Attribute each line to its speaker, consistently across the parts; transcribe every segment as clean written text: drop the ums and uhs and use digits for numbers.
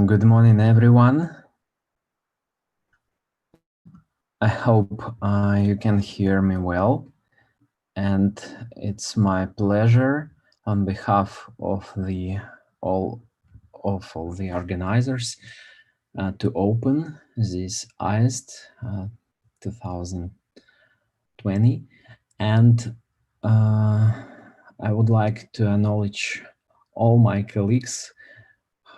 Speaker 1: Good morning, everyone. I hope you can hear me well. And it's my pleasure on behalf of all the organizers to open this AIST-2020. And I would like to acknowledge all my colleagues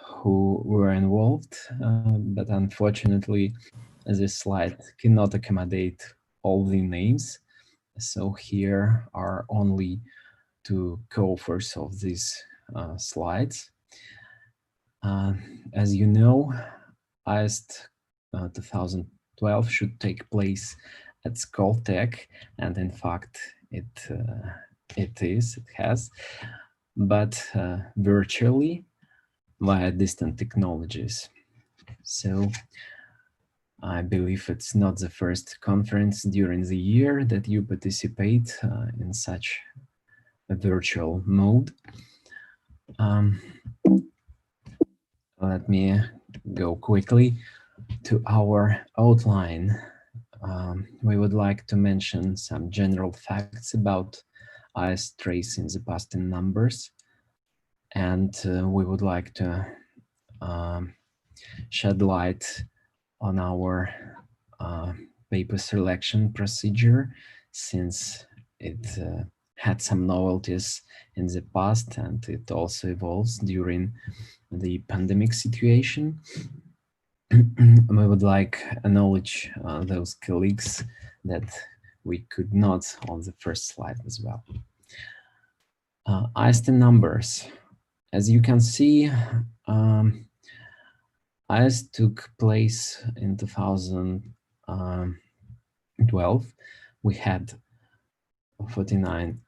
Speaker 1: who were involved, but unfortunately, this slide cannot accommodate all the names. So here are only two co-authors of these slides. As you know, AIST 2012 should take place at Tech, and in fact, it has, but virtually via distant technologies. So I believe it's not the first conference during the year that you participate in such a virtual mode. Let me go quickly to our outline. We would like to mention some general facts about AIST trace in the past in numbers. And we would like to shed light on our paper selection procedure, since it had some novelties in the past and it also evolves during the pandemic situation. we would like to acknowledge those colleagues that we could not on the first slide as well. AIST numbers. As you can see, AIST took place in 2012. We had 49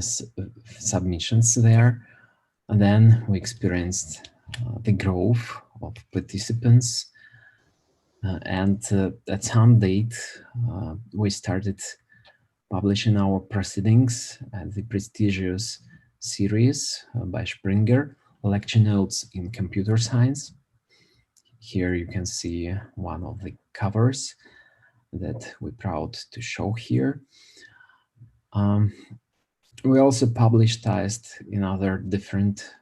Speaker 1: submissions there. And then we experienced the growth of participants. And at some date, we started publishing our proceedings at the prestigious series by Springer, Lecture Notes in Computer Science. Here you can see one of the covers that we're proud to show here. We also published AIST in other different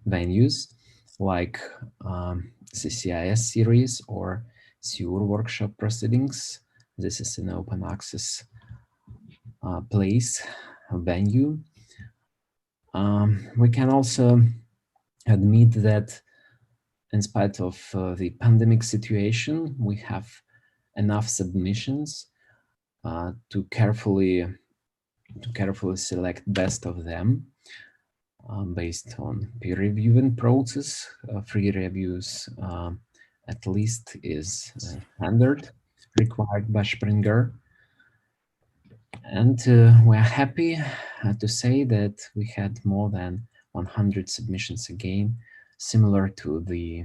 Speaker 1: venues, like CCIS series or SURE workshop proceedings. This is an open access place, venue. We can also admit that in spite of the pandemic situation, we have enough submissions to carefully select best of them based on peer reviewing process. Free reviews at least is standard required by Springer. And we are happy to say that we had more than 100 submissions again, similar to the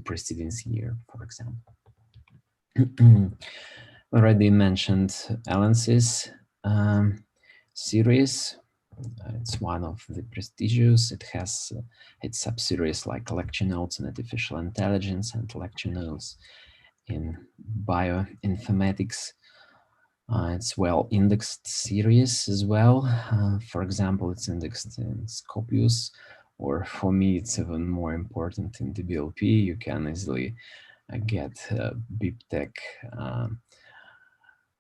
Speaker 1: preceding year, for example. Already mentioned Allen's series. It's one of the prestigious. It has its sub-series like lecture notes in artificial intelligence and lecture notes in bioinformatics. It's well indexed series as well. For example, it's indexed in Scopus, or for me, it's even more important in DBLP. You can easily get BibTeX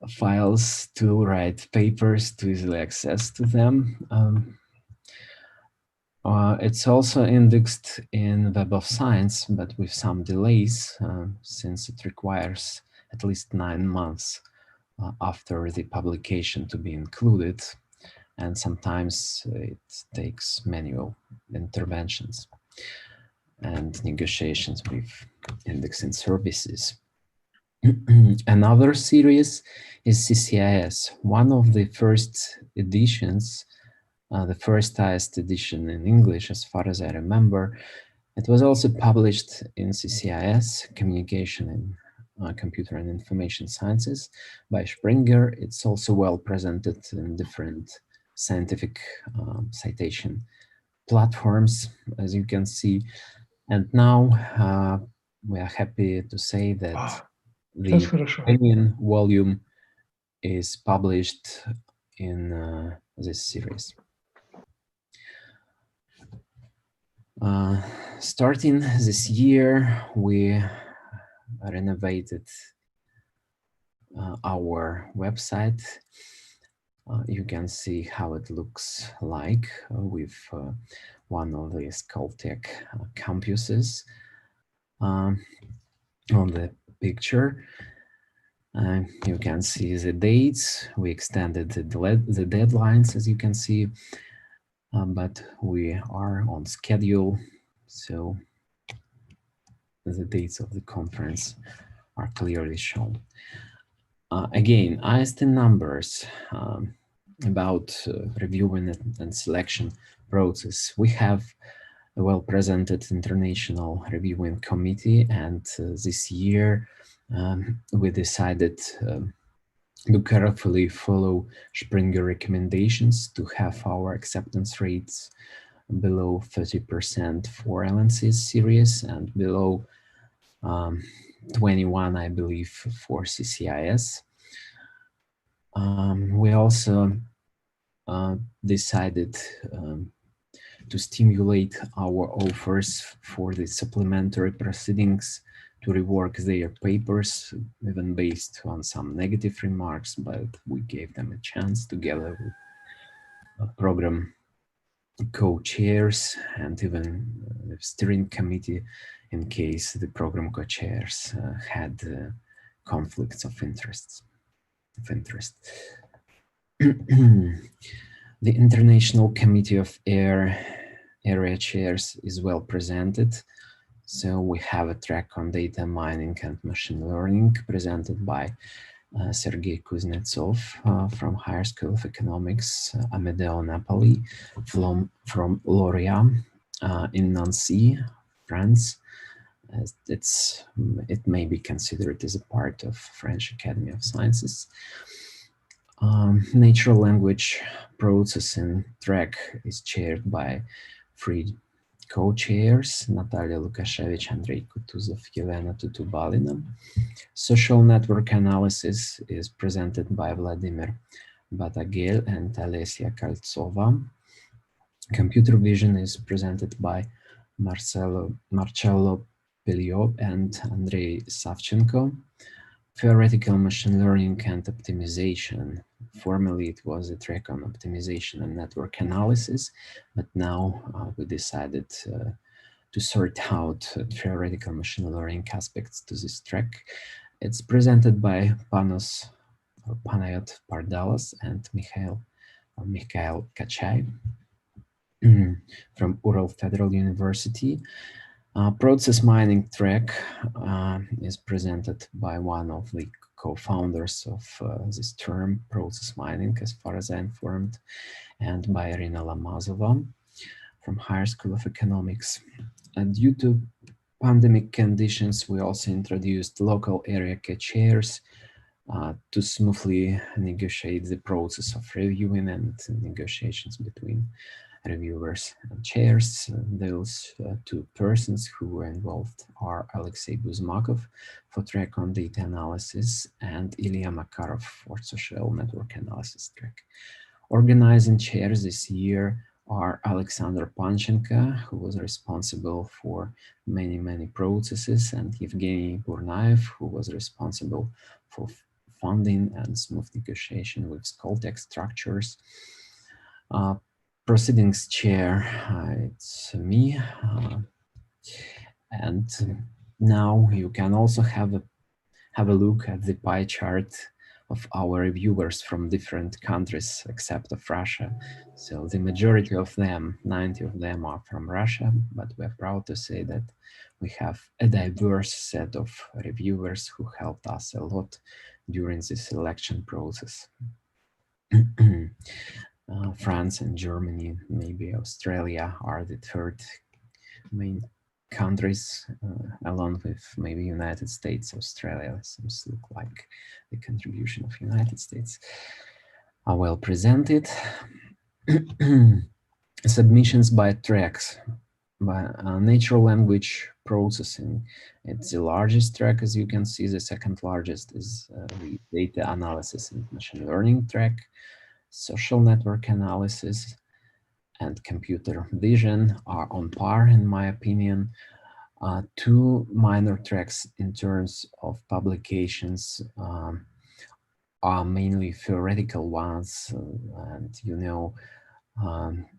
Speaker 1: files to write papers to easily access to them. It's also indexed in Web of Science, but with some delays, since it requires at least 9 months after the publication to be included, and sometimes it takes manual interventions and negotiations with indexing services. Another series is CCIS, one of the first editions, the first AIST edition in English, as far as I remember. It was also published in CCIS, Communication in Computer and Information Sciences, by Springer. It's also well presented in different scientific citation platforms, as you can see. And now we are happy to say that the opinion volume is published in this series. Starting this year, we renovated our website. You can see how it looks like with one of the Skoltech campuses on the picture. You can see the dates. We extended the deadlines, as you can see, but we are on schedule, so the dates of the conference are clearly shown. Again, AIST numbers about reviewing and selection process. We have a well-presented international reviewing committee, and this year we decided to carefully follow Springer recommendations to have our acceptance rates below 30% for LNC's series and below 21, I believe, for CCIS. We also decided to stimulate our authors for the supplementary proceedings to rework their papers, even based on some negative remarks, but we gave them a chance together with program co-chairs and even the steering committee in case the program co-chairs had conflicts of interest. The International Committee of Area Chairs is well presented. So we have a track on data mining and machine learning presented by Sergei Kuznetsov from Higher School of Economics, Amedeo Napoli from Loria in Nancy, France. It may be considered as a part of French Academy of Sciences. Natural language processing track is chaired by three co-chairs, Natalia Lukashevich, Andrei Kutuzov, Yelena Tutubalina. Social network analysis is presented by Vladimir Batagel and Alessia Kaltsova. Computer vision is presented by Marcello Peliot and Andrei Savchenko. Theoretical machine learning and optimization. Formerly, it was a track on optimization and network analysis, but now we decided to sort out theoretical machine learning aspects to this track. It's presented by Panayot Pardalas and Mikhail Kachai from Ural Federal University. Process mining track is presented by one of the co-founders of this term, process mining, as far as I'm informed, and by Irina Lamazova from Higher School of Economics. Due to pandemic conditions, we also introduced local area co-chairs to smoothly negotiate the process of reviewing and negotiations between reviewers and chairs. Those two persons who were involved are Alexei Buzmakov for track on data analysis and Ilya Makarov for social network analysis track. Organizing chairs this year are Alexander Panchenko, who was responsible for many processes, and Evgeny Burnaev, who was responsible for funding and smooth negotiation with Skoltech structures. Proceedings chair, it's me. And now you can also have a look at the pie chart of our reviewers from different countries except of Russia. So the majority of them, 90 of them, are from Russia, but we're proud to say that we have a diverse set of reviewers who helped us a lot during this selection process. France and Germany, maybe Australia are the third main countries, along with maybe United States. Australia seems to look like the contribution of United States are well presented. Submissions by tracks. By natural language processing, it's the largest track, as you can see. The second largest is the data analysis and machine learning track. Social network analysis and computer vision are on par, in my opinion. Two minor tracks in terms of publications are mainly theoretical ones, and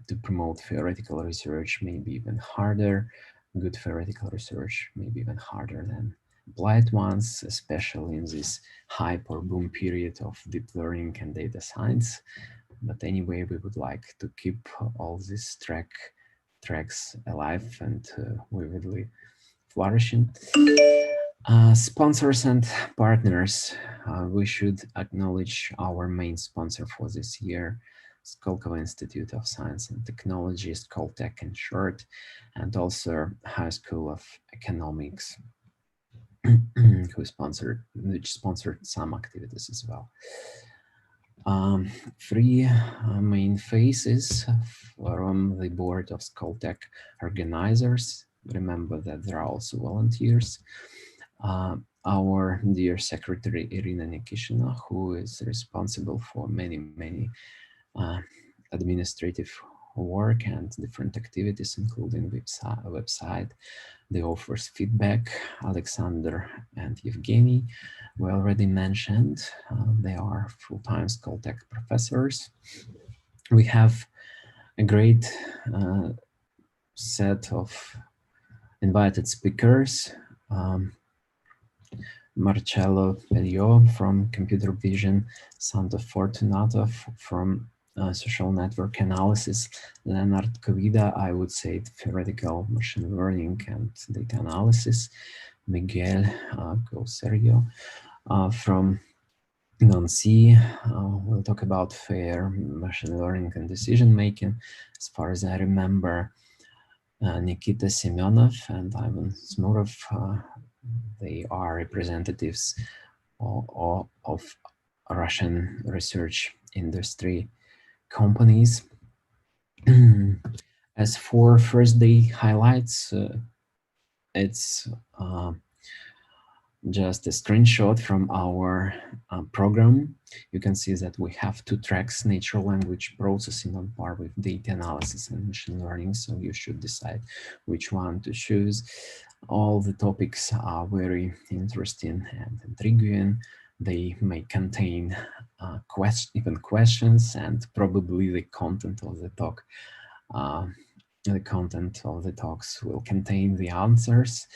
Speaker 1: to promote theoretical research may be even harder. Good theoretical research may be even harder than applied ones, especially in this hype or boom period of deep learning and data science. But anyway, we would like to keep all these tracks alive and vividly flourishing. Sponsors and partners. We should acknowledge our main sponsor for this year, Skolkovo Institute of Science and Technology, Skoltech in short, and also High School of Economics, which sponsored some activities as well. Three main faces from the board of Skoltech organizers. Remember that there are also volunteers. Our dear secretary, Irina Nikishina, who is responsible for many administrative work and different activities, including website. They offers feedback. Alexander and Evgeny, we already mentioned, they are full-time Skoltech professors. We have a great set of invited speakers, Marcello Pelliot from computer vision, Santa Fortunato from social network analysis, Leonard Covida, I would say theoretical machine learning and data analysis, Miguel Gauserio from Nancy. We'll talk about fair machine learning and decision making. As far as I remember, Nikita Semyonov and Ivan Smurov, they are representatives of Russian research industry companies. As for first day highlights, it's just a screenshot from our program. You can see that we have 2 tracks, natural language processing on par with data analysis and machine learning. So you should decide which one to choose. All the topics are very interesting and intriguing. They may contain even questions, and probably the content of the talk. The content of the talks will contain the answers.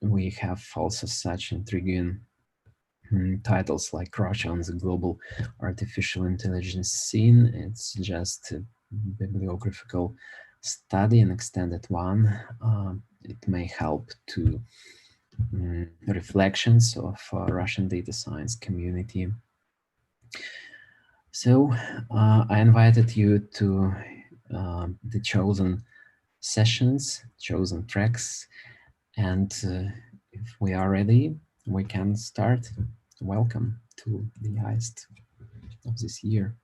Speaker 1: We have also such intriguing titles like Russia on the global artificial intelligence scene. It's just a bibliographical study, an extended one. It may help to reflections of Russian data science community. So I invited you to the chosen sessions, chosen tracks, and if we are ready, we can start. Welcome to the AIST of this year.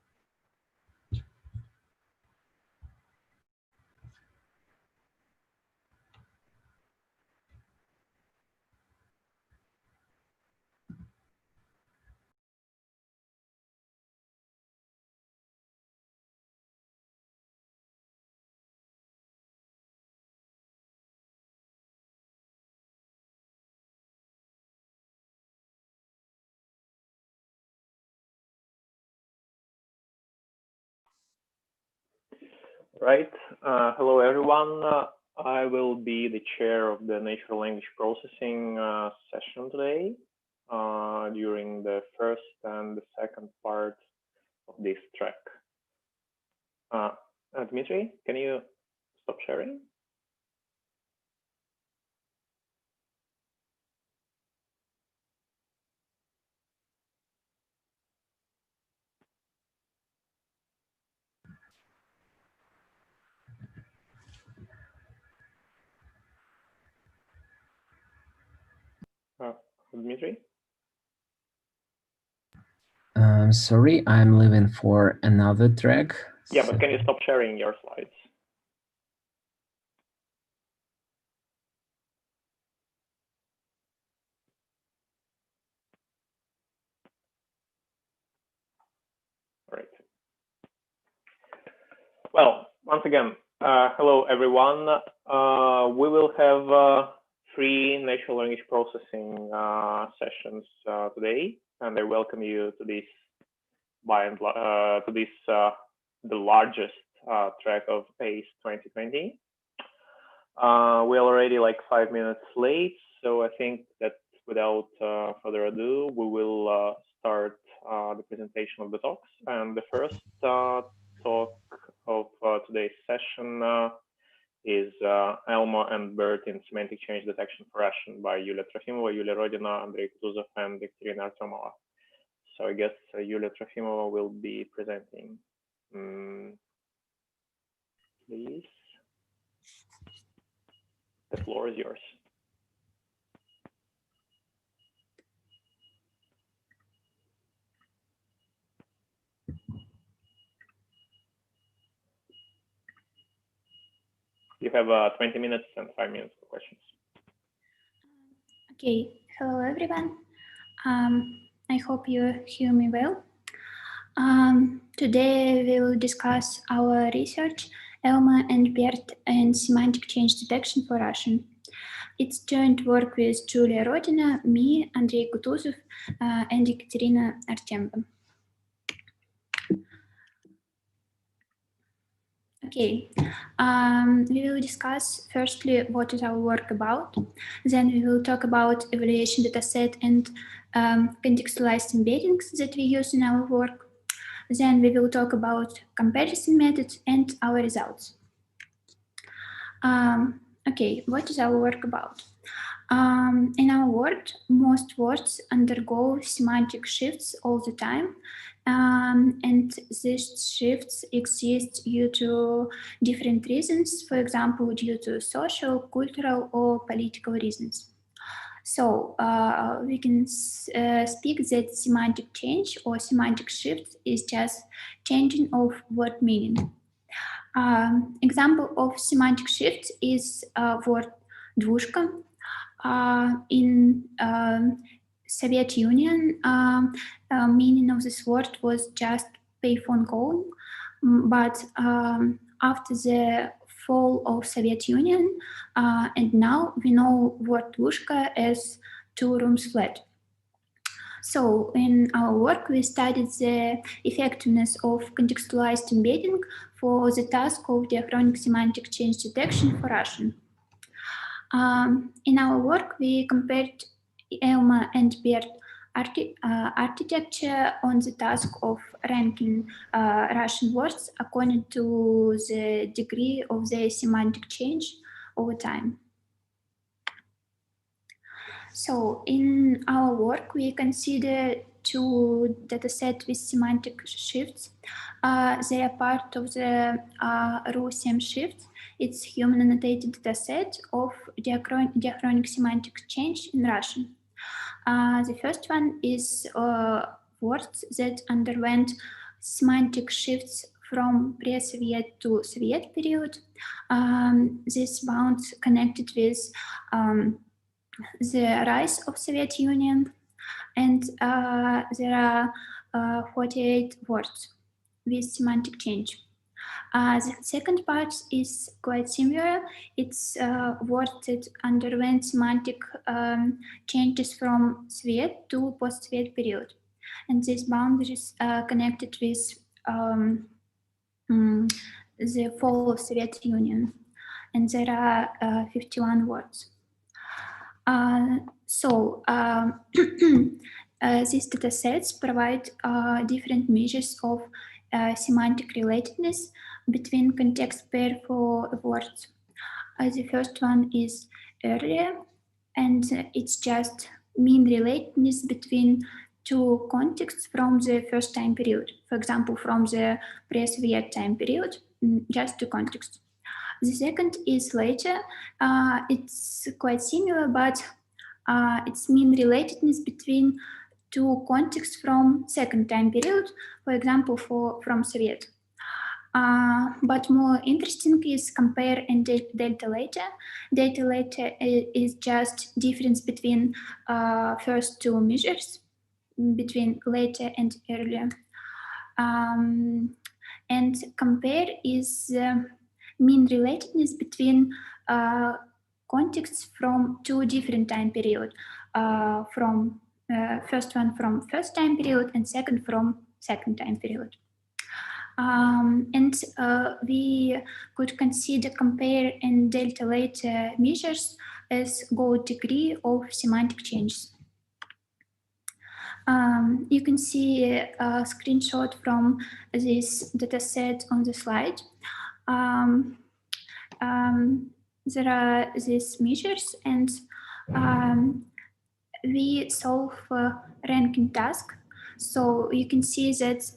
Speaker 2: Right. Hello, everyone. I will be the chair of the natural language processing session today during the first and the second part of this track. Dmitry, can you stop sharing? Dmitry?
Speaker 1: Sorry, I'm leaving for another track.
Speaker 2: Yeah, but can you stop sharing your slides? All right. Well, once again, hello, everyone. We will have 3 natural language processing sessions today, and I welcome you to this the largest track of AIST-2020. We're already like 5 minutes late, so I think that without further ado, we will start the presentation of the talks. And the first talk of today's session is Elmo and BERT in semantic change detection for Russian by Yulia Trofimova, Yulia Rodina, Andrei Kutuzov, and Ekaterina Artemova. So I guess Yulia Trofimova will be presenting. Please. The floor is yours. You have 20 minutes and 5 minutes for questions.
Speaker 3: Okay, hello everyone. I hope you hear me well. Today we will discuss our research, Elmo and BERT and semantic change detection for Russian. It's joint work with Julia Rodina, me, Andrei Kutuzov, and Ekaterina Artemova. Okay, we will discuss firstly what is our work about, then we will talk about evaluation dataset and contextualized embeddings that we use in our work. Then we will talk about comparison methods and our results. Okay, what is our work about? In our work, most words undergo semantic shifts all the time, and these shifts exist due to different reasons, for example, due to social, cultural, or political reasons. So we can speak that semantic change or semantic shift is just changing of word meaning. Example of semantic shift is word двушка. In Soviet Union, meaning of this word was just payphone call, but after the fall of Soviet Union, and now we know word двушка as 2 rooms flat. So in our work, we studied the effectiveness of contextualized embedding for the task of diachronic semantic change detection for Russian. In our work, we compared Elmo and BERT architecture on the task of ranking Russian words according to the degree of their semantic change over time. So in our work, we consider 2 datasets with semantic shifts. They are part of the RU-SEM shift. It's human annotated dataset of diachronic semantic change in Russian. The first one is words that underwent semantic shifts from pre-Soviet to Soviet period. This bound connected with the rise of Soviet Union, and there are 48 words with semantic change. The second part is quite similar. It's words that underwent semantic changes from Soviet to post-Soviet period. And these boundaries are connected with the fall of Soviet Union. And there are 51 words. These datasets provide different measures of semantic relatedness between context pair for words. The first one is earlier, and it's just mean relatedness between 2 contexts from the first time period. For example, from the pre-Soviet time period, just 2 contexts. The second is later. It's quite similar, but it's mean relatedness between 2 contexts from second time period, for example, from Soviet. But more interesting is compare and delta later. Delta later is just difference between first 2 measures, between later and earlier. And compare is mean relatedness between contexts from 2 different time period, from first one from first time period and second from second time period. We could consider compare and delta later measures as goal degree of semantic changes. You can see a screenshot from this dataset on the slide. There are these measures, and we solve a ranking task. So you can see that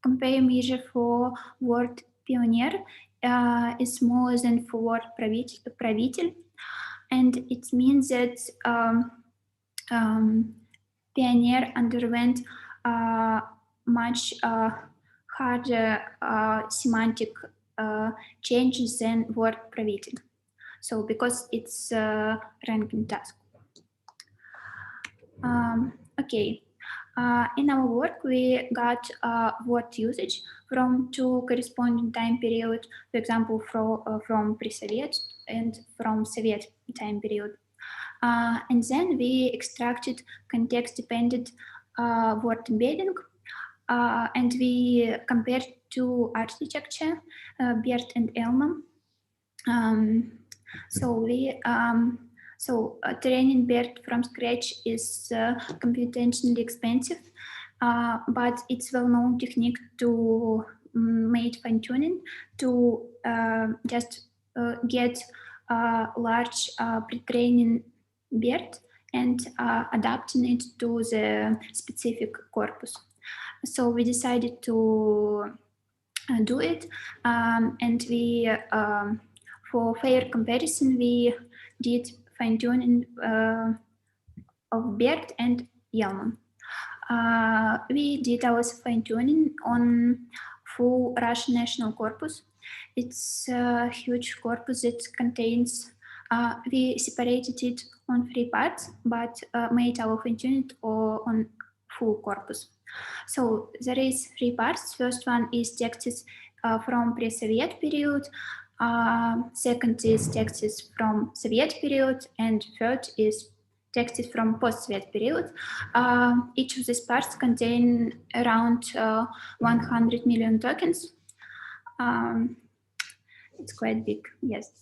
Speaker 3: compare measure for word pioneer is smaller than for word правитель, and it means that pioneer underwent much harder semantic changes than word правитель. So because it's a ranking task. Okay. In our work, we got word usage from 2 corresponding time periods, for example, from pre-Soviet and from Soviet time period. And then we extracted context-dependent word embedding. and we compared two architecture, BERT and Elmo. Training BERT from scratch is computationally expensive, but it's well-known technique to make fine-tuning to just get large pre-training BERT and adapting it to the specific corpus. So we decided to do it, and we for fair comparison we did fine-tuning of BERT and Elmo. We did our fine-tuning on full Russian national corpus. It's a huge corpus that contains, we separated it on 3 parts, but made our fine-tuning on full corpus. So there is 3 parts. First one is texts from pre-Soviet period. Second is texts from Soviet period, and third is texts from post-Soviet period. Each of these parts contain around 100 million tokens. It's quite big, yes.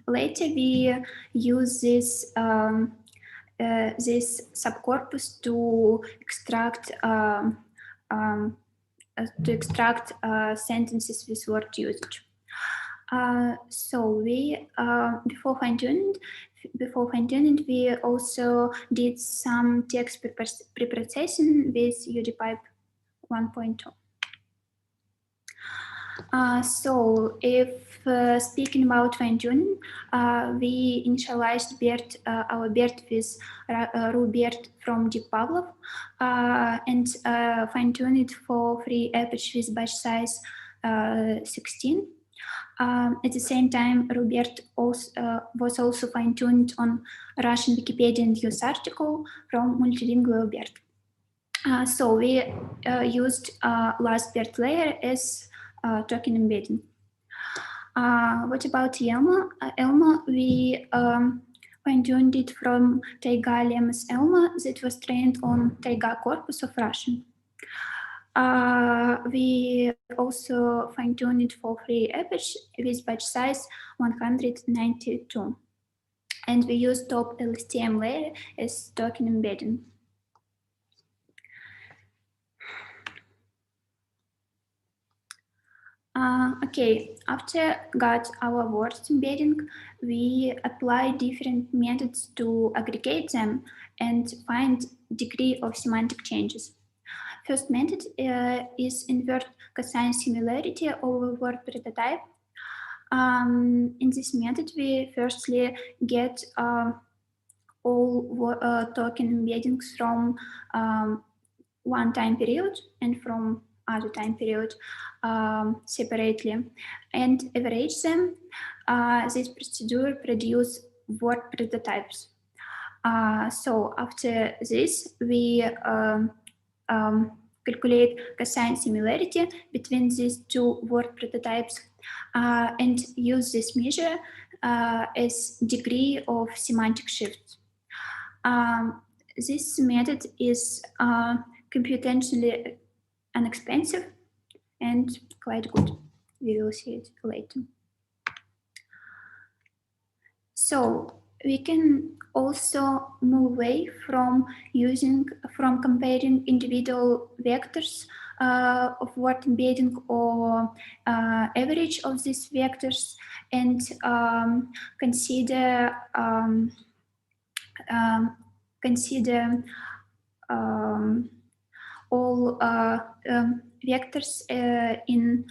Speaker 3: Later we use this this subcorpus to extract sentences with word usage. So we before fine-tuning, we also did some text preprocessing with UDPipe 1.2. So if speaking about fine-tuning, we initialized BERT, our BERT with RuBERT from Deep Pavlov, and fine-tuned it for free aperture with batch size 16. At the same time, RuBERT was also fine-tuned on Russian Wikipedia news article from multilingual BERT. So we used last BERT layer as token embedding. What about Elmo? Elmo, we fine-tuned it from Taiga Lemmas Elmo that was trained on Taiga corpus of Russian. We also fine-tuned it for free aperture with batch size 192. And we used top LSTM layer as token embedding. Okay, after got our words embedding, we apply different methods to aggregate them and find degree of semantic changes. First method is invert cosine similarity over word prototype. In this method, we firstly get all token embeddings from one time period and from other time period separately and average them. This procedure produces word prototypes. So after this, we calculate cosine similarity between these two word prototypes and use this measure as degree of semantic shift. This method is computationally inexpensive and quite good. We will see it later. So we can also move away from comparing individual vectors of word embedding or average of these vectors and consider all vectors in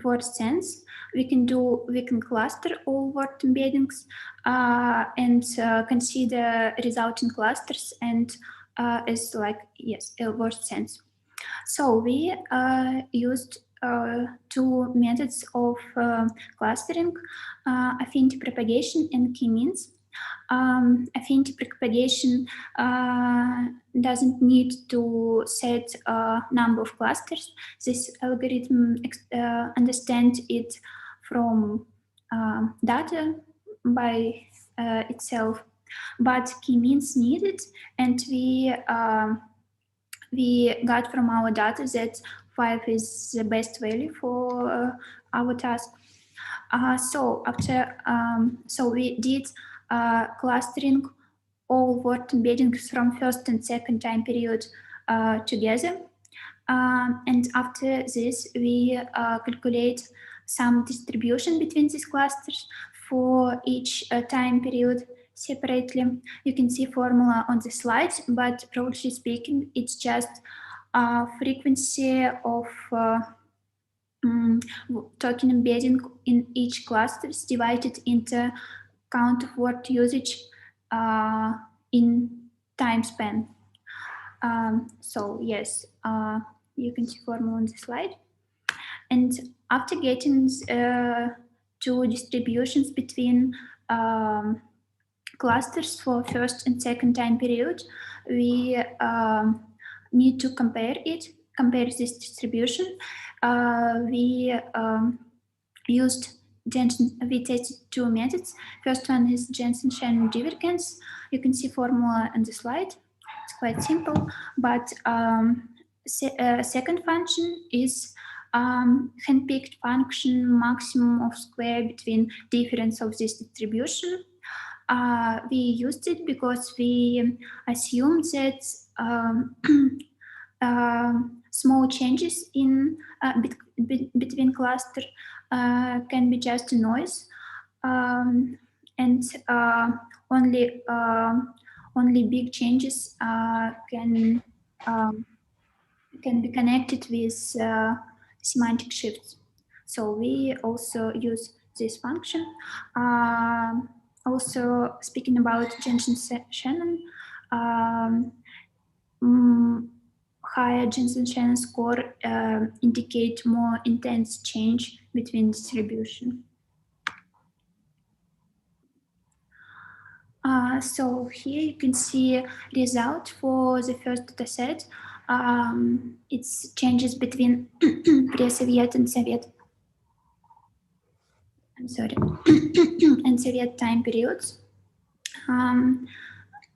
Speaker 3: word sense. We can cluster all word embeddings and consider resulting clusters and as like, yes, a word sense. So we used two methods of clustering, affinity propagation and k-means. Affinity propagation doesn't need to set a number of clusters. This algorithm understands it from data by itself, but k-means needed, and we we got from our data that 5 is the best value for our task. So we did clustering all word embeddings from first and second time period together. And after this, we calculate some distribution between these clusters for each time period separately. You can see formula on the slide, but broadly speaking, it's just frequency of token embedding in each cluster is divided into count of word usage in time span. So yes, you can see formula on the slide. And after getting two distributions between clusters for first and second time period, we need to compare this distribution. We tested two methods. First one is Jensen-Shannon divergence. You can see formula on the slide. It's quite simple, but second function is hand-picked function maximum of square between difference of this distribution. We used it because we assumed that small changes in between cluster can be just a noise, and only big changes can be connected with semantic shifts. So we also use this function. Also, speaking about Jensen-Shannon, higher Jensen-Shannon score indicate more intense change between distribution. So here you can see result for the first dataset. It's changes between pre-Soviet and Soviet. I'm sorry, and Soviet time periods.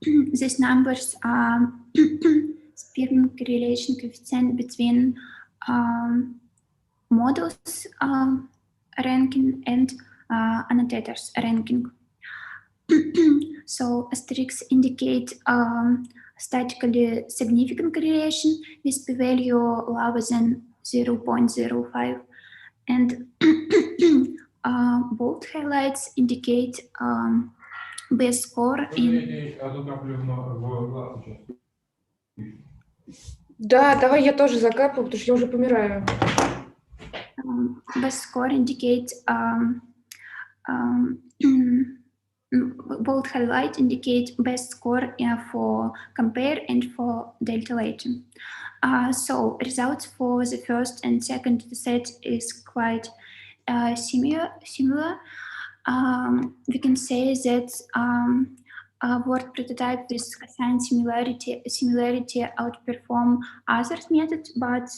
Speaker 3: These numbers are Spearman correlation coefficient between models ranking and annotators ranking. So asterisks indicate statistically significant correlation with p-value lower than 0.05, and bold highlights indicate best score in.
Speaker 4: Да, давай я тоже закапаю, потому что я уже помираю.
Speaker 3: Best score indicate bold highlight indicate best score for compare and for delta later. So results for the first and second set is quite similar. We can say that word prototype with assigned similarity outperform others method, but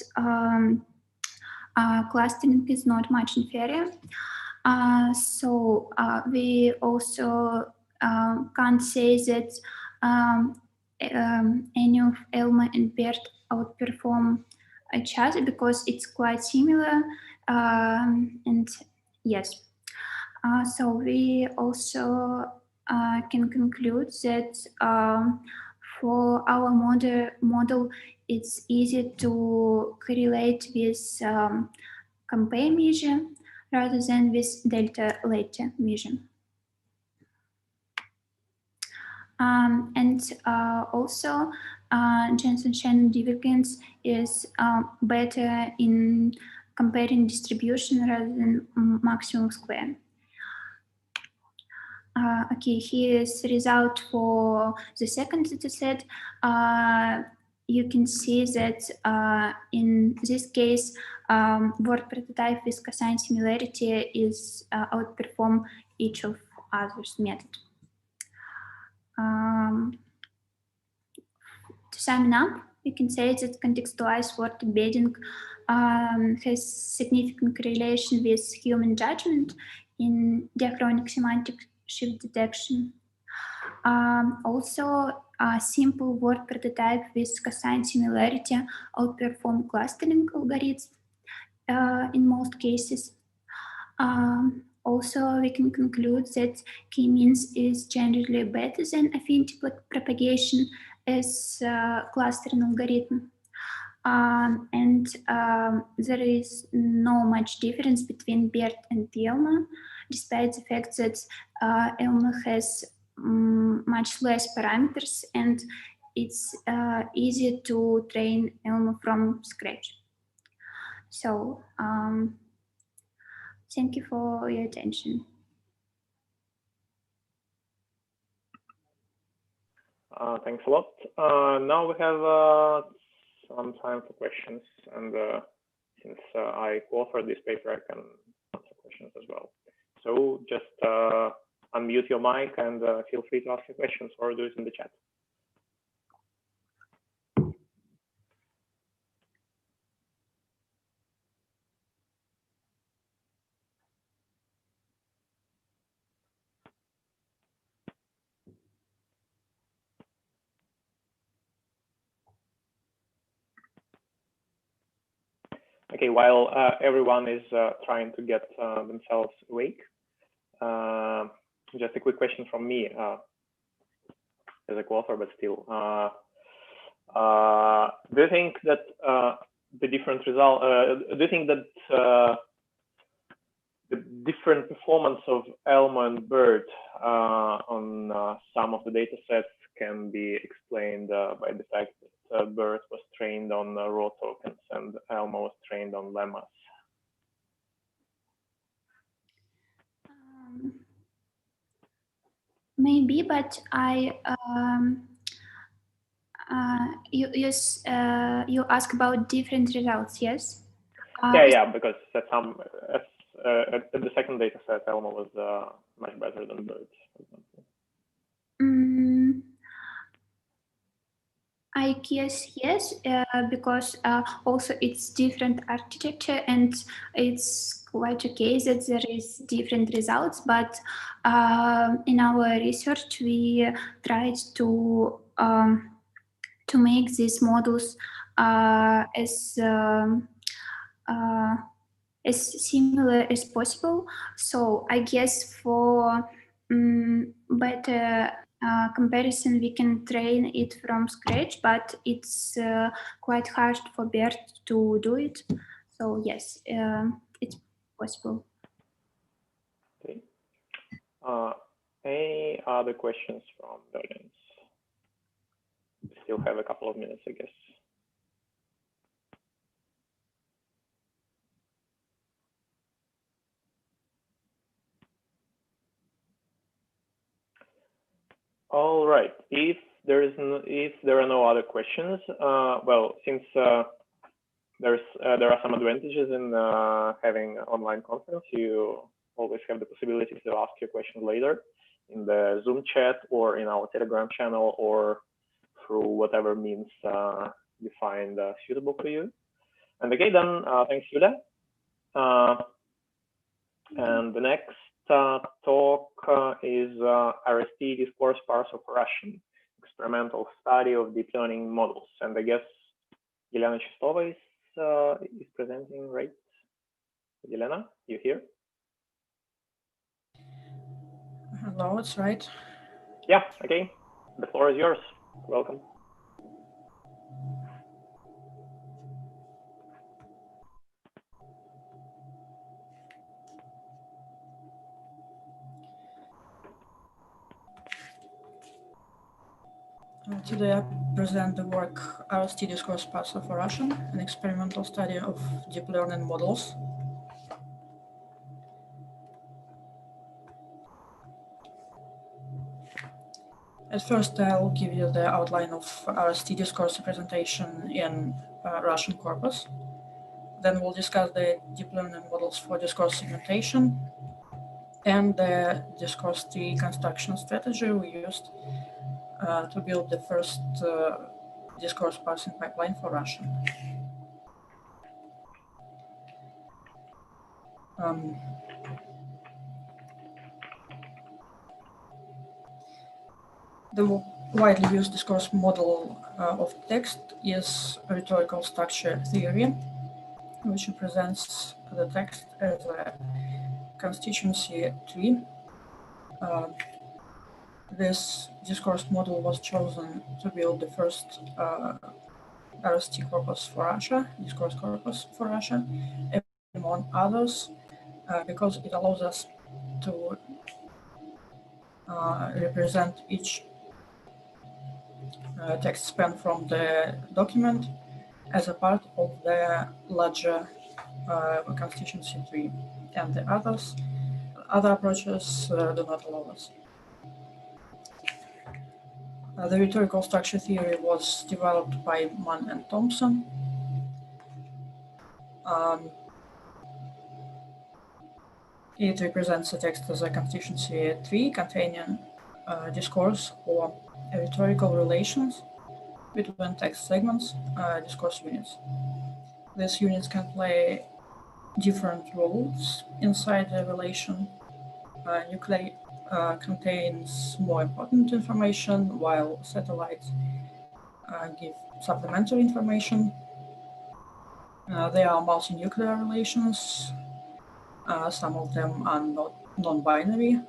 Speaker 3: clustering is not much inferior. So we also can't say that any of Elmo and BERT outperform each other because it's quite similar. And yes, so we also can conclude that for our model, it's easy to correlate with compare measure rather than with delta later measure. And also Jensen-Shannon divergence is better in comparing distribution rather than maximum square. Okay, here is the result for the second dataset. You can see that in this case, word prototype with cosine similarity is outperform each of others method. To sum it up, we can say that contextualized word embedding has significant correlation with human judgment in diachronic semantic shift detection. Also, a simple word prototype with cosine similarity outperform clustering algorithms in most cases. Also, we can conclude that k-means is generally better than affinity propagation as clustering algorithm. There is no much difference between BERT and Elmo, despite the fact that Elmo has much less parameters and it's easy to train Elmo from scratch. So, thank you for your attention.
Speaker 2: Thanks a lot. Now we have some time for questions, and since I co-authored this paper, I can answer questions as well. So just unmute your mic and feel free to ask your questions or do it in the chat. Okay, while everyone is trying to get themselves awake, just a quick question from me as a co-author, but still. Do you think that the different result? Do you think that the different performance of Elmo and BERT on some of the data sets can be explained by the fact that BERT was trained on raw tokens and Elmo was trained on lemmas?
Speaker 3: Maybe, but you ask about different results, yes?
Speaker 2: Yeah, because at the second data set, Elmo was much better than BERT, for example.
Speaker 3: I guess yes, because also it's different architecture and it's quite okay that there is different results, but in our research we tried to make these models as similar as possible. So I guess for better comparison, we can train it from scratch, but it's quite hard for BERT to do it. So yes, it's possible.
Speaker 2: Okay. Any other questions from the audience? We still have a couple of minutes, I guess. All right. If there are no other questions, well, since there are some advantages in having an online conference, you always have the possibility to ask your questions later in the Zoom chat or in our Telegram channel or through whatever means you find suitable for you. And okay, then thanks, Yulia. And the next talk is AIST Discourse Parser for Russian, experimental study of deep learning models. And I guess Yelena Chistova is presenting, right? Yelena, you here?
Speaker 5: Hello, it's right.
Speaker 2: Yeah, okay. The floor is yours. Welcome.
Speaker 5: Today I present the work AIST Discourse Parser for Russian, an experimental study of deep learning models. At first, I'll give you the outline of AIST Discourse representation in Russian corpus. Then we'll discuss the deep learning models for discourse segmentation and the discourse tree construction strategy we used to build the first discourse parsing pipeline for Russian. The widely used discourse model of text is rhetorical structure theory, which represents the text as a constituency tree. This discourse model was chosen to build the first RST corpus for Russia, discourse corpus for Russia, among others, because it allows us to represent each text span from the document as a part of the larger constituency tree, and the other approaches do not allow us. The rhetorical structure theory was developed by Mann and Thompson. It represents the text as a constituency tree containing discourse or rhetorical relations between text segments, discourse units. These units can play different roles inside the relation. Nuclei contains more important information, while satellites give supplementary information. There are multi-nuclear relations. Some of them are not non-binary.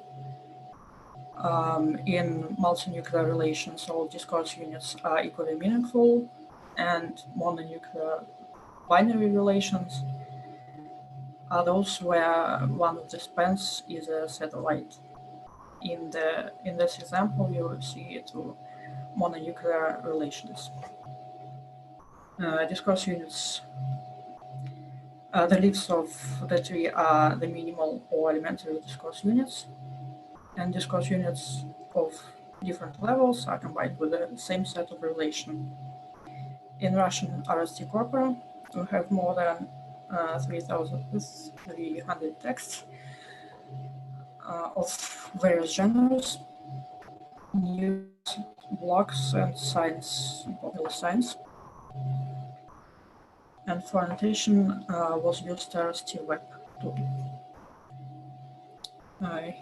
Speaker 5: In multi-nuclear relations, all discourse units are equally meaningful, and mononuclear binary relations are those where one of the spans is a satellite. In this example, you will see two mononuclear relations. Discourse units, the leaves of the tree are the minimal or elementary discourse units, and discourse units of different levels are combined with the same set of relation. In Russian RST corpora, we have more than 3,300 texts of various genres, news, blogs, and science, popular science. And for annotation was used RST web tool.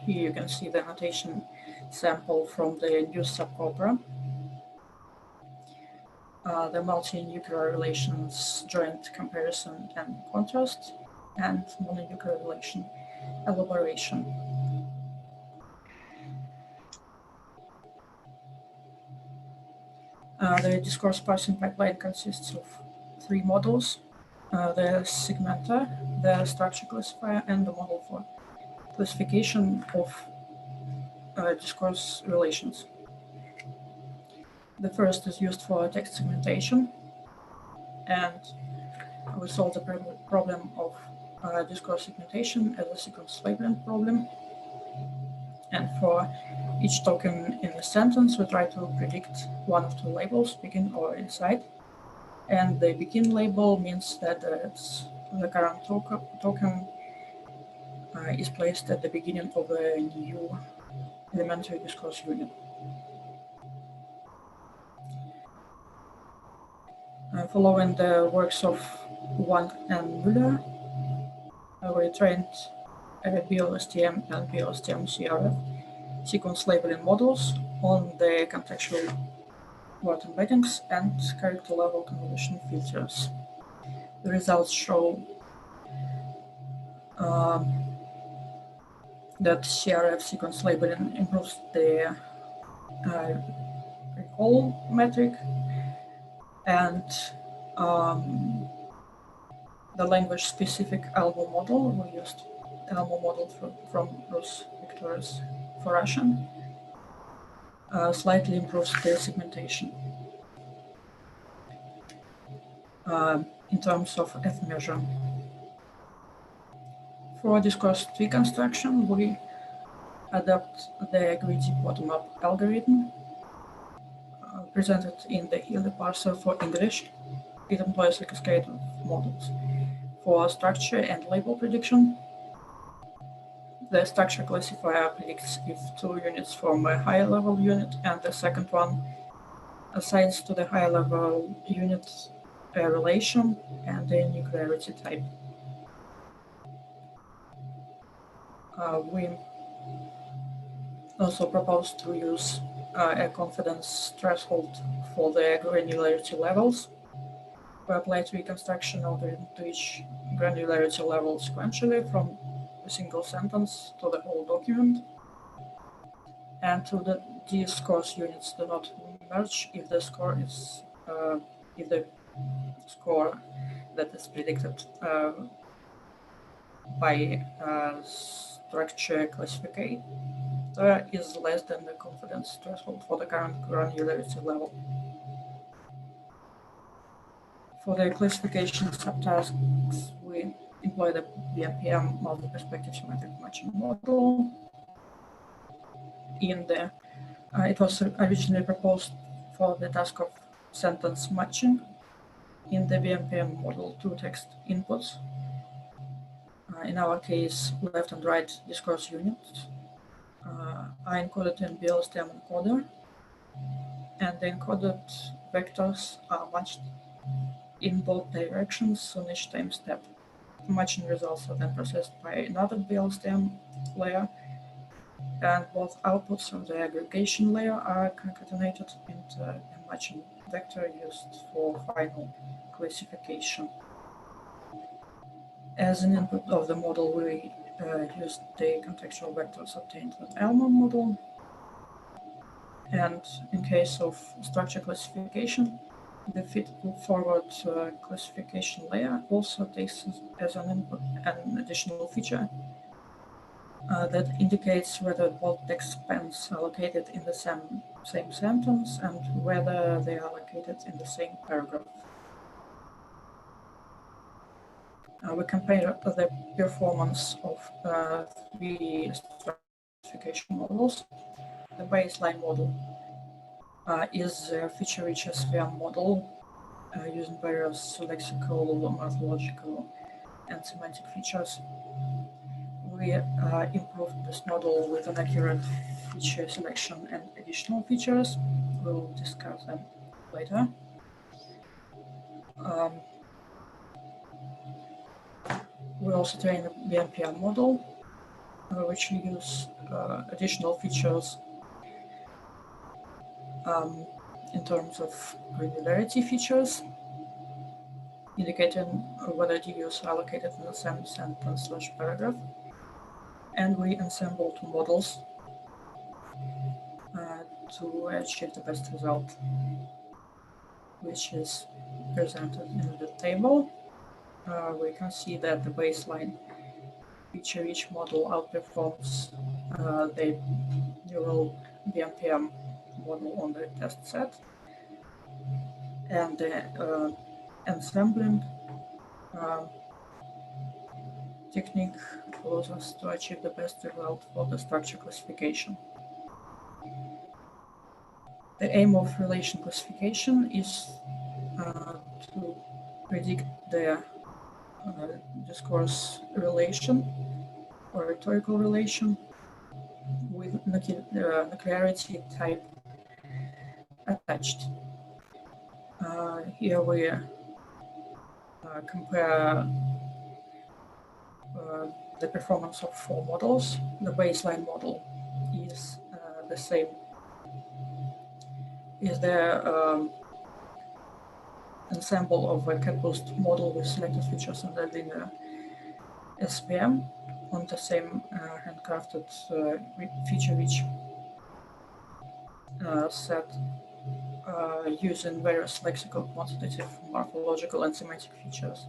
Speaker 5: Here you can see the annotation sample from the news subcorpora. The multi-nuclear relations joint comparison and contrast, and mononuclear relation elaboration. The discourse parsing pipeline consists of three models: the segmenter, the structure classifier, and the model for classification of discourse relations. The first is used for text segmentation, and we solve the problem of discourse segmentation as a sequence labeling problem. And for each token in a sentence, we try to predict one of two labels, begin or inside. And the begin label means that the current token is placed at the beginning of a new elementary discourse unit. Following the works of Wang and Müller, we trained BLSTM and BLSTM CRF sequence labeling models on the contextual word embeddings and character level convolution filters. The results show that CRF sequence labeling improves the recall metric, and the language-specific Elmo model, we used Elmo model from Rus Victorious for Russian, slightly improves the segmentation. In terms of F measure. For discourse tree construction, we adopt the greedy bottom-up algorithm presented in the Healy parser for English. It employs a cascade of models. For structure and label prediction, the structure classifier predicts if two units form a higher level unit, and the second one assigns to the higher level unit a relation and a nuclearity type. We also propose to use a confidence threshold for the granularity levels. We applied reconstruction order to each granularity level sequentially from a single sentence to the whole document. And to the discourse units do not merge if the score is if the score that is predicted by structure classificator is less than the confidence threshold for the current granularity level. For the classification subtasks, we employ the BMPM multi-perspective symmetric matching model. It was originally proposed for the task of sentence matching. In the BMPM model, two text inputs. In our case, left and right discourse units are encoded in BLSTM encoder, and the encoded vectors are matched in both directions on each time step. Matching results are then processed by another BLSTM layer, and both outputs of the aggregation layer are concatenated into a matching vector used for final classification. As an input of the model, we used the contextual vectors obtained with Elmo model. And in case of structure classification, the feed-forward classification layer also takes as an input an additional feature that indicates whether both text spans are located in the same sentence and whether they are located in the same paragraph. We compare the performance of three classification models. The baseline model is a feature-rich SVM model using various lexical, morphological, and semantic features. We improved this model with an accurate feature selection and additional features. We'll discuss them later. We also train a BMPM model, which use additional features in terms of granularity features, indicating whether DUs are located in the same sentence/paragraph. And we ensemble two models to achieve the best result, which is presented in the table. We can see that the baseline feature-rich model outperforms the neural BMPM model on the test set, and the ensembling technique allows us to achieve the best result for the structure classification. The aim of relation classification is to predict the discourse relation or rhetorical relation with nuclearity type attached. Here we compare the performance of four models. The baseline model is the same. Is the ensemble of a cat-boost model with selected features and the linear SVM on the same handcrafted feature-rich set using various lexical, quantitative, morphological, and semantic features.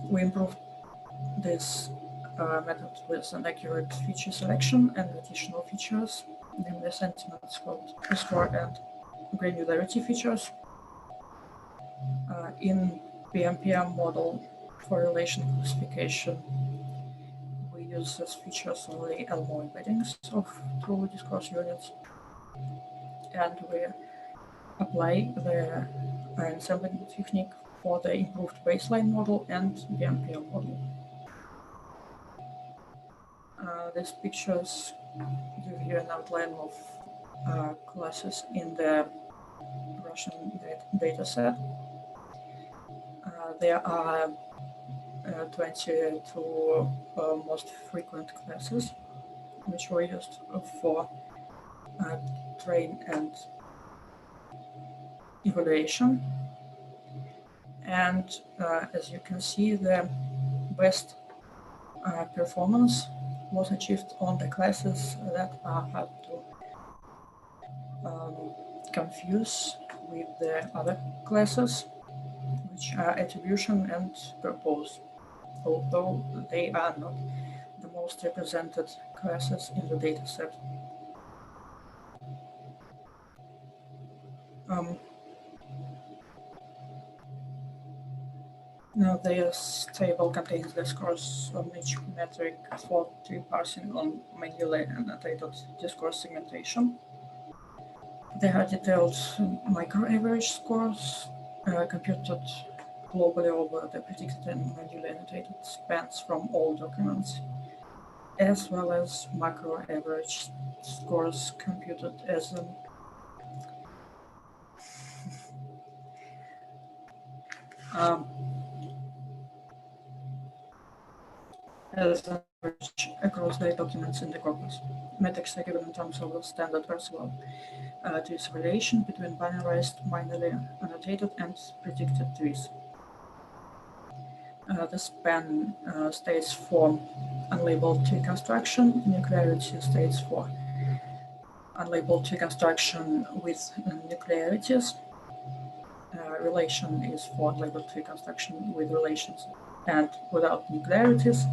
Speaker 5: We improved this method with an accurate feature selection and additional features, namely sentiment score and granularity features. In BMPM model for relation classification, we use as features only Elmo embeddings of two discourse units, and we apply the ensembling technique for the improved baseline model and BMPM model. These pictures give you an outline of classes in the Russian dataset. There are 22 most frequent classes which were used for train and evaluation. And as you can see, the best performance was achieved on the classes that are hard to confuse with the other classes, which are attribution and purpose, although they are not the most represented classes in the dataset. Now, this table contains the scores on each metric for tree parsing on manually annotated discourse segmentation. There are detailed micro-average scores computed globally over the predicted and manually annotated spans from all documents, as well as macro-average scores computed as an average across the documents in the corpus. Metrics are given in terms of the standard Percival trees relation between binarized, binary annotated, and predicted trees. The span states for unlabeled tree construction, nuclearity states for unlabeled tree construction with nuclearities. Relation is for unlabeled tree construction with relations and without nuclearities.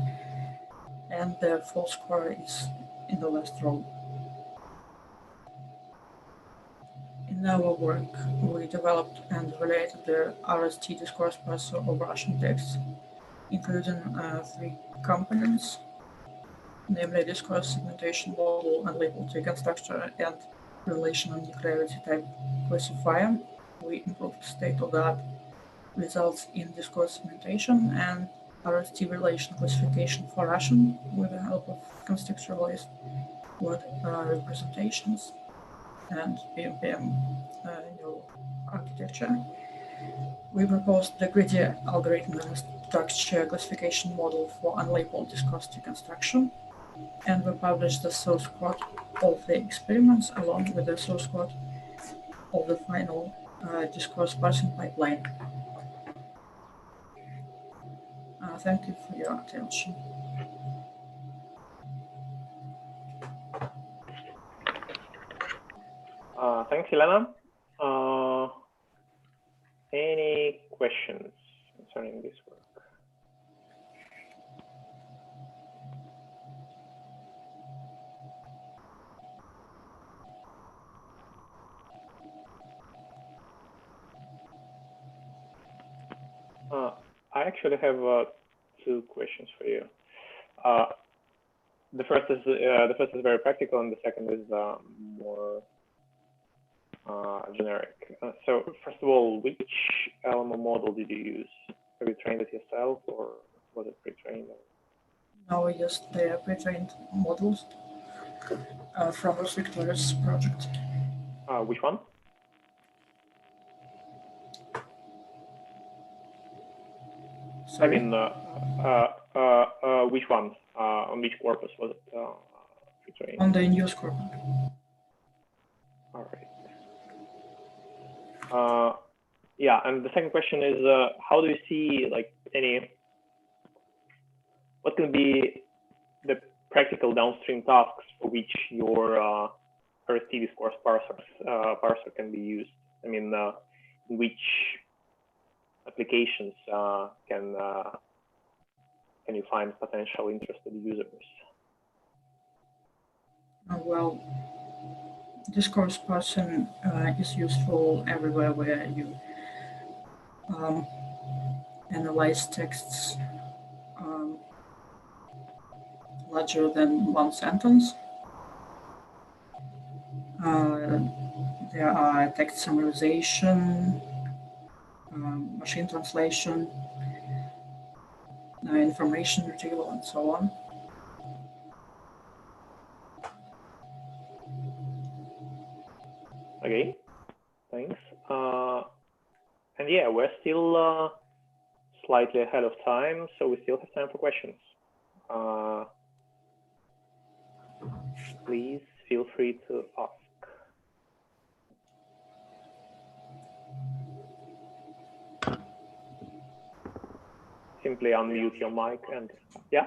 Speaker 5: And the full score is in the last row. In our work, we developed and evaluated the RST discourse parser of Russian texts, including 3 components, namely discourse segmentation model, unlabeled tree constructor, and relational nuclearity type classifier. We improved state-of-the-art results in discourse segmentation and RST relation classification for Russian with the help of contextualized word representations and PMPM neural architecture. We proposed the greedy algorithm and structure classification model for unlabeled discourse reconstruction, and we published the source code of the experiments along with the source code of the final discourse parsing pipeline. Thank you for your attention.
Speaker 2: Thanks, Elena. Any questions concerning this work? I actually have 2 questions for you. The first is very practical, and the second is more generic. So first of all, which Elmo model did you use? Have you trained it yourself, or was it pre-trained?
Speaker 5: Now we used the pre-trained models from Victoria's project.
Speaker 2: Which one?
Speaker 5: Sorry?
Speaker 2: I mean, which one? On which corpus was it pre-trained?
Speaker 5: On the news corpus.
Speaker 2: All right. Yeah, and the second question is, how do you see what can be the practical downstream tasks for which your RST discourse parser can be used? I mean, in which applications can you find potential interested users?
Speaker 5: Well, discourse parsing is useful everywhere where you analyze texts larger than one sentence. There are text summarization, machine translation, information retrieval, and so on.
Speaker 2: Okay, thanks. And yeah, we're still slightly ahead of time, so we still have time for questions. Please feel free to ask. simply unmute your mic and yeah.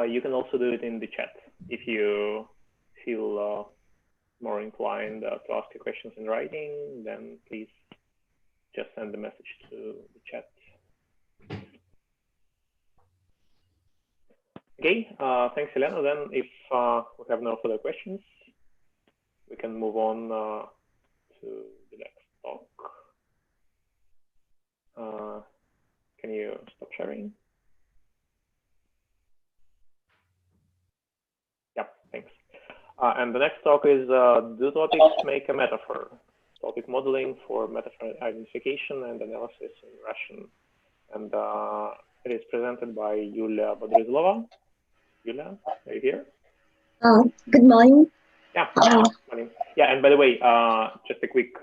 Speaker 2: You can also do it in the chat if you feel more inclined to ask your questions in writing, then please just send the message to the chat. Okay, thanks, Elena. Then if we have no further questions, we can move on to the next talk. Can you stop sharing? Yeah, thanks. And the next talk is Do Topics Make a Metaphor? Topic modeling for metaphor identification and analysis in Russian. And it is presented by Yulia Bodrizlova. Yulia, are you here?
Speaker 6: Good morning.
Speaker 2: Yeah, good morning. Yeah, and by the way, just a quick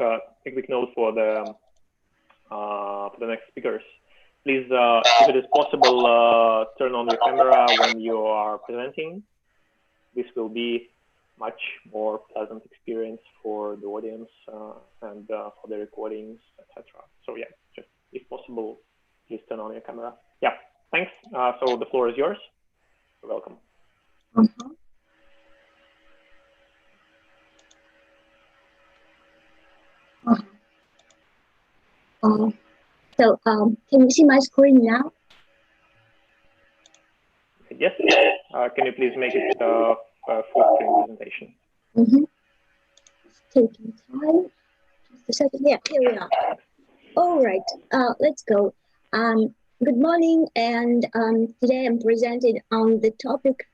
Speaker 2: note for the next speakers. Please, if it is possible, turn on your camera when you are presenting. This will be much more pleasant experience for the audience and for the recordings, etc. So yeah, just if possible, please turn on your camera. Yeah, thanks. So the floor is yours. You're welcome.
Speaker 6: So can you see my screen now?
Speaker 2: Yes. Can you please make it a full screen presentation?
Speaker 6: Taking time. Just a second. Yeah, here we are. All right. Let's go. Good morning, and today I'm presented on the topic.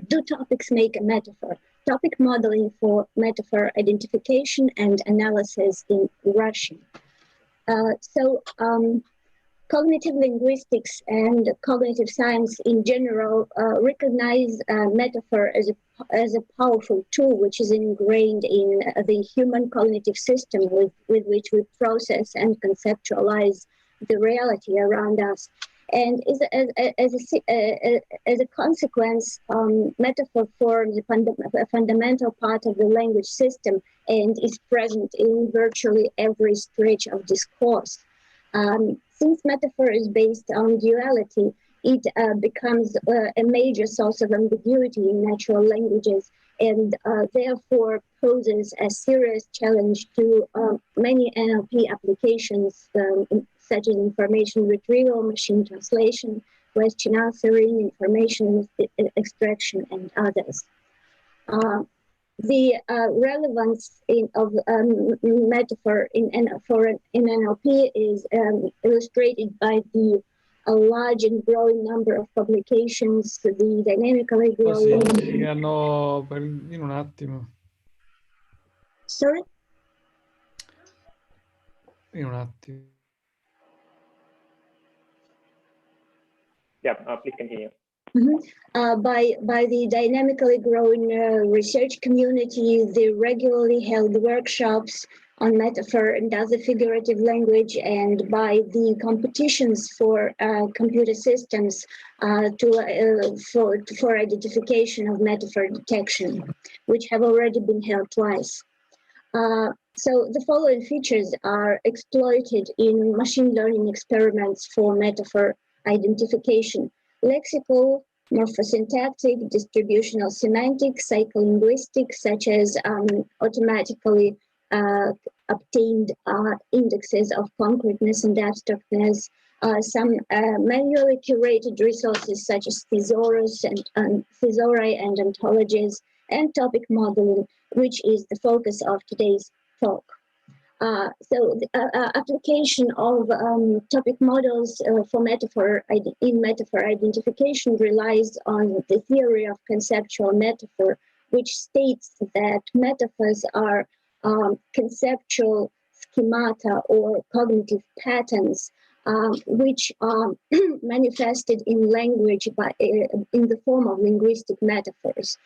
Speaker 6: Do topics make a metaphor? Topic modeling for metaphor identification and analysis in Russian. Cognitive linguistics and cognitive science in general recognize metaphor as a powerful tool which is ingrained in the human cognitive system with which we process and conceptualize the reality around us. And as a consequence, metaphor forms a fundamental part of the language system and is present in virtually every stretch of discourse. Since metaphor is based on duality, it becomes a major source of ambiguity in natural languages and therefore poses a serious challenge to many NLP applications such as information retrieval, machine translation, question answering, information extraction, and others. The relevance of metaphor in NLP is illustrated by the large and growing number of publications, the dynamically growing...
Speaker 7: in un attimo.
Speaker 6: Sorry?
Speaker 7: In un attimo.
Speaker 2: Yeah, please continue.
Speaker 6: By the dynamically growing research community, the regularly held workshops on metaphor and other figurative language, and by the competitions for computer systems for identification of metaphor detection, which have already been held twice. So the following features are exploited in machine learning experiments for metaphor identification: lexical, morphosyntactic, distributional semantic, psycholinguistic, such as automatically obtained indexes of concreteness and abstractness, some manually curated resources such as thesaurus and thesauri and ontologies, and topic modeling, which is the focus of today's talk. So the application of topic models for metaphor identification relies on the theory of conceptual metaphor, which states that metaphors are conceptual schemata or cognitive patterns which are manifested in language in the form of linguistic metaphors.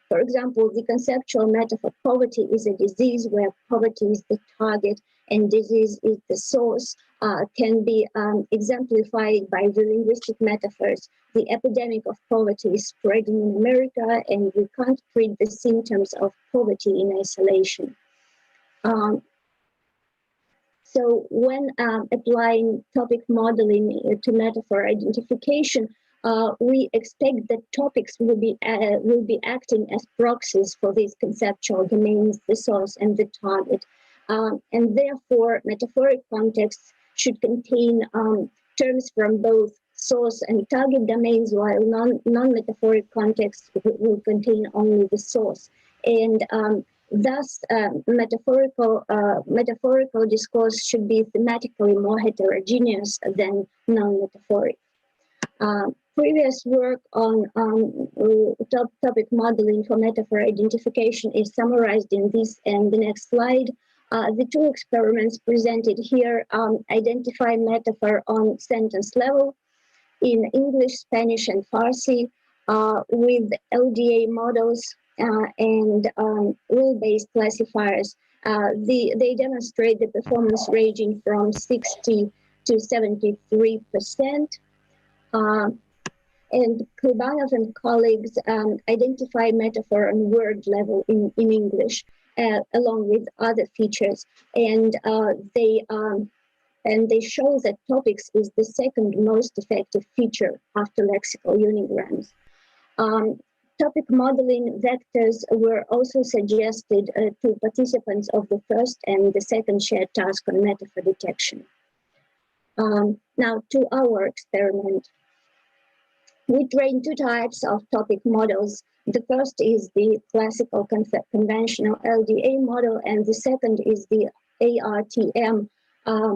Speaker 6: For example, the conceptual metaphor poverty is a disease where poverty is the target, and disease is the source, can be exemplified by the linguistic metaphors. The epidemic of poverty is spreading in America, and we can't treat the symptoms of poverty in isolation. So when applying topic modeling to metaphor identification, we expect that topics will be acting as proxies for these conceptual domains, the source and the target. And therefore, metaphoric contexts should contain terms from both source and target domains, while non-metaphoric contexts will contain only the source. And thus, metaphorical discourse should be thematically more heterogeneous than non-metaphoric. Previous work on topic modeling for metaphor identification is summarized in this and the next slide. The two experiments presented here identify metaphor on sentence level in English, Spanish, and Farsi with LDA models and rule-based classifiers. They demonstrate the performance ranging from 60 to 73%. And Klibanov and colleagues identify metaphor on word level in English, along with other features, and they show that topics is the second most effective feature after lexical unigrams. Topic modeling vectors were also suggested to participants of the first and the second shared task on metaphor detection. Now to our experiment. We trained two types of topic models. The first is the classical conventional LDA model, and the second is the ARTM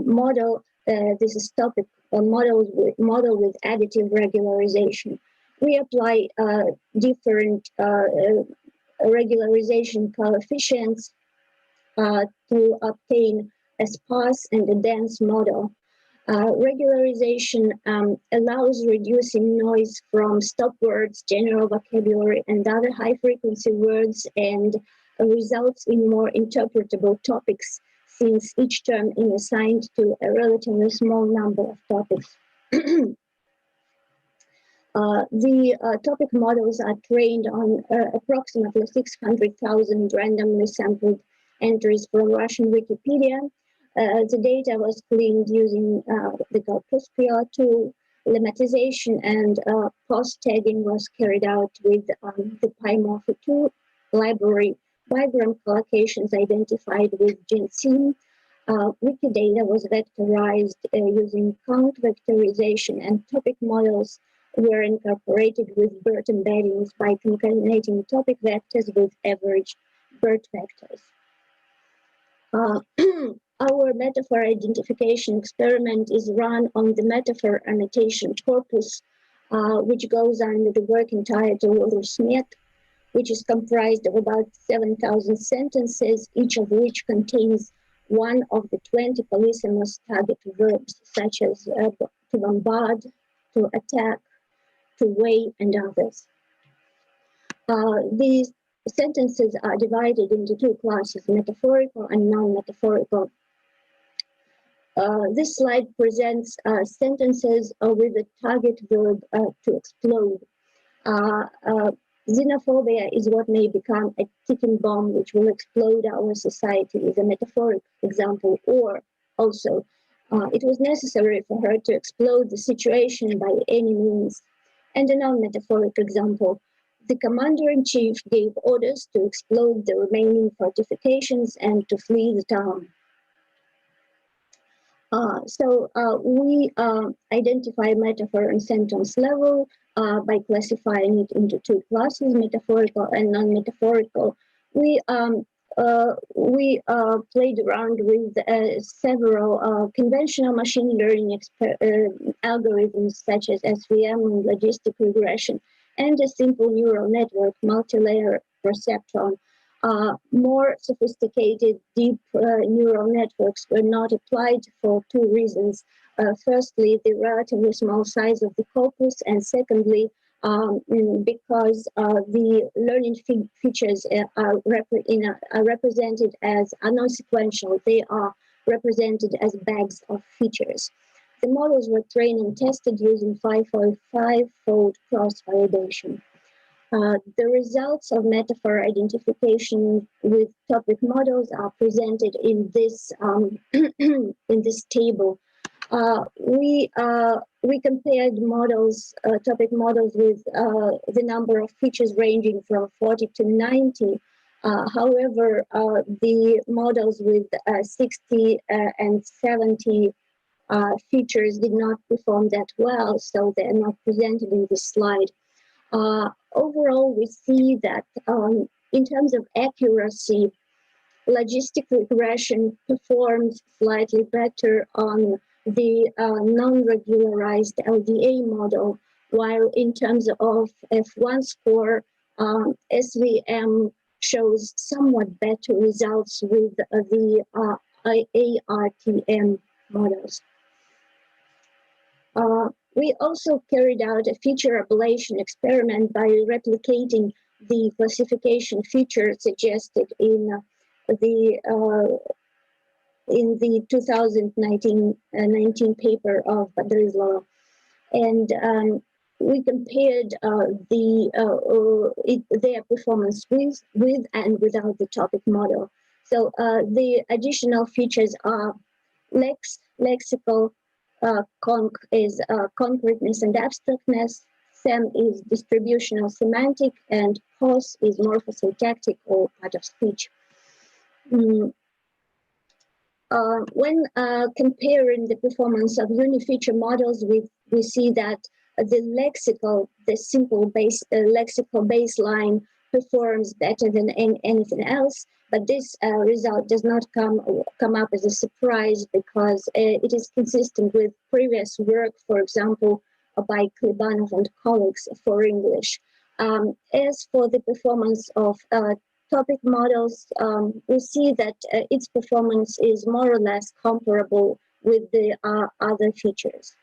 Speaker 6: model. This is topic model with additive regularization. We apply different regularization coefficients to obtain a sparse and a dense model. Regularization allows reducing noise from stop words, general vocabulary, and other high-frequency words, and results in more interpretable topics, since each term is assigned to a relatively small number of topics. The topic models are trained on approximately 600,000 randomly sampled entries from Russian Wikipedia. The data was cleaned using the Corpuscular tool. Lemmatization and post-tagging was carried out with the PyMorpho2 library. Bigram collocations identified with GenSim. Wikidata was vectorized using count vectorization, and topic models were incorporated with BERT embeddings by concatenating topic vectors with average BERT vectors. Our metaphor identification experiment is run on the metaphor annotation corpus, which goes under the working title of SMET, which is comprised of about 7,000 sentences, each of which contains one of the 20 polysemous target verbs, such as to bombard, to attack, to weigh, and others. These sentences are divided into two classes, metaphorical and non-metaphorical. This slide presents sentences with the target verb to explode. Xenophobia is what may become a ticking bomb which will explode our society, is a metaphoric example, or also it was necessary for her to explode the situation by any means. And a non-metaphoric example, the commander-in-chief gave orders to explode the remaining fortifications and to flee the town. We identify metaphor and sentence level by classifying it into two classes, metaphorical and non-metaphorical. We played around with several conventional machine learning algorithms such as SVM and logistic regression, and a simple neural network, multi-layer perceptron. More sophisticated deep neural networks were not applied for two reasons. Firstly, the relatively small size of the corpus, and secondly, because the learning features are represented as non-sequential. They are represented as bags of features. The models were trained and tested using 5-fold cross-validation. The results of metaphor identification with topic models are presented in this in this table. We compared models, topic models, with the number of features ranging from 40 to 90. However, the models with 60 and 70 features did not perform that well, so they are not presented in this slide. Overall, we see that in terms of accuracy, logistic regression performs slightly better on the non-regularized LDA model, while in terms of F1 score, SVM shows somewhat better results with the ARTM models. We also carried out a feature ablation experiment by replicating the classification feature suggested in the 2019 paper of Badrizlova, and we compared their performance with and without the topic model. So the additional features are lexical, conc is concreteness and abstractness, SEM is distributional semantic, and POS is morphosyntactic or part of speech. When comparing the performance of unifeature models, we see that the simple lexical baseline performs better than anything else, but this result does not come up as a surprise because it is consistent with previous work, for example, by Klebanov and colleagues for English. As for the performance of topic models, we see that its performance is more or less comparable with the other features.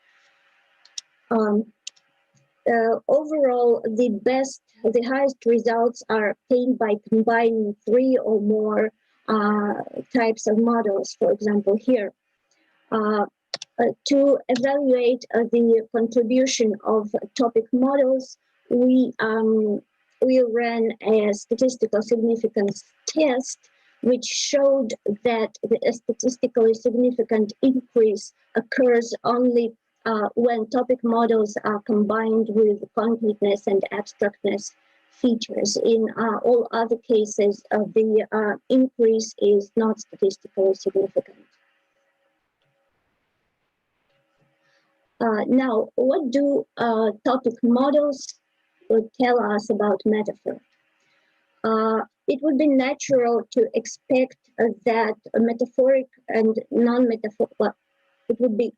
Speaker 6: Overall, the highest results are obtained by combining 3 or more types of models, for example, here. To evaluate the contribution of topic models, we ran a statistical significance test, which showed that a statistically significant increase occurs only when topic models are combined with concreteness and abstractness features. In all other cases, the increase is not statistically significant. Now, what do topic models tell us about metaphor? It would be natural to expect that a metaphoric and non-metaphoric, well, it would be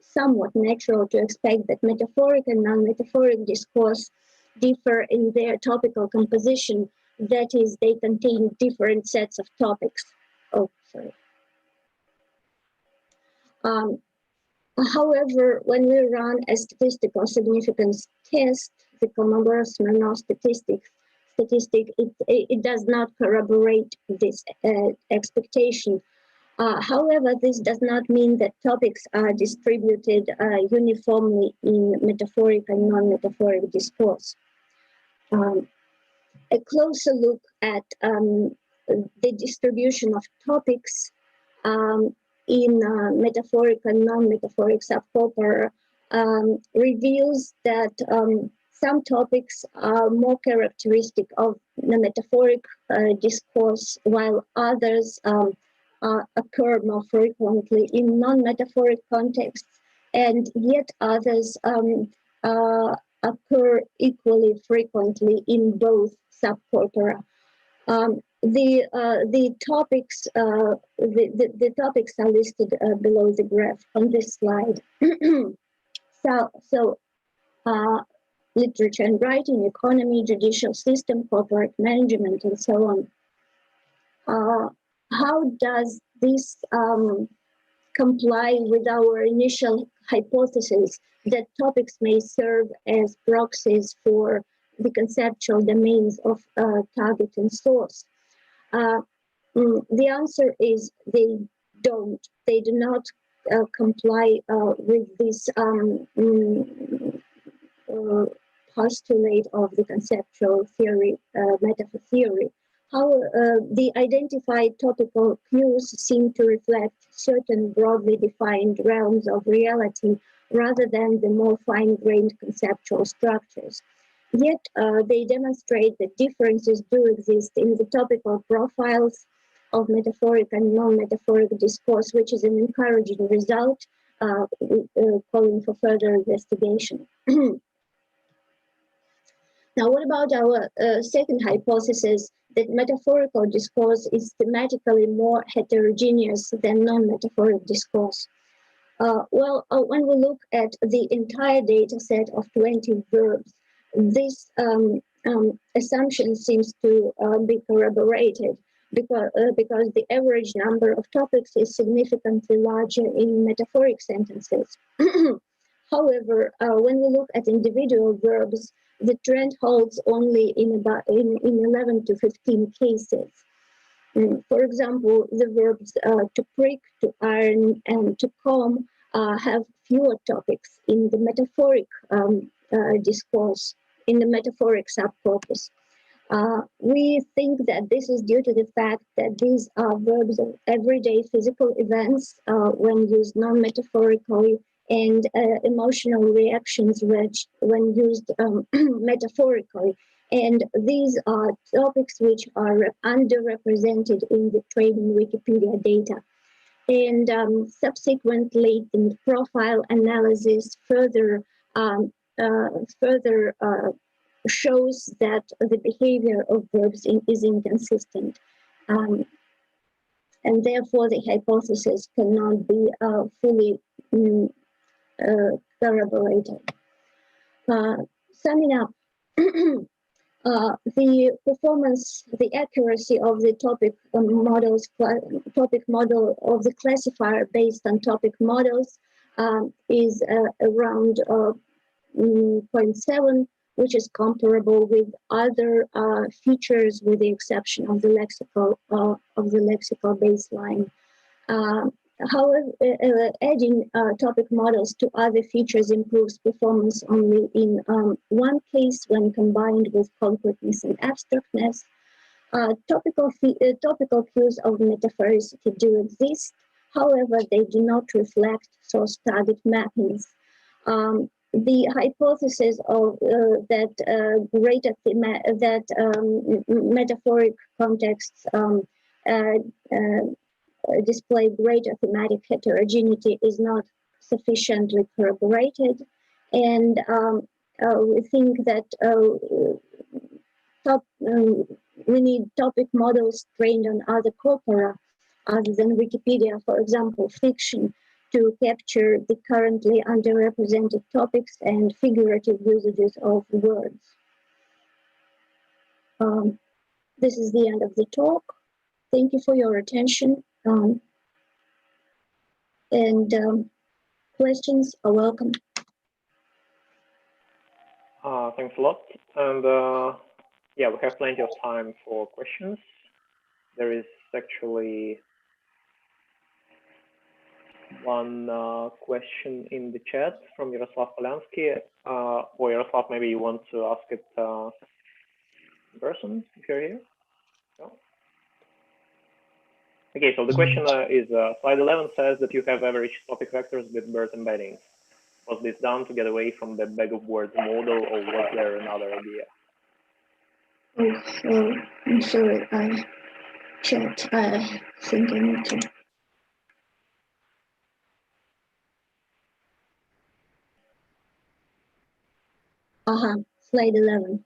Speaker 6: somewhat natural to expect that metaphoric and non-metaphoric discourse differ in their topical composition. That is, they contain different sets of topics. Oh, sorry. However, when we run a statistical significance test, the Kolmogorov-Smirnov statistic, it does not corroborate this expectation. However, this does not mean that topics are distributed uniformly in metaphoric and non-metaphoric discourse. A closer look at the distribution of topics in metaphoric and non-metaphoric subcorpora reveals that some topics are more characteristic of the metaphoric discourse, while others occur more frequently in non-metaphoric contexts, and yet others occur equally frequently in both subcorpora. The topics are listed below the graph on this slide. So literature and writing, economy, judicial system, corporate management, and so on. How does this comply with our initial hypothesis that topics may serve as proxies for the conceptual domains of target and source? The answer is they they do not comply with this postulate of the conceptual theory, metaphor theory. How the identified topical cues seem to reflect certain broadly defined realms of reality rather than the more fine-grained conceptual structures. Yet they demonstrate that differences do exist in the topical profiles of metaphoric and non-metaphoric discourse, which is an encouraging result, calling for further investigation. Now, what about our second hypothesis, that metaphorical discourse is thematically more heterogeneous than non-metaphoric discourse? When we look at the entire data set of 20 verbs, this assumption seems to be corroborated because the average number of topics is significantly larger in metaphoric sentences. However, when we look at individual verbs, the trend holds only in 11 to 15 cases. For example, the verbs to prick, to iron, and to comb have fewer topics in the metaphoric discourse, in the metaphoric subcorpus. We think that this is due to the fact that these are verbs of everyday physical events when used non-metaphorically, and emotional reactions when used metaphorically. And these are topics which are underrepresented in the training Wikipedia data. And subsequent latent profile analysis further shows that the behavior of verbs is inconsistent. And therefore the hypothesis cannot be fully corroborated. Summing up, the performance, the accuracy of the topic model of the classifier based on topic models is around 0.7, which is comparable with other features, with the exception of the lexical baseline. However, adding topic models to other features improves performance only in one case, when combined with concreteness and abstractness. Topical cues of metaphoricity do exist. However, they do not reflect source target mappings. The hypothesis of metaphoric contexts display greater thematic heterogeneity is not sufficiently corroborated, and we think that we need topic models trained on other corpora other than Wikipedia, for example, fiction, to capture the currently underrepresented topics and figurative usages of words. This is the end of the talk. Thank you for your attention. Questions are welcome.
Speaker 2: Thanks a lot. And yeah, we have plenty of time for questions. There is actually one question in the chat from Yaroslav Polansky. Or Yaroslav, maybe you want to ask it in person if you're here? No? Okay, so the question is, slide 11 says that you have average topic vectors with BERT embeddings. Was this done to get away from the bag of words model, or was there another idea?
Speaker 6: Oh, I'm sorry, I checked. I think I need to. Slide 11.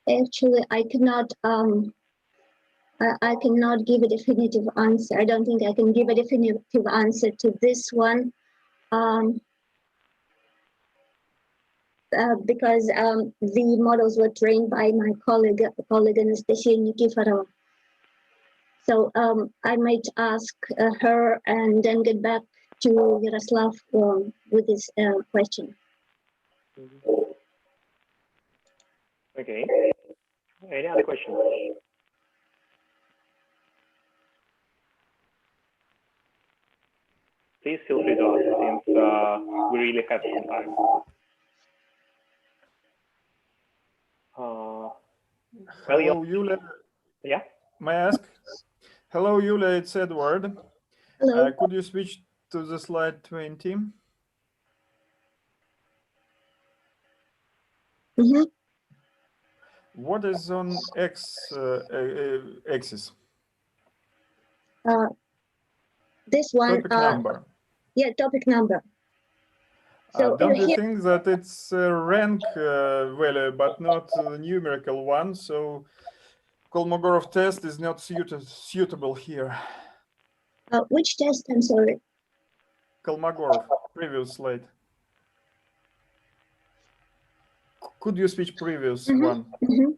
Speaker 6: Actually, I cannot give a definitive answer. I don't think I can give a definitive answer to this one, because the models were trained by my colleague Anastasia Nikiforova. So I might ask her and then get back to Yaroslav with this question.
Speaker 2: Okay. Any other questions? Please feel free to ask since we really have some time.
Speaker 8: Hello, Yulia.
Speaker 2: Yeah.
Speaker 8: May I ask? Hello, Yulia. It's Edward.
Speaker 6: Hello.
Speaker 8: Could you switch to the slide 20?
Speaker 6: Mm-hmm.
Speaker 8: What is on X axis?
Speaker 6: This one.
Speaker 8: Topic number.
Speaker 6: Yeah, topic number. So
Speaker 8: don't you
Speaker 6: here,
Speaker 8: think that it's a rank value, but not a numerical one? So Kolmogorov test is not suitable here.
Speaker 6: which test? I'm sorry.
Speaker 8: Kolmogorov, previous slide. Could you switch previous one?
Speaker 6: Mm-hmm.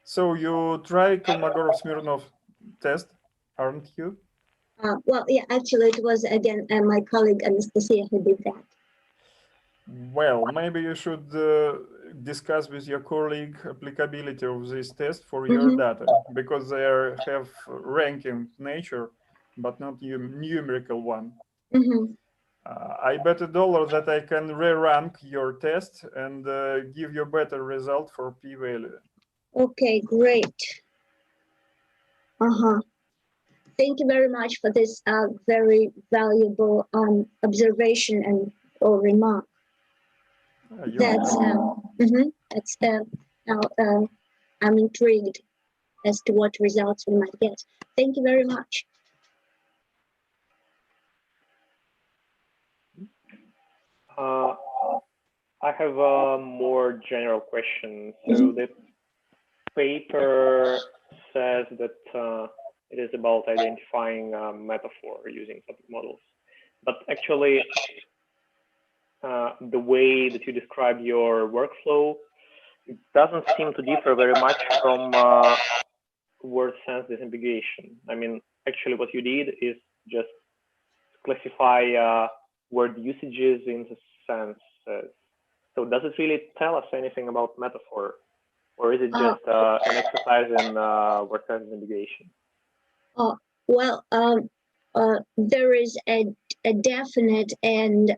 Speaker 8: So you try Kolmogorov-Smirnov test, aren't you?
Speaker 6: Well, yeah, actually, it was again my colleague Anastasia who did that.
Speaker 8: Well, maybe you should discuss with your colleague applicability of this test for your data, because they have ranking nature, but not numerical one. I bet $1 that I can re-rank your test and give you better result for p-value.
Speaker 6: Okay, great. Thank you very much for this very valuable observation and or remark. That's now I'm intrigued as to what results we might get. Thank you very much.
Speaker 2: I have a more general question. So the paper says that it is about identifying a metaphor using topic models, but actually the way that you describe your workflow, it doesn't seem to differ very much from word sense disambiguation. I mean, actually what you did is just classify word usages into senses. So does it really tell us anything about metaphor, or is it just an exercise in word sense disambiguation?
Speaker 6: Well, there is a definite and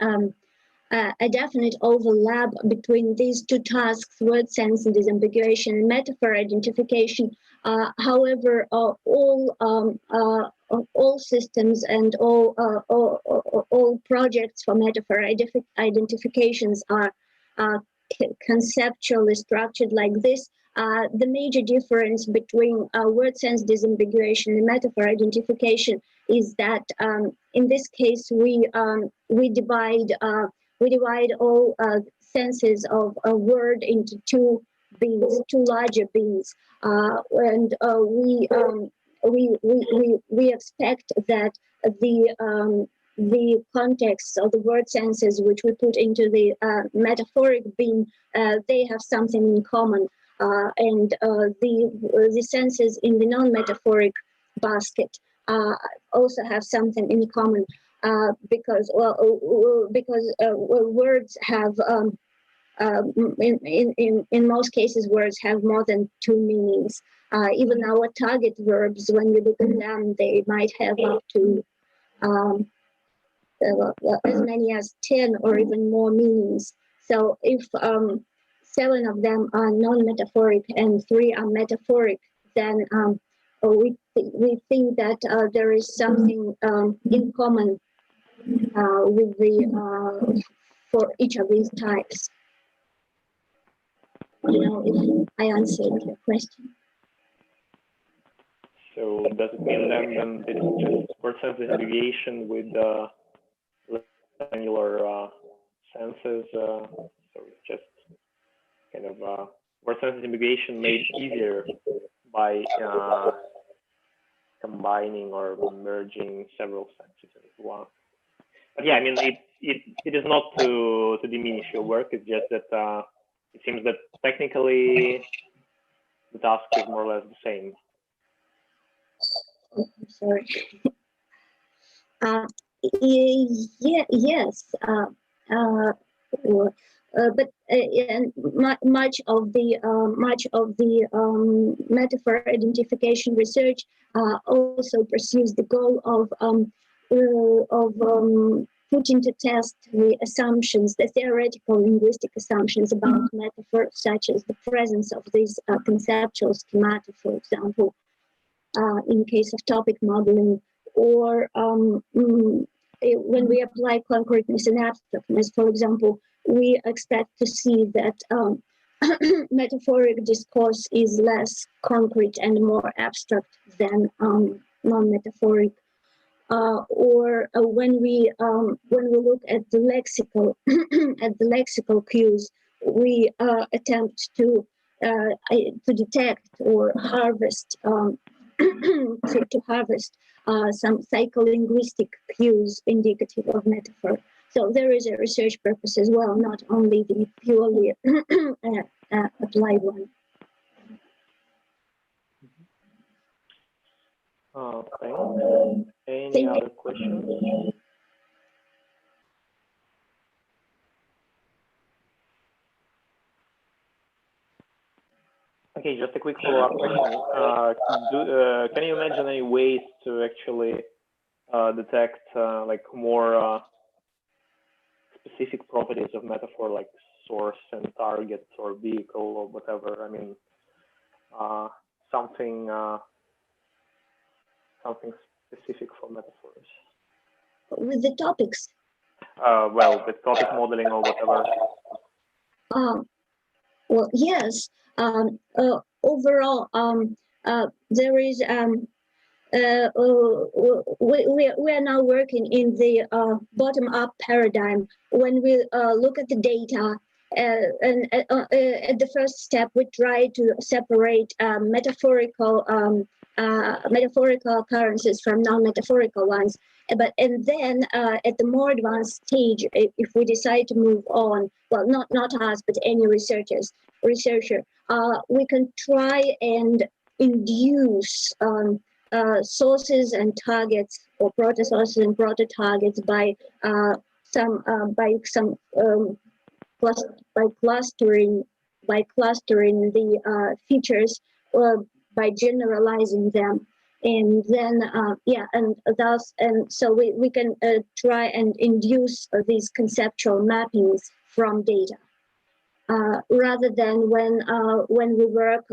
Speaker 6: a definite overlap between these two tasks, word sense and disambiguation and metaphor identification. However, all systems and all projects for metaphor identifications are conceptually structured like this. The major difference between word sense disambiguation and metaphor identification is that in this case we divide all senses of a word into two larger beings, and we expect that the context of the word senses which we put into the metaphoric beam, they have something in common, and the senses in the non-metaphoric basket also have something in common, because words have in most cases words have more than two meanings. Even our target verbs, when we look at them, they might have up to as many as 10 or even more meanings. So if 7 of them are non-metaphoric and 3 are metaphoric, then we think that there is something in common with the for each of these types. You know, if I answered your question.
Speaker 2: So does it mean then it is just word sense disambiguation with granular senses? So it's just kind of word sense disambiguation made easier by combining or merging several senses into one. But yeah, I mean, it is not to diminish your work. It's just that it seems that technically the task is more or less the same.
Speaker 6: Sorry. Yeah, yes. But and much of the metaphor identification research also pursues the goal of putting to test the assumptions, the theoretical linguistic assumptions about metaphor, such as the presence of these conceptual schemata, for example, in case of topic modeling, or when we apply concreteness and abstractness, for example, we expect to see that metaphoric discourse is less concrete and more abstract than non-metaphoric. Or when we look at the lexical cues, we attempt to detect or harvest to harvest some psycholinguistic cues indicative of metaphor. So there is a research purpose as well, not only the purely applied one.
Speaker 2: Thanks. Any other questions? Okay, just a quick follow-up question. Can you imagine any ways to actually detect like more specific properties of metaphor, like source and target or vehicle or whatever? I mean, something specific for metaphors.
Speaker 6: With the topics?
Speaker 2: Well, with topic modeling or whatever.
Speaker 6: Well, yes. Overall, there is. We are now working in the bottom-up paradigm. When we look at the data, and at the first step, we try to separate metaphorical occurrences from non-metaphorical ones. And then at the more advanced stage, if we decide to move on, well, not us, but any researcher, we can try and induce sources and targets, or proto-sources and proto-targets by clustering the features, or by generalizing them. And then, so we can try and induce these conceptual mappings from data, rather than when we work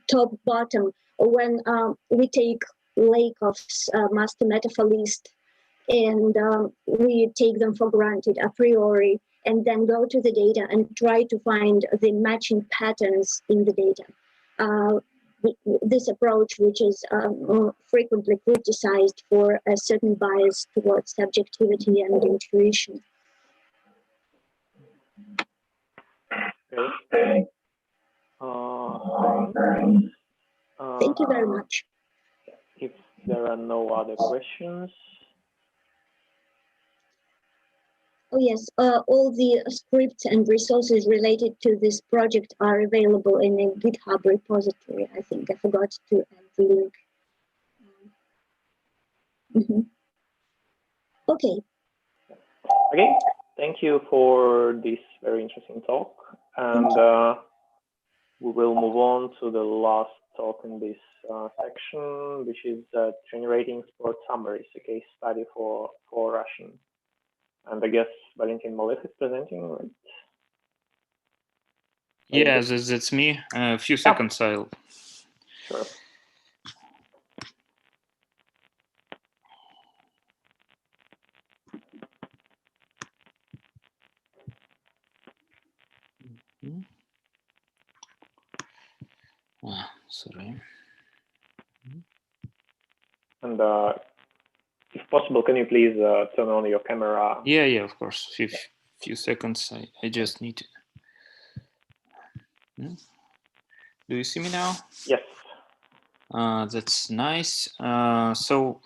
Speaker 6: top bottom, when we take Lakoff's master metaphor list and we take them for granted a priori, and then go to the data and try to find the matching patterns in the data. This approach, which is frequently criticized for a certain bias towards subjectivity and intuition.
Speaker 2: Okay.
Speaker 6: Thank you very much.
Speaker 2: If there are no other questions.
Speaker 6: Oh yes, all the scripts and resources related to this project are available in a GitHub repository. I think I forgot to add the link. Okay.
Speaker 2: Okay, thank you for this very interesting talk. And we will move on to the last talk in this section, which is generating sport summaries, a case study for Russian. And I guess Valentin Molech is presenting, right?
Speaker 9: Yeah, that's me. A few seconds, I'll.
Speaker 2: Sure.
Speaker 9: Sorry.
Speaker 2: And if possible, can you please turn on your camera?
Speaker 9: Yeah, of course. Few seconds. I just need to. Do you see me now?
Speaker 2: Yes.
Speaker 9: That's nice. So,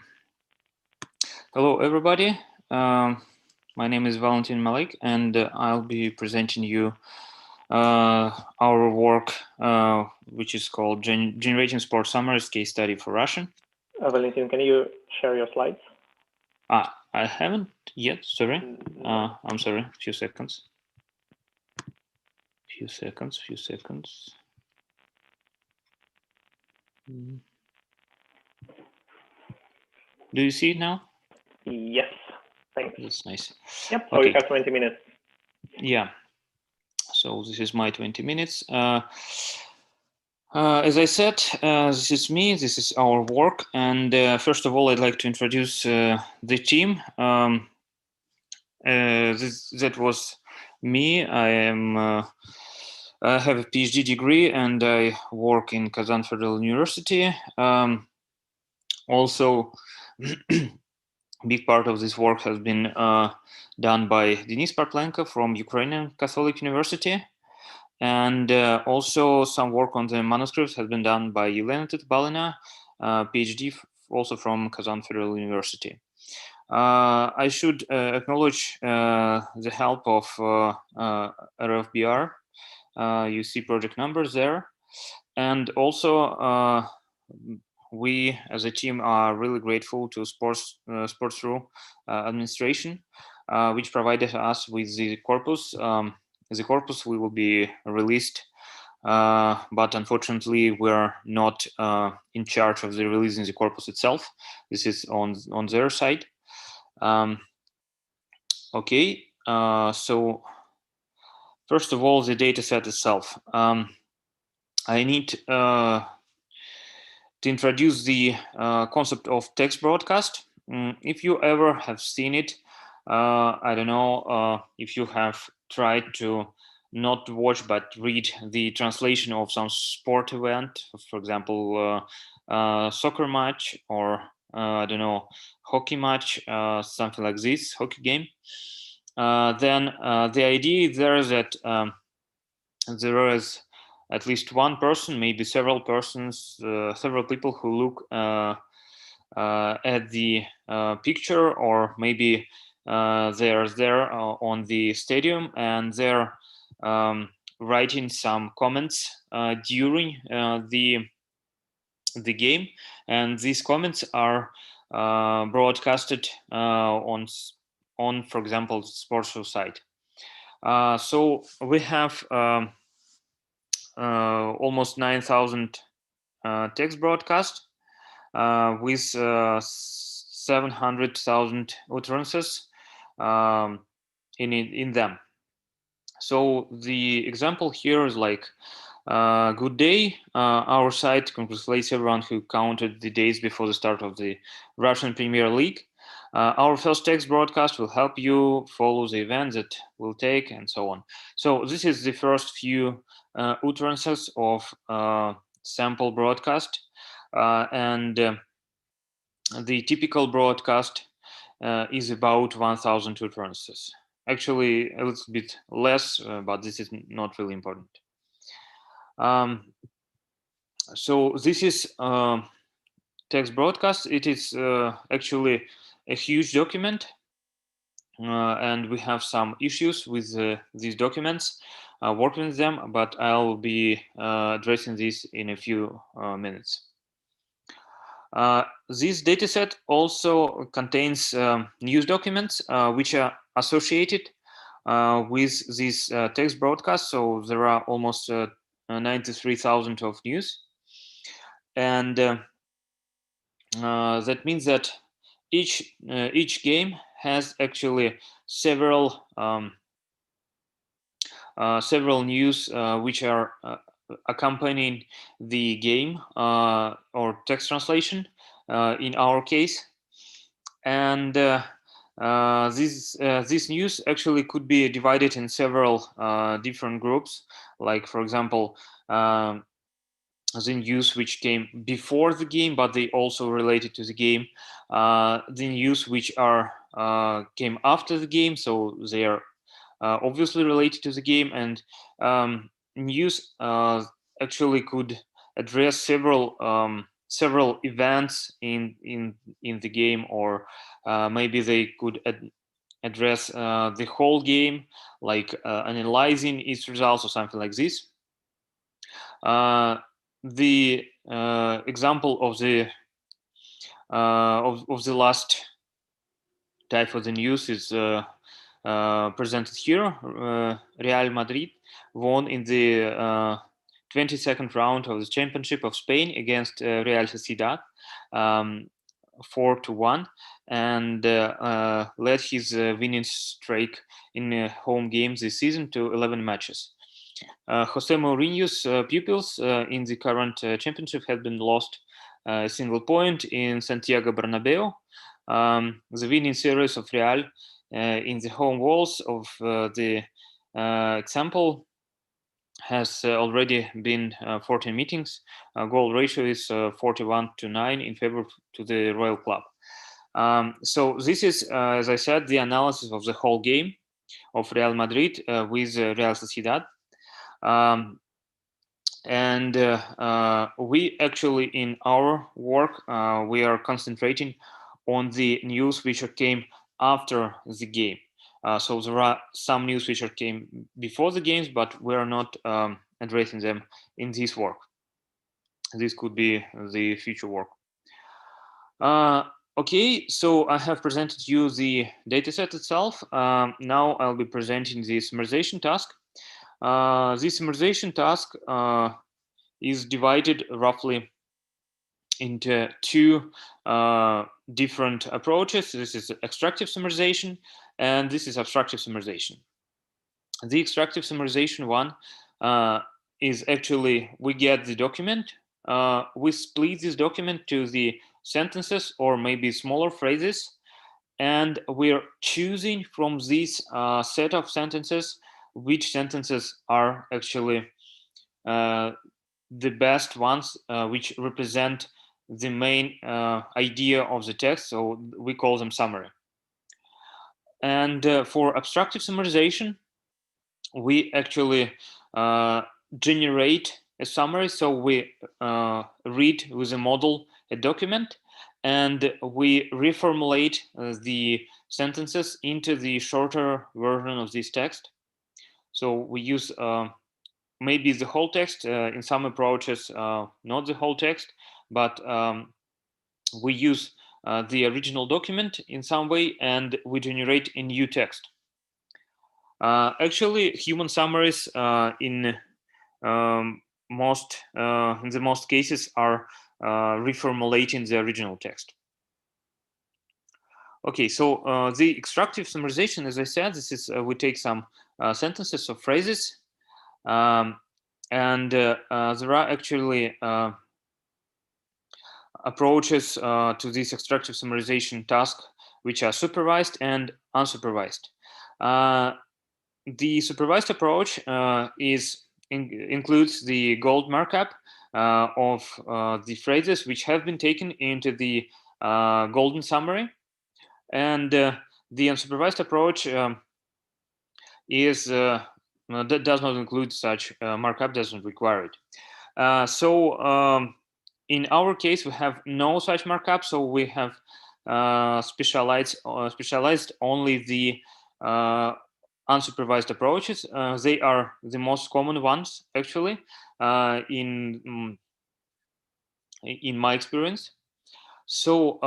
Speaker 9: hello everybody. My name is Valentin Molech, and I'll be presenting you our work, which is called Generating Sport Summaries Case Study for Russian.
Speaker 2: Valentin, can you share your slides?
Speaker 9: I haven't yet. Sorry. I'm sorry. A few seconds. Few seconds. Do you see it now?
Speaker 2: Yes. Thanks.
Speaker 9: That's nice.
Speaker 2: Yep. So
Speaker 9: Okay.
Speaker 2: you have 20 minutes.
Speaker 9: Yeah. So this is my 20 minutes. As I said, this is me. This is our work. And first of all, I'd like to introduce the team. That was me. I have a PhD degree and I work in Kazan Federal University. Also, big part of this work has been done by Denis Parplenko from Ukrainian Catholic University. And also some work on the manuscripts has been done by Elena Balina, PhD, also from Kazan Federal University. I should acknowledge the help of RFBR. You see project numbers there. And also, we as a team are really grateful to Sports Through administration, which provided us with the corpus. The corpus will be released, but unfortunately, we're not in charge of the releasing the corpus itself. This is on their side. Okay, so first of all, the dataset itself. I need to introduce the concept of text broadcast. If you ever have seen it, I don't know if you have tried to not watch but read the translation of some sport event, for example, soccer match or I don't know, hockey match, something like this, hockey game. Then the idea there is that there is at least one person, maybe several persons, several people who look at the picture, or maybe they're there on the stadium and they're writing some comments during the game, and these comments are broadcasted on, for example, sports site. So we have almost 9,000 text broadcasts with 700,000 utterances in them. So the example here is like, good day, our site congratulates everyone who counted the days before the start of the Russian Premier League. Our first text broadcast will help you follow the events that will take, and so on. So this is the first few utterances of sample broadcast, and the typical broadcast is about 1,000 utterances. Actually, a little bit less, but this is not really important. So this is text broadcast. It is actually a huge document, and we have some issues with these documents, working with them, but I'll be addressing this in a few minutes. This dataset also contains news documents which are associated with this text broadcast. So there are almost 93,000 of news. And that means that each game has actually several news which are accompanying the game or text translation in our case, and this news actually could be divided in several different groups, like for example the news which came before the game but they also related to the game, the news which are came after the game, so they are obviously related to the game, and news actually could address several events in the game, or maybe they could address the whole game, like analyzing its results or something like this. The example of the last type of the news is presented here. Real Madrid won in the 22nd round of the Championship of Spain against Real Sociedad, 4-1, and led his winning streak in home games this season to 11 matches. Jose Mourinho's pupils in the current championship had been lost a single point in Santiago Bernabeu. The winning series of Real in the home walls of the Ensemble has already been 14 meetings. Goal ratio is 41-9 in favor to the Royal Club. So this is, as I said, the analysis of the whole game of Real Madrid with Real Sociedad. And we actually, in our work, we are concentrating on the news which came after the game. So there are some news which came before the games, but we are not addressing them in this work. This could be the future work. Okay, so I have presented you the dataset itself. Now I'll be presenting the summarization task. This summarization task is divided roughly into two different approaches. This is extractive summarization, and this is abstractive summarization. The extractive summarization one is actually, we get the document, we split this document to the sentences or maybe smaller phrases, and we're choosing from this set of sentences which sentences are actually the best ones which represent the main idea of the text, so we call them summary. And for abstractive summarization, we actually generate a summary, so we read with a model a document, and we reformulate the sentences into the shorter version of this text. So we use maybe the whole text, in some approaches, not the whole text, but we use the original document in some way, and we generate a new text. Actually, human summaries in the most cases are reformulating the original text. Okay, so the extractive summarization, as I said, this is we take some sentences or phrases, and there are actually approaches to this extractive summarization task, which are supervised and unsupervised. The supervised approach includes the gold markup of the phrases which have been taken into the golden summary, and the unsupervised approach is that does not include such markup, doesn't require it. So in our case, we have no such markup, so we have specialized only the unsupervised approaches. They are the most common ones, actually, in my experience. So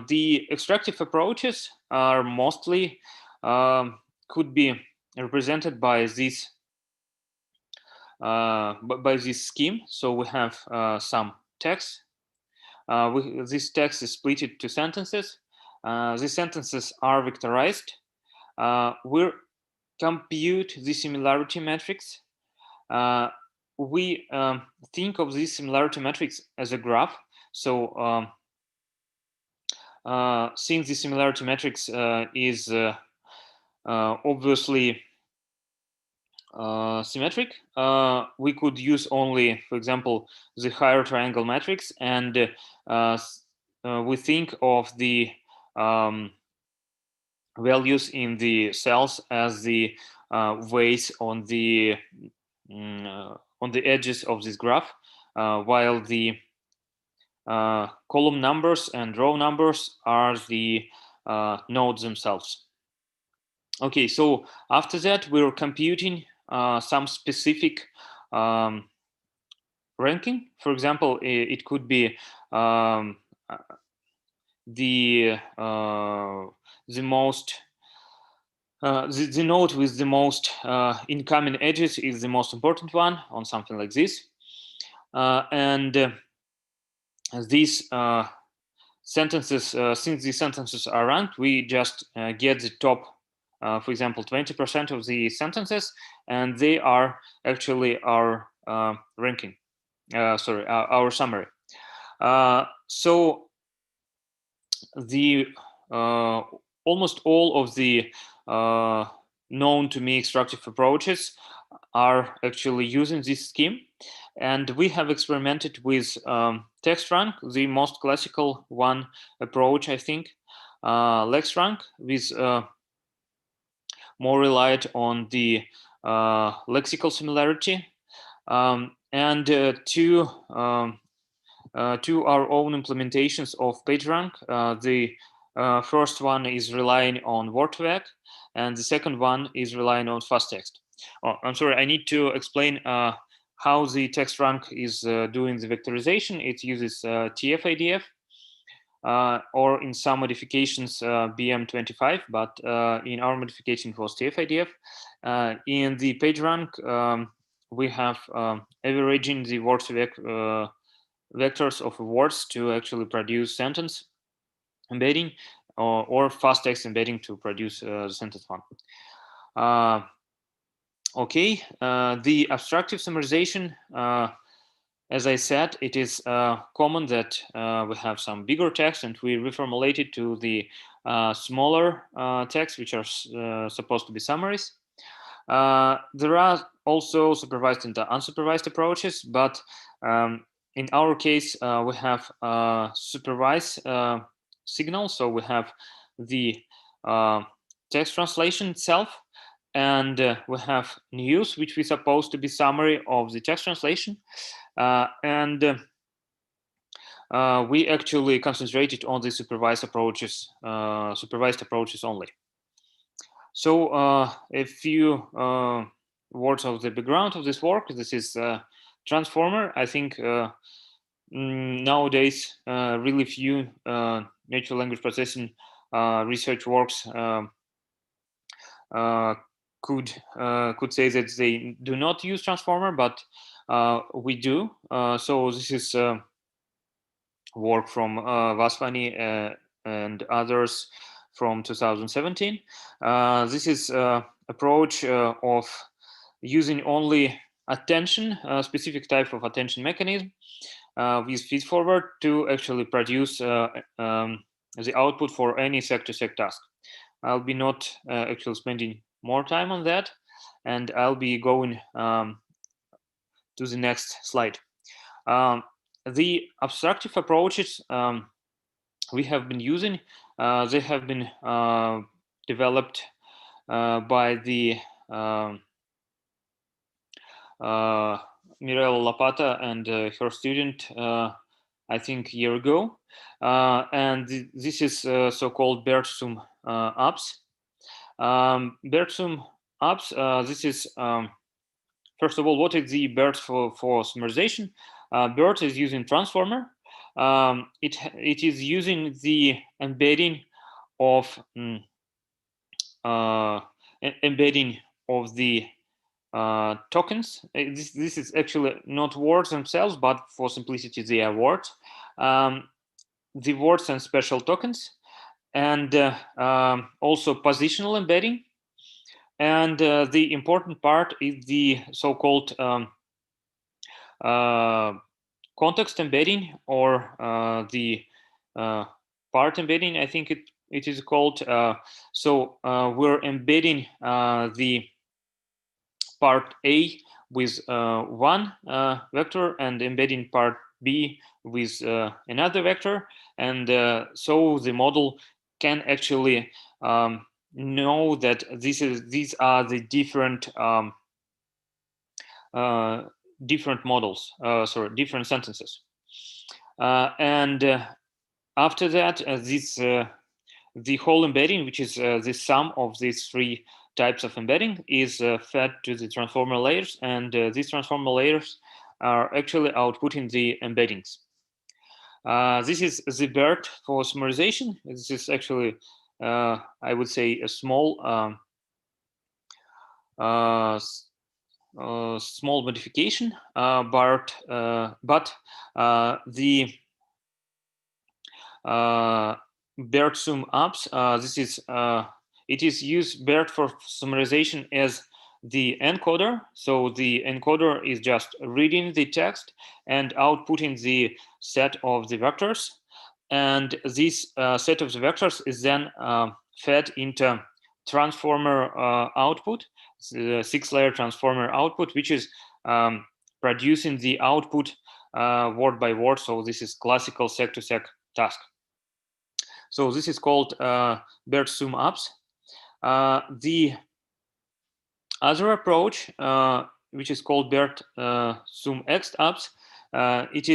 Speaker 9: the extractive approaches are mostly could be represented by this scheme. So we have some text. This text is split into sentences. These sentences are vectorized. We compute the similarity matrix. We think of this similarity matrix as a graph. So since the similarity matrix is obviously symmetric, we could use only, for example, the higher triangle matrix, and we think of the values in the cells as the weights on the edges of this graph, while the column numbers and row numbers are the nodes themselves. Okay, so after that, we're computing some specific ranking. For example, it could be the the most the node with the most incoming edges is the most important one on something like this. And these sentences, since these sentences are ranked, we just get the top, for example, 20% of the sentences, and they are actually our ranking, our summary. So the almost all of the known to me extractive approaches are actually using this scheme. And we have experimented with text rank, the most classical one approach, I think, lex rank, with more relied on the lexical similarity. And to our own implementations of PageRank, the first one is relying on word2vec, and the second one is relying on fast text. Oh, I'm sorry, I need to explain how the text rank is doing the vectorization. It uses TF-IDF, or in some modifications BM25, but in our modification it was TF-IDF. In the PageRank, we have averaging the word2vec vectors of words to actually produce sentence embedding, or fast text embedding to produce the sentence one. Okay, the abstractive summarization, as I said, it is common that we have some bigger text and we reformulate it to the smaller text, which are supposed to be summaries. There are also supervised and unsupervised approaches, but in our case, we have supervised signal. So we have the text translation itself, and we have news, which is supposed to be summary of the text translation. And we actually concentrated on the supervised approaches only. So a few words of the background of this work. This is transformer. I think nowadays really few natural language processing research works could say that they do not use transformer, but we do. So this is work from Vasvani and others from 2017. This is approach of using only attention, a specific type of attention mechanism with feedforward to actually produce the output for any sec-to-sec task. I'll be not actually spending more time on that, and I'll be going to the next slide. The abstractive approaches we have been using, they have been developed by the Mirella Lapata and her student, I think a year ago. And this is so-called BERT-SUM apps. BERT-SUM apps, this is, first of all, what is the BERT for summarization? BERT is using transformer. It is using the embedding of the tokens. This is actually not words themselves, but for simplicity, they are words. The words and special tokens, and also positional embedding. And the important part is the so-called context embedding, or the part embedding, I think it is called. So we're embedding the part A with one vector and embedding part B with another vector. And so the model can actually know that these are the different different models, different sentences. And after that, the whole embedding, which is the sum of these three types of embedding, is fed to the transformer layers, and these transformer layers are actually outputting the embeddings. This is the BERT for summarization. This is actually I would say, a small small modification, but the BERT sum ups, it is used BERT for summarization as the encoder. So the encoder is just reading the text and outputting the set of the vectors. And this set of the vectors is then fed into transformer output, the 6-layer transformer output, which is producing the output word by word. So this is classical sec-to-sec task. So this is called BERT sum ups. The other approach, which is called BERT sum ext ups, it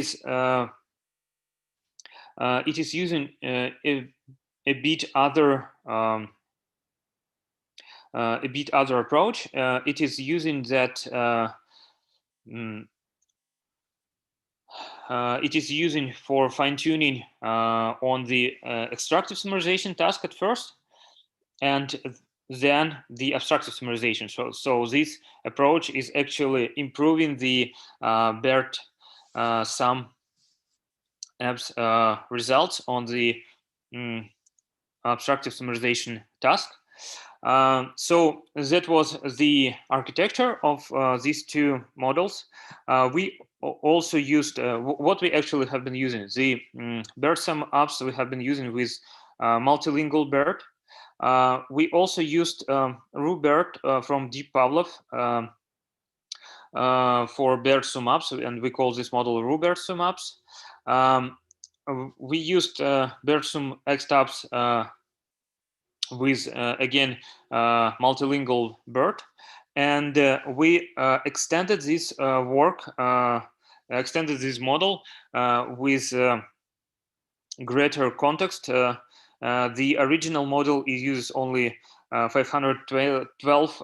Speaker 9: is using a bit other approach. It is using that it is using for fine-tuning on the extractive summarization task at first, and then the abstractive summarization. So this approach is actually improving the BERT sum abs results on the abstractive summarization task. So that was the architecture of these two models. We also used what we actually have been using. The BERT sum ups we have been using with multilingual BERT. We also used RuBERT from Deep Pavlov for BERT sum ups, and we call this model RuBERT sum ups. We used BERT sum ext ups with again multilingual BERT, and we extended this extended this model with greater context. The original model uses only 512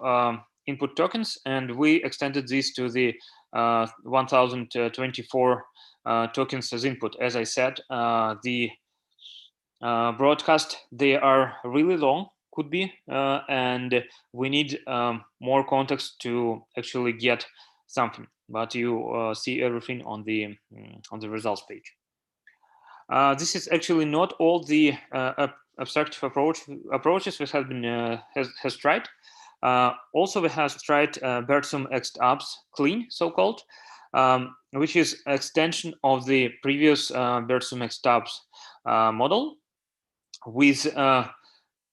Speaker 9: input tokens, and we extended this to the 1024 tokens as input. As I said, the broadcast, they are really long, could be, and we need more context to actually get something. But you see everything on the results page. This is actually not all the abstractive approaches we have been has tried. Also, we have tried BERT sum ext ups clean, so-called, which is extension of the previous BERT sum ext ups model with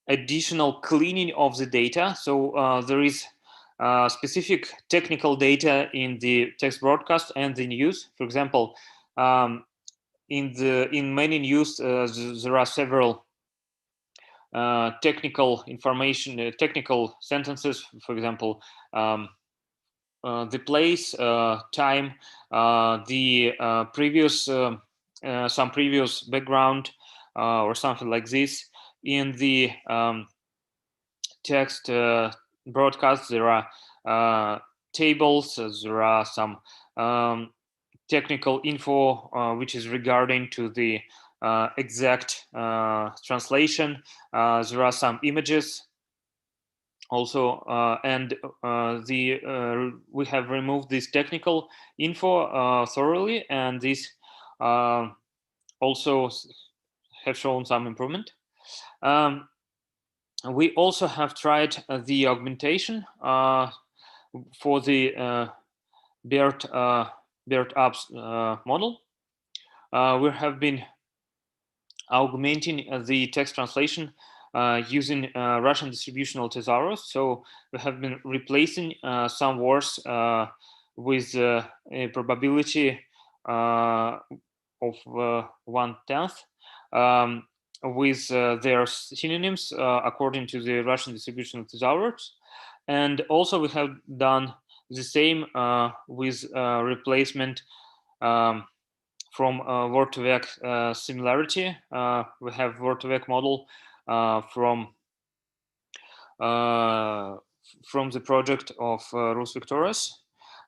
Speaker 9: additional cleaning of the data. So there is specific technical data in the text broadcast and the news. For example, in many news, there are several technical information, technical sentences. For example, the place, time, the previous, some previous background, or something like this. In the text broadcast, there are tables, there are some technical info which is regarding to the exact translation. There are some images also, and we have removed this technical info thoroughly, and this also have shown some improvement. We also have tried the augmentation for the BERT ups model. We have been augmenting the text translation using Russian distributional thesaurus. So we have been replacing some words with a probability of 1/10 with their synonyms according to the Russian distributional thesaurus. And also we have done the same with replacement from word-to-vec similarity. We have word-to-vec model from the project of Rus Victorious.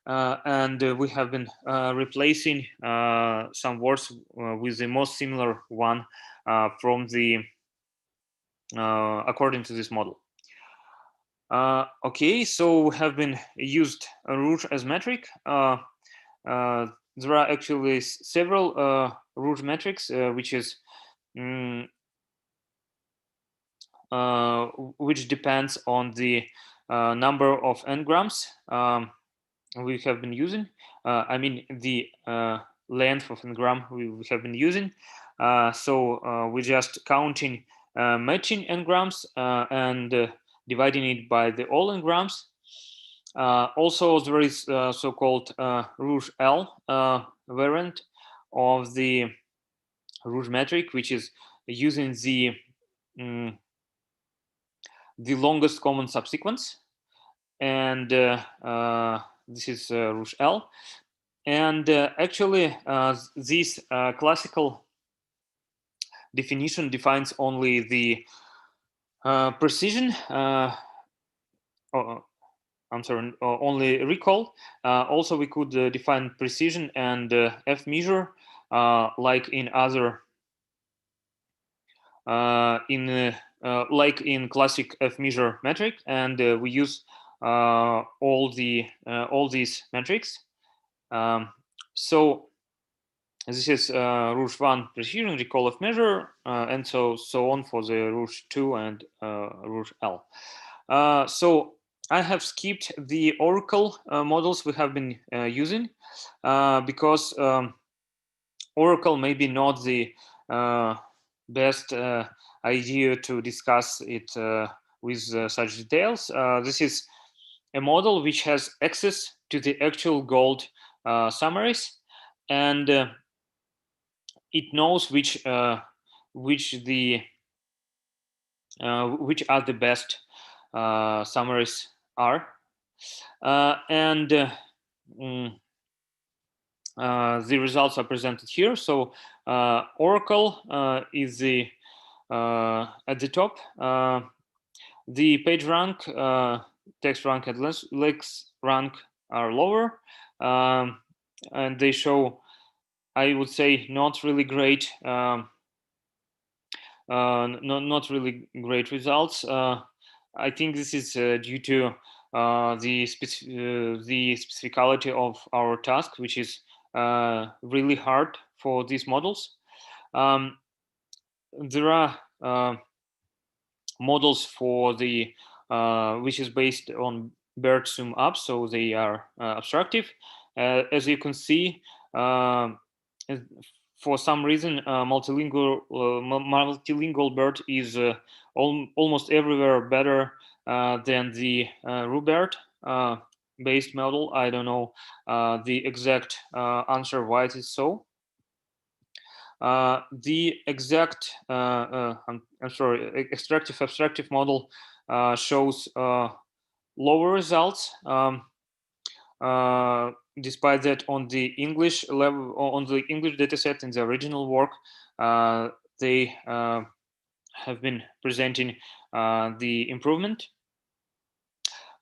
Speaker 9: And we have been replacing some words with the most similar one from the according to this model. Okay, so we have been used root as metric. There are actually several root metrics, which is which depends on the number of n-grams we have been using. I mean the length of n-gram we have been using. So we're just counting matching n-grams and dividing it by the all n-grams. Also, there is so-called root L variant of the root metric, which is using the longest common subsequence, and this is root L. And actually, this classical definition defines only the precision. I'm sorry, only recall. Also, we could define precision and F measure like in other like in classic F measure metric, and we use all these metrics. So this is root 1 precision, recall of measure, and so on for the root 2 and root L. So I have skipped the Oracle models we have been using because Oracle may be not the best idea to discuss it with such details. This is a model which has access to the actual gold summaries, and it knows which are the best summaries are, and the results are presented here. So Oracle is the at the top. The page rank, text rank, and lex rank are lower, and they show, I would say, not really great, not really great results. I think this is due to the specificality of our task, which is really hard for these models. There are models for the which is based on BERT sum up, so they are abstractive. As you can see, for some reason, multilingual BERT is almost everywhere better than the RuBERT based model. I don't know the exact answer why it is so. The exact, I'm sorry, extractive abstractive model shows lower results. Despite that, on the English level, on the English dataset in the original work, they have been presenting the improvement.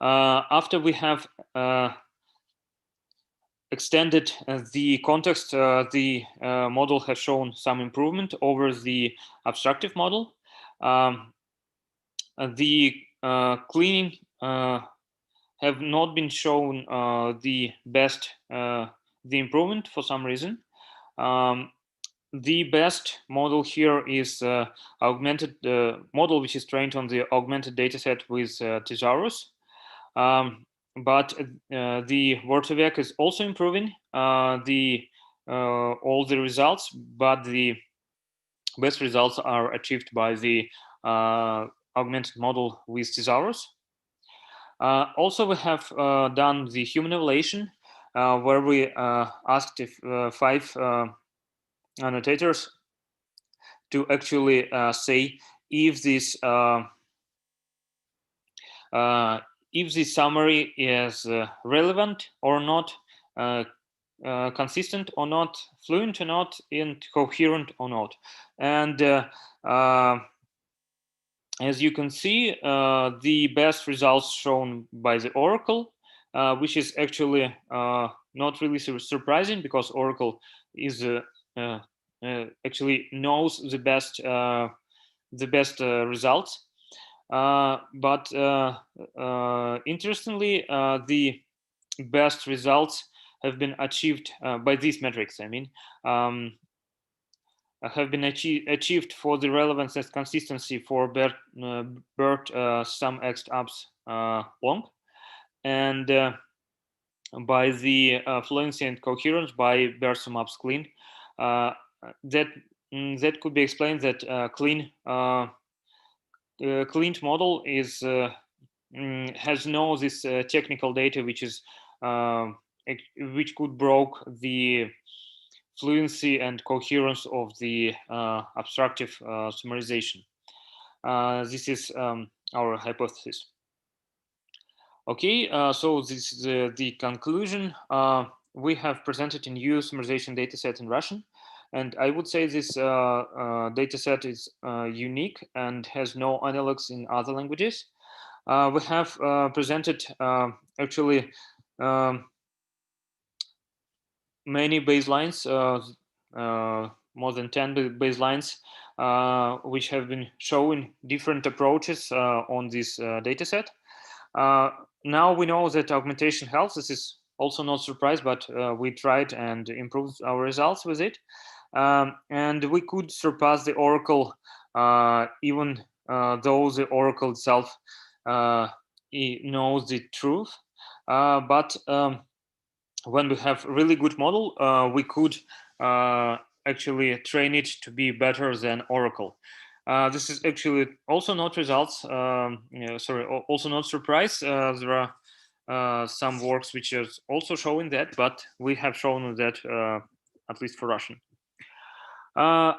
Speaker 9: After we have extended the context, the model has shown some improvement over the abstractive model. The cleaning have not been shown the best, the improvement for some reason. The best model here is augmented model, which is trained on the augmented dataset with Thesaurus. But the Wörterwerk is also improving all the results, but the best results are achieved by the augmented model with Thesaurus. Also, we have done the human evaluation, where we asked if 5 annotators to actually say if this summary is relevant or not, consistent or not, fluent or not, and coherent or not. And as you can see, the best results shown by the Oracle, which is actually not really surprising, because Oracle is actually knows the the best results. But interestingly, the best results have been achieved by these metrics. I mean, have been achieved for the relevance and consistency for BERT sum ext abs long, and by the fluency and coherence by BERT sum abs clean. That could be explained that cleaned model is has no this technical data which is which could broke the fluency and coherence of the abstractive summarization. This is our hypothesis. Okay, so this is the conclusion. We have presented a new summarization dataset in Russian, and I would say this dataset is unique and has no analogs in other languages. We have presented actually many baselines, more than 10 baselines, which have been showing different approaches on this dataset. Now we know that augmentation helps. This is also not a surprise, but we tried and improved our results with it. And we could surpass the Oracle, even though the Oracle itself knows the truth. But when we have really good model, we could actually train it to be better than Oracle. This is actually also not results. Also not surprise. There are some works which are also showing that, but we have shown that at least for Russian.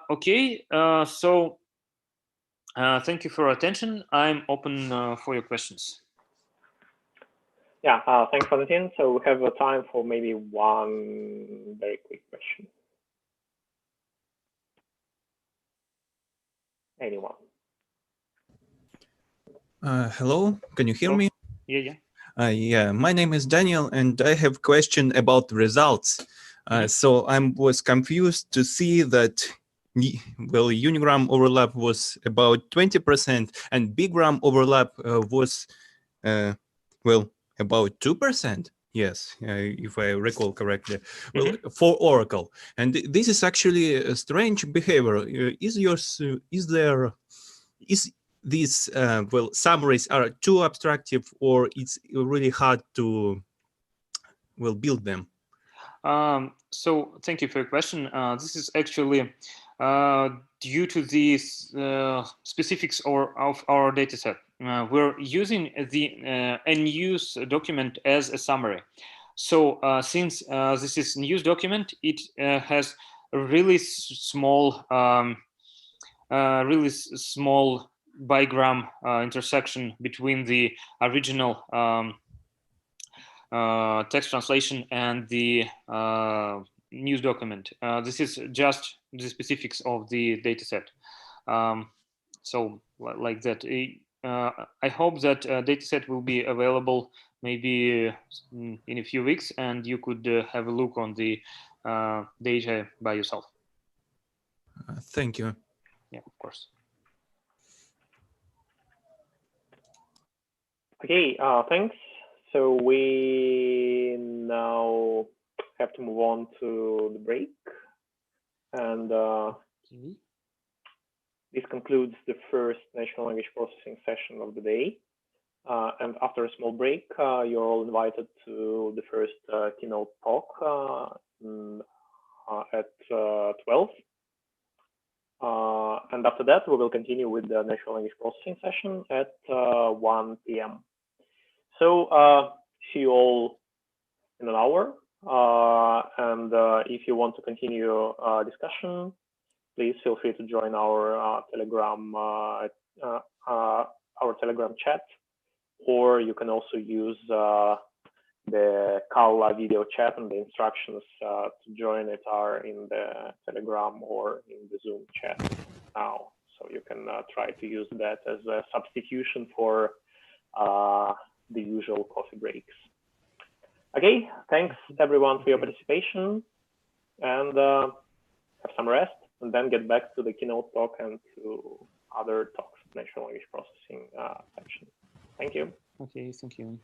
Speaker 9: Okay, so thank you for your attention. I'm open for your questions.
Speaker 2: Yeah, thanks, Valentin. So we have time for maybe one very quick question. Anyone?
Speaker 10: Hello, can you hear me?
Speaker 9: Yeah.
Speaker 10: Yeah, my name is Daniel, and I have a question about results. So I was confused to see that, well, unigram overlap was about 20%, and bigram overlap was, well, about 2%. Yes, if I recall correctly, well, for Oracle. And this is actually a strange behavior. Is these well, summaries are too abstractive, or it's really hard to, well, build them?
Speaker 9: So thank you for your question. This is actually due to the specifics of our dataset. We're using the news document as a summary. So since this is news document, it has a really small, bigram intersection between the original text translation and the news document. This is just the specifics of the dataset. So like that. I hope that dataset will be available maybe in a few weeks, and you could have a look on the data by yourself.
Speaker 10: Thank you.
Speaker 9: Yeah, of course.
Speaker 2: Okay, thanks. So we now have to move on to the break. And this concludes the first natural language processing session of the day. And after a small break, you're all invited to the first keynote talk at 12. And after that, we will continue with the natural language processing session at 1 p.m. So see you all in an hour. And if you want to continue discussion, please feel free to join our Telegram chat, or you can also use the Kala video chat, and the instructions to join it are in the Telegram or in the Zoom chat now. So you can try to use that as a substitution for the usual coffee breaks. Okay, thanks everyone for your participation, and have some rest, and then get back to the keynote talk and to other talks, natural language processing section. Thank you.
Speaker 9: Okay, thank you.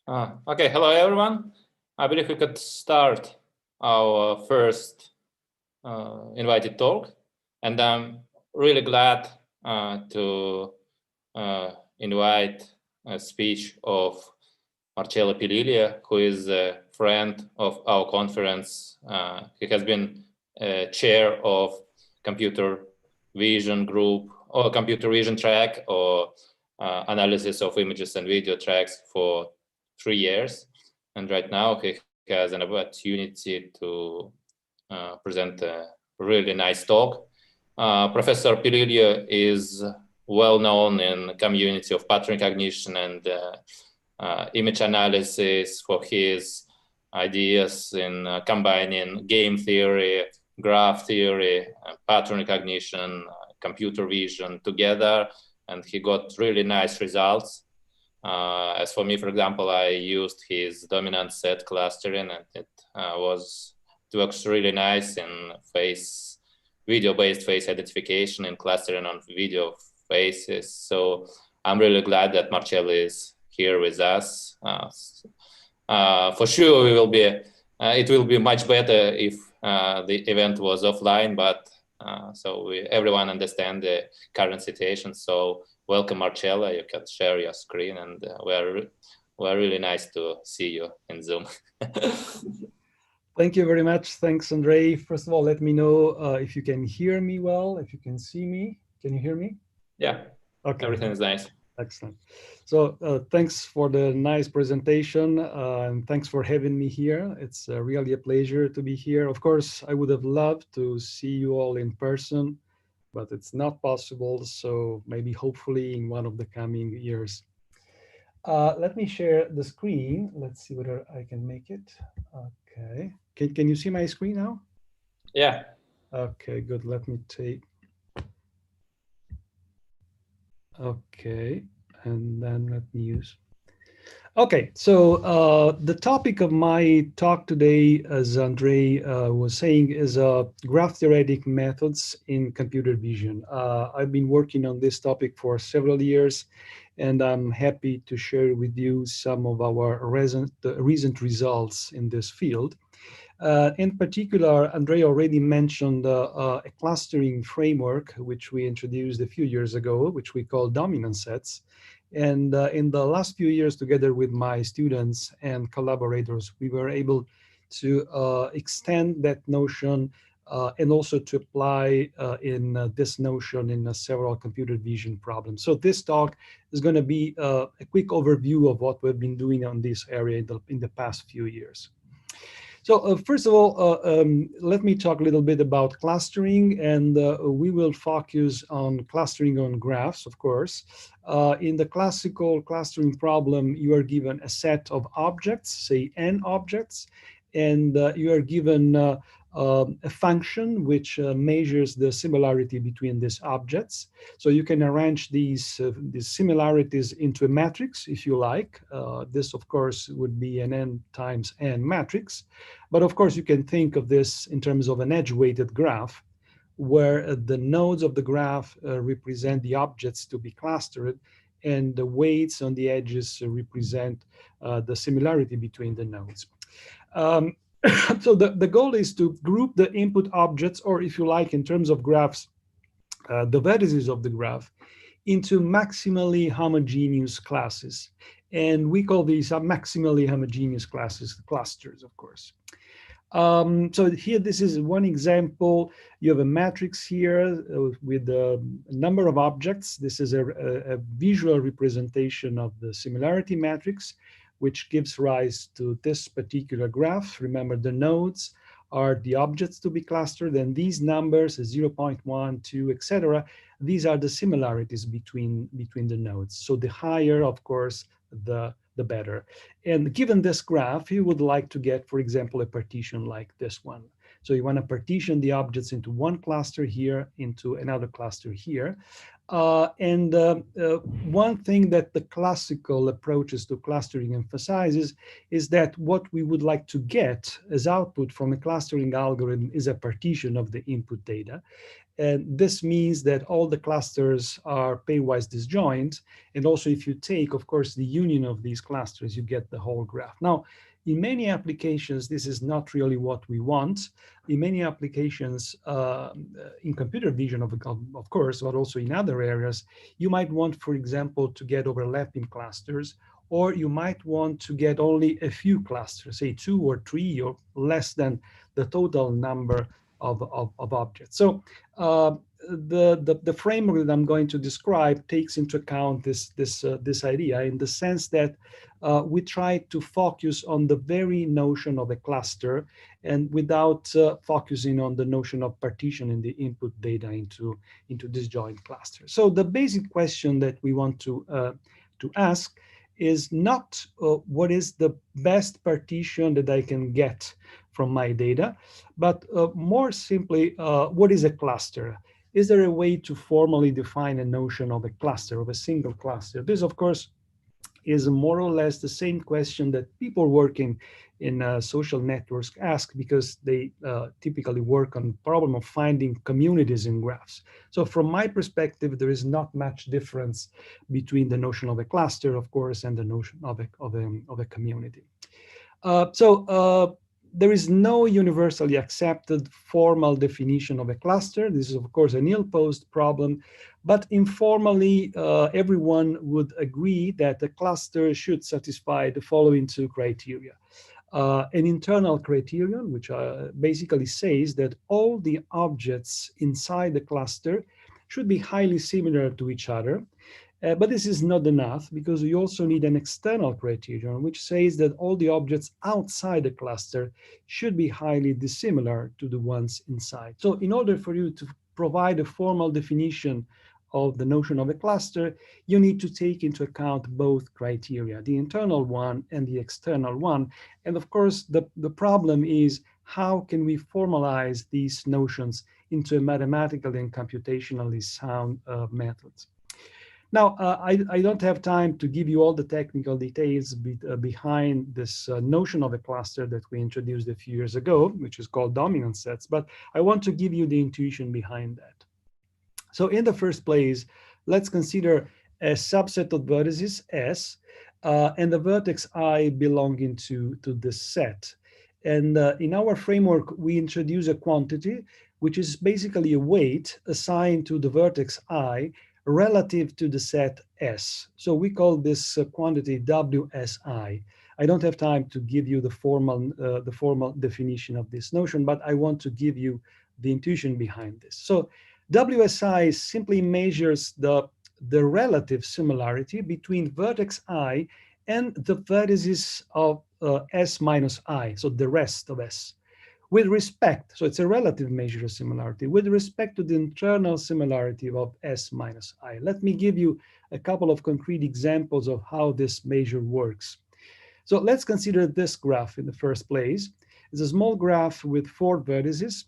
Speaker 11: Okay, hello everyone. I believe we could start our first invited talk, and I'm really glad to invite a speech of Marcello Pililia, who is a friend of our conference. He has been chair of computer vision group or computer vision track or analysis of images and video tracks for 3 years. And right now he has an opportunity to present a really nice talk. Professor Pililia is well known in the community of pattern recognition and image analysis for his ideas in combining game theory, graph theory, pattern recognition, computer vision together, and he got really nice results. As for me, for example, I used his dominant set clustering, and it works really nice in video-based face identification and clustering on video faces. So I'm really glad that Marcello is here with us. For sure, it will be much better if the event was offline, but everyone understand the current situation. So welcome, Marcello. You can share your screen, and we're really nice to see you in Zoom.
Speaker 7: Thank you very much. Thanks, Andrei. First of all, let me know if you can hear me well, if you can see me. Can you hear me?
Speaker 11: Yeah, okay. Everything is nice.
Speaker 7: Excellent. So thanks for the nice presentation, and thanks for having me here. It's really a pleasure to be here. Of course, I would have loved to see you all in person, but it's not possible. So maybe hopefully in one of the coming years. Let me share the screen. Let's see whether I can make it. Okay. Can you see my screen now?
Speaker 11: Yeah.
Speaker 7: Okay, good. Let me take. Okay, and then let me use. Okay, so the topic of my talk today, as Andrei was saying, is graph theoretic methods in computer vision. I've been working on this topic for several years, and I'm happy to share with you some of our recent results in this field. In particular, Andrei already mentioned a clustering framework, which we introduced a few years ago, which we call dominant sets. And in the last few years, together with my students and collaborators, we were able to extend that notion and also to apply in this notion in several computer vision problems. So this talk is going to be a quick overview of what we've been doing on this area in the past few years. So first of all, let me talk a little bit about clustering, and we will focus on clustering on graphs, of course. In the classical clustering problem, you are given a set of objects, say n objects, and you are given a function which measures the similarity between these objects. So you can arrange these similarities into a matrix, if you like. This, of course, would be an n times n matrix. But of course, you can think of this in terms of an edge-weighted graph, where the nodes of the graph represent the objects to be clustered, and the weights on the edges represent the similarity between the nodes. So the goal is to group the input objects, or if you like, in terms of graphs, the vertices of the graph, into maximally homogeneous classes. And we call these maximally homogeneous classes clusters, of course. So here, this is one example. You have a matrix here with a number of objects. This is a visual representation of the similarity matrix, which gives rise to this particular graph. Remember, the nodes are the objects to be clustered, and these numbers, 0.1, 2, etc., these are the similarities between the nodes. So the higher, of course, the better. And given this graph, you would like to get, for example, a partition like this one. So you want to partition the objects into one cluster here, into another cluster here. One thing that the classical approaches to clustering emphasizes is that what we would like to get as output from a clustering algorithm is a partition of the input data. And this means that all the clusters are pairwise disjoint. And also, if you take, of course, the union of these clusters, you get the whole graph. Now, in many applications, this is not really what we want. In many applications, in computer vision, of course, but also in other areas, you might want, for example, to get overlapping clusters, or you might want to get only a few clusters, say 2 or 3 or less than the total number of objects. So the framework that I'm going to describe takes into account this idea, in the sense that we try to focus on the very notion of a cluster, and without focusing on the notion of partitioning the input data into disjoint clusters. So the basic question that we want to ask is not what is the best partition that I can get from my data, but more simply, what is a cluster? Is there a way to formally define a notion of a cluster, of a single cluster? This, of course, is more or less the same question that people working in social networks ask, because they typically work on the problem of finding communities in graphs. So from my perspective, there is not much difference between the notion of a cluster, of course, and the notion of a community. There is no universally accepted formal definition of a cluster. This is, of course, an ill-posed problem, but informally, everyone would agree that a cluster should satisfy the following 2 criteria. An internal criterion, which basically says that all the objects inside the cluster should be highly similar to each other. But this is not enough, because we also need an external criterion, which says that all the objects outside the cluster should be highly dissimilar to the ones inside. So in order for you to provide a formal definition of the notion of a cluster, you need to take into account both criteria, the internal one and the external one. And of course, the problem is, how can we formalize these notions into a mathematically and computationally sound methods? Now, I don't have time to give you all the technical details behind this notion of a cluster that we introduced a few years ago, which is called dominant sets, but I want to give you the intuition behind that. So in the first place, let's consider a subset of vertices S and the vertex I belonging to this set. And in our framework, we introduce a quantity, which is basically a weight assigned to the vertex I relative to the set S. So we call this quantity WSI. I don't have time to give you the formal definition of this notion, but I want to give you the intuition behind this. So WSI simply measures the relative similarity between vertex I and the vertices of S minus I, so the rest of S, with respect, so it's a relative measure of similarity, with respect to the internal similarity of S minus I. Let me give you a couple of concrete examples of how this measure works. So let's consider this graph in the first place. It's a small graph with 4 vertices.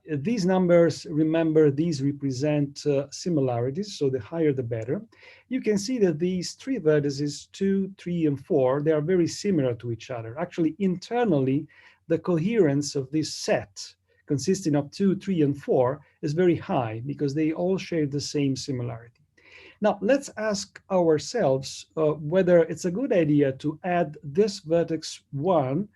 Speaker 7: These numbers, remember, these represent similarities, so the higher the better. You can see that these 3 vertices, 2, 3, and 4, they are very similar to each other. Actually, internally, the coherence of this set, consisting of 2, 3, and 4, is very high, because they all share the same similarity. Now, let's ask ourselves whether it's a good idea to add this vertex 1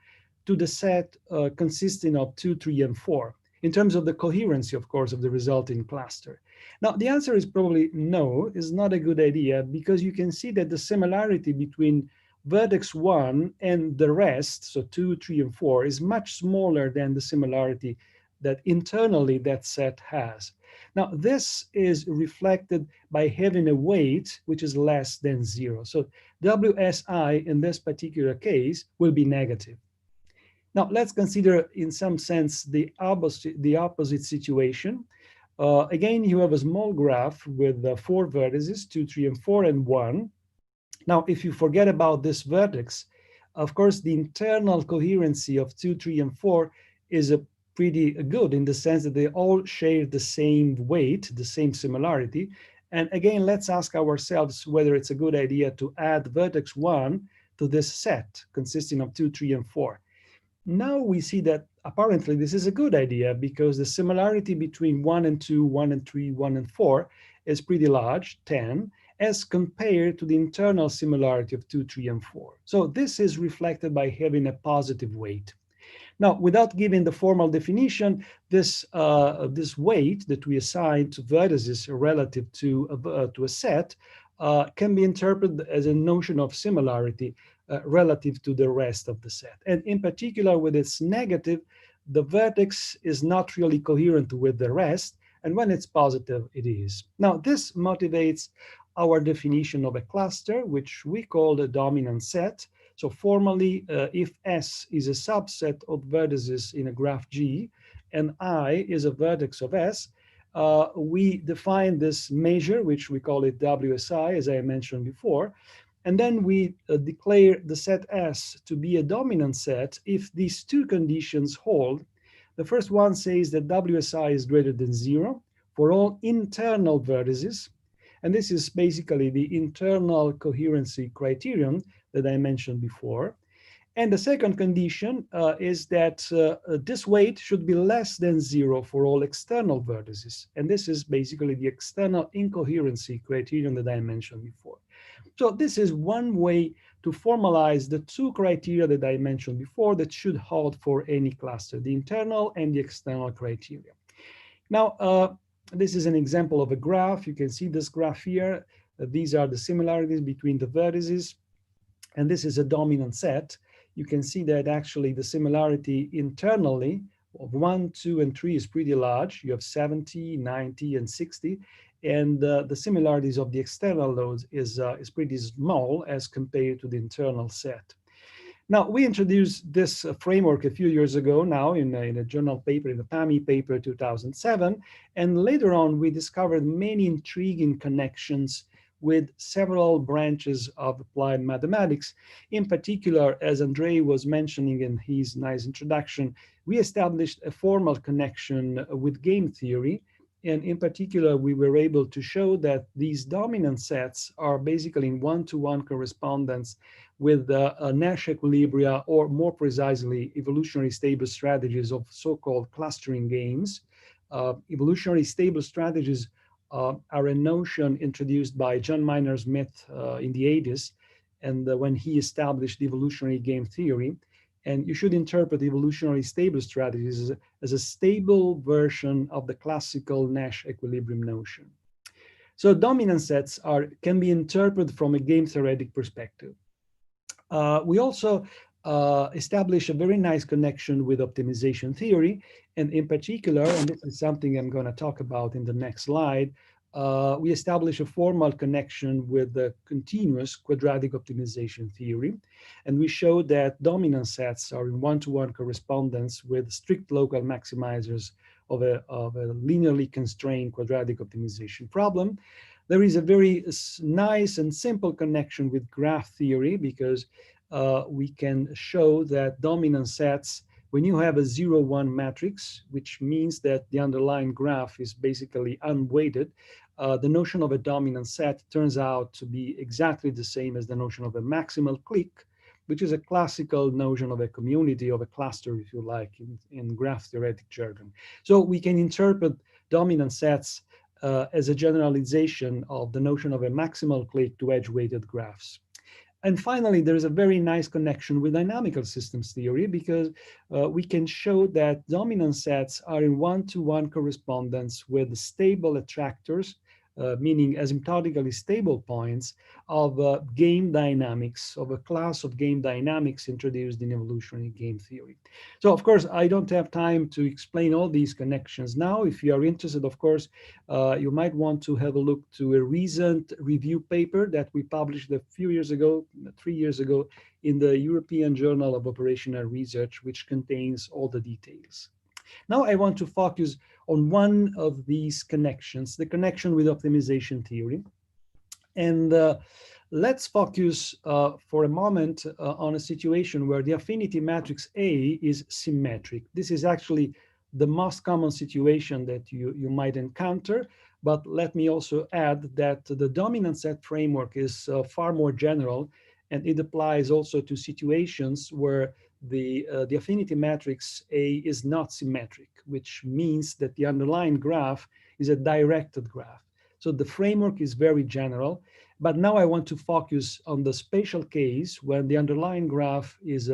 Speaker 7: to the set consisting of 2, 3, and 4, in terms of the coherency, of course, of the resulting cluster. Now, the answer is probably no, it's not a good idea, because you can see that the similarity between vertex 1 and the rest, so 2, 3, and 4, is much smaller than the similarity that internally that set has. Now, this is reflected by having a weight which is less than 0. So WSI in this particular case will be negative. Now, let's consider, in some sense, the opposite situation. Again, you have a small graph with 4 vertices, 2, 3, and 4, and 1. Now, if you forget about this vertex, of course, the internal coherency of 2, 3, and 4 is pretty good, in the sense that they all share the same weight, the same similarity. And again, let's ask ourselves whether it's a good idea to add vertex 1 to this set consisting of 2, 3, and 4. Now we see that apparently this is a good idea because the similarity between 1 and 2, 1 and 3, 1 and 4 is pretty large, 10, as compared to the internal similarity of 2, 3, and 4. So this is reflected by having a positive weight. Now, without giving the formal definition, this weight that we assign to vertices relative to a set can be interpreted as a notion of similarity relative to the rest of the set. And in particular, with its negative, the vertex is not really coherent with the rest, and when it's positive, it is. Now, this motivates our definition of a cluster, which we call the dominant set. So formally, if S is a subset of vertices in a graph G, and I is a vertex of S, we define this measure, which we call it WSI, as I mentioned before, and then we declare the set S to be a dominant set if these two conditions hold. The first one says that WSI is greater than 0 for all internal vertices, and this is basically the internal coherency criterion that I mentioned before. And the second condition is that this weight should be less than 0 for all external vertices. And this is basically the external incoherency criterion that I mentioned before. So this is one way to formalize the two criteria that I mentioned before that should hold for any cluster, the internal and the external criteria. Now, this is an example of a graph. You can see this graph here. These are the similarities between the vertices. And this is a dominant set. You can see that actually the similarity internally of 1, 2, and 3 is pretty large. You have 70, 90, and 60. And the similarities of the external nodes is pretty small as compared to the internal set. Now, we introduced this framework a few years ago now in a journal paper, in the PAMI paper 2007. And later on, we discovered many intriguing connections with several branches of applied mathematics. In particular, as Andrei was mentioning in his nice introduction, we established a formal connection with game theory. And in particular, we were able to show that these dominant sets are basically in one-to-one correspondence with Nash equilibria, or more precisely, evolutionary stable strategies of so-called clustering games. Evolutionary stable strategies are a notion introduced by John Maynard Smith in the 80s, and when he established evolutionary game theory. And you should interpret evolutionary stable strategies as a stable version of the classical Nash equilibrium notion. So dominant sets can be interpreted from a game theoretic perspective. We also establish a very nice connection with optimization theory. And in particular, and this is something I'm going to talk about in the next slide, we establish a formal connection with the continuous quadratic optimization theory. And we show that dominant sets are in one-to-one correspondence with strict local maximizers of a linearly constrained quadratic optimization problem. There is a very nice and simple connection with graph theory because we can show that dominant sets, when you have a 0-1 matrix, which means that the underlying graph is basically unweighted, the notion of a dominant set turns out to be exactly the same as the notion of a maximal clique, which is a classical notion of a community, of a cluster, if you like, in graph theoretic jargon. So we can interpret dominant sets as a generalization of the notion of a maximal clique to edge-weighted graphs. And finally, there's a very nice connection with dynamical systems theory because we can show that dominant sets are in one-to-one correspondence with stable attractors, meaning asymptotically stable points of game dynamics, of a class of game dynamics introduced in evolutionary game theory. So of course, I don't have time to explain all these connections now. If you are interested, of course, you might want to have a look to a recent review paper that we published a few years ago, 3 years ago, in the European Journal of Operational Research, which contains all the details. Now I want to focus on one of these connections, the connection with optimization theory. And let's focus for a moment on a situation where the affinity matrix A is symmetric. This is actually the most common situation that you might encounter. But let me also add that the dominant set framework is far more general. and it applies also to situations where the affinity matrix A is not symmetric, which means that the underlying graph is a directed graph. So the framework is very general, but now I want to focus on the special case when the underlying graph is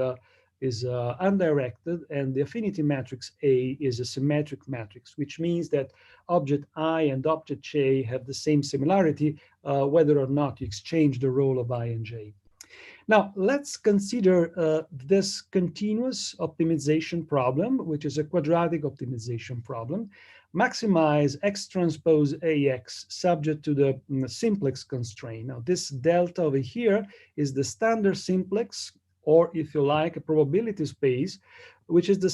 Speaker 7: undirected and the affinity matrix A is a symmetric matrix, which means that object I and object J have the same similarity, whether or not you exchange the role of I and J. Now, let's consider this continuous optimization problem, which is a quadratic optimization problem. Maximize X transpose AX subject to the simplex constraint. Now, this delta over here is the standard simplex, or if you like, a probability space, which is the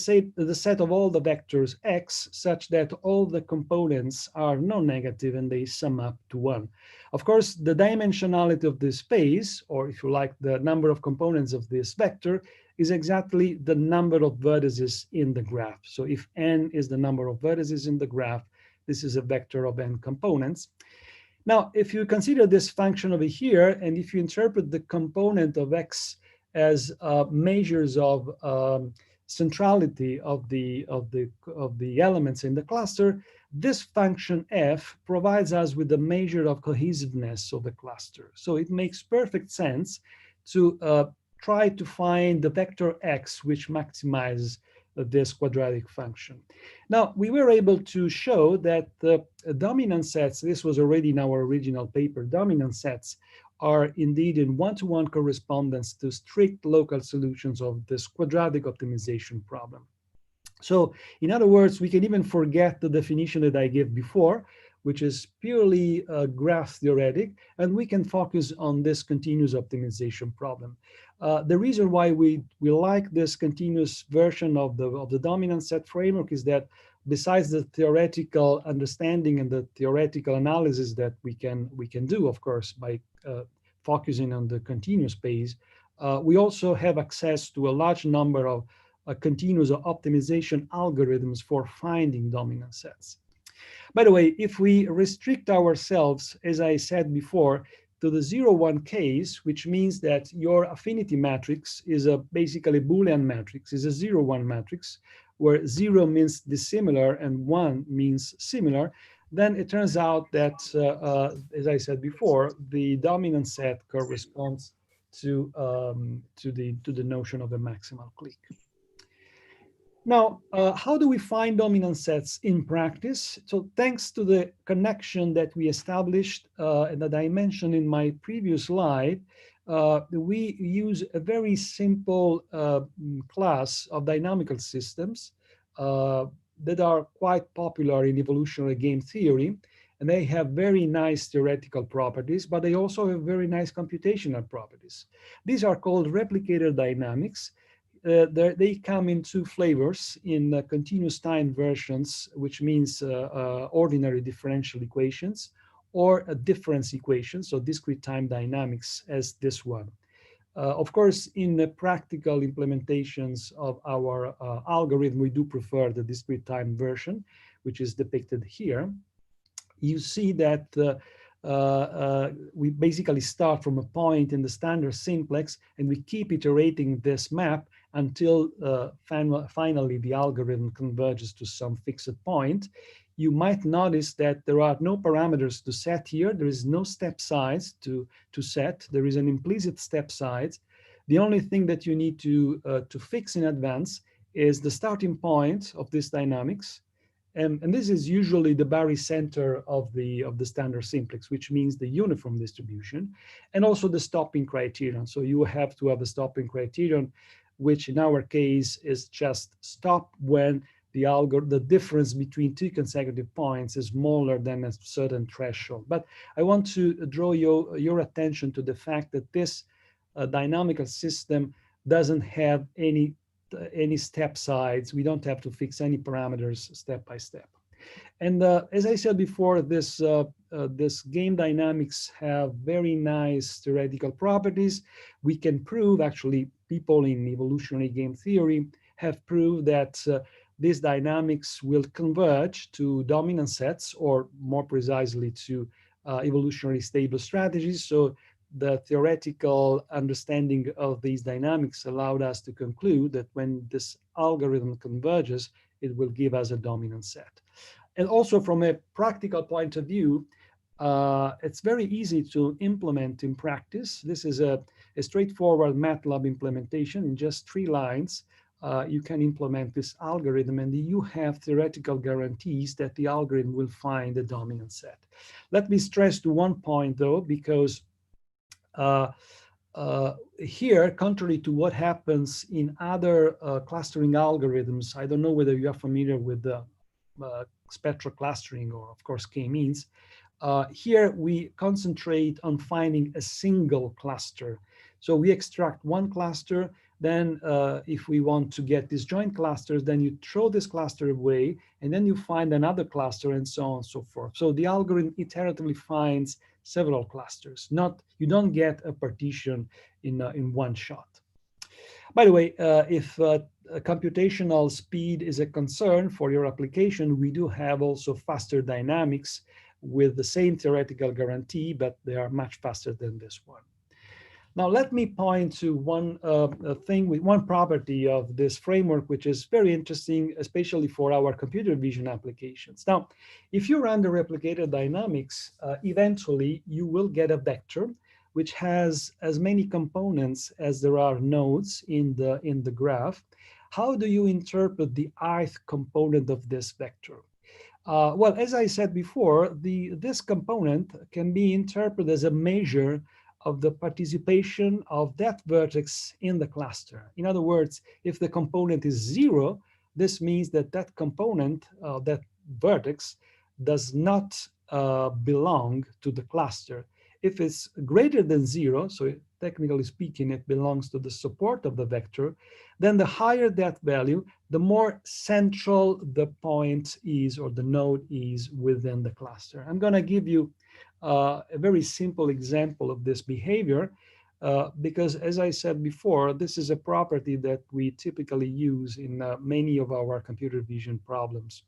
Speaker 7: set of all the vectors X such that all the components are non-negative and they sum up to 1. Of course, the dimensionality of this space, or if you like, the number of components of this vector, is exactly the number of vertices in the graph. So if n is the number of vertices in the graph, this is a vector of n components. Now, if you consider this function over here, and if you interpret the component of X as measures of centrality of the elements in the cluster, this function f provides us with a measure of cohesiveness of the cluster. So it makes perfect sense to try to find the vector x which maximizes this quadratic function. Now, we were able to show that the dominant sets, this was already in our original paper, dominant sets are indeed in one-to-one correspondence to strict local solutions of this quadratic optimization problem. So in other words, we can even forget the definition that I gave before, which is purely graph theoretic, and we can focus on this continuous optimization problem. The reason why we like this continuous version of the dominant set framework is that besides the theoretical understanding and the theoretical analysis that we can do, of course, by focusing on the continuous space, we also have access to a large number of continuous optimization algorithms for finding dominant sets. By the way, if we restrict ourselves, as I said before, to the 0-1 case, which means that your affinity matrix is basically Boolean matrix, is a 0-1 matrix, where 0 means dissimilar and 1 means similar, then it turns out that, as I said before, the dominant set corresponds to the notion of a maximal clique. Now, how do we find dominant sets in practice? So thanks to the connection that we established and that I mentioned in my previous slide, we use a very simple class of dynamical systems that are quite popular in evolutionary game theory. And they have very nice theoretical properties, but they also have very nice computational properties. These are called replicator dynamics. They come in two flavors, in continuous time versions, which means ordinary differential equations, or a difference equation, so discrete time dynamics as this one. Of course, in the practical implementations of our algorithm, we do prefer the discrete time version, which is depicted here. You see that we basically start from a point in the standard simplex, and we keep iterating this map until finally the algorithm converges to some fixed point. You might notice that there are no parameters to set here. There is no step size to set. There is an implicit step size. The only thing that you need to fix in advance is the starting point of this dynamics. And this is usually the barycenter of the standard simplex, which means the uniform distribution, and also the stopping criterion. So you have to have a stopping criterion, which in our case is just stop when the difference between two consecutive points is smaller than a certain threshold. But I want to draw your attention to the fact that this dynamical system doesn't have any step size. We don't have to fix any parameters step by step. And as I said before, this game dynamics have very nice theoretical properties. We can prove, actually, people in evolutionary game theory have proved that these dynamics will converge to dominant sets, or more precisely to evolutionary stable strategies. So the theoretical understanding of these dynamics allowed us to conclude that when this algorithm converges, it will give us a dominant set. And also from a practical point of view, it's very easy to implement in practice. This is a straightforward MATLAB implementation. In just 3 lines, you can implement this algorithm, and you have theoretical guarantees that the algorithm will find a dominant set. Let me stress to one point, though, because here, contrary to what happens in other clustering algorithms, I don't know whether you are familiar with the spectral clustering or, of course, k-means. Here, we concentrate on finding a single cluster. So we extract one cluster. Then if we want to get disjoint clusters, then you throw this cluster away, and then you find another cluster, and so on and so forth. So the algorithm iteratively finds several clusters. You don't get a partition in one shot. By the way, if computational speed is a concern for your application, we do have also faster dynamics with the same theoretical guarantee, but they are much faster than this one. Now, let me point to one thing with one property of this framework, which is very interesting, especially for our computer vision applications. Now, if you run the replicator dynamics, eventually you will get a vector which has as many components as there are nodes in the graph. How do you interpret the ith component of this vector? Well, as I said before, this component can be interpreted as a measure of the participation of that vertex in the cluster. In other words, if the component is 0, this means that that component, that vertex, does not belong to the cluster. If it's greater than 0, so technically speaking, it belongs to the support of the vector, then the higher that value, the more central the point is, or the node is, within the cluster. I'm going to give you a very simple example of this behavior, because as I said before, this is a property that we typically use in many of our computer vision problems.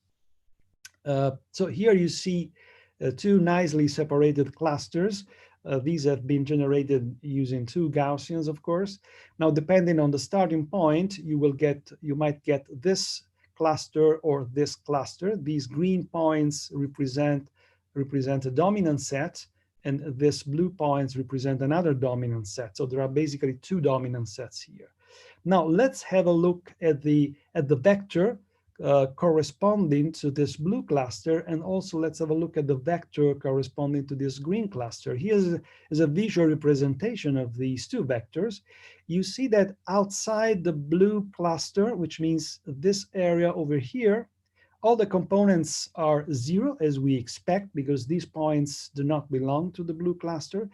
Speaker 7: So here you see 2 nicely separated clusters. These have been generated using 2 Gaussians, of course. Now, depending on the starting point, you might get this cluster or this cluster. These green points represent a dominant set, and this blue points represent another dominant set. So there are basically 2 dominant sets here. Now let's have a look at the vector corresponding to this blue cluster, and also let's have a look at the vector corresponding to this green cluster. Here is a visual representation of these 2 vectors. You see that outside the blue cluster, which means this area over here, all the components are 0, as we expect, because these points do not belong to the blue cluster.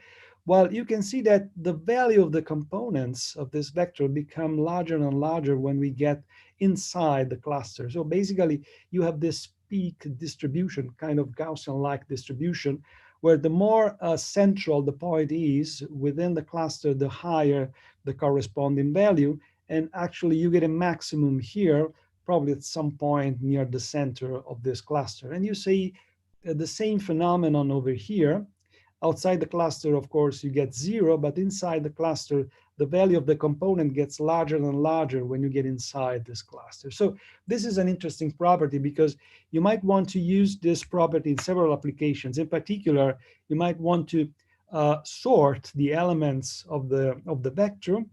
Speaker 7: While you can see that the value of the components of this vector become larger and larger when we get inside the cluster. So basically, you have this peak distribution, kind of Gaussian-like distribution, where the more central the point is within the cluster, the higher the corresponding value. And actually, you get a maximum here, probably at some point near the center of this cluster. And you see the same phenomenon over here. Outside the cluster, of course, you get 0, but inside the cluster, the value of the component gets larger and larger when you get inside this cluster. So this is an interesting property, because you might want to use this property in several applications. In particular, you might want to sort the elements of the vector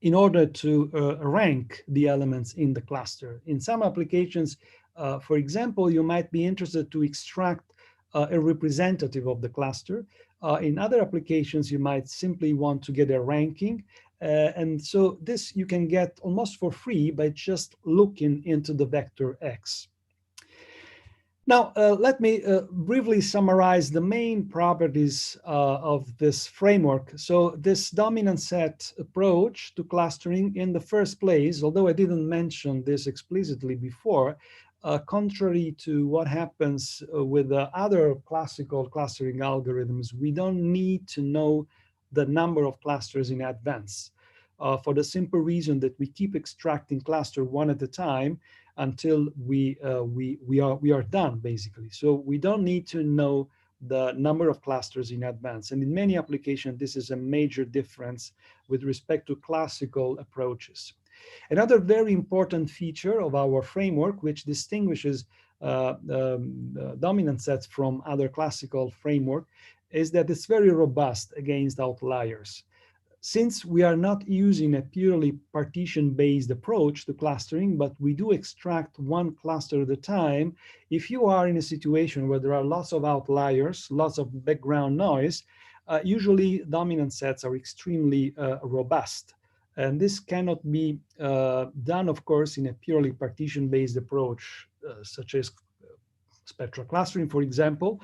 Speaker 7: in order to rank the elements in the cluster. In some applications, for example, you might be interested to extract a representative of the cluster. In other applications, you might simply want to get a ranking. And so this you can get almost for free by just looking into the vector X. Now, let me briefly summarize the main properties of this framework. So this dominant set approach to clustering in the first place, although I didn't mention this explicitly before, contrary to what happens with the other classical clustering algorithms, we don't need to know the number of clusters in advance, for the simple reason that we keep extracting cluster one at a time until we are done, basically. So we don't need to know the number of clusters in advance. And in many applications, this is a major difference with respect to classical approaches. Another very important feature of our framework, which distinguishes dominant sets from other classical framework, is that it's very robust against outliers. Since we are not using a purely partition-based approach to clustering, but we do extract one cluster at a time, if you are in a situation where there are lots of outliers, lots of background noise, usually dominant sets are extremely robust. And this cannot be done, of course, in a purely partition-based approach, such as spectral clustering, for example,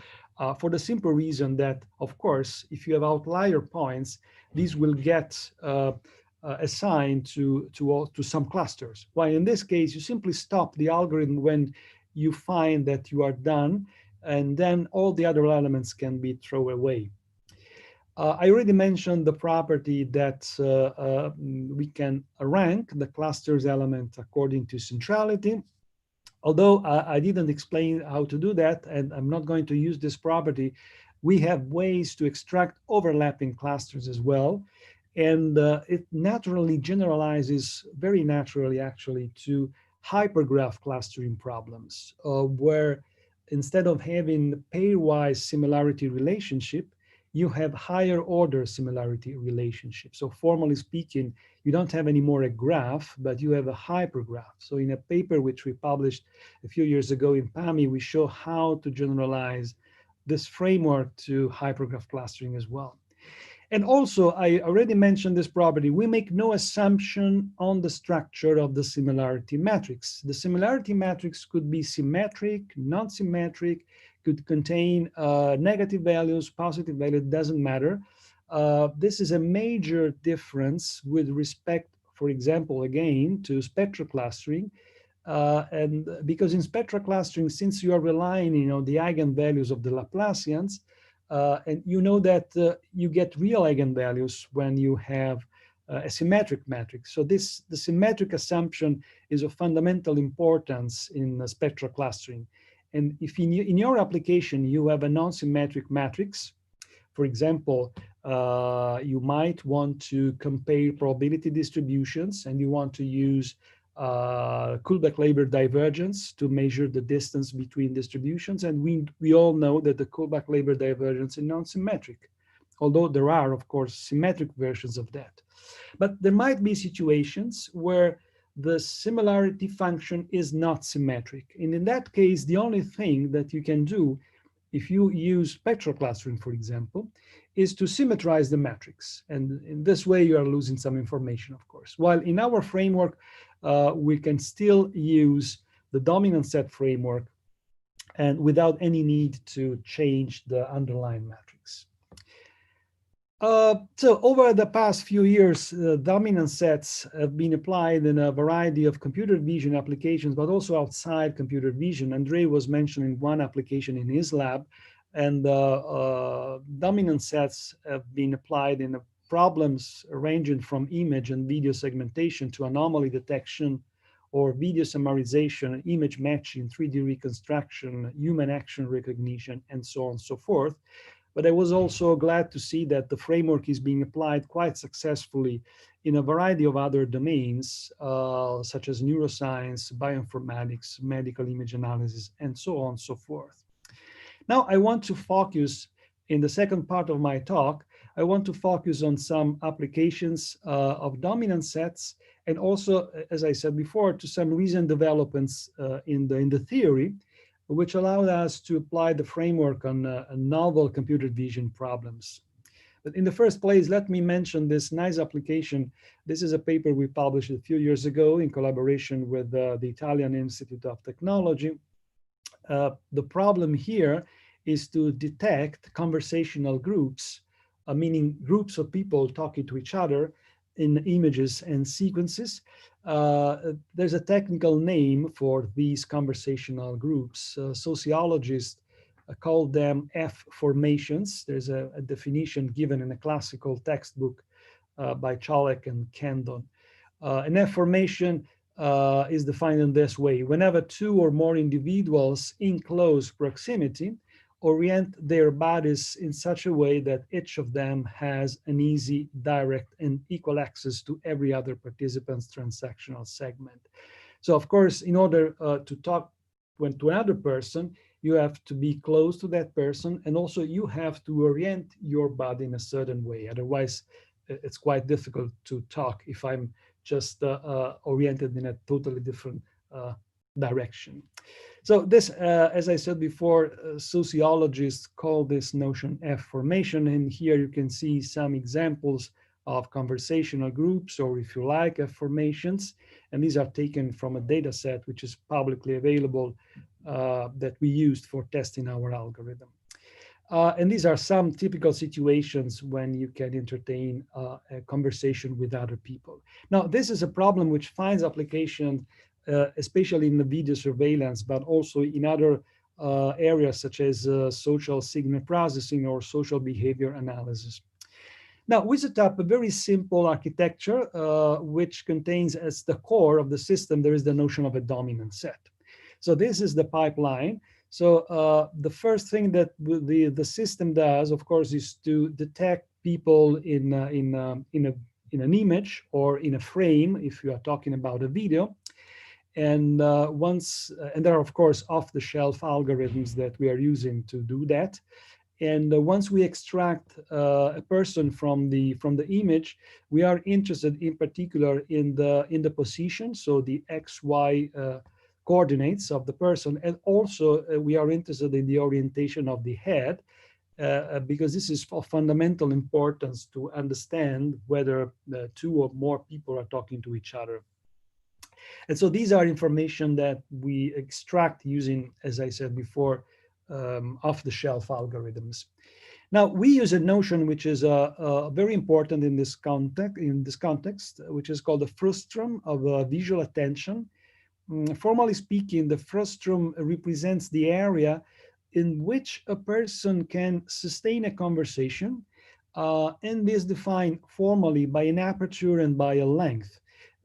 Speaker 7: for the simple reason that, of course, if you have outlier points, these will get assigned to some clusters. While in this case, you simply stop the algorithm when you find that you are done, and then all the other elements can be thrown away. I already mentioned the property that we can rank the clusters element according to centrality. Although I didn't explain how to do that, and I'm not going to use this property, we have ways to extract overlapping clusters as well. And it naturally generalizes, very naturally actually, to hypergraph clustering problems, where instead of having pairwise similarity relationship, you have higher order similarity relationship. So formally speaking, you don't have anymore a graph, but you have a hypergraph. So in a paper which we published a few years ago in PAMI, we show how to generalize this framework to hypergraph clustering as well. And also, I already mentioned this property. We make no assumption on the structure of the similarity matrix. The similarity matrix could be symmetric, non-symmetric, could contain negative values, positive values, doesn't matter. This is a major difference with respect, for example, again, to spectral clustering. And because in spectral clustering, since you are relying on the eigenvalues of the Laplacians, and you know that you get real eigenvalues when you have a symmetric matrix. So the symmetric assumption is of fundamental importance in spectral clustering. And if in your application you have a non-symmetric matrix, for example, you might want to compare probability distributions, and you want to use Kullback-Leibler divergence to measure the distance between distributions. And we all know that the Kullback-Leibler divergence is non-symmetric, although there are, of course, symmetric versions of that. But there might be situations where the similarity function is not symmetric. And in that case, the only thing that you can do if you use spectral clustering, for example, is to symmetrize the matrix. And in this way, you are losing some information, of course. While in our framework, we can still use the dominant set framework and without any need to change the underlying matrix. So over the past few years, dominant sets have been applied in a variety of computer vision applications, but also outside computer vision. Andrei was mentioning one application in his lab, and dominant sets have been applied in problems ranging from image and video segmentation to anomaly detection or video summarization, image matching, 3D reconstruction, human action recognition, and so on and so forth. But I was also glad to see that the framework is being applied quite successfully in a variety of other domains, such as neuroscience, bioinformatics, medical image analysis, and so on and so forth. Now, I want to focus in the second part of my talk, I want to focus on some applications of dominant sets, and also, as I said before, to some recent developments in the theory, which allowed us to apply the framework on novel computer vision problems. But in the first place, let me mention this nice application. This is a paper we published a few years ago in collaboration with the Italian Institute of Technology. The problem here is to detect conversational groups, meaning groups of people talking to each other in images and sequences. There's a technical name for these conversational groups. Sociologists call them F formations. There's a definition given in a classical textbook by Cholek and Kendon. An F formation is defined in this way: whenever two or more individuals in close proximity orient their bodies in such a way that each of them has an easy, direct, and equal access to every other participant's transactional segment. So of course, in order to talk to another person, you have to be close to that person, and also you have to orient your body in a certain way. Otherwise, it's quite difficult to talk if I'm just oriented in a totally different direction. So this, as I said before, sociologists call this notion F formation, and here you can see some examples of conversational groups, or if you like, F formations, and these are taken from a data set which is publicly available that we used for testing our algorithm. And these are some typical situations when you can entertain a conversation with other people. Now, this is a problem which finds application, especially in the video surveillance, but also in other areas such as social signal processing or social behavior analysis. Now, we set up a very simple architecture, which contains as the core of the system, there is the notion of a dominant set. So this is the pipeline. So the first thing that the system does, of course, is to detect people in an image or in a frame, if you are talking about a video. And and there are, of course, off-the-shelf algorithms that we are using to do that. And once we extract a person from the image, we are interested in particular in the position, so the X, Y coordinates of the person, and also we are interested in the orientation of the head, because this is of fundamental importance to understand whether two or more people are talking to each other. And so these are information that we extract using, as I said before, off-the-shelf algorithms. Now, we use a notion which is very important in this context, which is called the frustrum of visual attention. Formally speaking, the frustrum represents the area in which a person can sustain a conversation, and is defined formally by an aperture and by a length.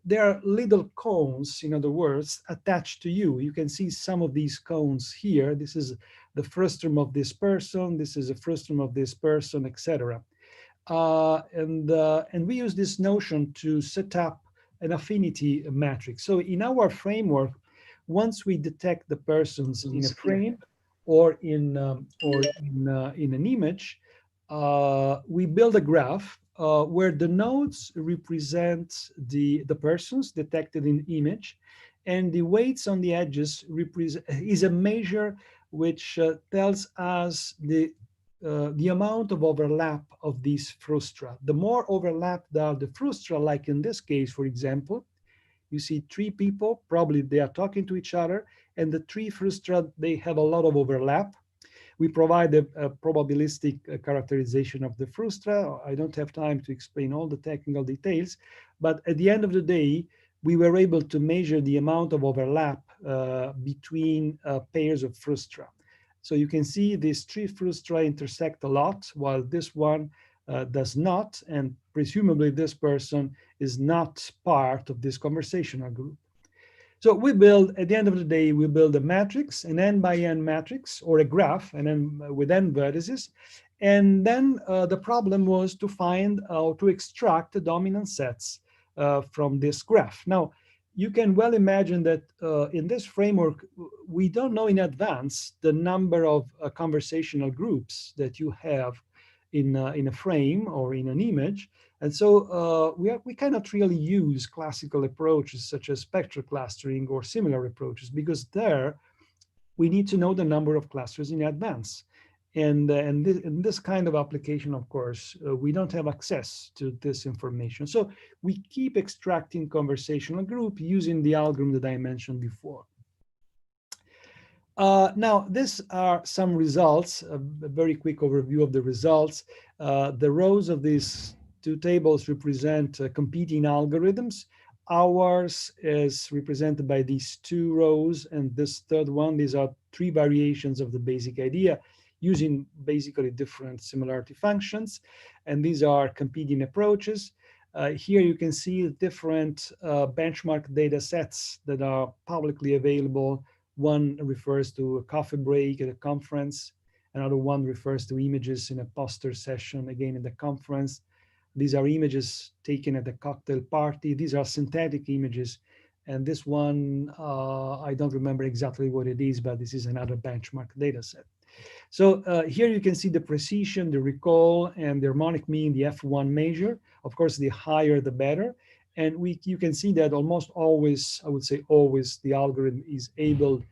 Speaker 7: There are little cones, in other words, attached to you. You can see some of these cones here. This is the frustrum of this person. This is a frustrum of this person, etc. And we use this notion to set up an affinity matrix. So in our framework, once we detect the persons in a frame or in an image, we build a graph where the nodes represent the persons detected in image, and the weights on the edges is a measure which tells us the amount of overlap of these frustra. The more overlapped are the frustra, like in this case, for example, you see three people, probably they are talking to each other, and the three frustra, they have a lot of overlap. We provide a probabilistic characterization of the frustra. I don't have time to explain all the technical details, but at the end of the day, we were able to measure the amount of overlap between pairs of frustra. So you can see these three frustra intersect a lot, while this one does not, and presumably this person is not part of this conversational group. So we build, at the end of the day, we build a matrix, an n by n matrix, or a graph, and then with n vertices. And then the problem was to find or to extract the dominant sets from this graph. Now, you can well imagine that in this framework, we don't know in advance the number of conversational groups that you have in a frame or in an image. And so we cannot really use classical approaches such as spectral clustering or similar approaches, because there we need to know the number of clusters in advance. And in this kind of application, of course, we don't have access to this information. So we keep extracting conversational group using the algorithm that I mentioned before. Now, these are some results, a very quick overview of the results. The rows of these two tables represent competing algorithms. Ours is represented by these two rows, and this third one, these are three variations of the basic idea using basically different similarity functions. And these are competing approaches. Here you can see different benchmark data sets that are publicly available. One refers to a coffee break at a conference. Another one refers to images in a poster session, again in the conference. These are images taken at a cocktail party. These are synthetic images. And this one, I don't remember exactly what it is, but this is another benchmark data set. So here you can see the precision, the recall, and the harmonic mean, the F1 measure. Of course, the higher, the better. And you can see that almost always, I would say always, the algorithm is able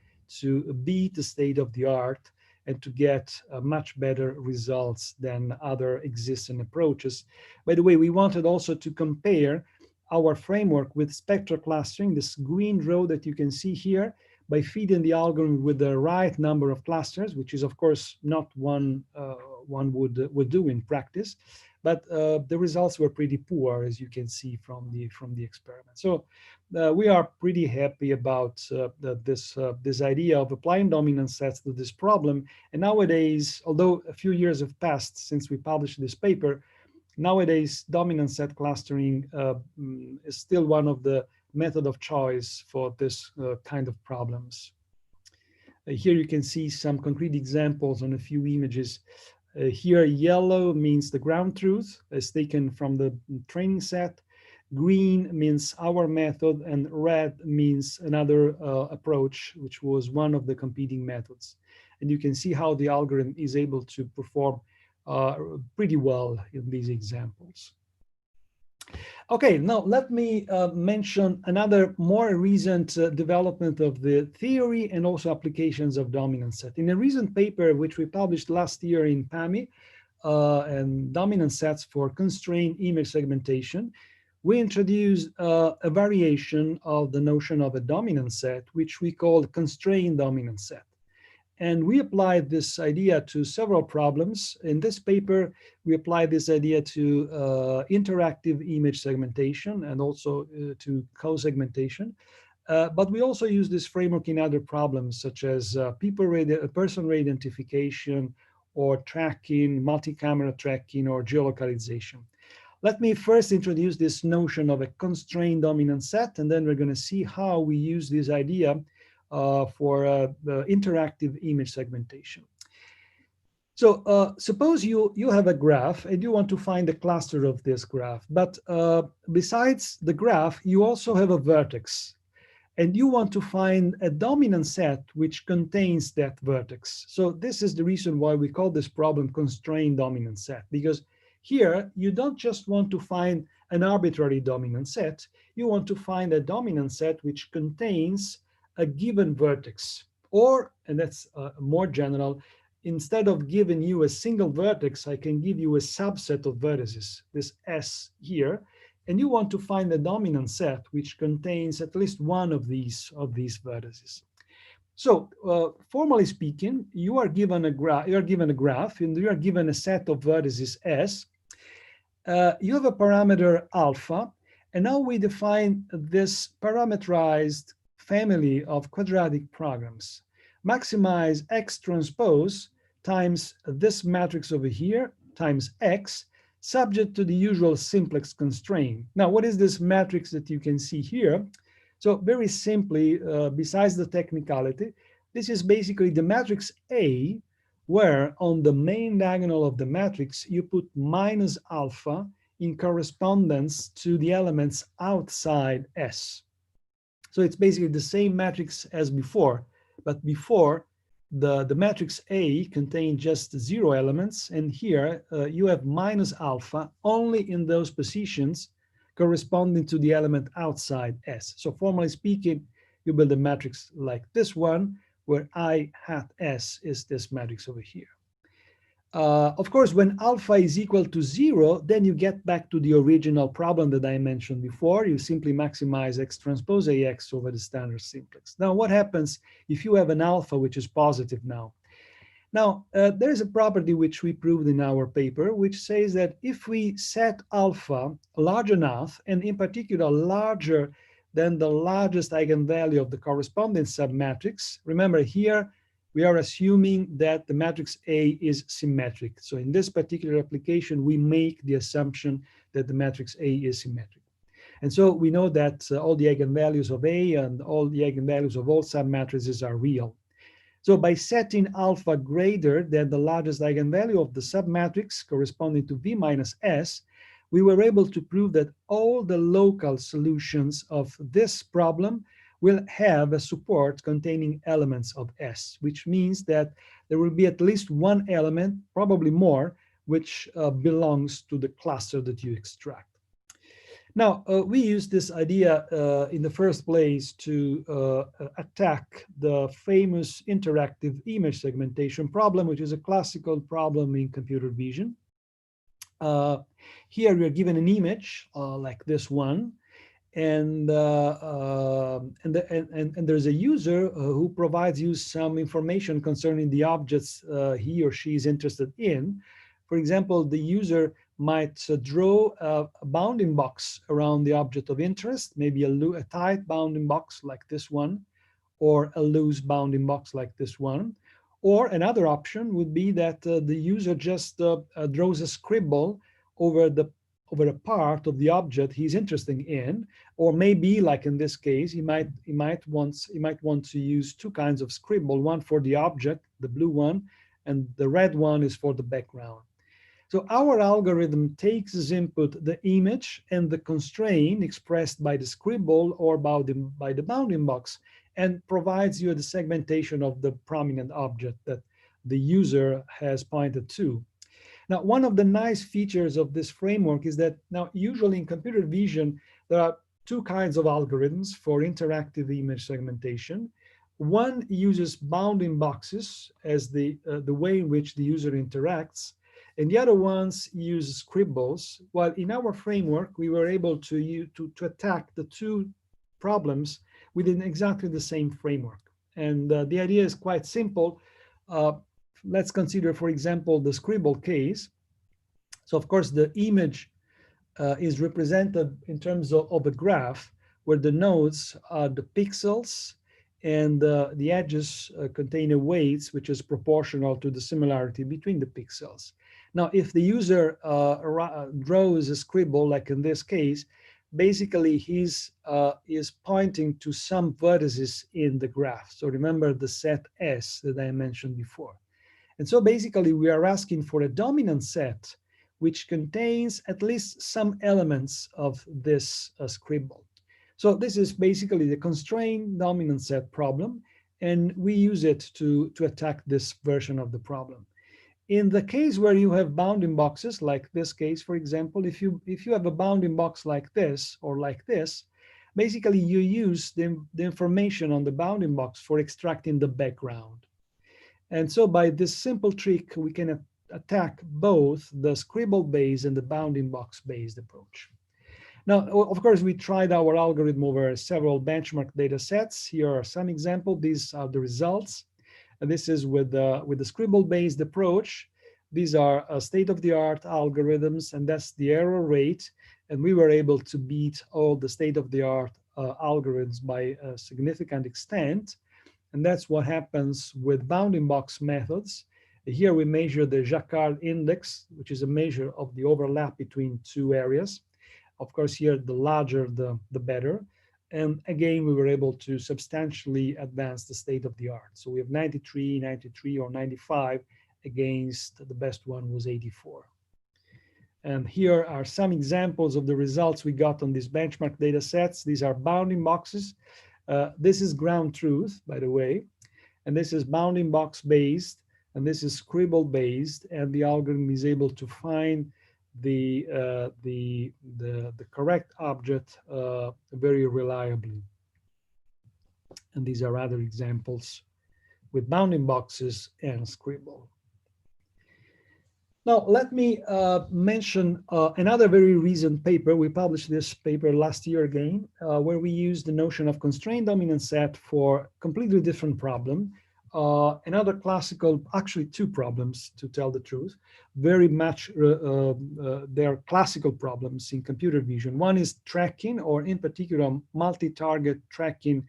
Speaker 7: to beat the state of the art and to get much better results than other existing approaches. By the way, we wanted also to compare our framework with spectral clustering, this green row that you can see here, by feeding the algorithm with the right number of clusters, which is of course not one would do in practice, but the results were pretty poor, as you can see from the experiment. So we are pretty happy about this idea of applying dominant sets to this problem. And nowadays, although a few years have passed since we published this paper, nowadays dominant set clustering is still one of the method of choice for this kind of problems. Here you can see some concrete examples on a few images. Here yellow means the ground truth as taken from the training set. Green means our method, and red means another approach, which was one of the competing methods. And you can see how the algorithm is able to perform pretty well in these examples. Okay, now let me mention another more recent development of the theory and also applications of dominant set. In a recent paper, which we published last year in PAMI, and dominant sets for constrained image segmentation, we introduced a variation of the notion of a dominant set, which we called constrained dominant set. And we applied this idea to several problems. In this paper, we applied this idea to interactive image segmentation and also to co-segmentation. But we also use this framework in other problems, such as person identification or tracking, multi-camera tracking, or geolocalization. Let me first introduce this notion of a constrained dominant set, and then we're going to see how we use this idea for the interactive image segmentation. So suppose you have a graph and you want to find a cluster of this graph, but besides the graph, you also have a vertex, and you want to find a dominant set which contains that vertex. So this is the reason why we call this problem constrained dominant set, because here you don't just want to find an arbitrary dominant set, you want to find a dominant set which contains a given vertex, or, and that's more general, instead of giving you a single vertex, I can give you a subset of vertices, this S here, and you want to find a dominant set which contains at least one of these vertices. So formally speaking, you are given a graph, and you are given a set of vertices S. You have a parameter alpha, and now we define this parameterized family of quadratic programs. Maximize X transpose times this matrix over here times X, subject to the usual simplex constraint. Now, what is this matrix that you can see here? So very simply, besides the technicality, this is basically the matrix A, where on the main diagonal of the matrix, you put minus alpha in correspondence to the elements outside S. So it's basically the same matrix as before, but before the matrix A contained just 0 elements, and here you have minus alpha only in those positions corresponding to the element outside S. So formally speaking, you build a matrix like this one, where I hat S is this matrix over here. Of course, when alpha is equal to 0, then you get back to the original problem that I mentioned before. You simply maximize X transpose AX over the standard simplex. Now, what happens if you have an alpha which is positive now? Now, there is a property which we proved in our paper, which says that if we set alpha large enough, and in particular larger than the largest eigenvalue of the corresponding submatrix, remember here, we are assuming that the matrix A is symmetric. So in this particular application, we make the assumption that the matrix A is symmetric. And so we know that all the eigenvalues of A and all the eigenvalues of all submatrices are real. So by setting alpha greater than the largest eigenvalue of the submatrix corresponding to V minus S, we were able to prove that all the local solutions of this problem will have a support containing elements of S, which means that there will be at least one element, probably more, which belongs to the cluster that you extract. Now, we use this idea in the first place to attack the famous interactive image segmentation problem, which is a classical problem in computer vision. Here we are given an image like this one, and there's a user who provides you some information concerning the objects he or she is interested in. For example, the user might draw a bounding box around the object of interest, maybe a tight bounding box like this one, or a loose bounding box like this one. Or another option would be that the user just draws a scribble over a part of the object he's interested in, or maybe, like in this case, he might want to use two kinds of scribble, one for the object, the blue one, and the red one is for the background. So our algorithm takes as input the image and the constraint expressed by the scribble or by the bounding box, and provides you the segmentation of the prominent object that the user has pointed to. Now, one of the nice features of this framework is that now usually in computer vision, there are two kinds of algorithms for interactive image segmentation. One uses bounding boxes as the way in which the user interacts, and the other ones use scribbles. While in our framework, we were able to attack the two problems within exactly the same framework. And the idea is quite simple. Let's consider, for example, the scribble case. So of course, the image is represented in terms of a graph where the nodes are the pixels and the edges contain a weights which is proportional to the similarity between the pixels. Now, if the user draws a scribble, like in this case, basically he's is pointing to some vertices in the graph. So remember the set S that I mentioned before. And so basically we are asking for a dominant set which contains at least some elements of this scribble. So this is basically the constrained dominant set problem, and we use it to attack this version of the problem. In the case where you have bounding boxes, like this case, for example, if you have a bounding box like this or like this, basically you use the information on the bounding box for extracting the background. And so by this simple trick, we can attack both the scribble-based and the bounding box-based approach. Now, of course, we tried our algorithm over several benchmark data sets. Here are some examples. These are the results. And this is with the scribble-based approach. These are state-of-the-art algorithms, and that's the error rate. And we were able to beat all the state-of-the-art algorithms by a significant extent. And that's what happens with bounding box methods. Here we measure the Jacquard index, which is a measure of the overlap between two areas. Of course, here the larger, the better. And again, we were able to substantially advance the state of the art. So we have 93, 93, or 95 against the best one was 84. And here are some examples of the results we got on these benchmark data sets. These are bounding boxes. This is ground truth, by the way. And this is bounding box based. And this is scribble based. And the algorithm is able to find the correct object very reliably. And these are other examples with bounding boxes and scribble. Now, let me mention another very recent paper. We published this paper last year again, where we used the notion of constrained dominant set for completely different problem. Another classical, actually two problems to tell the truth, very much they're classical problems in computer vision. One is tracking, or in particular, multi-target tracking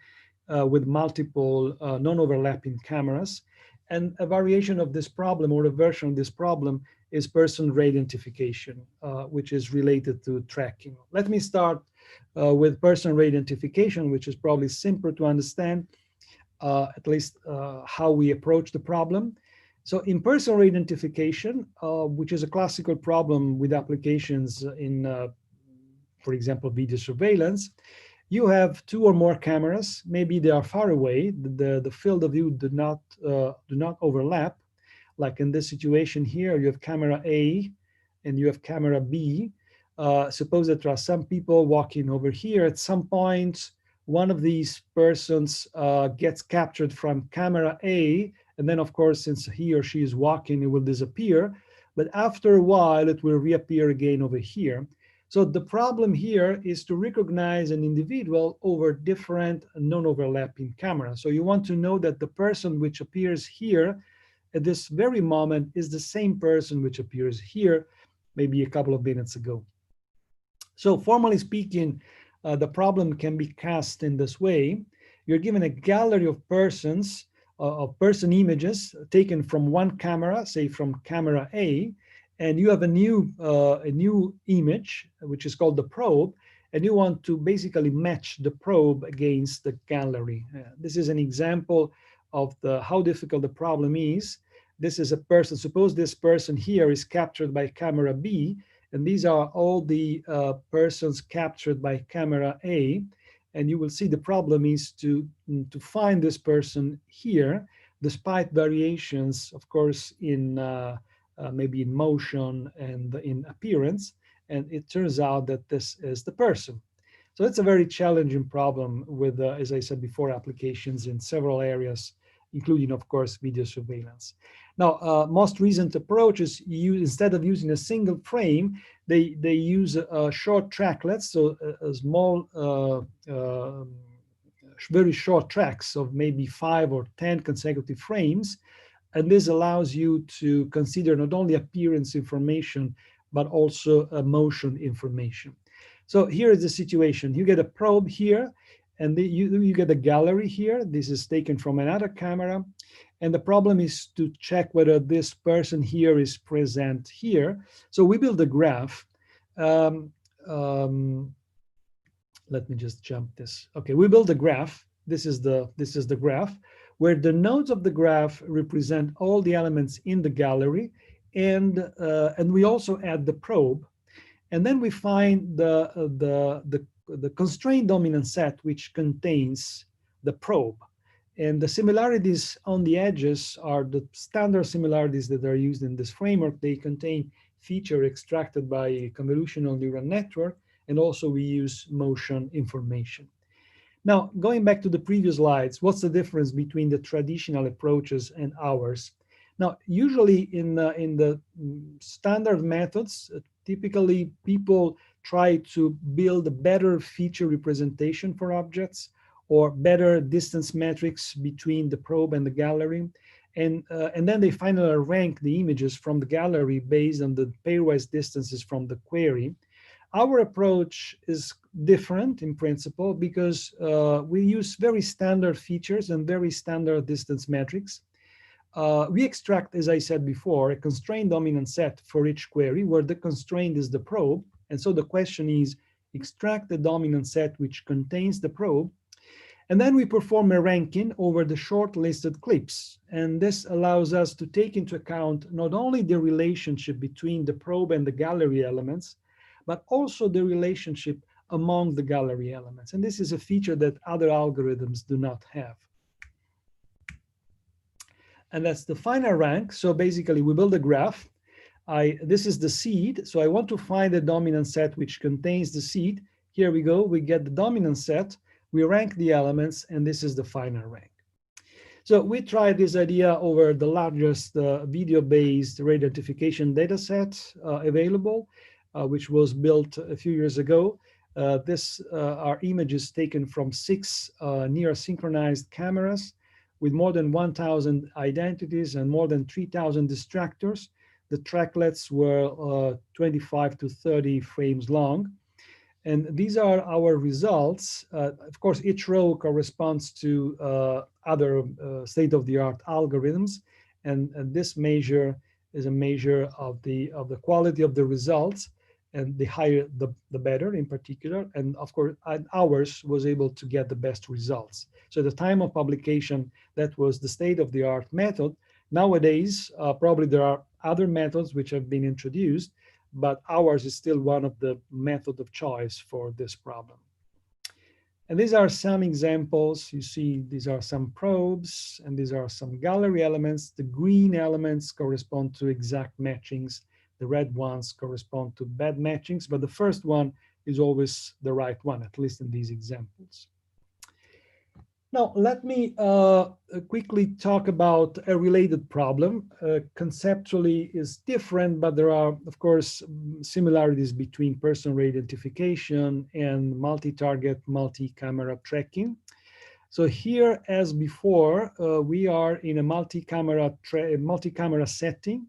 Speaker 7: with multiple non-overlapping cameras. And a variation of this problem, or a version of this problem, is person re-identification, which is related to tracking. Let me start with person re-identification, which is probably simpler to understand. at least how we approach the problem. So impersonal identification, which is a classical problem with applications in, for example, video surveillance, you have two or more cameras. Maybe they are far away. The field of view do not overlap. Like in this situation here, you have camera A and you have camera B. Suppose that there are some people walking over here. At some point, one of these persons gets captured from camera A, and then of course, since he or she is walking, it will disappear. But after a while, it will reappear again over here. So the problem here is to recognize an individual over different non-overlapping cameras. So you want to know that the person which appears here at this very moment is the same person which appears here maybe a couple of minutes ago. So formally speaking, the problem can be cast in this way. You're given a gallery of persons, of person images taken from one camera, say from camera A, and you have a new image, which is called the probe, and you want to basically match the probe against the gallery. This is an example of how difficult the problem is. This is a person, suppose this person here is captured by camera B, and these are all the persons captured by camera A, and you will see the problem is to find this person here, despite variations, of course, in maybe in motion and in appearance, and it turns out that this is the person. So it's a very challenging problem with, as I said before, applications in several areas, including, of course, video surveillance. Now, most recent approaches, instead of using a single frame, they use short tracklets, so a small, very short tracks of maybe 5 or 10 consecutive frames. And this allows you to consider not only appearance information, but also motion information. So here is the situation. You get a probe here, and you get a gallery here. This is taken from another camera. And the problem is to check whether this person here is present here. So we build a graph. Let me just jump this. Okay, we build a graph. This is the graph, where the nodes of the graph represent all the elements in the gallery, and we also add the probe, and then we find the constraint dominant set which contains the probe, and the similarities on the edges are the standard similarities that are used in this framework. They contain feature extracted by a convolutional neural network, and also we use motion information. Now, going back to the previous slides, what's the difference between the traditional approaches and ours? Now, usually in the standard methods, typically people try to build a better feature representation for objects, or better distance metrics between the probe and the gallery. And then they finally rank the images from the gallery based on the pairwise distances from the query. Our approach is different in principle because we use very standard features and very standard distance metrics. We extract, as I said before, a constraint dominant set for each query where the constraint is the probe. And so the question is, extract the dominant set which contains the probe. And then we perform a ranking over the short-listed clips. And this allows us to take into account not only the relationship between the probe and the gallery elements, but also the relationship among the gallery elements. And this is a feature that other algorithms do not have. And that's the final rank. So basically, we build a graph. This is the seed. So I want to find a dominant set which contains the seed. Here we go. We get the dominant set. We rank the elements, and this is the final rank. So we tried this idea over the largest video-based radio identification dataset available, which was built a few years ago. These are images taken from 6 near-synchronized cameras with more than 1,000 identities and more than 3,000 distractors. The tracklets were 25 to 30 frames long. And these are our results. Of course, each row corresponds to other state-of-the-art algorithms. And this measure is a measure of the quality of the results. and the higher the better in particular. And of course, ours was able to get the best results. So at the time of publication, that was the state-of-the-art method. Nowadays, probably there are other methods which have been introduced, but ours is still one of the method of choice for this problem. And these are some examples. You see, these are some probes, and these are some gallery elements. The green elements correspond to exact matchings. The red ones correspond to bad matchings, but the first one is always the right one, at least in these examples. Now, let me quickly talk about a related problem. Conceptually is different, but there are, of course, similarities between person identification and multi-target, multi-camera tracking. So here, as before, we are in a multi-camera setting,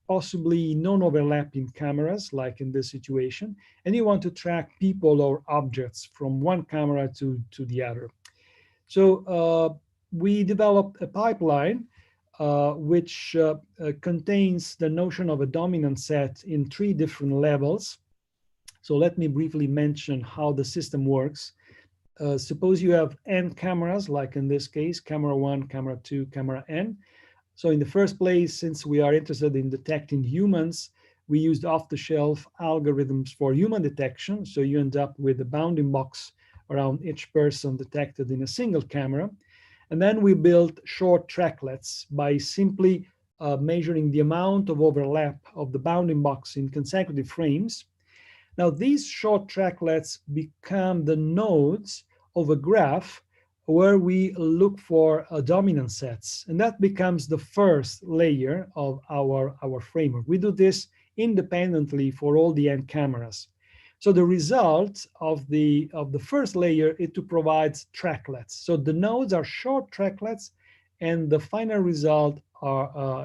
Speaker 7: possibly non-overlapping cameras, like in this situation, and you want to track people or objects from one camera to the other. So we developed a pipeline which contains the notion of a dominant set in 3 different levels. So let me briefly mention how the system works. Suppose you have n cameras, like in this case, camera 1, camera 2, camera n. So in the first place, since we are interested in detecting humans, we used off-the-shelf algorithms for human detection. So you end up with a bounding box around each person detected in a single camera. And then we built short tracklets by simply measuring the amount of overlap of the bounding box in consecutive frames. Now, these short tracklets become the nodes of a graph where we look for dominant sets. And that becomes the first layer of our framework. We do this independently for all the n cameras. So the result of the first layer is to provide tracklets. So the nodes are short tracklets, and the final result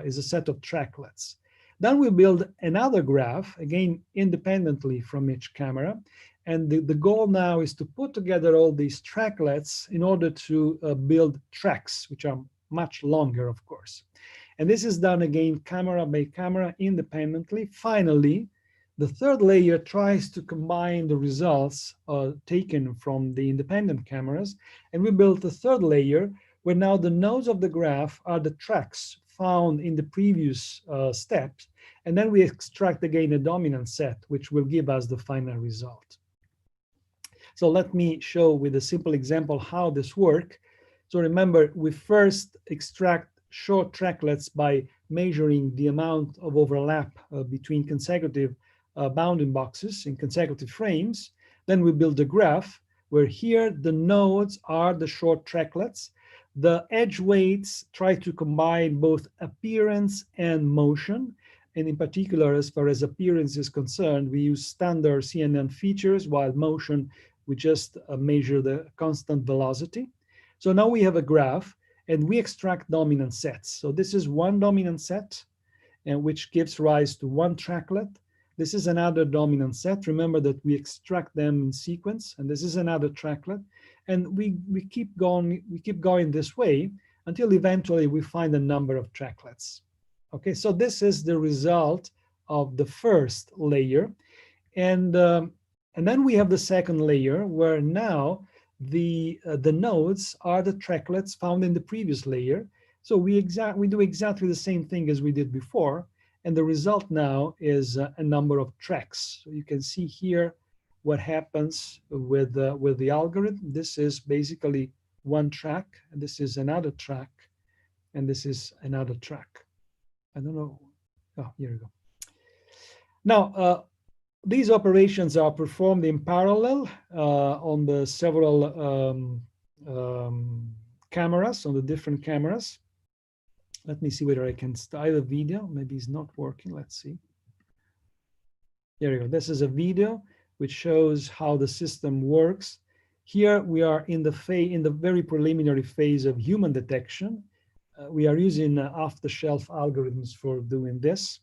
Speaker 7: is a set of tracklets. Then we build another graph, again, independently from each camera. And the goal now is to put together all these tracklets in order to build tracks, which are much longer, of course. And this is done again, camera by camera, independently. Finally, the third layer tries to combine the results taken from the independent cameras. And we built a third layer where now the nodes of the graph are the tracks found in the previous steps. And then we extract again a dominant set, which will give us the final result. So let me show with a simple example how this works. So remember, we first extract short tracklets by measuring the amount of overlap between consecutive bounding boxes in consecutive frames. Then we build a graph where here the nodes are the short tracklets. The edge weights try to combine both appearance and motion. And in particular, as far as appearance is concerned, we use standard CNN features, while motion, we just measure the constant velocity. So now we have a graph, and we extract dominant sets. So this is one dominant set, and which gives rise to one tracklet. This is another dominant set. Remember that we extract them in sequence, and this is another tracklet. And we keep going this way until eventually we find a number of tracklets. Okay, so this is the result of the first layer. And then we have the second layer where now the nodes are the tracklets found in the previous layer. So we do exactly the same thing as we did before. And the result now is a number of tracks. So you can see here what happens with the algorithm. This is basically one track, and this is another track, and this is another track. I don't know. Oh, here we go. Now, these operations are performed in parallel on the several cameras, on the different cameras. Let me see whether I can start a video. Maybe it's not working. Let's see. There you go. This is a video which shows how the system works. Here we are in the very preliminary phase of human detection. We are using off-the-shelf algorithms for doing this.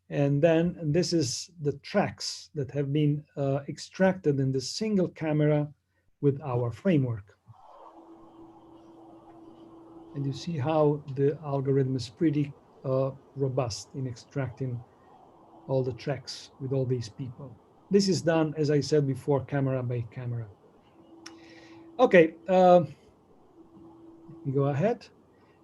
Speaker 7: And then this is the tracks that have been extracted in the single camera with our framework. And you see how the algorithm is pretty robust in extracting all the tracks with all these people. This is done, as I said before, camera by camera. Okay, let me go ahead.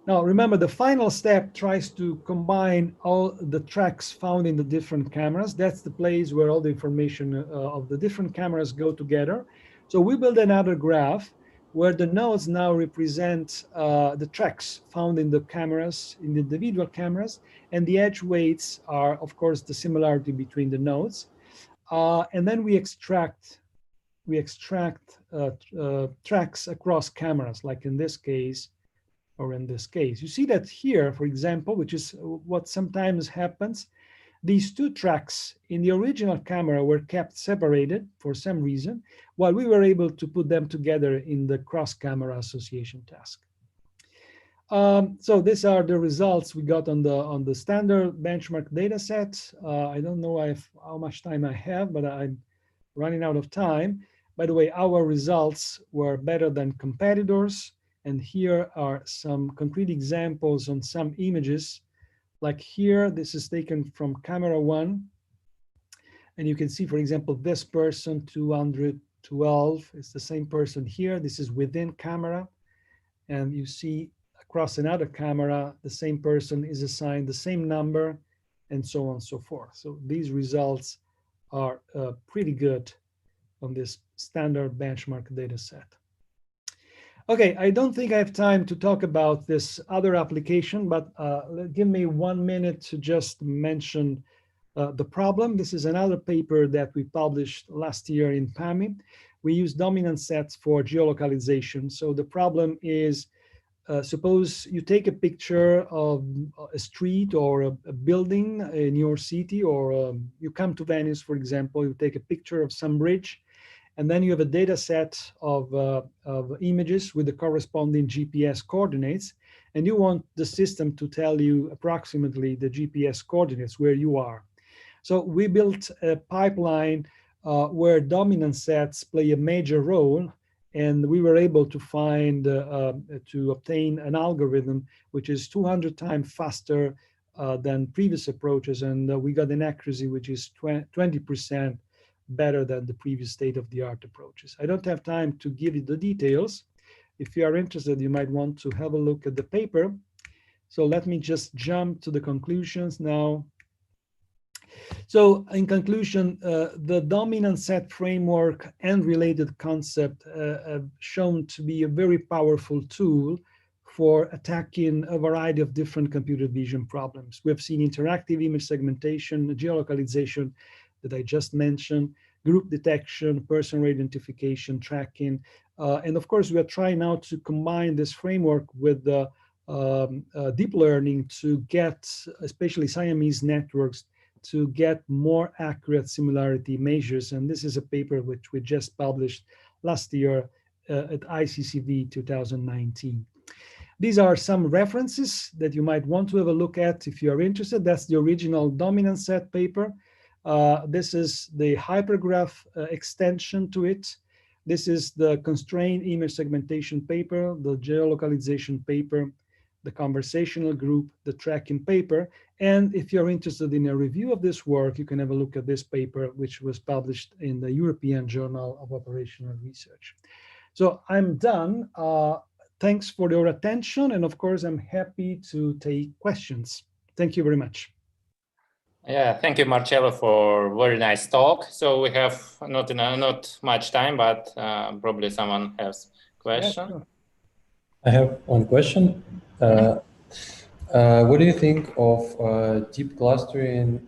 Speaker 7: Now, remember, the final step tries to combine all the tracks found in the different cameras. That's the place where all the information of the different cameras go together. So we build another graph where the nodes now represent the tracks found in the cameras, in the individual cameras, and the edge weights are, of course, the similarity between the nodes. And then we extract tracks across cameras, like in this case, or in this case. You see that here, for example, which is what sometimes happens, these two tracks in the original camera were kept separated for some reason, while we were able to put them together in the cross-camera association task. So these are the results we got on the standard benchmark data set. I don't know how much time I have, but I'm running out of time. By the way, our results were better than competitors. And here are some concrete examples on some images. Like here, this is taken from camera 1. And you can see, for example, this person, 212, is the same person here. This is within camera. And you see across another camera, the same person is assigned the same number, and so on and so forth. So these results are pretty good on this standard benchmark data set. Okay, I don't think I have time to talk about this other application, but give me 1 minute to just mention the problem. This is another paper that we published last year in PAMI. We use dominant sets for geolocalization. So the problem is, suppose you take a picture of a street or a building in your city, or you come to Venice, for example, you take a picture of some bridge, and then you have a data set of images with the corresponding GPS coordinates, and you want the system to tell you approximately the GPS coordinates where you are. So we built a pipeline where dominant sets play a major role, and we were able to find, to obtain an algorithm which is 200 times faster than previous approaches, and we got an accuracy which is 20% better than the previous state-of-the-art approaches. I don't have time to give you the details. If you are interested, you might want to have a look at the paper. So let me just jump to the conclusions now. So in conclusion, the dominant set framework and related concept have shown to be a very powerful tool for attacking a variety of different computer vision problems. We have seen interactive image segmentation, geolocalization that I just mentioned, group detection, personal identification, tracking. And of course, we are trying now to combine this framework with the deep learning to get, especially Siamese networks, to get more accurate similarity measures. And this is a paper which we just published last year at ICCV 2019. These are some references that you might want to have a look at if you are interested. That's the original dominant set paper. This is the hypergraph extension to it. This is the constrained image segmentation paper, the geolocalization paper, the conversational group, the tracking paper. And if you're interested in a review of this work, you can have a look at this paper, which was published in the European Journal of Operational Research. So I'm done. Thanks for your attention. And of course, I'm happy to take questions. Thank you very much.
Speaker 11: Yeah, thank you, Marcello, for very nice talk. So we have not much time, but probably someone has question.
Speaker 7: Yeah, sure.
Speaker 12: I have one question. What do you think of deep clustering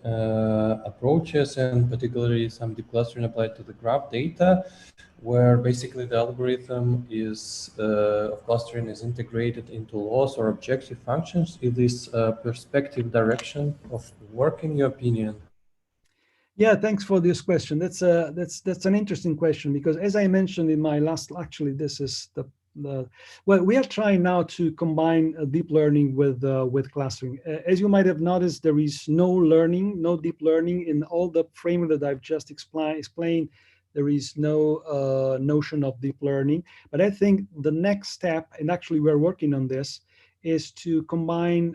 Speaker 12: approaches, and particularly some deep clustering applied to the graph data, where basically the algorithm is of clustering is integrated into loss or objective functions? Is this perspective direction of work, in your opinion?
Speaker 7: Yeah, thanks for this question. That's an interesting question, because as I mentioned in my last, actually, this is well, we are trying now to combine deep learning with clustering. As you might have noticed, there is no deep learning in all the framework that I've just explained. There is no notion of deep learning. But I think the next step, and actually we're working on this, is to combine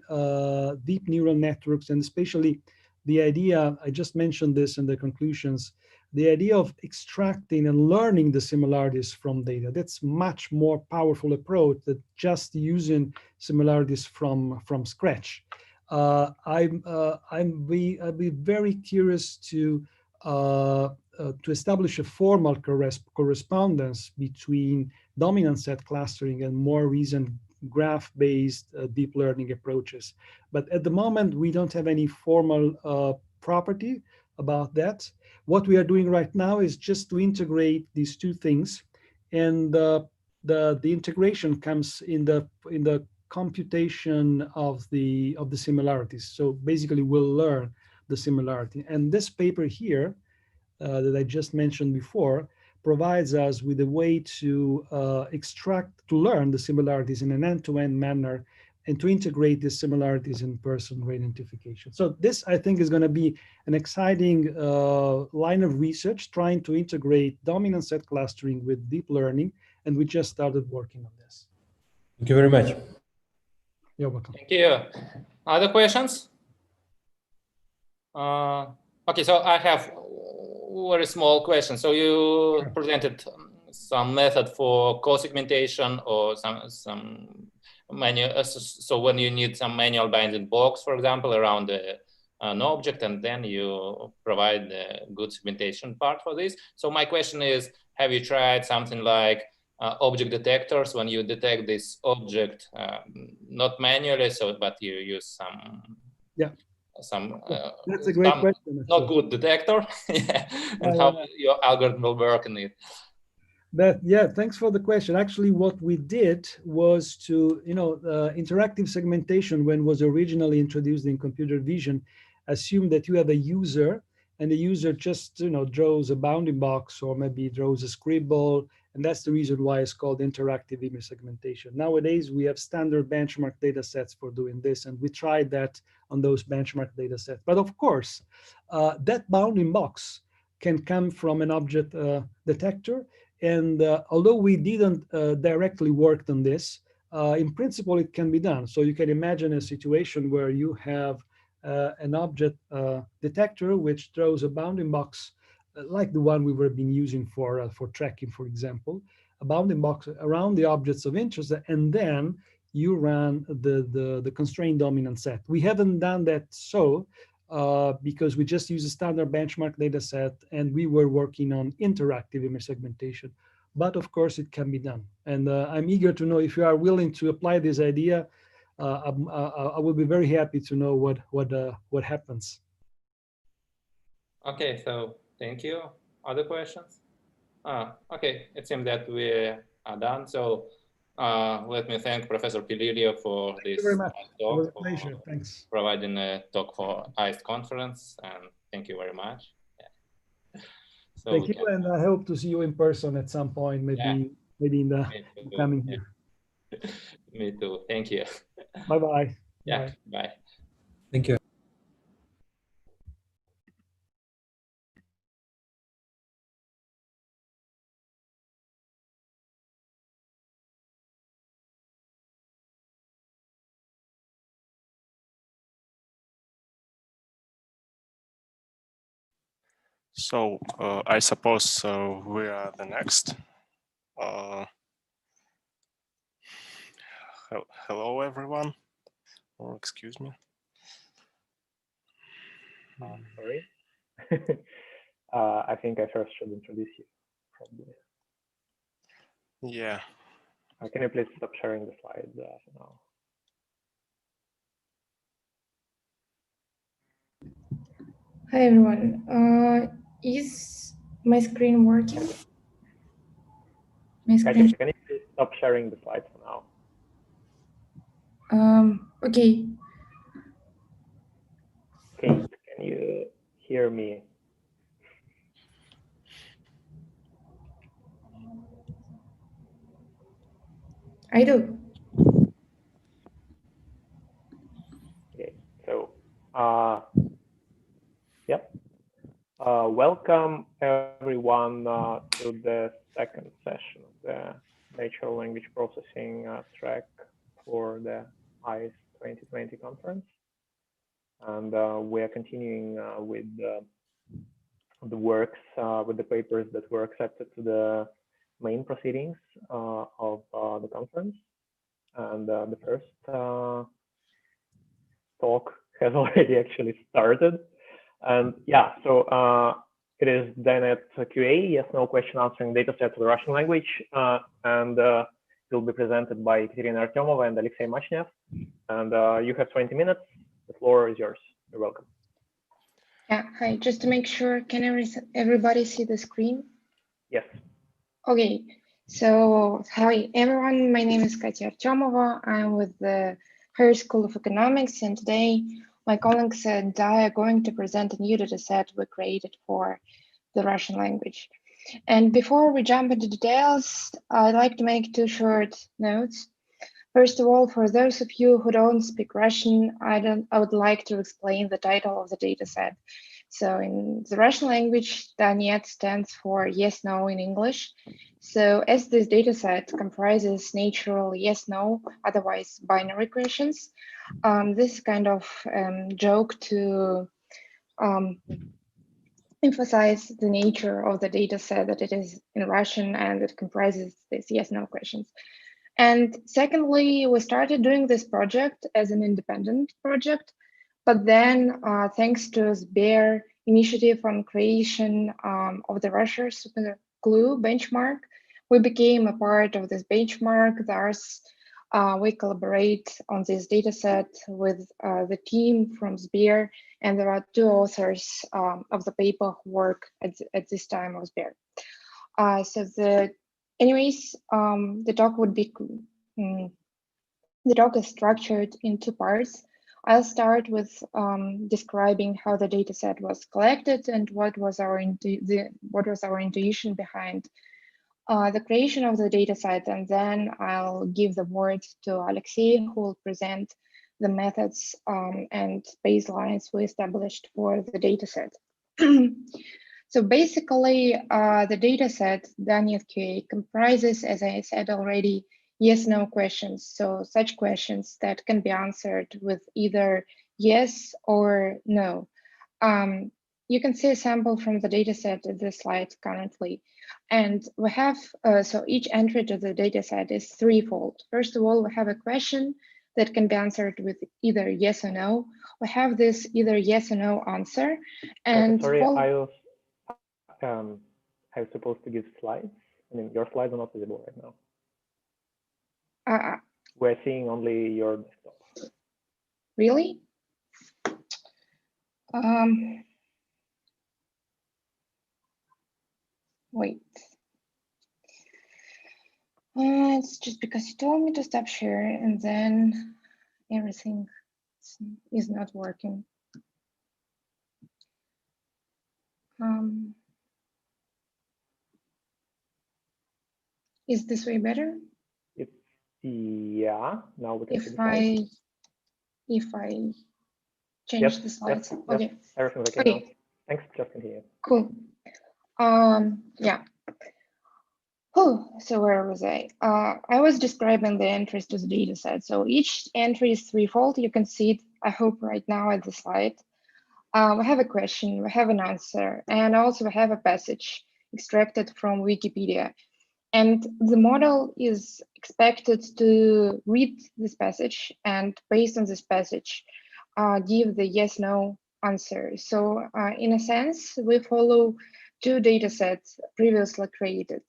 Speaker 7: deep neural networks, and especially the idea, I just mentioned this in the conclusions, the idea of extracting and learning the similarities from data, that's much more powerful approach than just using similarities from scratch. I'd be very curious to establish a formal correspondence between dominant set clustering and more recent graph-based deep learning approaches. But at the moment, we don't have any formal property about that. What we are doing right now is just to integrate these two things, and the integration comes in the computation of the similarities. So basically, we'll learn the similarity. And this paper here that I just mentioned before provides us with a way to to learn the similarities in an end-to-end manner and to integrate these similarities in person identification. So this, I think, is going to be an exciting line of research trying to integrate dominant set clustering with deep learning, and we just started working on this.
Speaker 12: Thank you very much.
Speaker 7: You're welcome.
Speaker 11: Thank you. Other questions? Okay, so I have very small question. So you presented some method for co-segmentation or some manual. So when you need some manual binding box, for example, around an object, and then you provide the good segmentation part for this. So my question is, have you tried something like object detectors when you detect this object, not manually, but you use some
Speaker 7: that's a great question.
Speaker 11: Not good detector, yeah, and how your algorithm will work in it.
Speaker 7: Yeah, thanks for the question. Actually, what we did was to, interactive segmentation, when was originally introduced in computer vision, assumed that you have a user, and the user just, draws a bounding box or maybe draws a scribble, and that's the reason why it's called interactive image segmentation. Nowadays, we have standard benchmark data sets for doing this, and we tried that on those benchmark data sets. But of course, that bounding box can come from an object detector. And although we didn't directly work on this, in principle, it can be done. So you can imagine a situation where you have an object detector which throws a bounding box like the one we were been using for tracking, for example, a bounding box around the objects of interest, and then you run the constrained dominant set. We haven't done that because we just use a standard benchmark data set, and we were working on interactive image segmentation. But of course, it can be done. And I'm eager to know if you are willing to apply this idea. I will be very happy to know what happens.
Speaker 11: Okay, so thank you. Other questions? Okay, it seems that we are done. So let me thank Professor Pililio for this
Speaker 7: very much.
Speaker 11: talk.
Speaker 7: It was a pleasure. Thanks.
Speaker 11: Providing a talk for AIST conference, and thank you very much. Yeah. So
Speaker 7: thank you, and I hope to see you in person at some point, maybe in the coming year.
Speaker 11: Me too. Thank you.
Speaker 7: Bye-bye.
Speaker 11: Yeah, bye.
Speaker 12: Thank you.
Speaker 13: So I suppose we are the next. Hello, everyone. Oh, excuse me.
Speaker 2: Sorry. I think I first should introduce you, probably.
Speaker 13: Yeah.
Speaker 2: Can you please stop sharing the slides for now?
Speaker 4: Hi, everyone. Is my screen working? My screen.
Speaker 2: Can you please stop sharing the slides for now?
Speaker 4: Okay.
Speaker 2: Kate, can you hear me?
Speaker 4: I do.
Speaker 2: Okay, so yep. Welcome everyone to the second session of the Natural Language Processing track for the AIST 2020 conference. And we are continuing with the works, with the papers that were accepted to the main proceedings of the conference. And the first talk has already actually started. And yeah, so it is DNet QA, yes, no question answering dataset to the Russian language. And it will be presented by Katerina Artemova and Alexey Machnev. And you have 20 minutes. The floor is yours. You're welcome.
Speaker 4: Yeah, hi, just to make sure, can everybody see the screen?
Speaker 2: Yes.
Speaker 4: Okay, so hi everyone, my name is Katya Artemova. I'm with the Higher School of Economics, and today my colleagues and I are going to present a new dataset we created for the Russian language. And before we jump into details, I'd like to make two short notes. First of all, for those of you who don't speak Russian, I would like to explain the title of the dataset. So in the Russian language, DNet stands for yes, no in English. So as this dataset comprises natural yes, no, otherwise binary questions, this kind of joke to emphasize the nature of the dataset, that it is in Russian and it comprises these yes, no questions. And secondly, we started doing this project as an independent project, but then thanks to SBER initiative on creation of the Russia Super Clue benchmark, we became a part of this benchmark. Thus, we collaborate on this dataset with the team from SBER, and there are two authors of the paper who work at this time of SBER. Anyways, the talk would be, the talk is structured in two parts. I'll start with describing how the dataset was collected and what was our intuition behind the creation of the dataset, and then I'll give the word to Alexey, who will present the methods and baselines we established for the dataset. So basically, the dataset, DNet QA, comprises, as I said already, yes/no questions. So such questions that can be answered with either yes or no. You can see a sample from the dataset in this slide currently. And we have, so each entry to the dataset is threefold. First of all, we have a question that can be answered with either yes or no. We have this either yes or no answer. And
Speaker 2: sorry, I was supposed to give slides. I mean, your slides are not visible right now. We're seeing only your desktop.
Speaker 4: Really? Wait. It's just because you told me to stop sharing and then everything is not working. Is this way better?
Speaker 2: Yeah, now we can see the
Speaker 4: slides. If I change the slides.
Speaker 2: Yes,
Speaker 4: okay.
Speaker 2: Everything's okay now. Thanks, just continue.
Speaker 4: Cool. Yeah. So where was I? I was describing the entries to the dataset. So each entry is threefold. You can see it, I hope, right now at the slide. We have a question, we have an answer, and also we have a passage extracted from Wikipedia. And the model is expected to read this passage and based on this passage, give the yes/no answer. So in a sense, we follow two datasets previously created.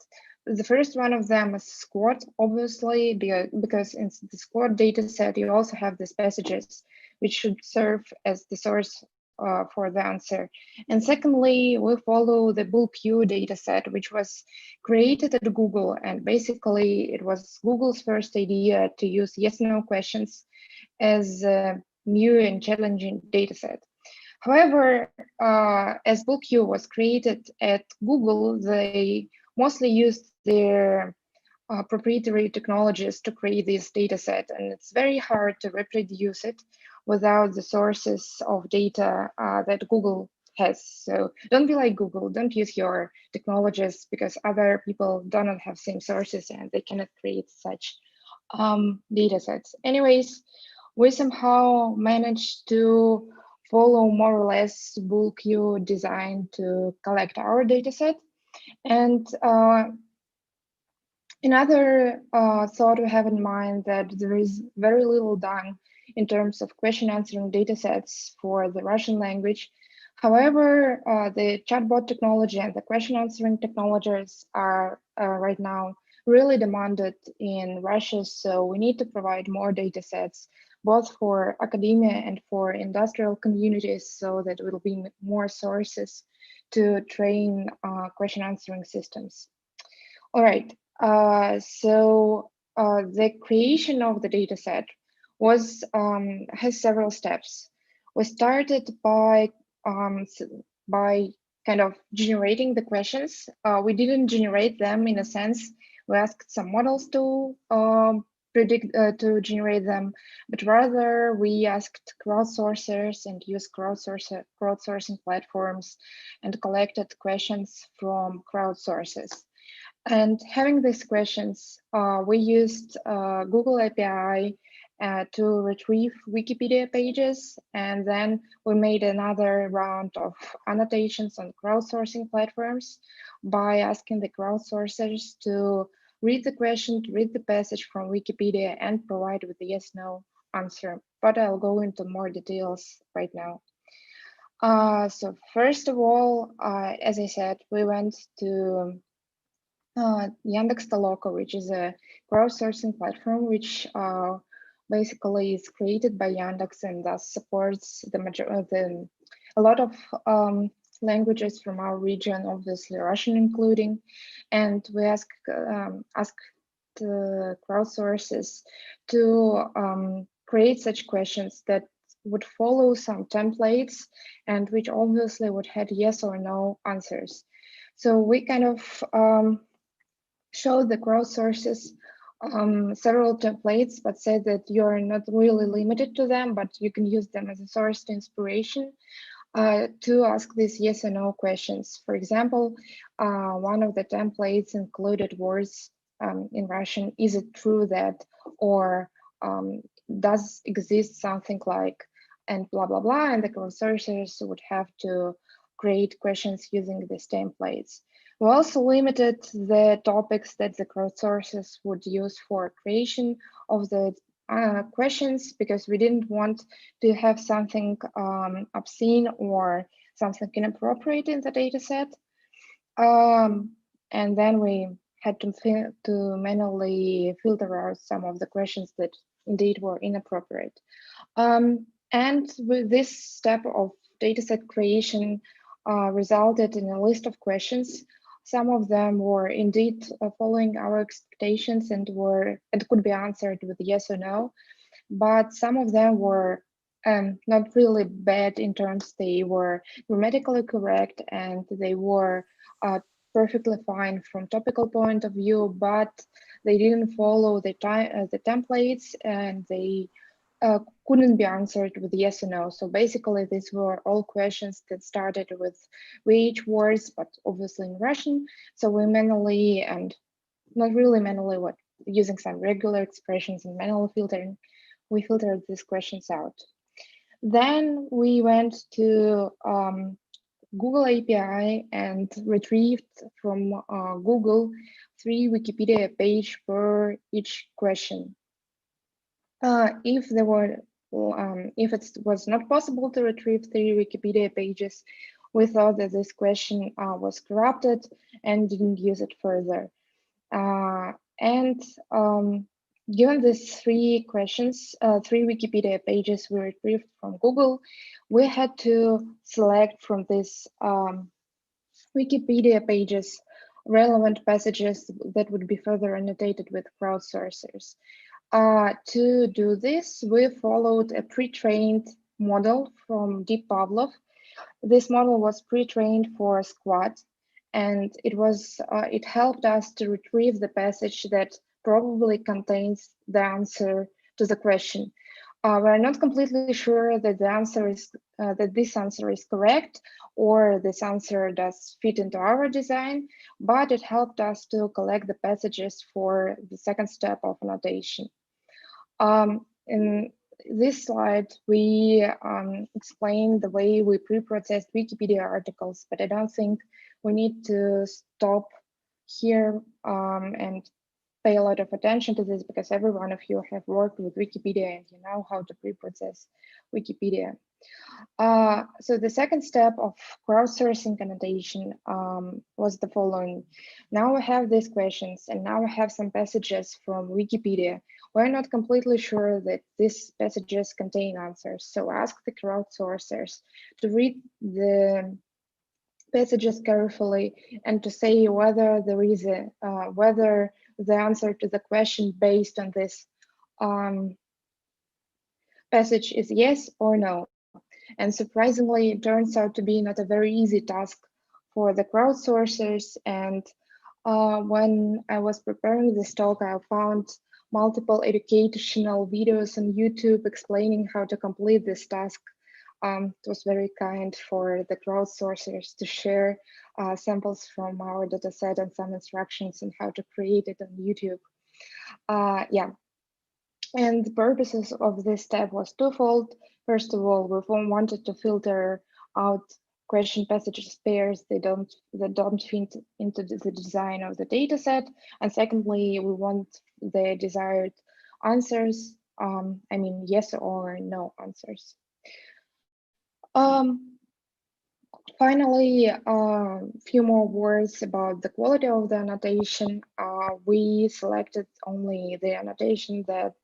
Speaker 4: The first one of them is squad, obviously, because in the squad dataset, you also have these passages, which should serve as the source for the answer. And secondly, we follow the BullQ dataset, which was created at Google. And basically, it was Google's first idea to use yes/no questions as a new and challenging dataset. However, as BullQ was created at Google, they mostly used their proprietary technologies to create this dataset, and it's very hard to reproduce it without the sources of data that Google has. So don't be like Google, don't use your technologies because other people do not have same sources and they cannot create such datasets. Anyways, we somehow managed to follow more or less bull queue design to collect our dataset. And another thought we have in mind that there is very little done in terms of question answering datasets for the Russian language. However, the chatbot technology and the question answering technologies are right now really demanded in Russia, so we need to provide more datasets both for academia and for industrial communities so that there will be more sources to train question answering systems. All right, the creation of the dataset has several steps. We started by kind of generating the questions. We didn't generate them in a sense. We asked some models to to generate them, but rather we asked crowdsourcers and used crowdsourcing platforms and collected questions from crowdsources. And having these questions, we used Google API to retrieve Wikipedia pages, and then we made another round of annotations on crowdsourcing platforms by asking the crowdsourcers to read the question, to read the passage from Wikipedia and provide with a yes/no answer. But I'll go into more details right now. So first of all, as I said, we went to Yandex.Toloka, which is a crowdsourcing platform which basically is created by Yandex and thus supports a lot of languages from our region, obviously Russian including. And we asked crowdsources to create such questions that would follow some templates and which obviously would have yes or no answers. So we kind of showed the crowdsources several templates, but said that you're not really limited to them, but you can use them as a source to inspiration to ask these yes or no questions. For example, one of the templates included words in Russian, is it true that, or does exist something like, and blah, blah, blah, and the crowdsourcers would have to create questions using these templates. We also limited the topics that the crowdsources would use for creation of the questions because we didn't want to have something obscene or something inappropriate in the dataset. And then we had to manually filter out some of the questions that indeed were inappropriate. And with this step of dataset creation resulted in a list of questions. Some of them were indeed following our expectations and could be answered with yes or no, but some of them were not really bad in terms they were grammatically correct and they were perfectly fine from topical point of view, but they didn't follow the templates and they couldn't be answered with yes or no. So basically, these were all questions that started with VH words, but obviously in Russian. So we manually, and not really manually, using some regular expressions and manual filtering, we filtered these questions out. Then we went to Google API and retrieved from Google 3 Wikipedia page per each question. If it was not possible to retrieve 3 Wikipedia pages, we thought that this question was corrupted and didn't use it further. Given these 3 questions, 3 Wikipedia pages we retrieved from Google, we had to select from these Wikipedia pages relevant passages that would be further annotated with crowdsourcers. To do this, we followed a pre-trained model from Deep Pavlov. This model was pre-trained for Squad, and it helped us to retrieve the passage that probably contains the answer to the question. We're not completely sure that this answer is correct or this answer does fit into our design, but it helped us to collect the passages for the second step of annotation. And this slide, we explain the way we pre-processed Wikipedia articles, but I don't think we need to stop here and pay a lot of attention to this, because every one of you have worked with Wikipedia and you know how to pre-process Wikipedia. So the second step of crowdsourcing annotation was the following. Now we have these questions, and now we have some passages from Wikipedia. We're not completely sure that these passages contain answers, so ask the crowdsourcers to read the passages carefully and to say whether there is a whether the answer to the question based on this passage is yes or no. And surprisingly, it turns out to be not a very easy task for the crowdsourcers. And when I was preparing this talk, I found multiple educational videos on YouTube explaining how to complete this task. It was very kind for the crowdsourcers to share samples from our dataset and some instructions on how to create it on YouTube. Yeah. And the purposes of this step was twofold. First of all, we wanted to filter out question passages pairs that don't fit into the design of the dataset. And secondly, we want the desired answers. I mean, yes or no answers. Finally, a few more words about the quality of the annotation. We selected only the annotation that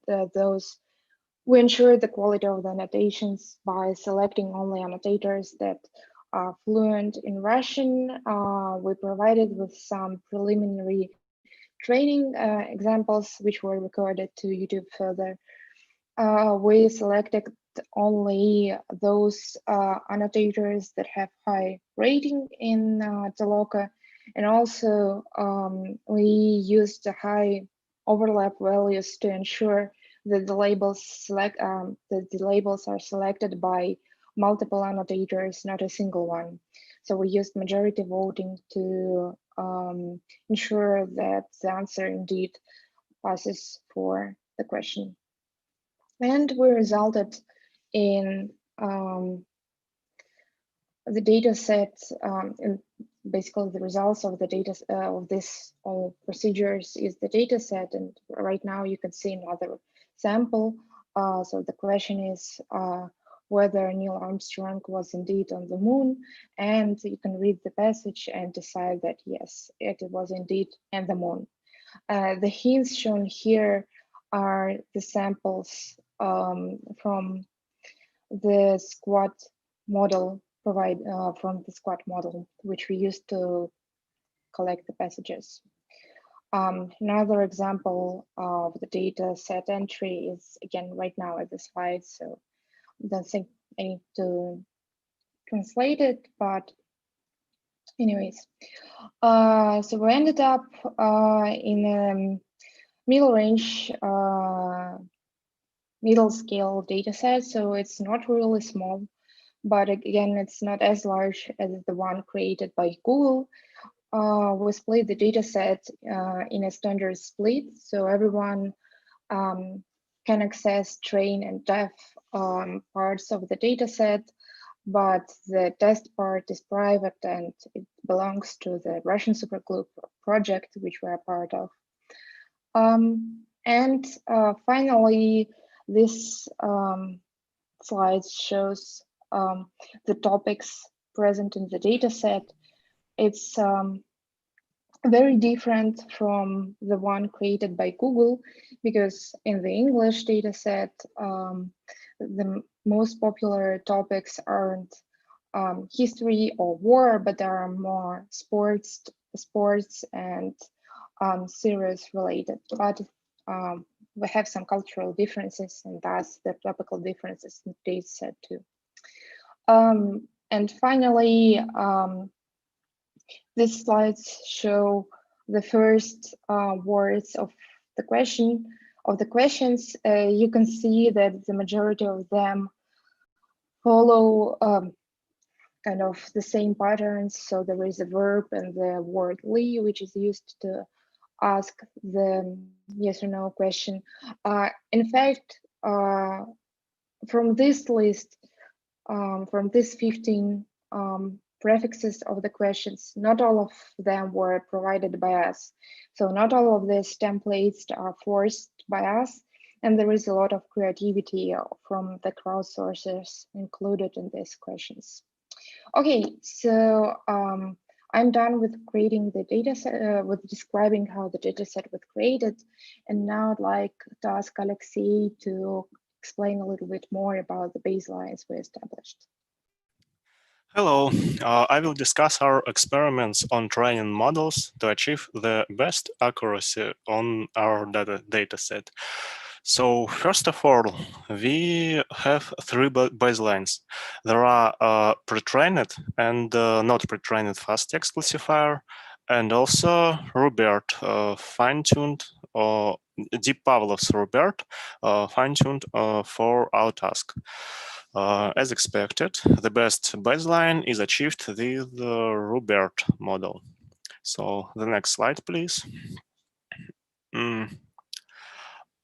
Speaker 4: we ensured the quality of the annotations by selecting only annotators that are fluent in Russian. We provided with some preliminary training examples, which were recorded to YouTube further. We selected only those annotators that have high rating in Toloka, and also we used the high overlap values to ensure that the labels are selected by multiple annotators, not a single one. So we used majority voting to ensure that the answer indeed passes for the question. And we resulted in the data set, and basically the results of the data of this all procedures is the data set. And right now you can see another sample. So the question is whether Neil Armstrong was indeed on the moon, and you can read the passage and decide that yes, it was indeed on the moon. The hints shown here are the samples from the squad model from the squad model, which we used to collect the passages. Another example of the data set entry is again right now at the slide, so I don't think I need to translate it, but anyways. So we ended up in a middle range, middle scale data set, so it's not really small, but again, it's not as large as the one created by Google. We split the data set in a standard split, so everyone can access train and def parts of the data set, but the test part is private and it belongs to the Russian Supergroup project, which we are part of. And finally, this slide shows the topics present in the data set. It's very different from the one created by Google, because in the English data set, the most popular topics aren't history or war, but there are more sports and series related. But we have some cultural differences, and thus the topical differences in the data set too. And finally, these slides show the first words of the questions. You can see that the majority of them follow kind of the same patterns. So there is a verb and the word li, which is used to ask the yes or no question. In fact, from this list, from these 15 prefixes of the questions, not all of them were provided by us. So not all of these templates are forced by us, and there is a lot of creativity from the crowdsourcers included in these questions. Okay, so I'm done with creating the data set, with describing how the data set was created. And now I'd like to ask Alexei to explain a little bit more about the baselines we established.
Speaker 13: Hello, I will discuss our experiments on training models to achieve the best accuracy on our data set. So first of all, we have three baselines. There are pre-trained and not pre-trained fast text classifier, and also RuBERT fine-tuned or Deep Pavlov's RuBERT fine-tuned for our task. As expected, the best baseline is achieved with the RuBERT model. So the next slide, please.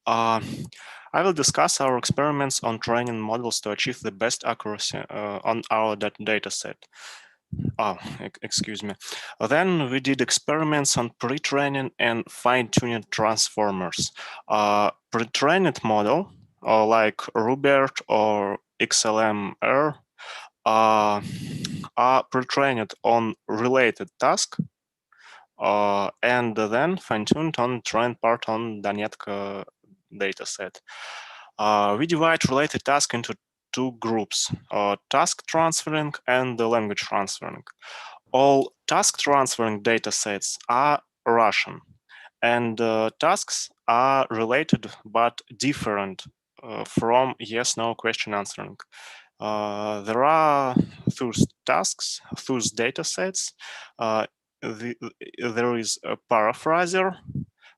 Speaker 13: I will discuss our experiments on training models to achieve the best accuracy on our data set. Excuse me. Then we did experiments on pre-training and fine-tuning transformers. Pre-trained model, like RuBERT or XLMR, are pre-trained on related task and then fine-tuned on trained part on Danetka dataset. We divide related tasks into two groups, task transferring and the language transferring. All task transferring datasets are Russian, and tasks are related but different from yes/no question answering. There are those tasks, those datasets. There is a paraphraser.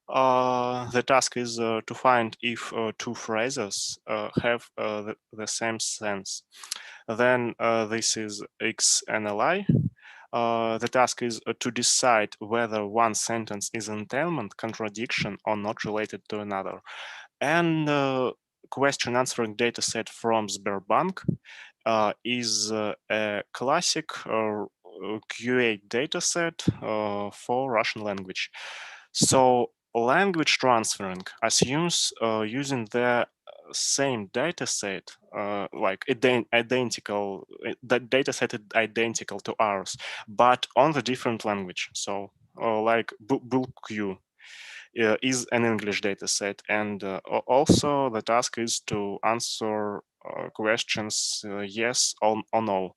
Speaker 13: The task is to find if two phrases have the same sense. Then this is XNLI. The task is to decide whether one sentence is entailment, contradiction, or not related to another. And question answering dataset from Sberbank is a classic QA dataset for Russian language. So language transferring assumes using the same dataset, like identical, the dataset is identical to ours, but on the different language. So like BulkQ is an English dataset, and also the task is to answer questions yes or no.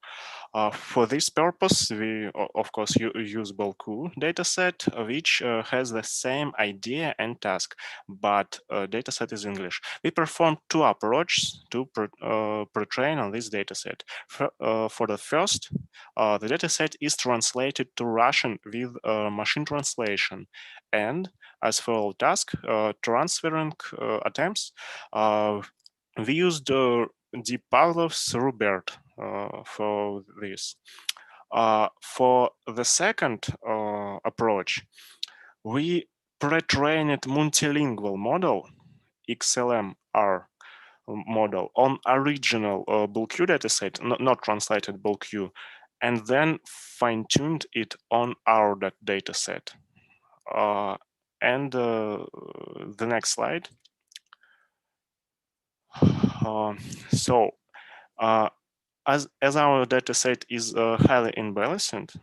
Speaker 13: For this purpose, we of course use BulkQ dataset, which has the same idea and task, but dataset is English. We perform two approaches to pre-train on this dataset. For the first, the dataset is translated to Russian with machine translation, and as for all task transferring attempts, we used Deep Pavlov's RuBERT for this. For the second approach, we pre-trained multilingual model, XLMR model, on original BulkQ dataset, not translated BulkQ, and then fine-tuned it on our dataset. And the next slide. So as our dataset is highly imbalanced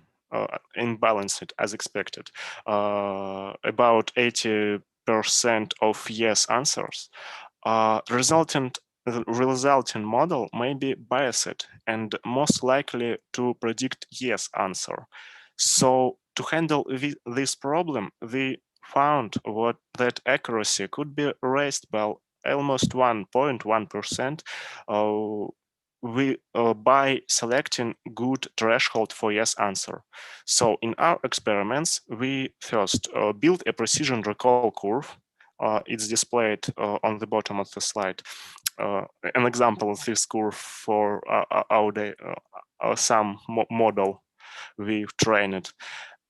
Speaker 13: as expected, about 80% of yes answers, the resulting model may be biased and most likely to predict yes answer. So to handle this problem, we found that accuracy could be raised by almost 1.1% by selecting good threshold for yes answer. So in our experiments, we first built a precision recall curve. It's displayed on the bottom of the slide. An example of this curve for some model we've trained,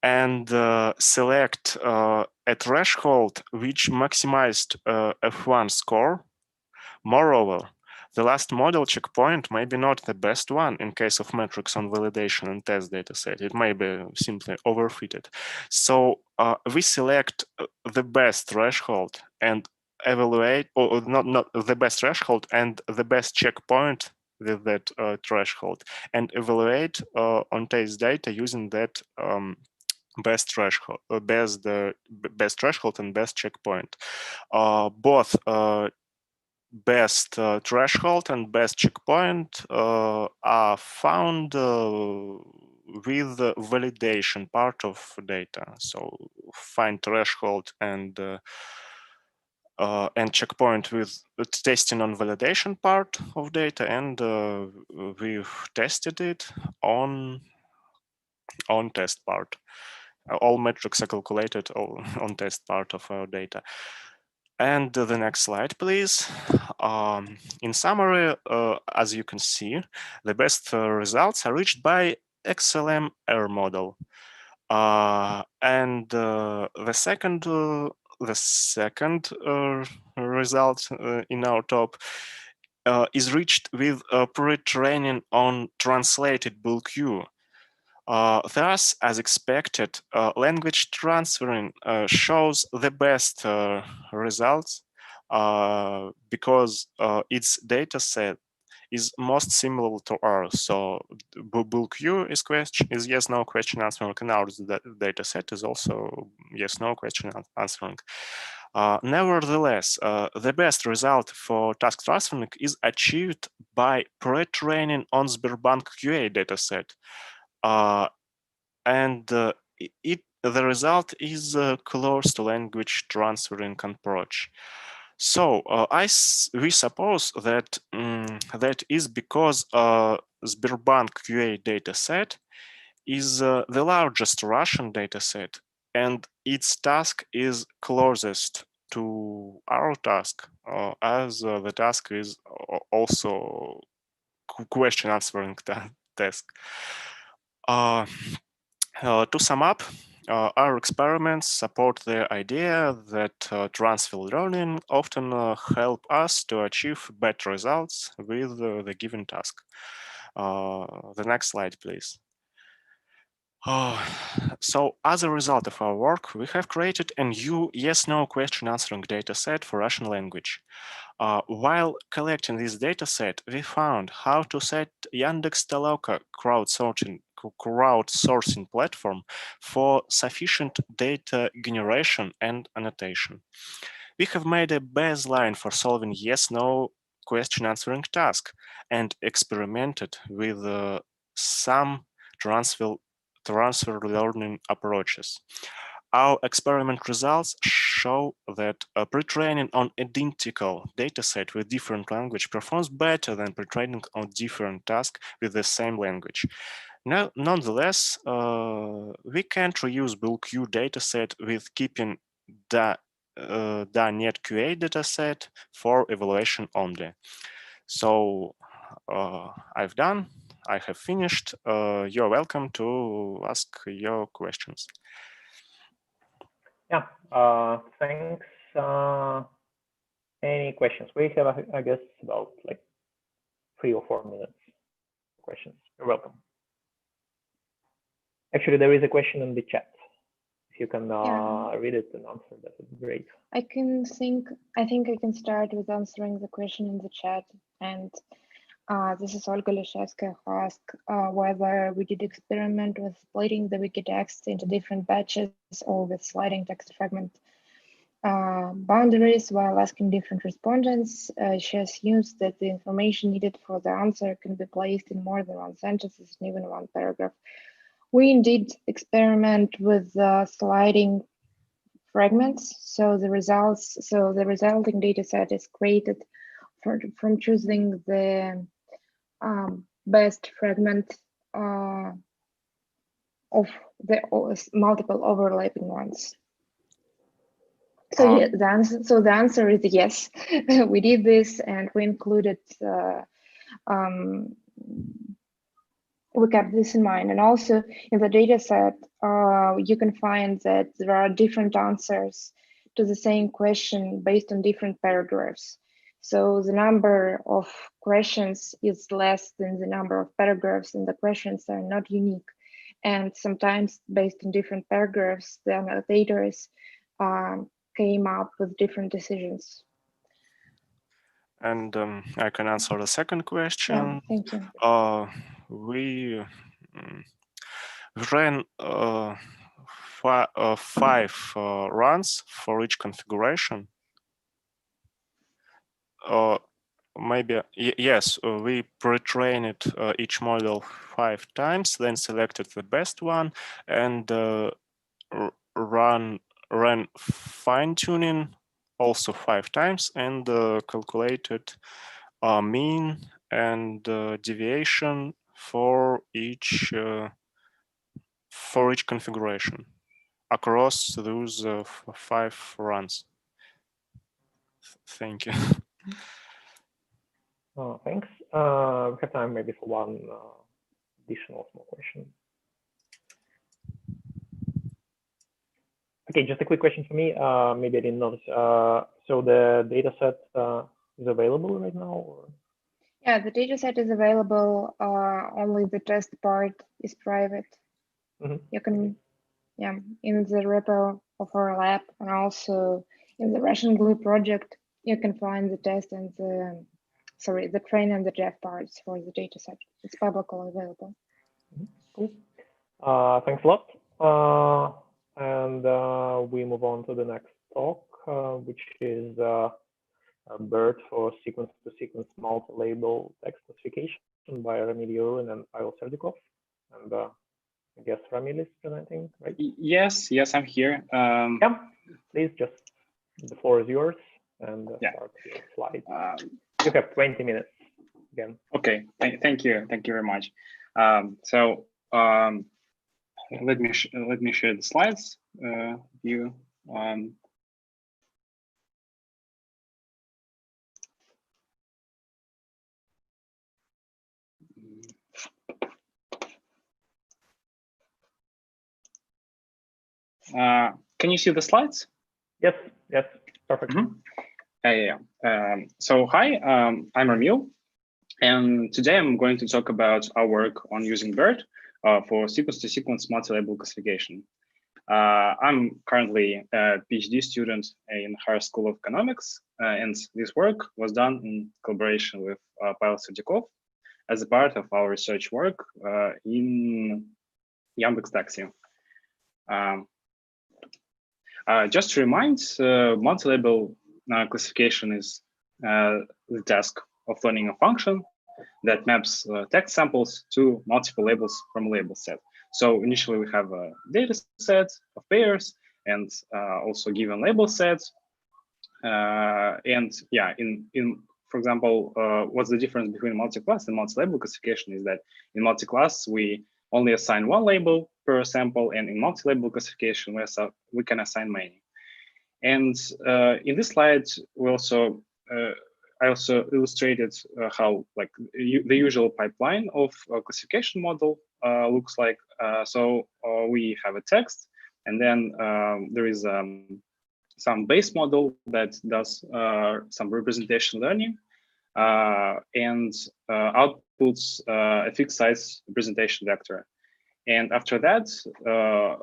Speaker 13: and select a threshold which maximized F1 score. Moreover, the last model checkpoint may be not the best one in case of metrics on validation and test dataset. It may be simply overfitted. So we select the best threshold and evaluate, or not the best threshold and the best checkpoint with that threshold, and evaluate on test data using that best threshold, best threshold and best checkpoint. Both best threshold and best checkpoint are found with the validation part of data. So find threshold and checkpoint with testing on validation part of data, and we've tested it on test part. All metrics are calculated on test part of our data. And the next slide, please. In summary, as you can see, the best results are reached by XLM error model. And the second result in our top is reached with pre-training on translated bulk-U. Thus, as expected, language transferring shows the best results because its data set is most similar to ours. So bulk-U is yes, no question answering, and our data set is also yes, no question answering. Nevertheless, the best result for task transferring is achieved by pre-training on Sberbank QA dataset. And the result is close to language transferring approach. So we suppose that that is because Sberbank QA dataset is the largest Russian dataset, and its task is closest to our task, as the task is also question answering task. To sum up, our experiments support the idea that transfer learning often help us to achieve better results with the given task. The next slide, please. So as a result of our work, we have created a new yes-no question answering dataset for Russian language. While collecting this dataset, we found how to set Yandex.Toloka crowdsourcing platform for sufficient data generation and annotation. We have made a baseline for solving yes-no question answering task and experimented with some transfer learning approaches. Our experiment results show that pre-training on identical dataset with different language performs better than pre-training on different tasks with the same language. Now, nonetheless, we can't reuse bulk-U dataset with keeping the .NET QA dataset for evaluation only. So I've done. I have finished. You're welcome to ask your questions.
Speaker 2: Yeah, thanks. Any questions? We have, I guess, about like 3 or 4 minutes. Questions. You're welcome. Actually, there is a question in the chat. If you can read it and answer, that would be great.
Speaker 4: I think I can start with answering the question in the chat. And this is Olga Leshevskaya who asked whether we did experiment with splitting the wiki text into different batches or with sliding text fragment boundaries while asking different respondents. She assumes that the information needed for the answer can be placed in more than one sentence and even one paragraph. We indeed experiment with sliding fragments. So the resulting data set is created from choosing the best fragment of the multiple overlapping ones. So yeah, the answer is yes. We did this, and we included. We kept this in mind, and also in the data set, you can find that there are different answers to the same question based on different paragraphs. So the number of questions is less than the number of paragraphs, and the questions are not unique. And sometimes based on different paragraphs, the annotators came up with different decisions.
Speaker 13: And I can answer the second question.
Speaker 4: Yeah, thank you.
Speaker 13: We ran 5 runs for each configuration. Maybe, yes, we pre-trained each model 5 times, then selected the best one and ran fine-tuning also 5 times and calculated mean and deviation for each configuration across those 5 runs. Thank you.
Speaker 2: Thanks. We have time maybe for one additional small question. Okay, just a quick question for me. Maybe I didn't notice. So the data set is available right now? Or?
Speaker 4: Yeah, the data set is available. Only the test part is private. You can, yeah, in the repo of our lab and also in the Russian Glue project, you can find the test and the, sorry, the train and the dev parts for the data set. It's publicly available.
Speaker 2: Cool. Thanks a lot. And we move on to the next talk, which is BERT for sequence-to-sequence multi-label text classification by Ramil and Pavel Serdikov. And I guess Ramil is presenting, right?
Speaker 14: Yes, I'm here.
Speaker 2: Yeah, please, just the floor is yours and start your slide. You have 20 minutes again.
Speaker 14: Okay, thank you very much. Let me share the slides. View. Can you see the slides?
Speaker 2: Yes, perfect.
Speaker 14: So hi, I'm Ramil, and today I'm going to talk about our work on using BERT for sequence-to-sequence multi-label classification. I'm currently a PhD student in Higher School of Economics, and this work was done in collaboration with Pavel Serdikov as a part of our research work in Yandex Taxi. Just to remind, multi-label classification is the task of learning a function that maps text samples to multiple labels from a label set. So initially we have a data set of pairs and also given label sets. And yeah, for example, what's the difference between multi-class and multi-label classification is that in multi-class we only assign one label per sample, and in multi-label classification we can assign many. And in this slide, I also illustrated how the usual pipeline of a classification model looks like. So we have a text, and then there is some base model that does some representation learning and outputs a fixed size representation vector. And after that, a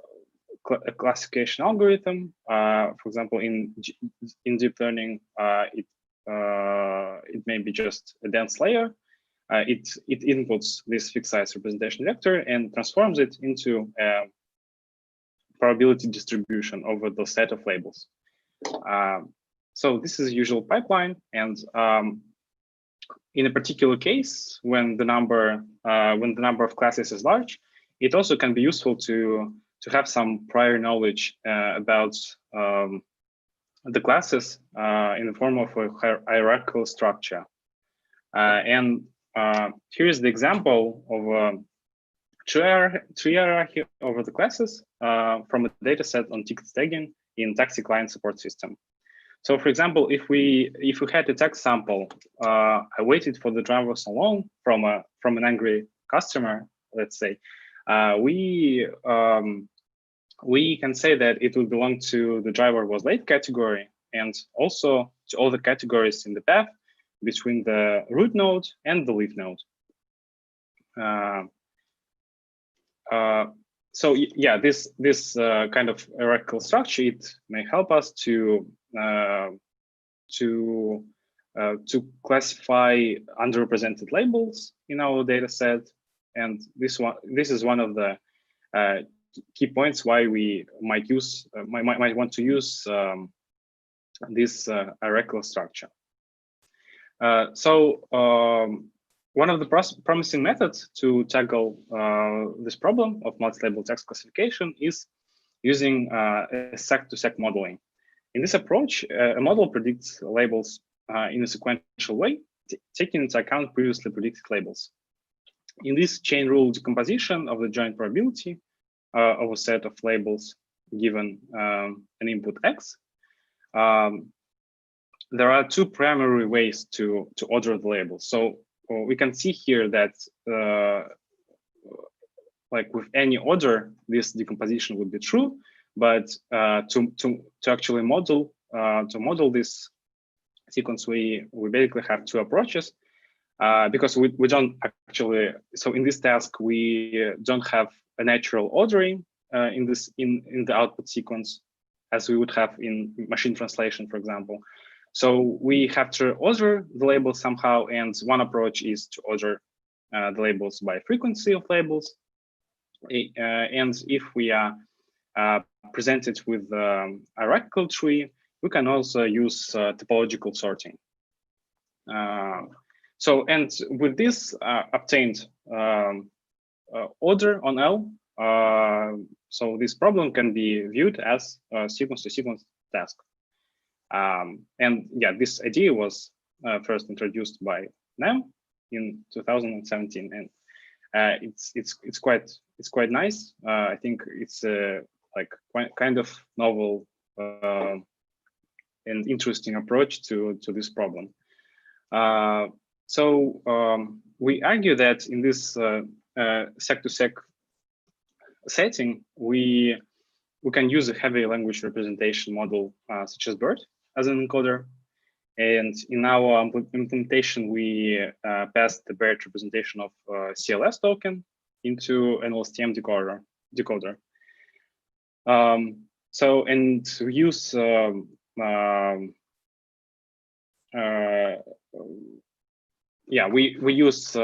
Speaker 14: classification algorithm, for example, in deep learning, it may be just a dense layer. It inputs this fixed size representation vector and transforms it into a probability distribution over the set of labels. So this is a usual pipeline, and in a particular case, when the number of classes is large, it also can be useful to have some prior knowledge about the classes in the form of a hierarchical structure. And here's the example of a tree hierarchy over the classes from a data set on ticket tagging in taxi client support system. So for example, if we had a text sample, I waited for the drivers alone from an angry customer, let's say, we can say that it will belong to the driver was late category and also to all the categories in the path between the root node and the leaf node. So yeah, this kind of hierarchical structure, it may help us to classify underrepresented labels in our data set, and this is one of the key points why we might want to use this hierarchical structure. One of the promising methods to tackle this problem of multi-label text classification is using a sec-to-sec modeling. In this approach, a model predicts labels in a sequential way, taking into account previously predicted labels. In this chain rule decomposition of the joint probability of a set of labels given an input X, there are two primary ways to order the labels. So we can see here that like with any order, this decomposition would be true, but to actually model this sequence, we basically have two approaches because we don't actually. So in this task, we don't have a natural ordering in the output sequence as we would have in machine translation, for example. So we have to order the labels somehow, and one approach is to order the labels by frequency of labels. And if we are presented with a hierarchical tree, we can also use topological sorting. And with this obtained order on L, so this problem can be viewed as a sequence-to-sequence task. And yeah, this idea was first introduced by NEM in 2017, and it's quite nice. I think it's like kind of novel and interesting approach to this problem. We argue that in this sec-to-sec setting, we can use a heavy language representation model such as BERT as an encoder. And in our implementation, we passed the BERT representation of CLS token into an LSTM decoder. And we use we use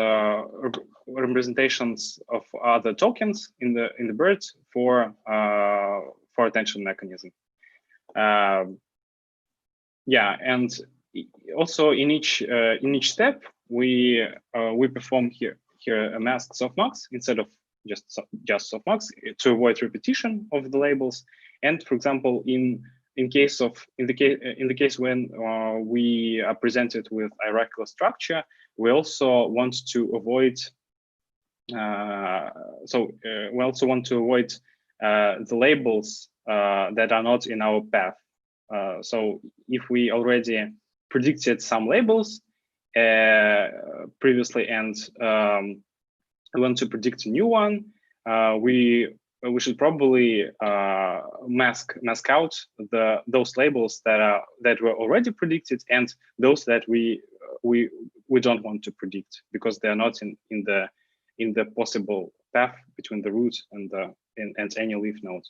Speaker 14: representations of other tokens in the BERT for attention mechanism. And also in each step we perform here a mask softmax instead of just softmax to avoid repetition of the labels. And for example, in the case when we are presented with hierarchical structure, we also want to avoid the labels that are not in our path. So if we already predicted some labels previously and want to predict a new one, we should probably mask out those labels that were already predicted and those that we don't want to predict because they are not in the possible path between the root and any leaf node.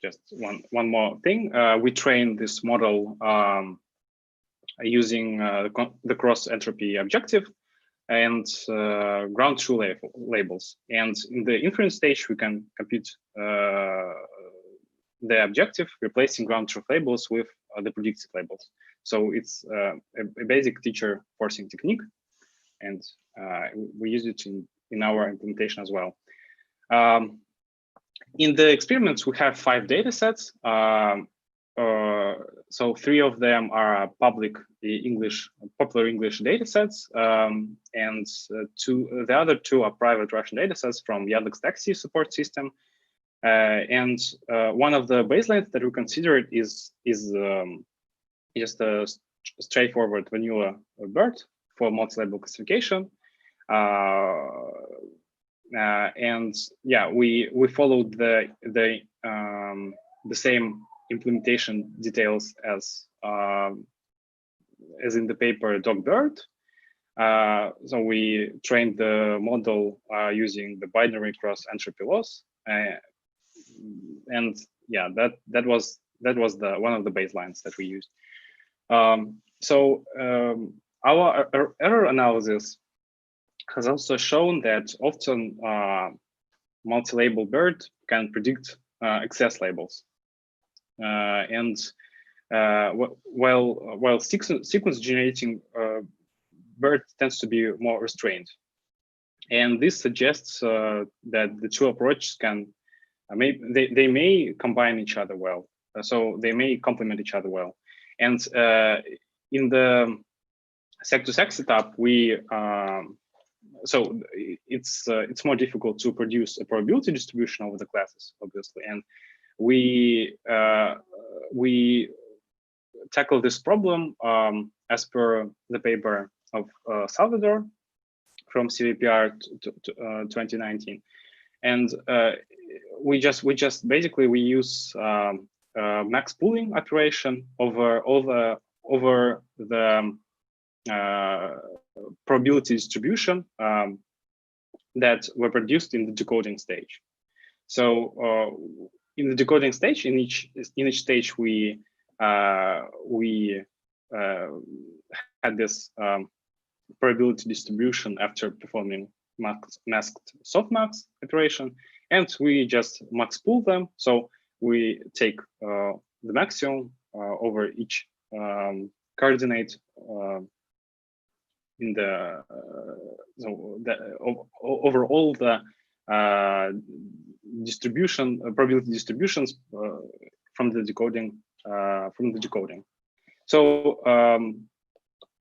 Speaker 14: Just one more thing. We train this model using the cross entropy objective and ground truth labels. And in the inference stage, we can compute the objective, replacing ground truth labels with the predicted labels. So it's a basic teacher forcing technique, and we use it in our implementation as well. In the experiments, we have 5 data sets. So 3 of them are popular English data sets, and the other 2 are private Russian data sets from Yandex Taxi support system. And one of the baselines that we considered is just a straightforward vanilla BERT for multi-label classification. and yeah, we followed the same implementation details as in the paper Doc-BERT. So we trained the model using the binary cross entropy loss, and yeah, that was the one of the baselines that we used. Our error analysis has also shown that often multi-label BERT can predict excess labels, and while sequence generating BERT tends to be more restrained, and this suggests that the two approaches can they may combine each other well, so they may complement each other well. And in the sec-to-sec setup, we so it's more difficult to produce a probability distribution over the classes, obviously, and we tackle this problem as per the paper of Salvador from CVPR 2019, and we just basically we use max pooling operation over the probability distribution that were produced in the decoding stage. So in the decoding stage, in each stage, we had this probability distribution after performing masked softmax iteration, and we just max pool them. So we take the maximum over each coordinate in the over all the distribution probability distributions from the decoding. So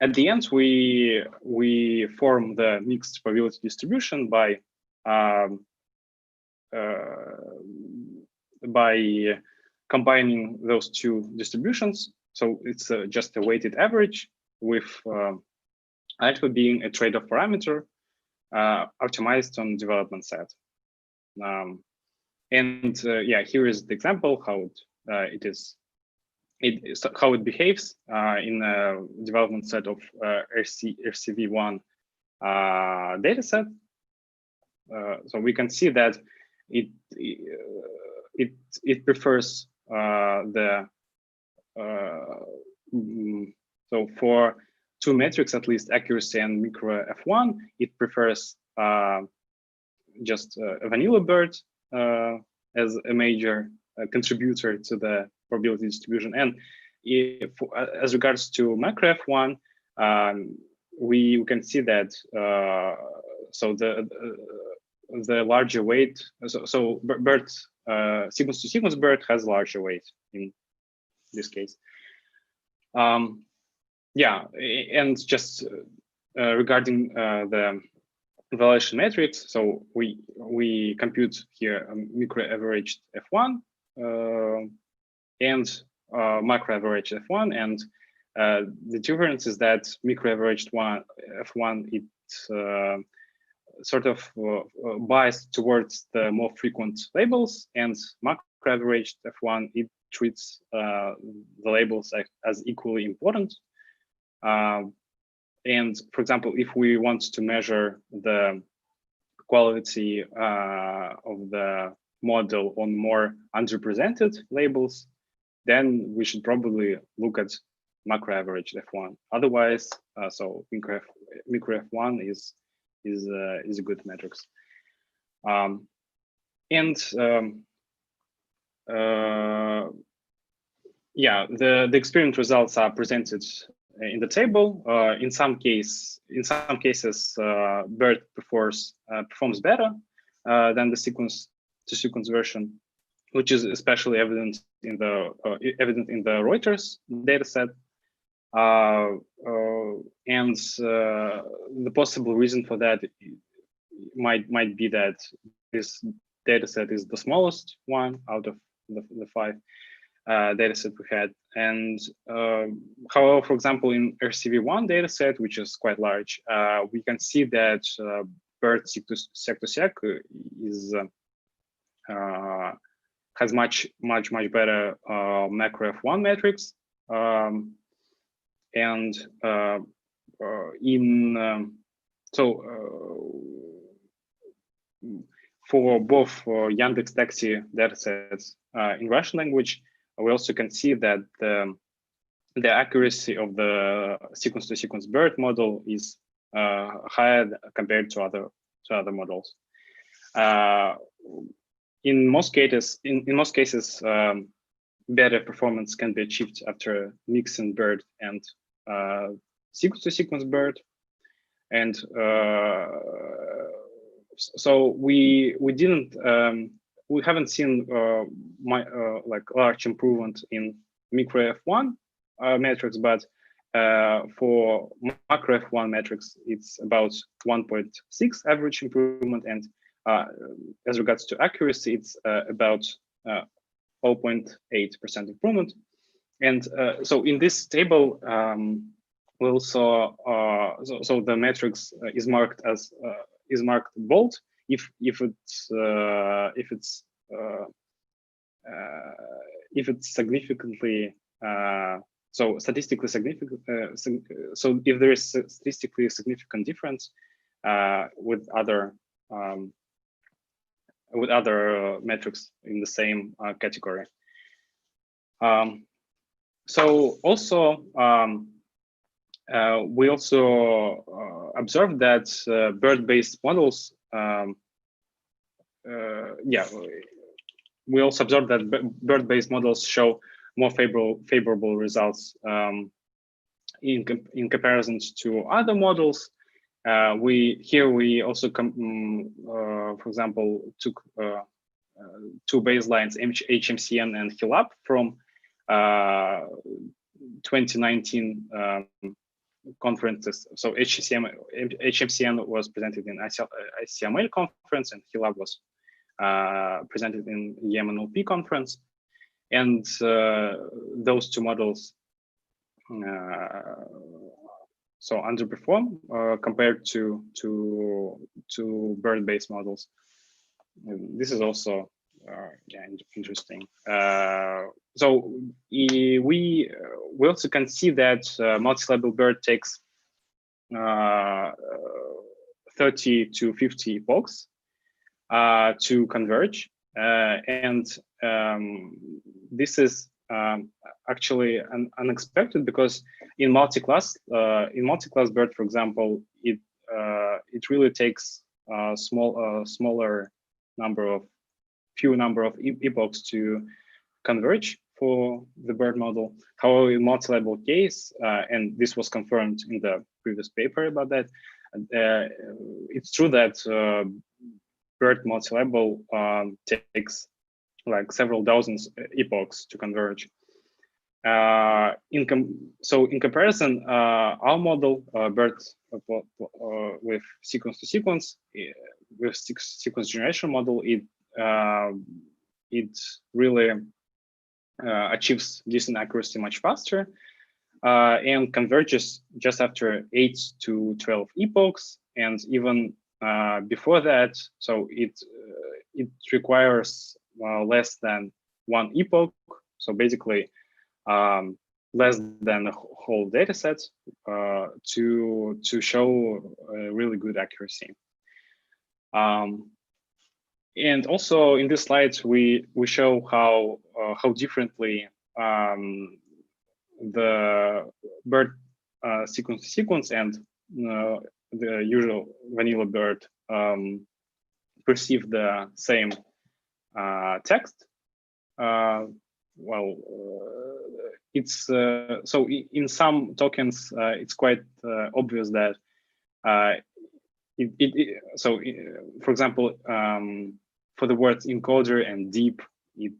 Speaker 14: at the end, we form the mixed probability distribution by combining those two distributions. So it's just a weighted average with alpha being a trade-off parameter optimized on development set. Yeah, here is the example how how it behaves in a development set of RCV1 dataset. So we can see that it prefers so for two metrics, at least accuracy and micro F1, it prefers just a vanilla BERT as a major contributor to the probability distribution. And as regards to macro F1, we can see that so the larger weight, so BERT sequence to sequence BERT has larger weight in this case. Yeah, and just regarding the evaluation matrix, so we compute here a micro averaged F1 and macro averaged F1, and the difference is that micro averaged F1 it sort of biased towards the more frequent labels, and macro averaged F1 it treats the labels as equally important. And for example, if we want to measure the quality of the model on more underrepresented labels, then we should probably look at macro average F1. Otherwise, so micro F1 is a good metrics. Yeah, the experiment results are presented in the table. In some cases, BERT performs better than the sequence-to-sequence version, which is especially evident in the Reuters dataset. And the possible reason for that might be that this dataset is the smallest one out of the 5 dataset we had. And however, for example, in RCV1 dataset, which is quite large, we can see that BERT sec-to-sec is has much better macro F1 metrics, and for both Yandex Taxi datasets in Russian language, we also can see that the accuracy of the sequence-to-sequence BERT model is higher compared to other models. In most cases, better performance can be achieved after mixing BERT and sequence-to-sequence BERT, and so we haven't seen like large improvement in micro F1 metrics, but for macro F1 metrics, it's about 1.6 average improvement, and as regards to accuracy, it's about 0.8% improvement. And so in this table, we also so the matrix is marked as bold if it's significantly so statistically significant. So if there is a statistically significant difference with other metrics in the same category. So also we also observed that BERT-based models, we also observed that BERT-based models show more favorable results in comparison to other models. We also for example, took two baselines, HMCN and HILAP, from 2019 conferences. So HMCN was presented in ICML conference, and HILAP was presented in EMNLP conference. And those two models so underperform compared to BERT-based models. And this is also interesting. So we also can see that multi-syllable BERT takes 30 to 50 epochs to converge, and this is actually unexpected, because in multi-class BERT, for example, it really takes smaller few number of epochs to converge for the BERT model. However, in multi-level case, and this was confirmed in the previous paper about that, it's true that BERT multi-level takes like several dozens epochs to converge. So in comparison, our model BERT with sequence-to-sequence, with sequence generation model, it really achieves decent accuracy much faster and converges just after 8 to 12 epochs, and even before that. So it requires less than 1 epoch. So basically, less than a whole data set to show really good accuracy. And also in this slides, we show how differently the BERT sequence and the usual vanilla BERT perceive the same text. It's so in some tokens, it's quite obvious that for example, for the words encoder and deep, in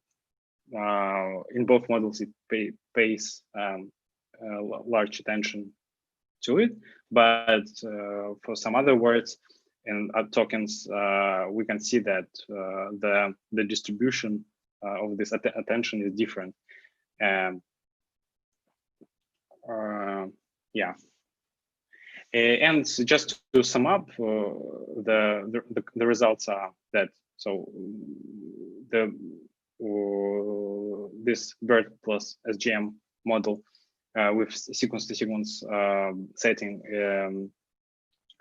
Speaker 14: both models, it pays large attention to it. But for some other words and tokens, we can see that the distribution of this attention is different. And just to sum up, the results are that this BERT plus SGM model with sequence-to-sequence setting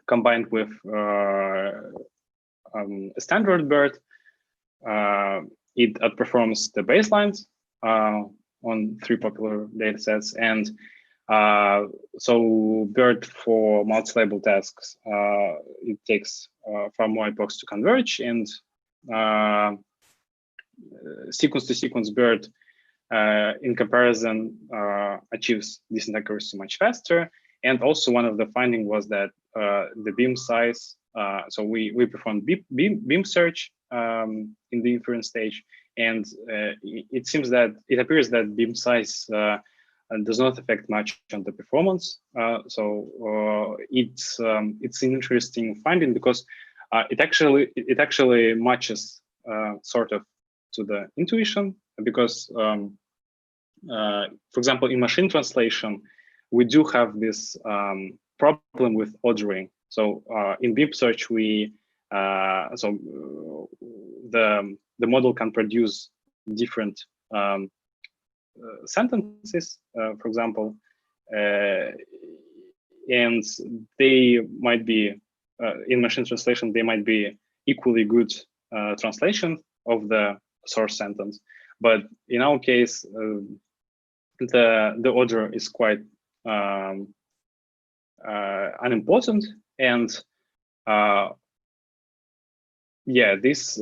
Speaker 14: combined with a standard BERT, it outperforms the baselines on 3 popular datasets. And so BERT for multi-label tasks, it takes far more epochs to converge, and sequence-to-sequence BERT in comparison achieves this inaccuracy much faster. And also one of the findings was that the beam size, so we performed beam search in the inference stage, and it appears that beam size does not affect much on the performance. It's an interesting finding because it actually matches sort of to the intuition, because for example, in machine translation, we do have this problem with ordering. So in beam search, the model can produce different sentences, for example, and they might be in machine translation, they might be equally good translation of the source sentence, but in our case, the order is quite unimportant, and yeah, this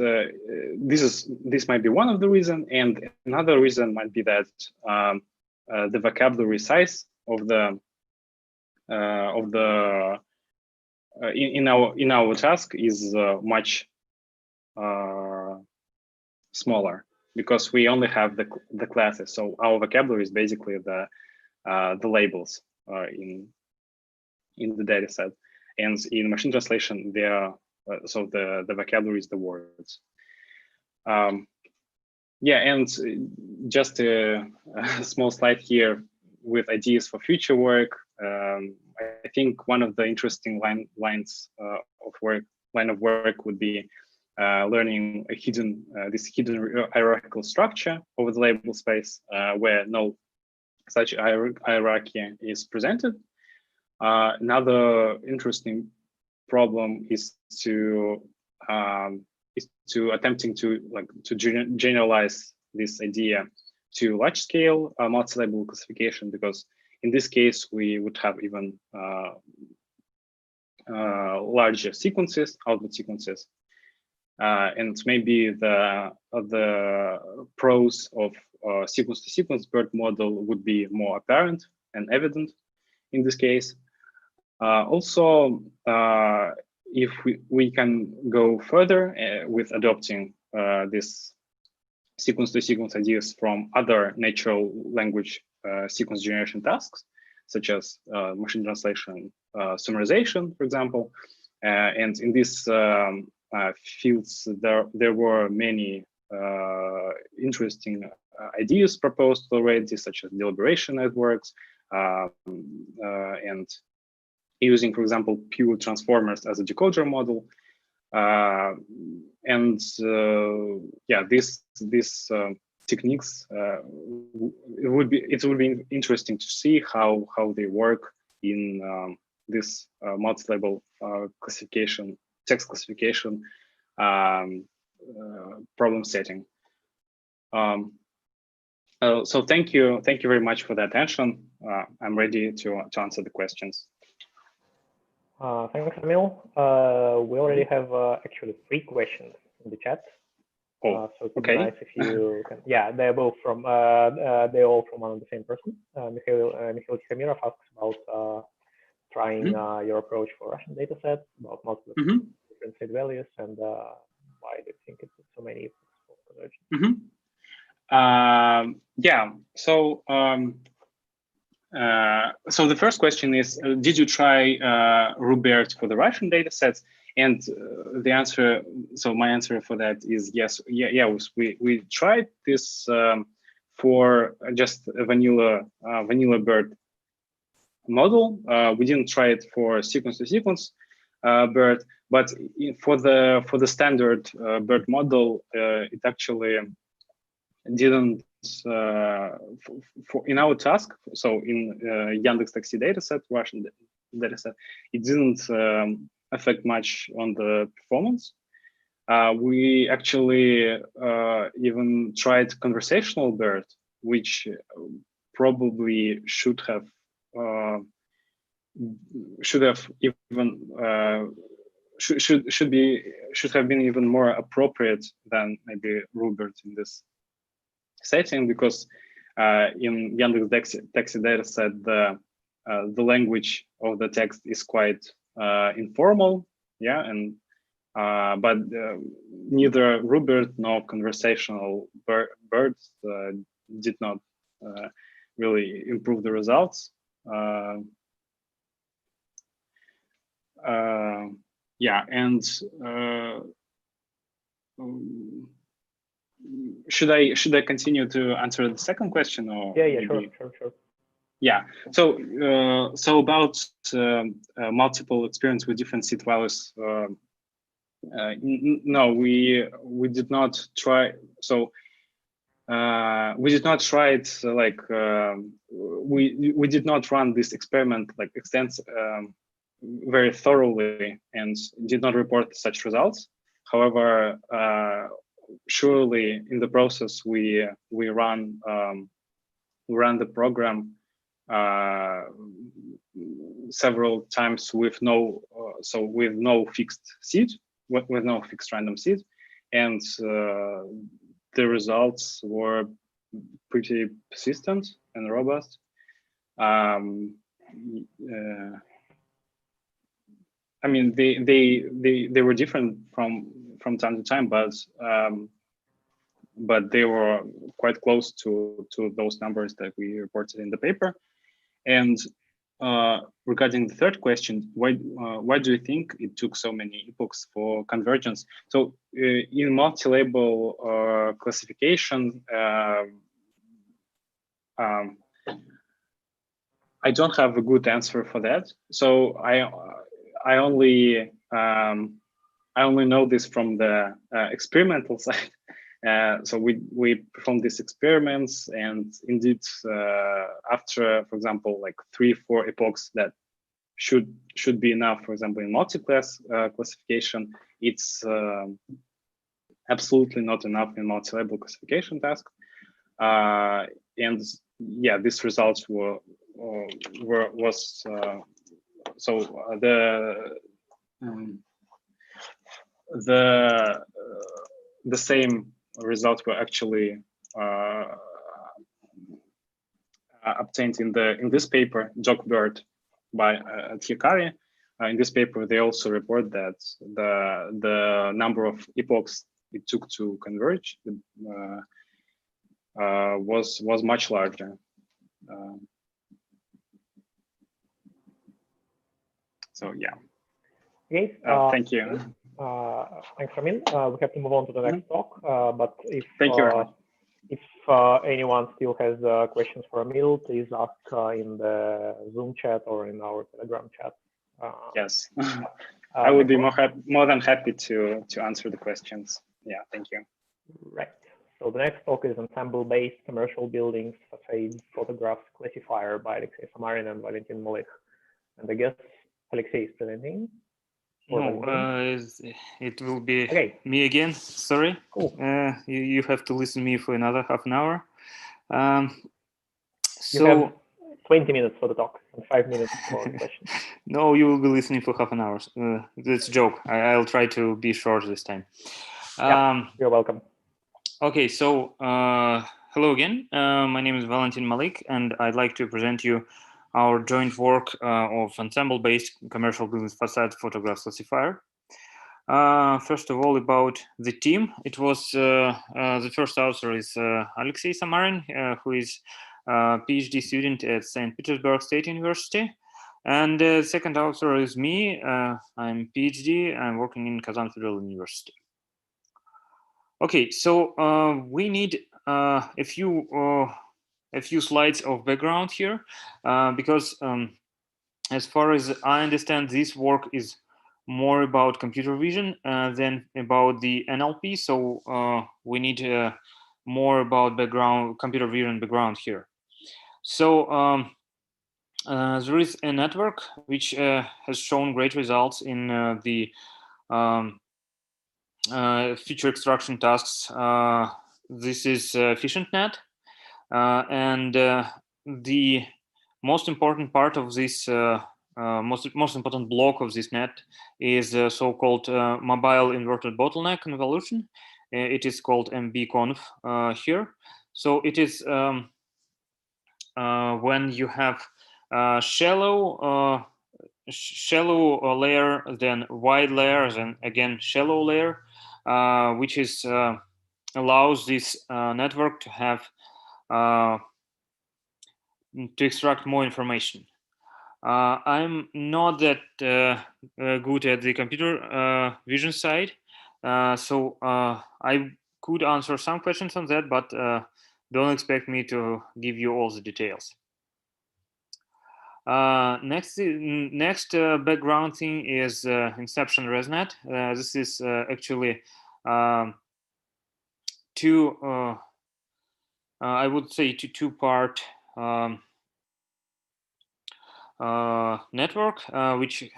Speaker 14: might be one of the reasons, and another reason might be that the vocabulary size of the in our task is much smaller, because we only have the classes. So our vocabulary is basically the labels in the data set, and in machine translation they are so the vocabulary is the words. Yeah, and just a small slide here with ideas for future work. I think one of the interesting lines of work would be learning this hidden hierarchical structure over the label space, where no such hierarchy is presented. Another interesting problem is to attempting to generalize this idea to large scale multi-label classification, because in this case we would have even larger sequences, output sequences, and maybe the pros of sequence-to-sequence BERT model would be more apparent and evident in this case. Also, if we can go further with adopting this sequence-to-sequence ideas from other natural language sequence generation tasks, such as machine translation, summarization, for example, and in these fields, there were many interesting ideas proposed already, such as deliberation networks, and using, for example, pure transformers as a decoder model. And yeah, these techniques, it would be interesting to see how they work in this multi-level classification, text classification problem setting. So thank you very much for the attention. I'm ready to answer the questions.
Speaker 2: Thanks, Emil. We already have actually 3 questions in the chat. So it would be nice if you can. Yeah, they're both from they're all from one and the same person. Mikhail Tikhamirov asks about trying your approach for Russian data sets, about multiple different state values, and why do you think it's so many for conversion?
Speaker 14: Yeah. So so the first question is, did you try RuBERT for the Russian data sets? And the answer, so my answer for that is yes. Yeah, we tried this for just a vanilla BERT model. We didn't try it for sequence-to-sequence BERT, but for the standard BERT model, it actually didn't. In our task, so in Yandex Taxi dataset, Russian dataset, it didn't affect much on the performance. We actually even tried conversational BERT, which probably should have even should have been even more appropriate than maybe RuBERT in this setting, because in Yandex Taxi dataset the language of the text is quite informal, yeah, and but neither RuBERT nor conversational BERT did not really improve the results. Yeah, and should I continue to answer the second question, or
Speaker 2: yeah,
Speaker 14: maybe...
Speaker 2: sure.
Speaker 14: Yeah, so about multiple experience with different seed values. No, we did not try. So we did not try it like we did not run this experiment like very thoroughly and did not report such results. However, surely in the process we run the program several times with no fixed seed, with no fixed random seed, and the results were pretty persistent and robust. I mean, they were different from time to time, but they were quite close to those numbers that we reported in the paper. And regarding the third question, why do you think it took so many epochs for convergence? So in multi-label classification, I don't have a good answer for that. So I only know this from the experimental side. So we performed these experiments, and indeed, after, for example, like 3-4 epochs that should be enough, for example, in multi-class classification, it's absolutely not enough in multi-label classification task. And yeah, these results the same results were actually obtained in this paper, JOC-BERT by Hikari. In this paper, they also report that the number of epochs it took to converge was much larger. So yeah.
Speaker 2: Okay.
Speaker 14: Thank you.
Speaker 2: Thanks, Ramil. We have to move on to the next talk. But if
Speaker 14: thank you very much.
Speaker 2: If anyone still has questions for Ramil, please ask in the Zoom chat or in our Telegram chat.
Speaker 14: Yes, I would be more than happy to answer the questions. Yeah, thank you.
Speaker 2: Right. So the next talk is Ensemble-based commercial buildings facade photographs classifier by Alexey Samarin and Valentin Malik. And I guess Alexey is presenting.
Speaker 9: No, it will be me again. Sorry.
Speaker 2: Cool.
Speaker 9: You have to listen to me for another half an hour.
Speaker 2: You have 20 minutes for the talk and 5 minutes for the questions.
Speaker 9: No, you will be listening for half an hour. That's a joke. I'll try to be short this time.
Speaker 2: You're welcome.
Speaker 9: Okay, so hello again. My name is Valentin Malik, and I'd like to present you our joint work of Ensemble-based commercial buildings facade photograph classifier. First of all, about the team. It was the first author is Alexey Samarin, who is a PhD student at St. Petersburg State University. And the second author is me. I'm PhD. I'm working in Kazan Federal University. Okay, so we need a few slides of background here because as far as I understand, this work is more about computer vision than about the NLP. So we need more about computer vision background here. So there is a network which has shown great results in the feature extraction tasks. This is EfficientNet, and the most important part of this, most important block of this net is so-called mobile inverted bottleneck convolution. It is called MBConv here. So it is when you have shallow layer, then wide layers, and again shallow layer, which is allows this network to have to extract more information. I'm not that good at the computer vision side, so I could answer some questions on that, but don't expect me to give you all the details. Next background thing is Inception ResNet. This is actually I would say two-part network, which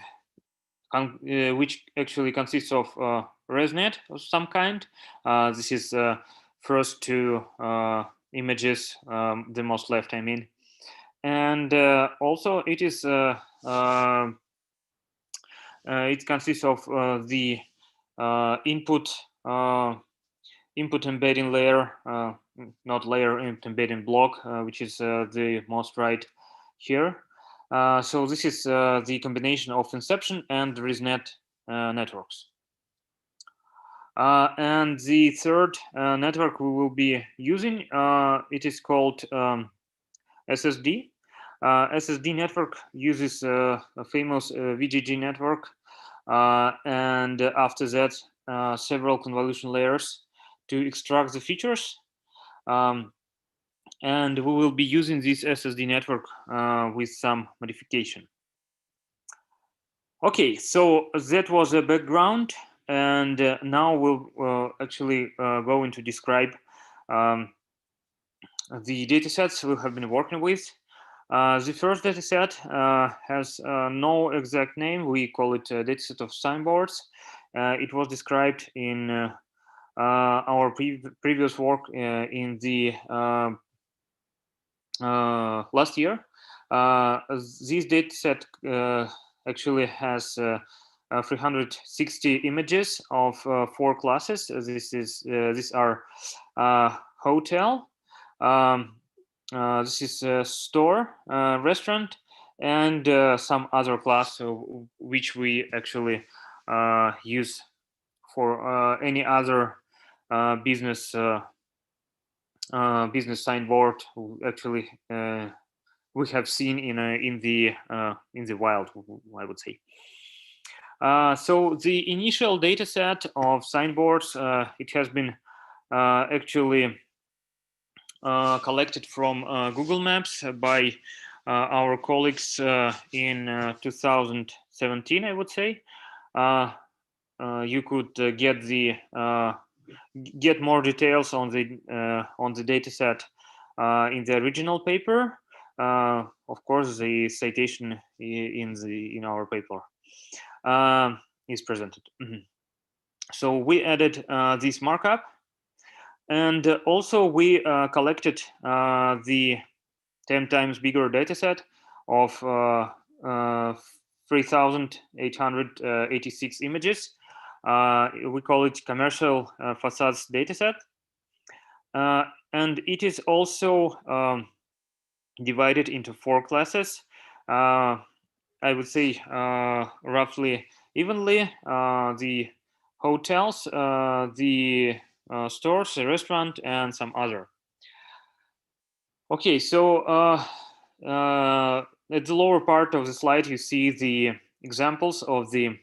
Speaker 9: actually consists of ResNet of some kind. This is first two images, the most left, I mean. And also it is it consists of the input embedding layer, not layer, embedding block, which is the most right here. So this is the combination of Inception and ResNet networks. And the third network we will be using, it is called SSD. SSD network uses a famous VGG network, and after that several convolution layers to extract the features. And we will be using this SSD network with some modification. Okay, so that was a background, and now we'll actually going to describe the datasets we have been working with. The first dataset has no exact name. We call it a dataset of signboards. It was described in our previous work in the last year. This dataset actually has 360 images of 4 classes. These are hotel. This is a store, restaurant, and some other class which we actually use for any other business signboard. Actually, we have seen in the wild, I would say. So the initial data set of signboards, it has been actually collected from Google Maps by our colleagues in 2017, I would say. You could get more details on the data set in the original paper. Of course, the citation in our paper is presented. So we added this markup. And also we collected the 10 times bigger dataset of 3,886 images. We call it commercial facades dataset. And it is also divided into 4 classes. I would say roughly evenly. The hotels, the stores, a restaurant, and some other. Okay, so at the lower part of the slide, you see the examples of the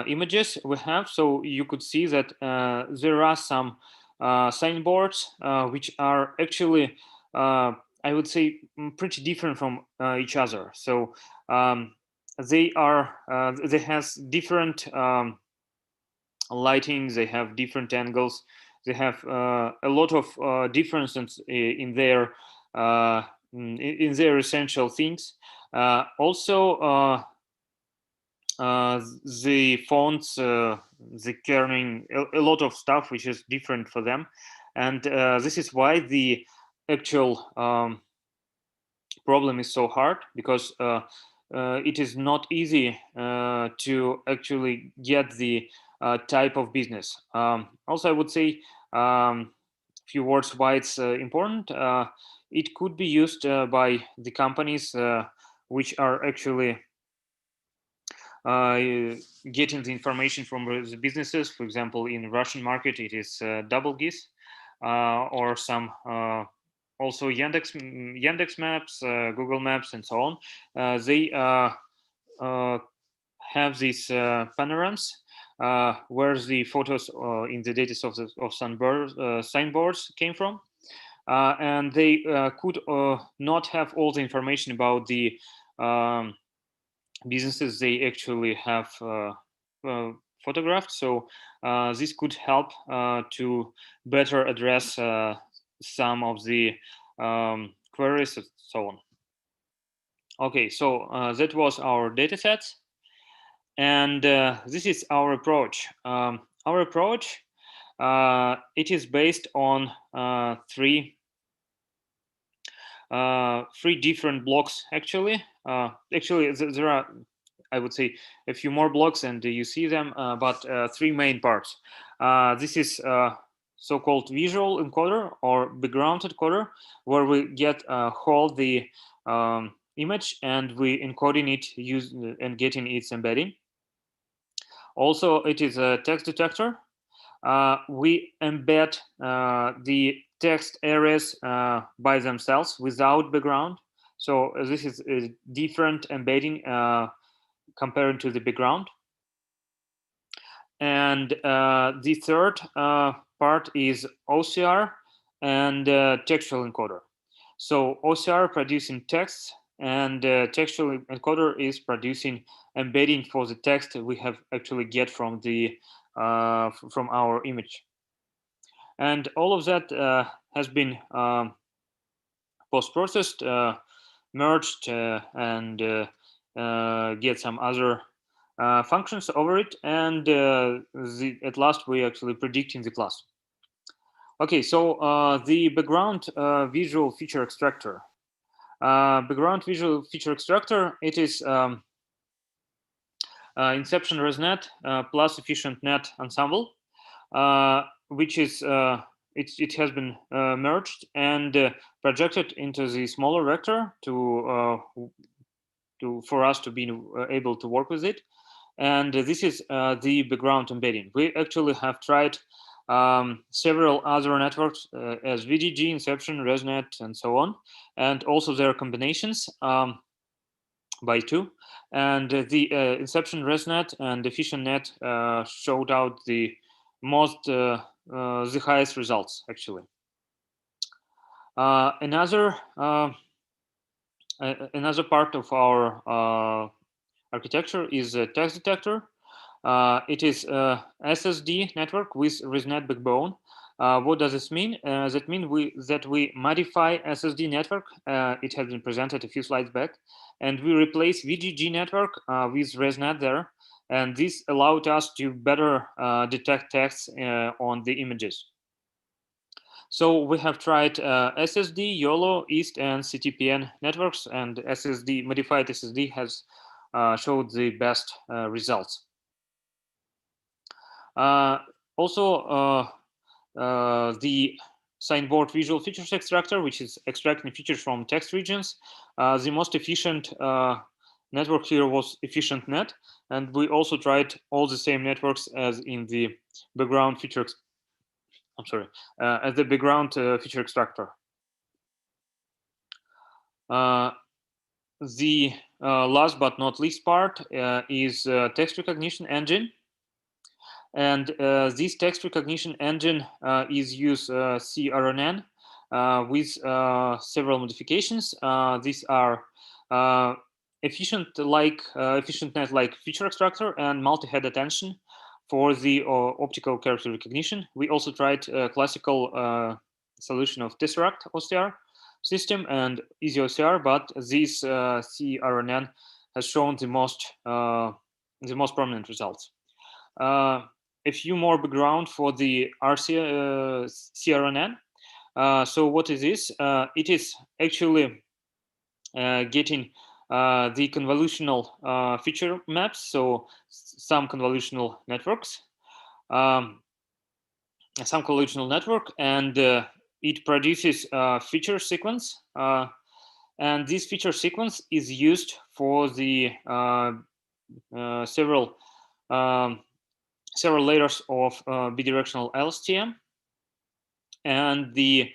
Speaker 9: images we have. So you could see that there are some signboards which are actually I would say, pretty different from each other. So they has different lighting, they have different angles, they have a lot of differences in their essential things. Also, the fonts, the kerning, a lot of stuff which is different for them, and this is why the actual problem is so hard, because it is not easy to actually get the type of business. Also, I would say few words why it's important. It could be used by the companies which are actually getting the information from the businesses. For example, in Russian market, it is Double GIS or some also Yandex Maps, Google Maps, and so on. They have these panoramas where the photos in the data of signboards came from. And they could not have all the information about the businesses they actually have photographed. So this could help to better address some of the queries and so on. Okay, so that was our data sets. And this is our approach. Our approach, it is based on three different blocks, actually. Actually, there are, I would say, a few more blocks, and you see them, but three main parts. This is so-called visual encoder or background encoder, where we get hold the image and we encoding it and getting its embedding. Also, it is a text detector. We embed the text areas by themselves without background. So this is a different embedding compared to the background. And the third part is OCR and textual encoder. So OCR producing text, and textual encoder is producing embedding for the text we have actually get from the from our image. And all of that has been post-processed, merged, and get some other functions over it, and at last we actually predicting the class. Okay, so the background visual feature extractor. Background visual feature extractor, it is Inception ResNet plus efficient net ensemble, which is it has been merged and projected into the smaller vector for us to be able to work with it. And this is the background embedding. We actually have tried several other networks as VDG, Inception, ResNet, and so on, and also their combinations by two. And the Inception, ResNet, and Efficient Net showed out the most, the highest results, actually. Another part of our architecture is a text detector. It is a SSD network with ResNet backbone. What does this mean? That means that we modify SSD network. It has been presented a few slides back, and we replace VGG network with ResNet there. And this allowed us to better detect text on the images. So we have tried SSD, YOLO, AIST, and CTPN networks, and SSD, modified SSD has showed the best results. Also, the signboard visual features extractor, which is extracting features from text regions. The most efficient network here was Efficient Net, and we also tried all the same networks as in the background feature. I'm sorry, as the background feature extractor. The last but not least part is text recognition engine. And this text recognition engine is use CRNN, with several modifications. These are efficient net like feature extractor and multi-head attention for the optical character recognition. We also tried classical solution of Tesseract OCR system and easy OCR, but this CRNN has shown the most prominent results. A few more background for the CRNN. So what is this? It is actually getting the convolutional feature maps, so some convolutional networks, and it produces a feature sequence, and this feature sequence is used for the several layers of bidirectional LSTM, and the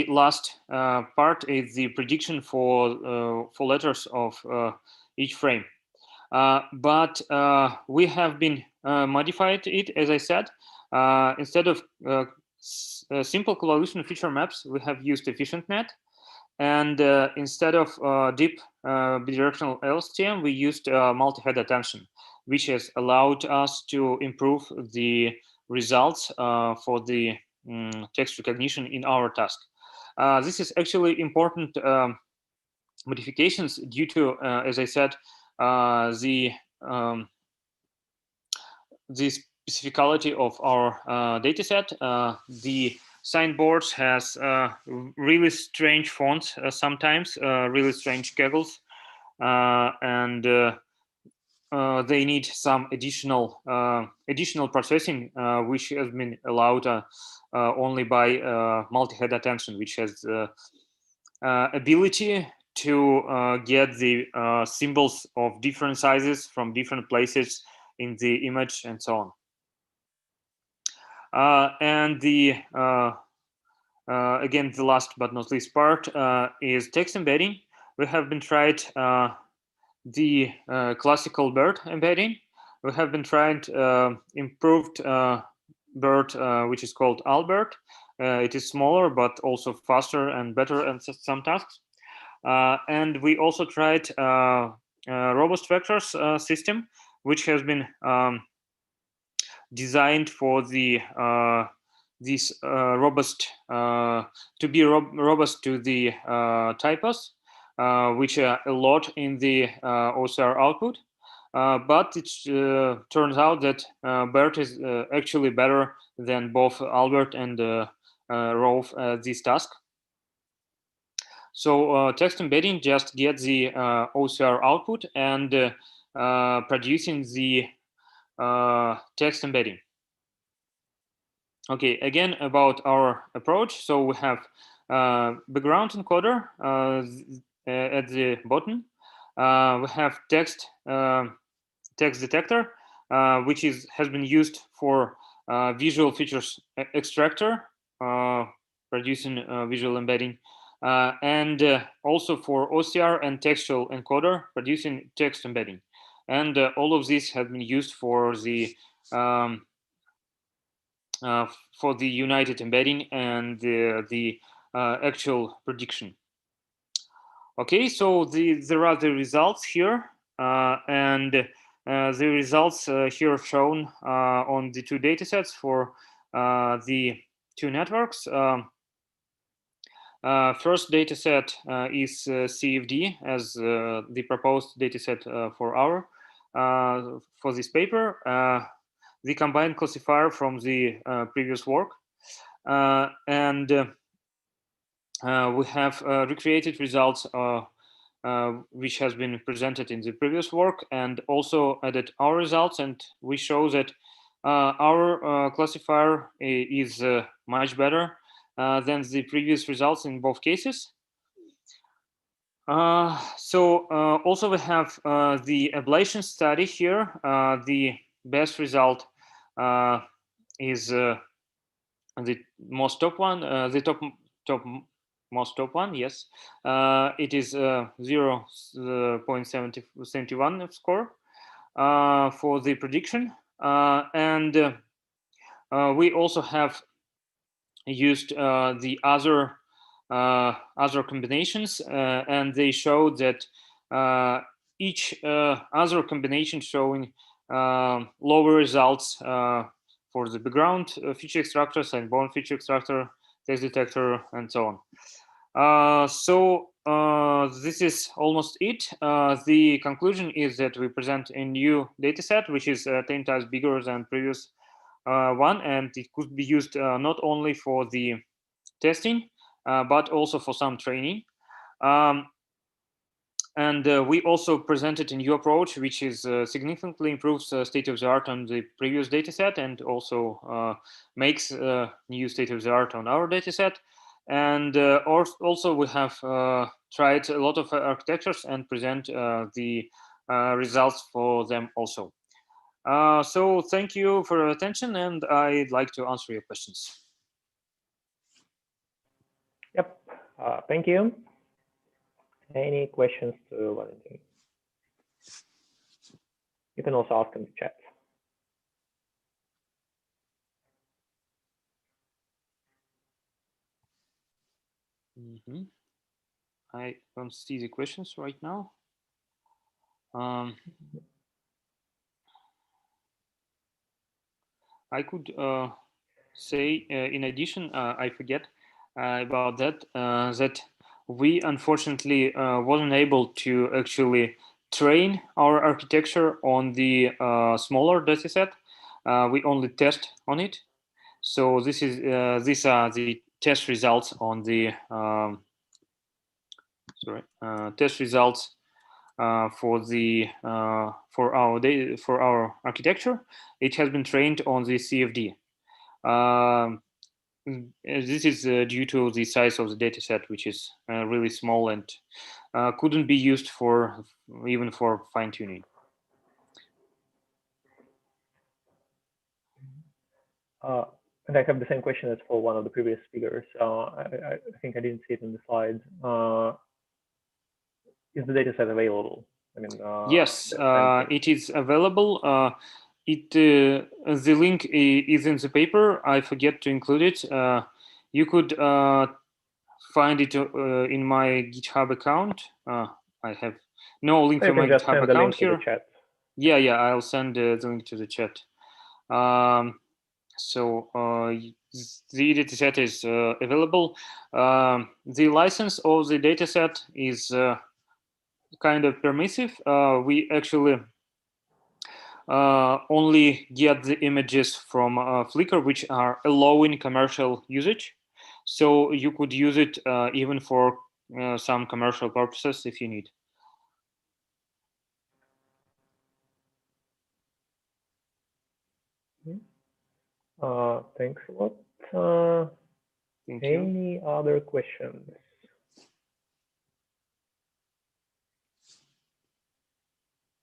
Speaker 9: last part is the prediction for letters of each frame. But we have been modified it, as I said. Instead of simple convolutional feature maps, we have used efficient net. And instead of deep bidirectional LSTM, we used multi-head attention, which has allowed us to improve the results for the text recognition in our task. This is actually important modifications due to, as I said, the specificality of our dataset. The signboards has really strange fonts sometimes, really strange kegels, and they need some additional processing, which has been allowed only by multi-head attention, which has ability to get the symbols of different sizes from different places in the image and so on. And the again, the last but not least part is text embedding. We have been tried the classical BERT embedding. We have been trying improved BERT, which is called ALBERT. It is smaller, but also faster and better at some tasks. And we also tried robust vectors system, which has been designed for the this robust to be robust to the typos, which are a lot in the OCR output. But it turns out that BERT is actually better than both Albert and Rolf at this task. So text embedding just gets the OCR output and producing the text embedding. Okay, again about our approach. So we have background encoder at the bottom. We have text detector, which has been used for visual features extractor, producing visual embedding, and also for OCR and textual encoder, producing text embedding. And all of this has been used for the united embedding and the actual prediction. Okay, so there are the results here, and the results here shown on the two datasets for the two networks. First dataset is CFD as the proposed dataset for this paper. The combined classifier from the previous work, and we have recreated results which has been presented in the previous work, and also added our results, and we show that our classifier is much better than the previous results in both cases. Also we have the ablation study here. The best result is the most top one, the most top one, yes. It is 0.71 score for the prediction. And we also have used the other combinations, and they showed that each other combination showing lower results for the background feature extractors and born feature extractor, text detector, and so on. So this is almost it. The conclusion is that we present a new dataset, which is 10 times bigger than previous one, and it could be used not only for the testing, but also for some training. And we also presented a new approach, which is significantly improves state of the art on the previous dataset, and also makes new state of the art on our dataset. And also we have tried a lot of architectures and present the results for them also. So thank you for your attention, and I'd like to answer your questions.
Speaker 2: Yep, thank you. Any questions to Valentin? You can also ask in the chat.
Speaker 9: I don't see the questions right now. I could say, in addition, I forget about that, that we unfortunately wasn't able to actually train our architecture on the smaller dataset. We only test on it. So this is these are the test results on the test results for the for our architecture. It has been trained on the CFD. This is due to the size of the dataset, which is really small and couldn't be used for even for fine tuning.
Speaker 2: And I have the same question as for one of the previous speakers. I think I didn't see it in the slides. Is the dataset available? I mean,
Speaker 9: yes, it is available. The link is in the paper. I forget to include it. You could find it in my GitHub account. I have no link to my GitHub account here. Yeah, I'll send the link to the chat. So the dataset is available. The license of the dataset is kind of permissive. We actually only get the images from Flickr, which are allowing commercial usage. So you could use it even for some commercial purposes if you need.
Speaker 2: Thanks a lot.
Speaker 9: Thank
Speaker 2: Any other questions?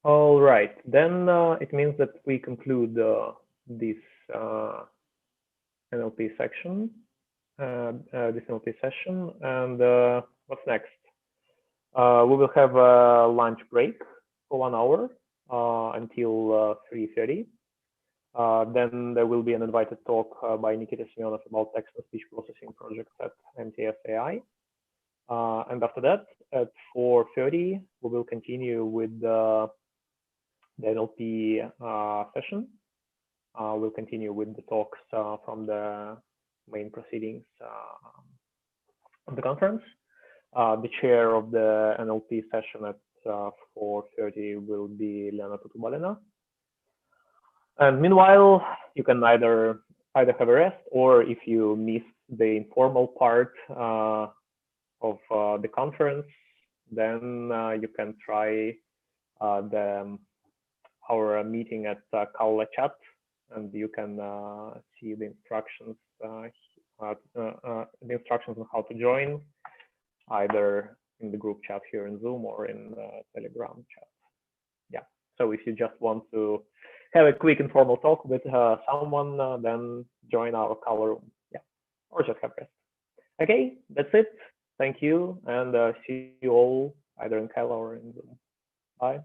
Speaker 2: All right, then it means that we conclude this NLP section, this NLP session, and what's next? We will have a lunch break for 1 hour until 3:30. Then there will be an invited talk by Nikita Semyonov about text and speech processing projects at MTS AI. And after that, at 4:30, we will continue with the NLP session. We'll continue with the talks from the main proceedings of the conference. The chair of the NLP session at 4:30 will be Lena Tutubalina. And meanwhile, you can either have a rest, or if you miss the informal part of the conference, then you can try our meeting at Kaula chat, and you can see the instructions on how to join, either in the group chat here in Zoom or in the Telegram chat. Yeah. So if you just want to have a quick informal talk with someone, then join our Kaula room. Yeah, or just have rest. Okay, that's it. Thank you, and see you all either in Kaula or in Zoom. Bye.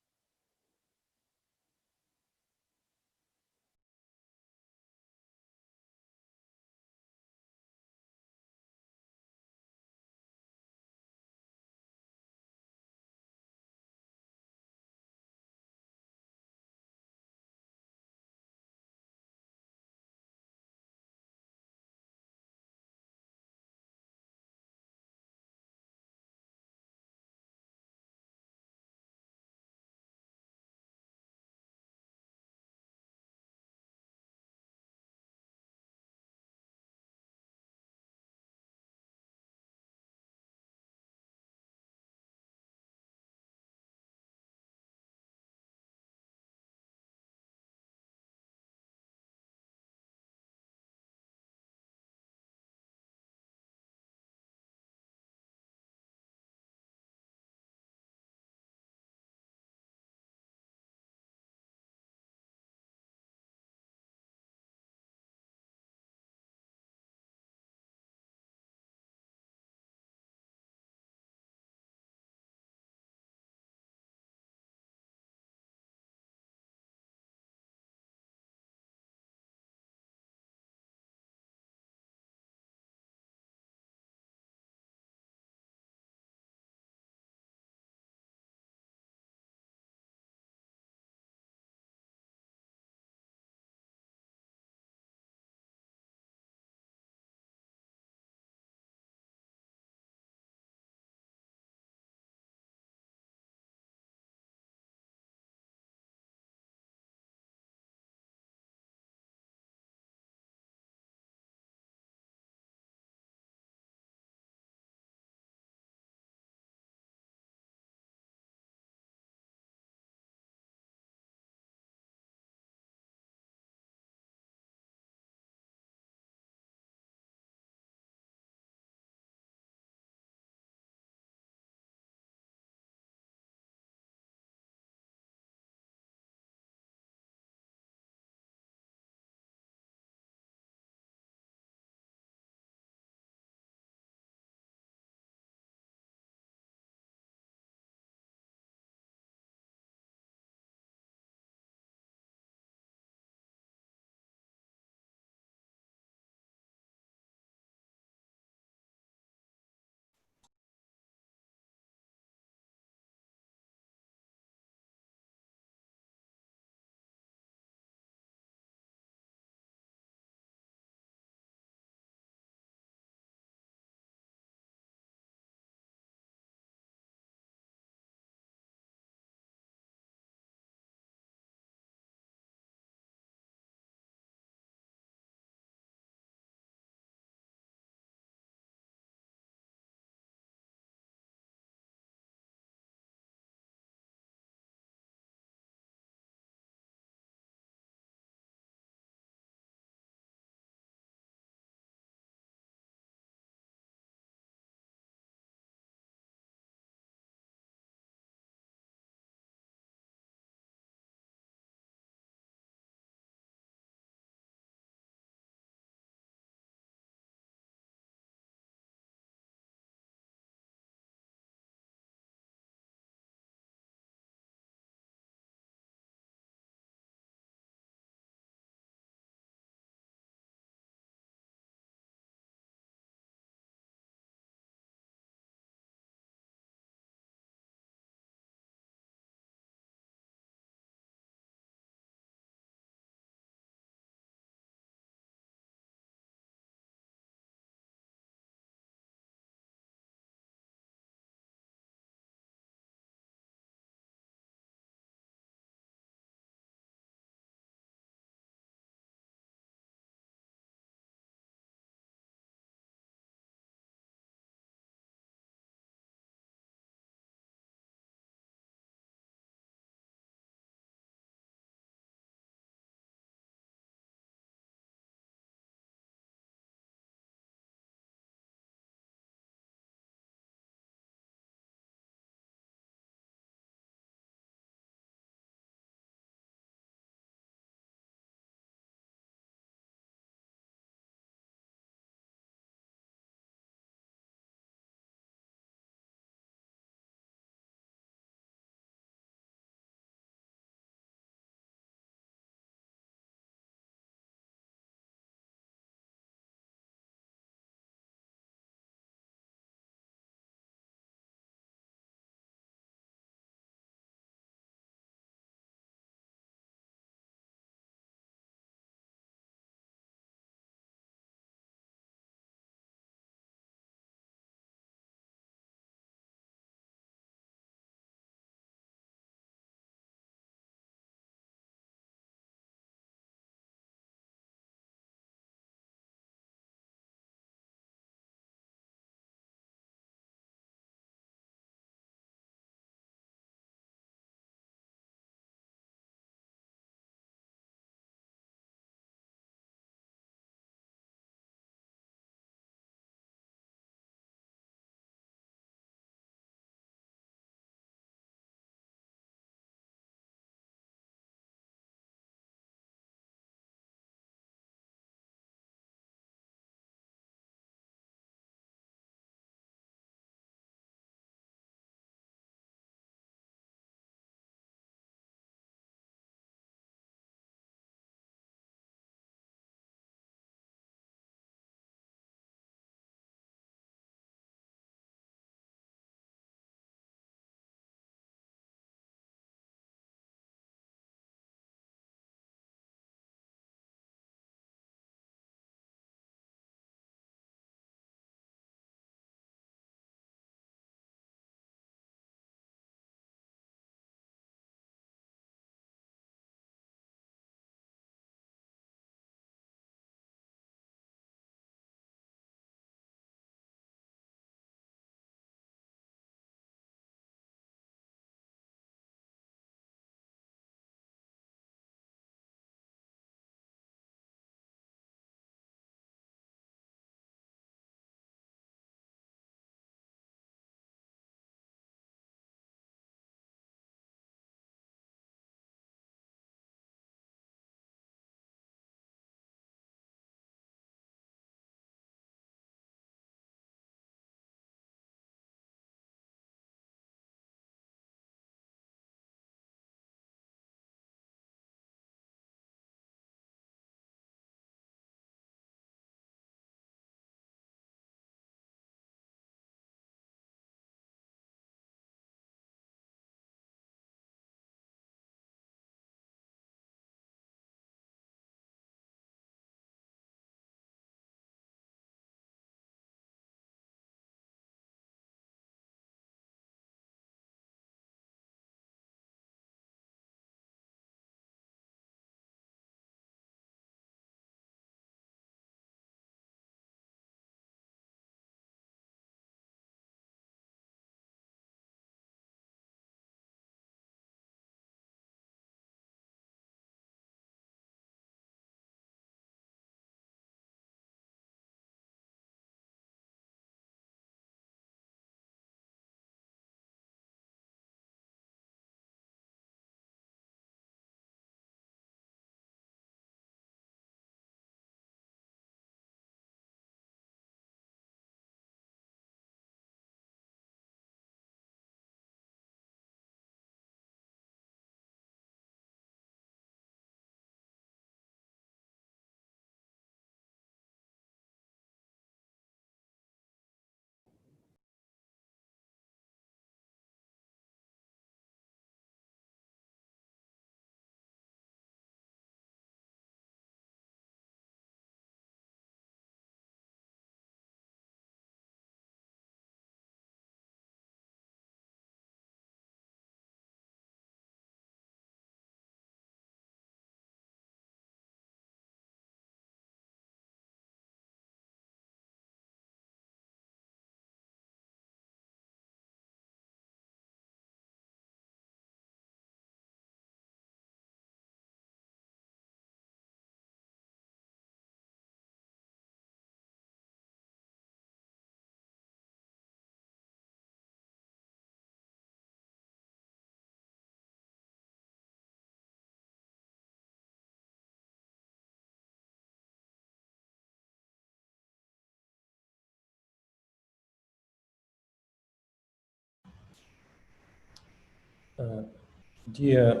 Speaker 12: Dear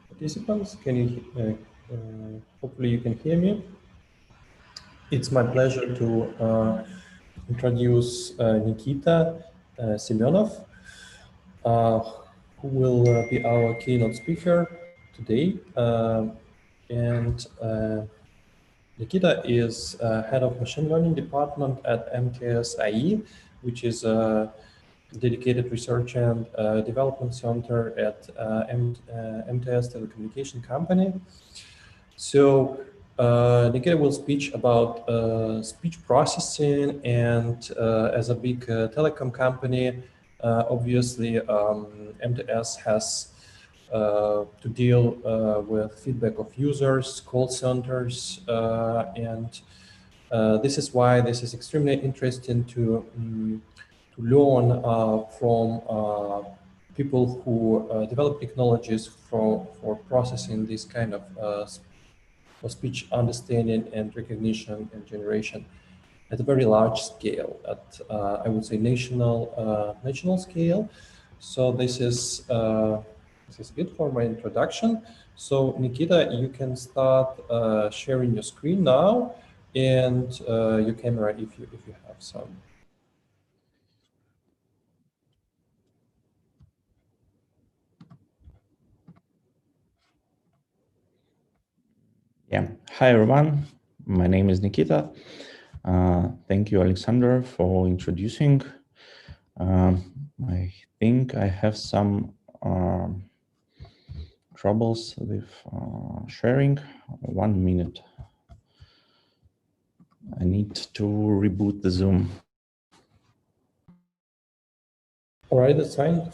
Speaker 12: participants, can you hopefully you can hear me? It's my pleasure to introduce Nikita Semyonov, who will be our keynote speaker today. And Nikita is head of machine learning department at MTS-IE, which is a dedicated research and development center at MTS telecommunication company. So Nikita will speak about speech processing, and as a big telecom company, obviously MTS has to deal with feedback of users, call centers, and this is why this is extremely interesting to learn from people who develop technologies for processing this kind of speech understanding and recognition and generation at a very large scale, at I would say national scale. So this is it for my introduction. So Nikita, you can start sharing your screen now, and your camera if you have some.
Speaker 15: Yeah. Hi, everyone. My name is Nikita. Thank you, Alexander, for introducing. I think I have some troubles with sharing. 1 minute. I need to reboot the Zoom.
Speaker 12: All right, that's fine.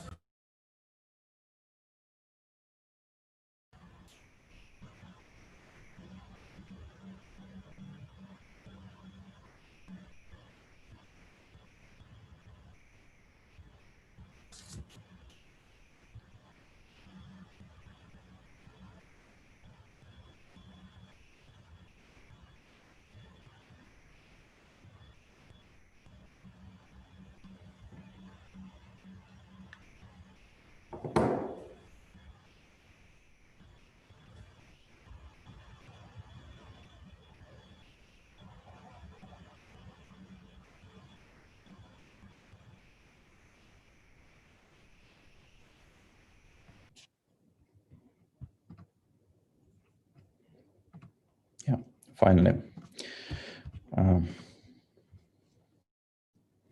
Speaker 15: Yeah, finally.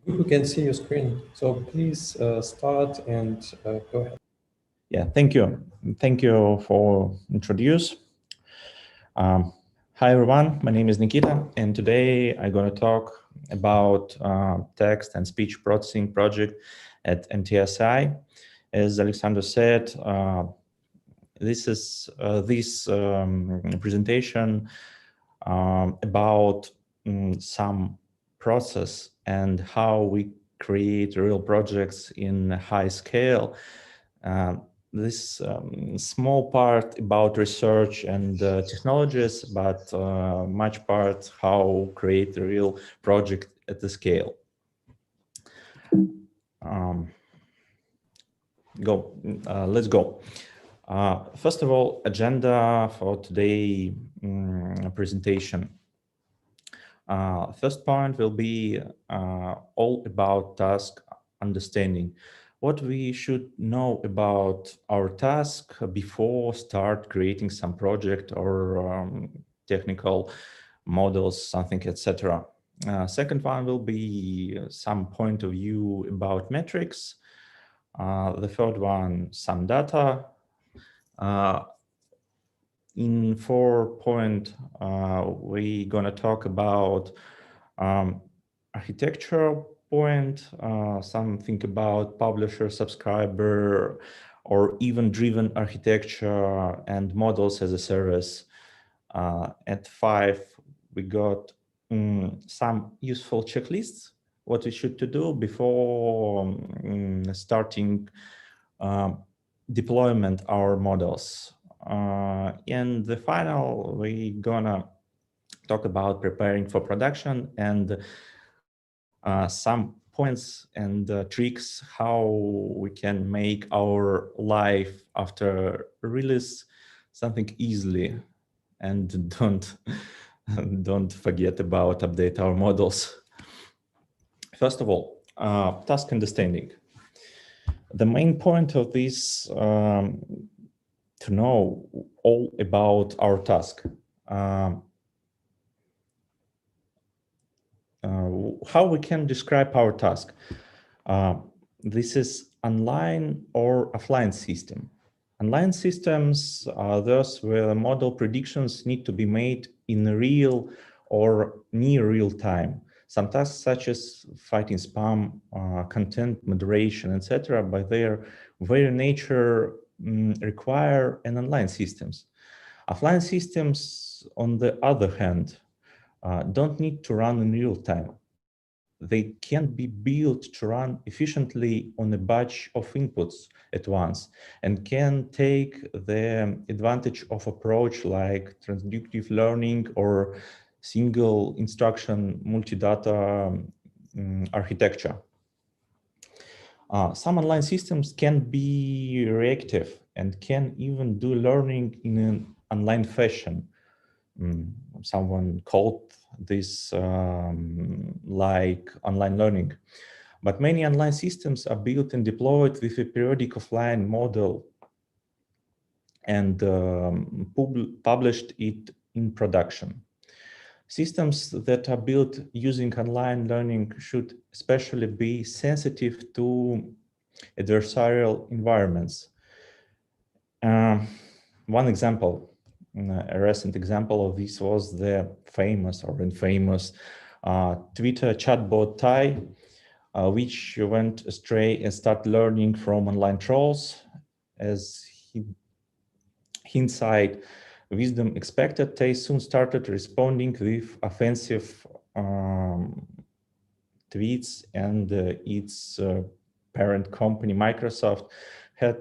Speaker 12: We can see your screen, so please start and go ahead.
Speaker 15: Yeah, thank you. Thank you for introduce. Hi, everyone. My name is Nikita, and today I'm going to talk about text and speech processing project at MTSI. As Alexander said, this is this presentation about some process and how we create real projects in high scale. This small part about research and technologies, but much part how create a real project at the scale. Let's go. First of all, agenda for today presentation. First point will be all about task understanding. What we should know about our task before start creating some project or technical models, something, etc. Second one will be some point of view about metrics. The third one, some data. In 4 point, we're gonna talk about architecture point, something about publisher, subscriber, or event-driven architecture and models as a service. At 5, we got some useful checklists, what we should to do before starting deployment our models. And the final, we gonna talk about preparing for production and some points and tricks how we can make our life after release something easily, and don't forget about update our models. First of all, task understanding. The main point of this to know all about our task. How we can describe our task. This is online or offline system. Online systems are those where model predictions need to be made in real or near real time. Some tasks such as fighting spam, content moderation, etc., by their very nature require an online systems. Offline systems, on the other hand, don't need to run in real time. They can be built to run efficiently on a batch of inputs at once and can take the advantage of approach like transductive learning or single instruction multi-data architecture. Some online systems can be reactive and can even do learning in an online fashion. Someone called this like online learning. But many online systems are built and deployed with a periodic offline model and published it in production. Systems that are built using online learning should especially be sensitive to adversarial environments. One example, a recent example of this was the famous or infamous Twitter chatbot Tai, which went astray and started learning from online trolls. As hindsight wisdom expected, Tai soon started responding with offensive tweets, and its parent company, Microsoft, had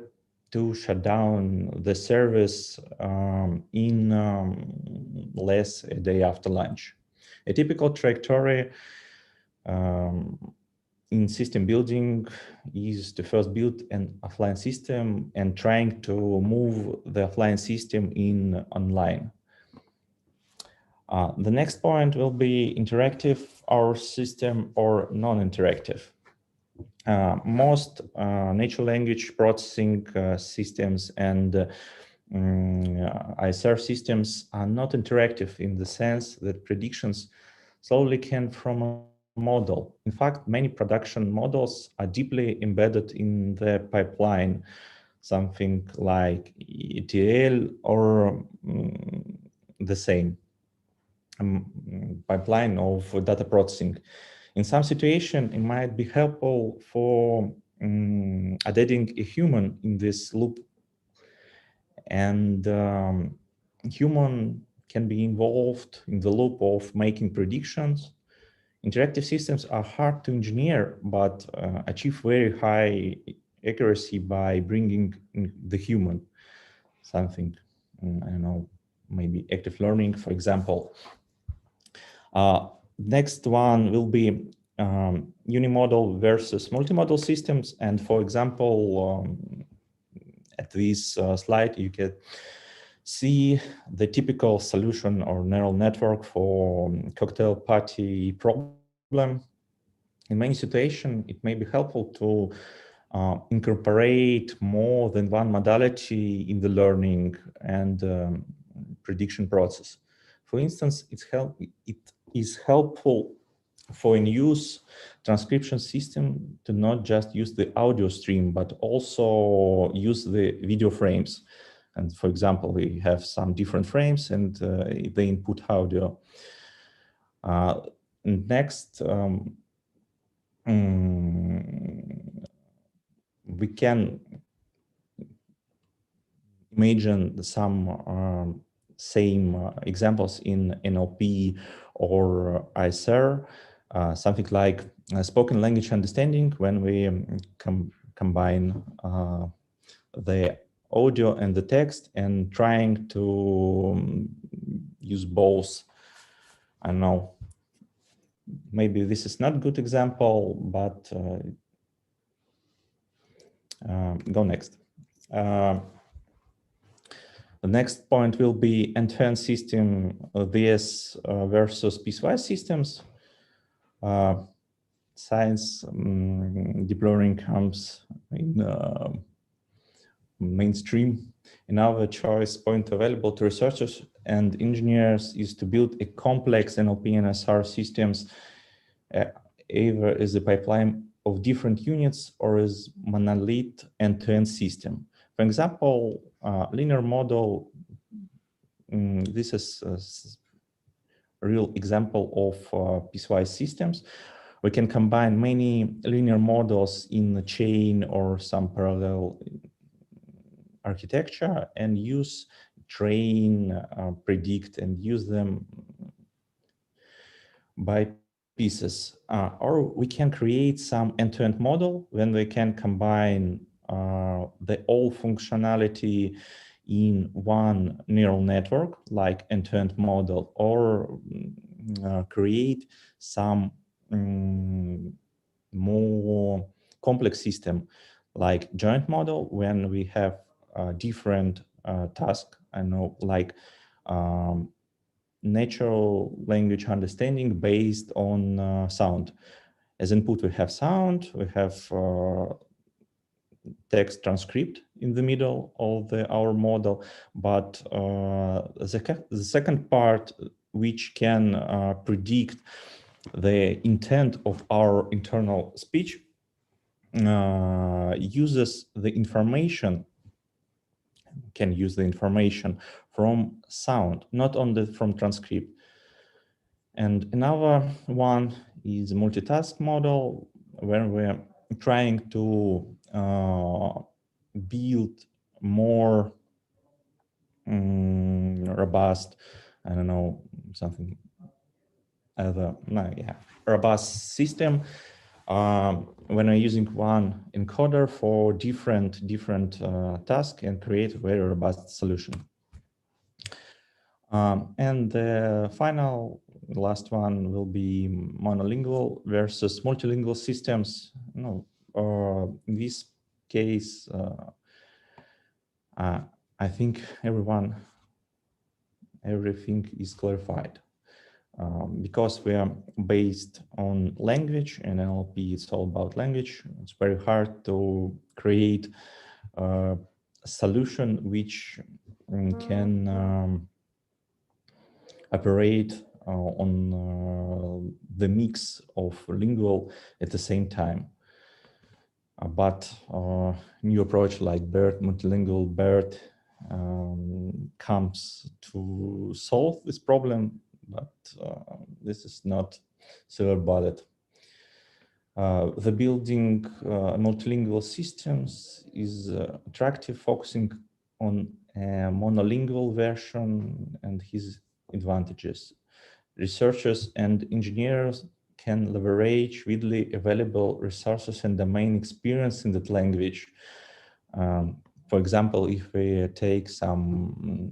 Speaker 15: to shut down the service in less a day after launch. A typical trajectory in system building is to first build an offline system and trying to move the offline system in online. The next point will be interactive our system or non-interactive. Most natural language processing systems and ISR systems are not interactive in the sense that predictions slowly came from a model. In fact, many production models are deeply embedded in the pipeline, something like ETL or the same pipeline of data processing. In some situation, it might be helpful for adding a human in this loop, and human can be involved in the loop of making predictions. Interactive systems are hard to engineer, but achieve very high accuracy by bringing the human. Something, I don't know, maybe active learning, for example. Next one will be unimodal versus multimodal systems. And for example, at this slide, you can see the typical solution or neural network for cocktail party problem. In many situations, it may be helpful to incorporate more than one modality in the learning and prediction process. For instance, it is helpful for in-use transcription system to not just use the audio stream, but also use the video frames. And for example, we have some different frames and they input audio. Next, we can imagine some same examples in NLP or ISR, something like spoken language understanding when we combine the audio and the text and trying to use both, I don't know, maybe this is not a good example, but go next. The next point will be end-to-end system VS versus piecewise systems. Science deep learning comes in mainstream. Another choice point available to researchers and engineers is to build a complex NLP and SR systems, either as a pipeline of different units or as monolith end-to-end system. For example, linear model, this is a real example of piecewise systems. We can combine many linear models in a chain or some parallel architecture and use, train, predict, and use them by pieces. Or we can create some end-to-end model when we can combine the all functionality in one neural network, like end-to-end model, or create some more complex system like joint model when we have different tasks. I know, like natural language understanding based on sound. As input, we have sound, we have text transcript in the middle of our model, but the second part, which can predict the intent of our internal speech, uses the information, can use the information from sound, not only from transcript. And another one is multitask model, where we're trying to build more robust, I don't know, something other, no, yeah, robust system when I'm using one encoder for different tasks and create a very robust solution. And the last one will be monolingual versus multilingual systems. No, in this case, I think everything is clarified. Because we are based on language and NLP, it's all about language. It's very hard to create a solution which can operate on the mix of lingual at the same time. But new approach like BERT, multilingual BERT, comes to solve this problem, but this is not silver bullet. The building multilingual systems is attractive, focusing on a monolingual version and his advantages. Researchers and engineers can leverage widely available resources and domain experience in that language. For example, if we take some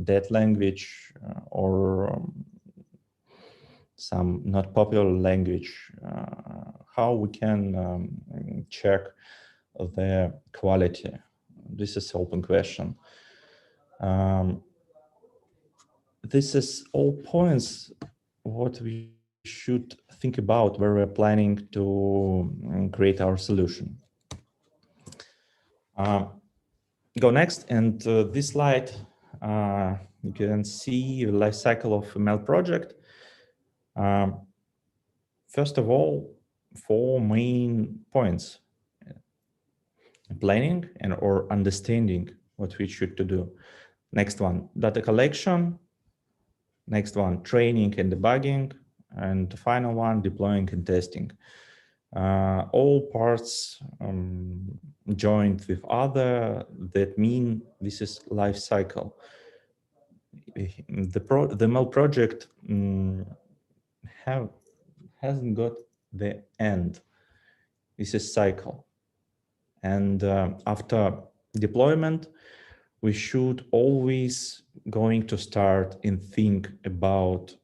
Speaker 15: dead language or some not popular language, how we can check the quality? This is an open question. This is all points what we should think about where we're planning to create our solution. Go next, and this slide, you can see the life cycle of a ML project. First of all, 4 main points: planning and or understanding what we should to do. Next one, data collection. Next one, training and debugging. And the final one, deploying and testing. All parts joined with other, that mean this is life cycle. The ML project hasn't got the end. This is cycle. And after deployment, we should always going to start and think about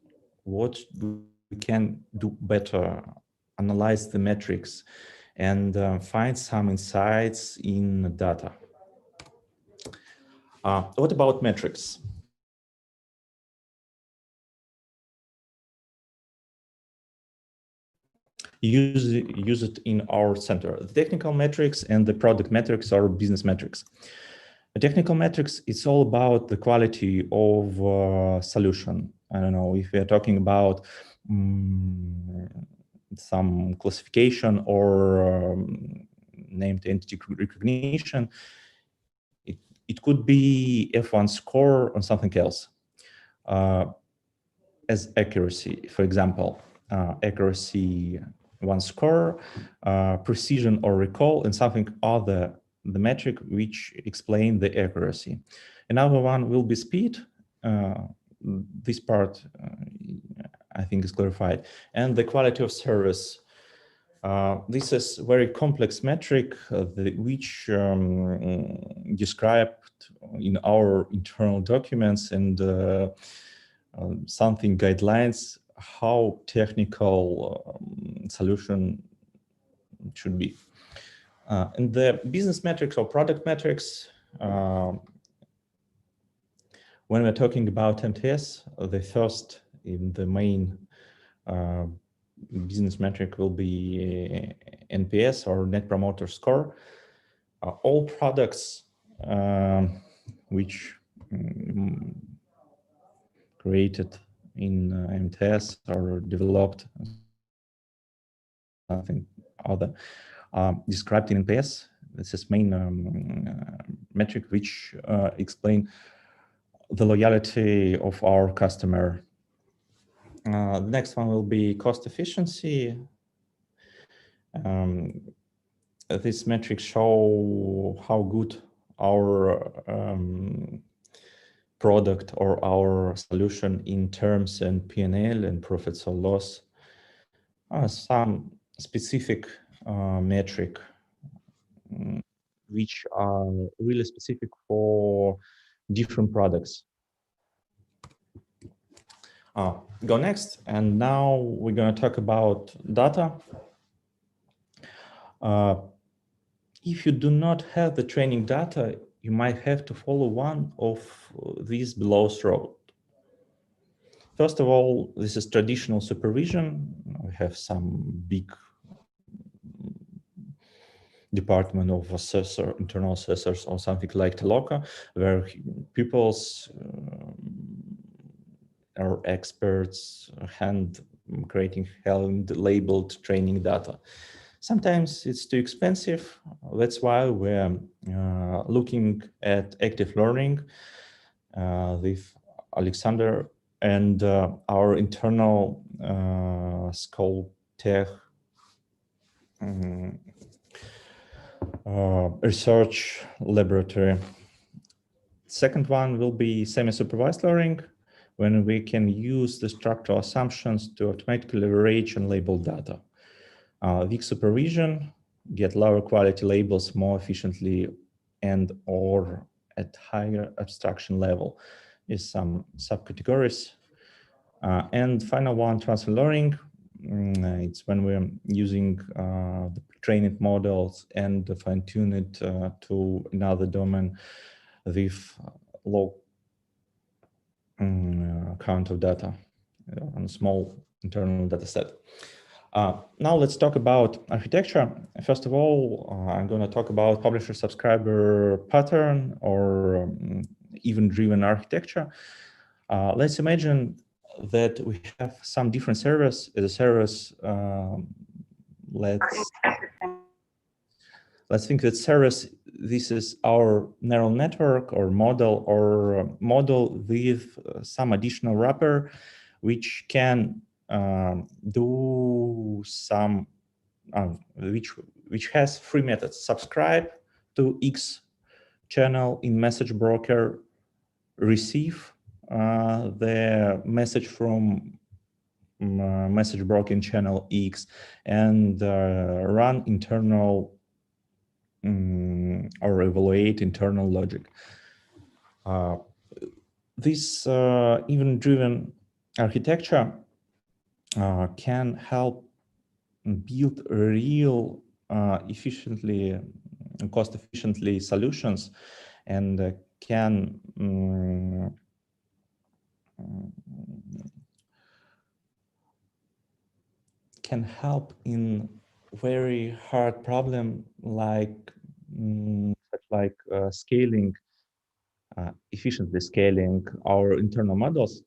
Speaker 15: what we can do better, analyze the metrics, and find some insights in data. What about metrics? Use it in our center. The technical metrics and the product metrics are business metrics. The technical metrics, it's all about the quality of solution. I don't know if we're talking about some classification or named entity recognition. It could be F1 score or something else. As accuracy, for example, accuracy 1 score, precision or recall, and something other, the metric which explain the accuracy. Another one will be speed. This part, I think, is clarified. And the quality of service. This is very complex metric, which described in our internal documents and something guidelines how technical solution should be. And the business metrics or product metrics, when we're talking about MTS, the first in the main business metric will be NPS or Net Promoter Score. All products which created in MTS or developed something other described in NPS. This is main metric which explain the loyalty of our customer. The next one will be cost efficiency. These metrics show how good our product or our solution in terms and P&L and profits or loss. Some specific metric which are really specific for different products. Go next, and now we're going to talk about data. If you do not have the training data, you might have to follow one of these below roads. First of all, this is traditional supervision. We have some big department of assessor, internal assessors, or something like Teloka, where pupils are experts creating hand-labeled training data. Sometimes it's too expensive. That's why we're looking at active learning with Alexander and our internal school tech research laboratory. Second one will be semi-supervised learning, when we can use the structural assumptions to automatically arrange and label data. Weak supervision, get lower quality labels more efficiently and or at higher abstraction level is some subcategories. And final one, transfer learning. It's when we're using the trained models and fine-tune it to another domain with low count of data on a small internal data set. Now let's talk about architecture. First of all, I'm going to talk about publisher-subscriber pattern or event-driven architecture. Let's imagine that we have some different servers. As a service, let's think that service, this is our neural network or model with some additional wrapper, which can do some, which has three methods: subscribe to X channel in message broker, receive the message from message broker in channel X, and run internal or evaluate internal logic. This event-driven architecture can help build real efficiently, cost efficiently solutions, and can help in very hard problem like scaling, efficiently scaling our internal models.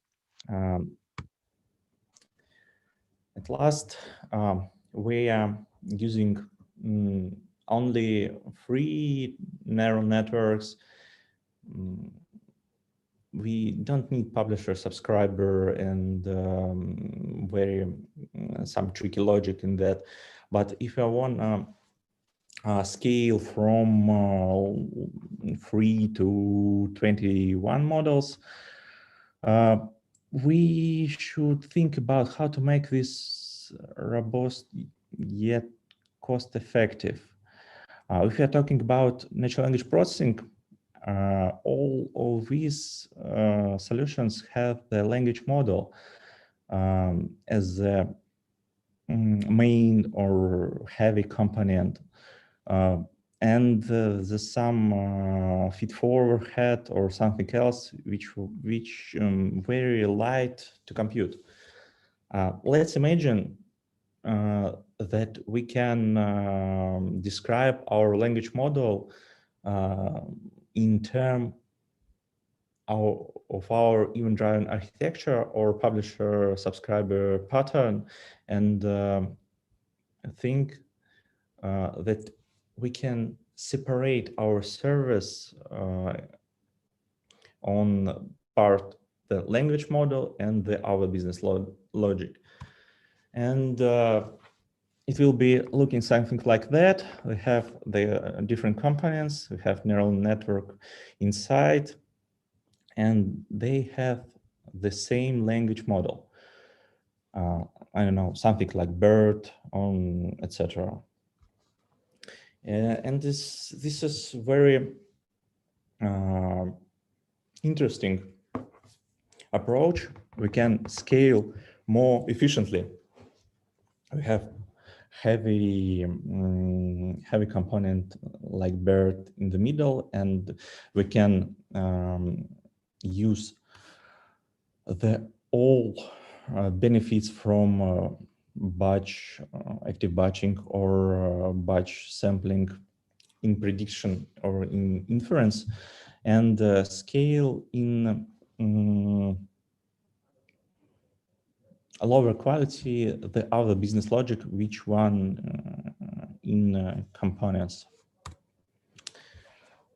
Speaker 15: At last, we are using only free neural networks. We don't need publisher, subscriber, and very some tricky logic in that. But if I want scale from 3 to 21 models, we should think about how to make this robust yet cost effective. If we are talking about natural language processing, all of these solutions have the language model as the main or heavy component, and there's some feed-forward head or something else which very light to compute. Let's imagine that we can describe our language model in terms of our event-driven architecture or publisher-subscriber pattern, and think that we can separate our service on part the language model and our business logic. And it will be looking something like that. We have the different components. We have neural network inside, and they have the same language model. I don't know, something like BERT, etc. And this is very interesting approach. We can scale more efficiently. We have heavy component like BERT in the middle, and we can use the all benefits from batch, active batching, or batch sampling in prediction or in inference, and scale in a lower quality the other business logic, which one in components.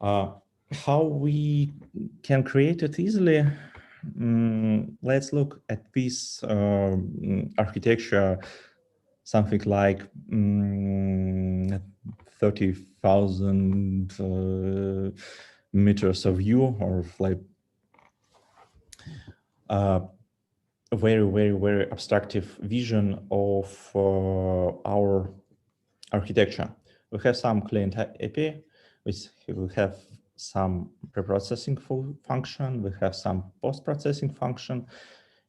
Speaker 15: How we can create it easily? Let's look at this architecture, something like 30,000 meters of view, or like a very abstractive vision of our architecture. We have some client API, which we have some preprocessing function, we have some post-processing function,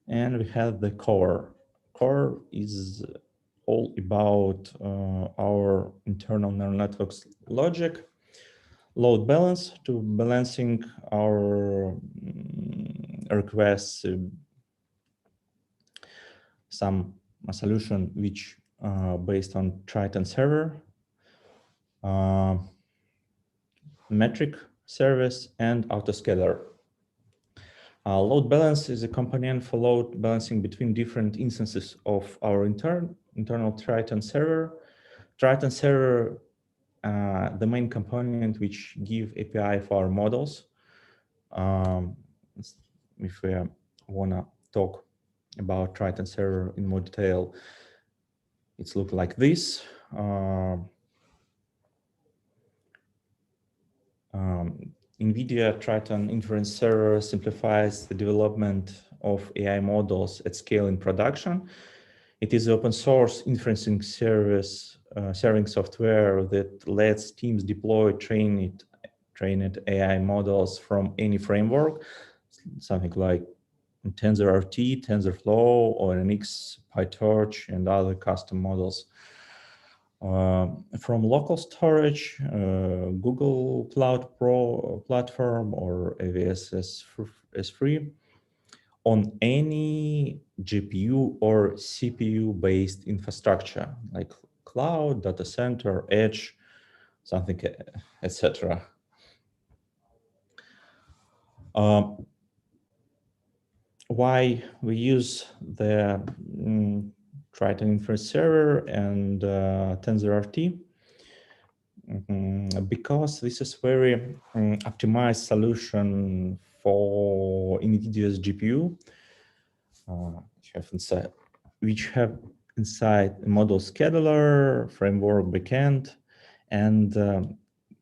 Speaker 15: and we have the core. Core is all about our internal neural networks logic, load balance to balancing our requests, some solution which based on Triton server, metric service, and autoscaler. Load balance is a component for load balancing between different instances of our internal Triton server. Triton server, the main component which give API for our models. If we wanna talk about Triton server in more detail, it's look like this. NVIDIA Triton Inference Server simplifies the development of AI models at scale in production. It is open source inferencing service, serving software that lets teams deploy trained AI models from any framework, something like TensorRT, TensorFlow, ONNX, PyTorch, and other custom models. From local storage, Google Cloud Pro platform or AWS S3, on any GPU or CPU-based infrastructure like cloud, data center, edge, something, etc. Why we use the Triton Inference Server and TensorRT? Because this is very optimized solution for NVIDIA's GPU, which have inside a model scheduler, framework backend, and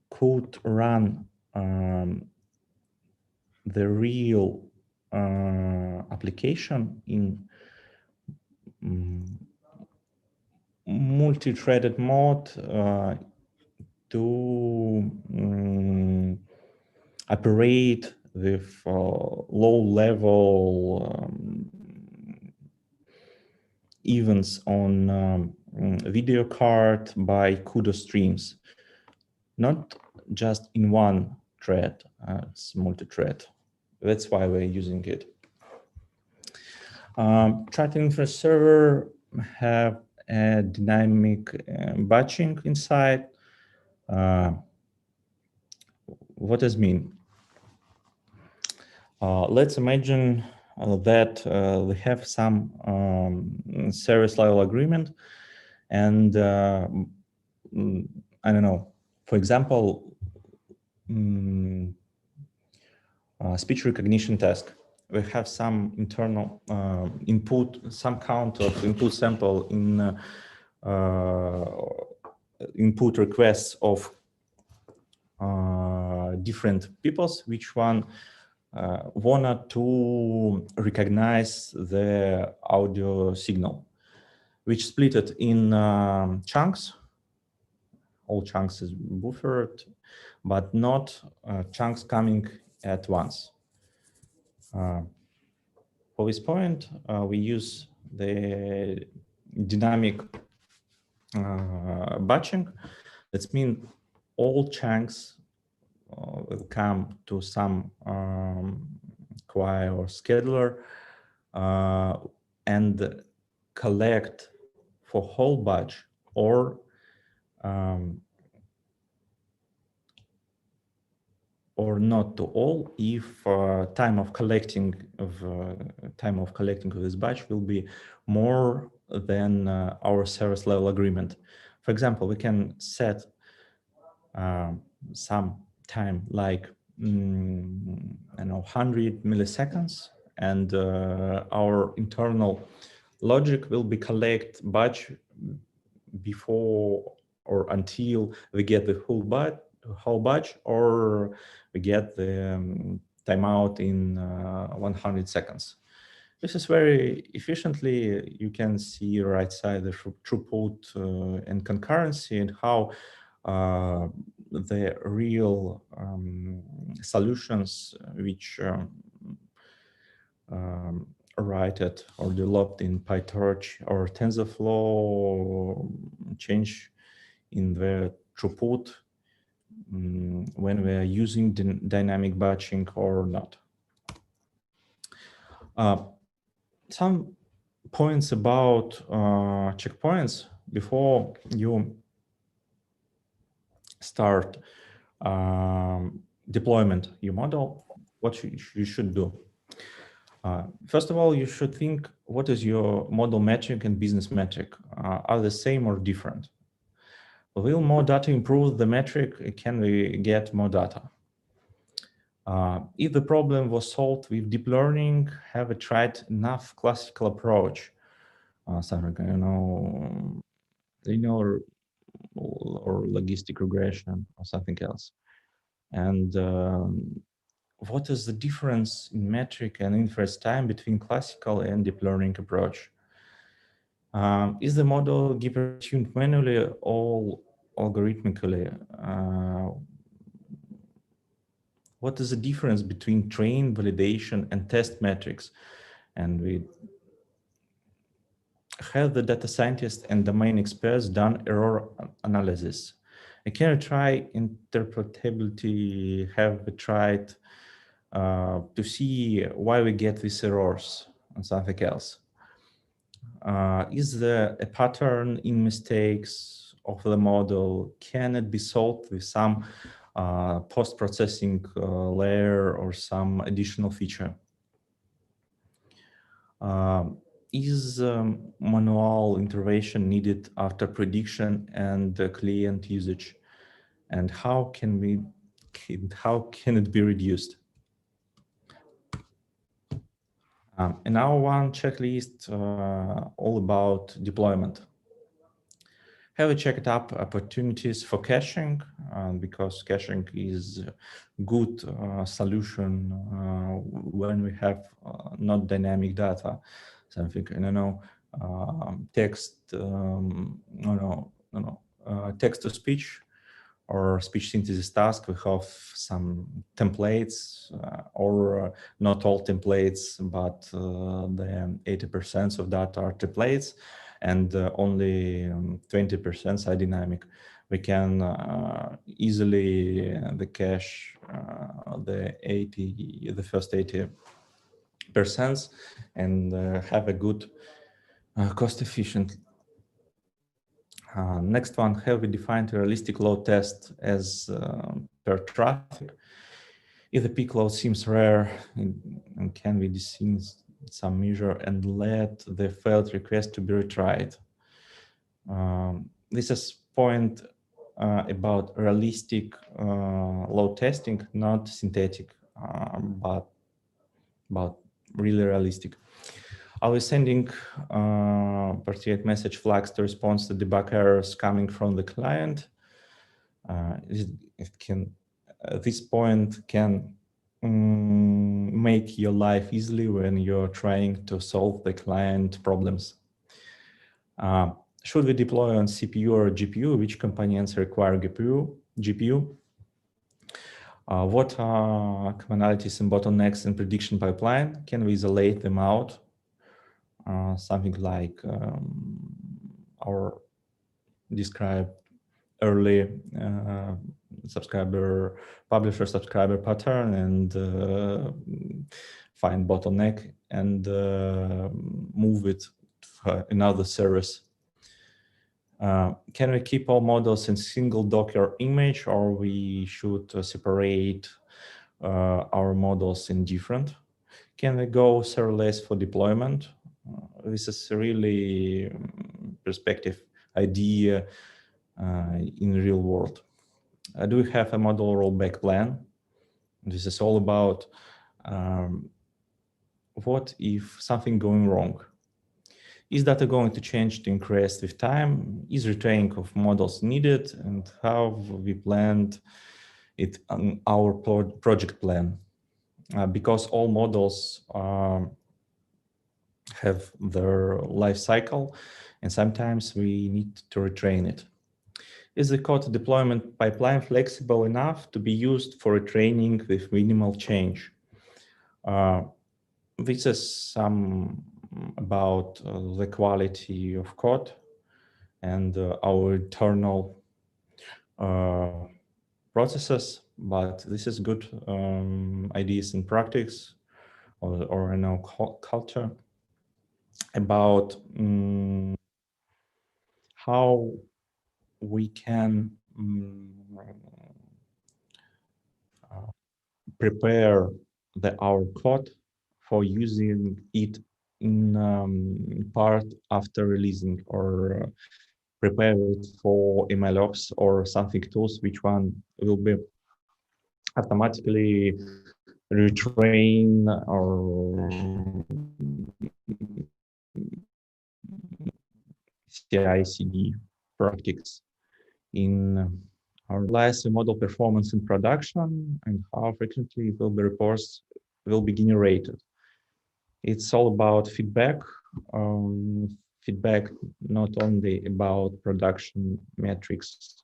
Speaker 15: could run the real application in multi-threaded mode to operate with low-level events on video card by CUDA streams, not just in one thread, it's multi-thread. That's why we're using it. Triton Inference Server have a dynamic batching inside. What does it mean? Let's imagine that we have some service level agreement, and I don't know, for example, speech recognition task. We have some internal input, some count of input sample in input requests of different peoples, which one wanted to recognize the audio signal, which split it in chunks. All chunks is buffered, but not chunks coming at once. For this point, we use the dynamic batching. That means all chunks will come to some query or scheduler and collect for whole batch or not to all if time of collecting of this batch will be more than our service level agreement. For example, we can set some time like I don't know, 100 milliseconds, and our internal logic will be collect batch before or until we get the whole batch, or we get the timeout in 100 seconds. This is very efficiently. You can see right side the throughput and concurrency, and how the real solutions which written or developed in PyTorch or TensorFlow change in the throughput when we are using dynamic batching or not. Some points about checkpoints before you start deployment your model. What you should do. First of all, you should think, what is your model metric and business metric? Are the same or different? Will more data improve the metric? Can we get more data? If the problem was solved with deep learning, have we tried enough classical approach? Something, you know, linear or logistic regression or something else. And what is the difference in metric and inference time between classical and deep learning approach? Is the model given tuned manually or algorithmically? What is the difference between train, validation, and test metrics? and we have the data scientists and domain experts done error analysis. Can we try interpretability? Have we tried to see why we get these errors and something else? Is there a pattern in mistakes of the model? Can it be solved with some post-processing layer or some additional feature? Is manual intervention needed after prediction and client usage? And how can it be reduced? And now one checklist all about deployment. Have we checked up opportunities for caching? Because caching is a good solution when we have not dynamic data, something, I don't know, text, text to speech or speech synthesis task. We have some templates or not all templates, but the 80% of data are templates, and only 20% are dynamic. We can easily the cache the first 80% and have a good cost efficient. Next one, have we defined a realistic load test as per traffic? If the peak load seems rare, and can we design some measure and let the failed request to be retried? This is point about realistic load testing, not synthetic, but really realistic. Are we sending particular message flags to respond to debug errors coming from the client? It can, at this point, can make your life easily when you're trying to solve the client problems. Should we deploy on CPU or GPU? Which components require GPU? What are commonalities and bottlenecks in prediction pipeline? Can we isolate them out? Something like our described early publisher subscriber pattern, and find bottleneck and move it to another service. Can we keep all models in single Docker image, or we should separate our models in different? Can we go serverless for deployment? This is a really perspective idea in real world. Do we have a model rollback plan? This is all about what if something going wrong? Is data going to change to increase with time? Is retraining of models needed? And how we planned it on our project plan? Because all models have their life cycle, and sometimes we need to retrain it. Is the code deployment pipeline flexible enough to be used for retraining with minimal change? This is some about the quality of code and our internal processes, but this is good ideas in practice or in our culture about how we can prepare our code for using it in part after releasing, or prepare it for MLOps or something tools, which one will be automatically retrain or CI/CD practice in our live model performance in production, and how frequently reports will be generated. It's all about feedback. Feedback not only about production metrics,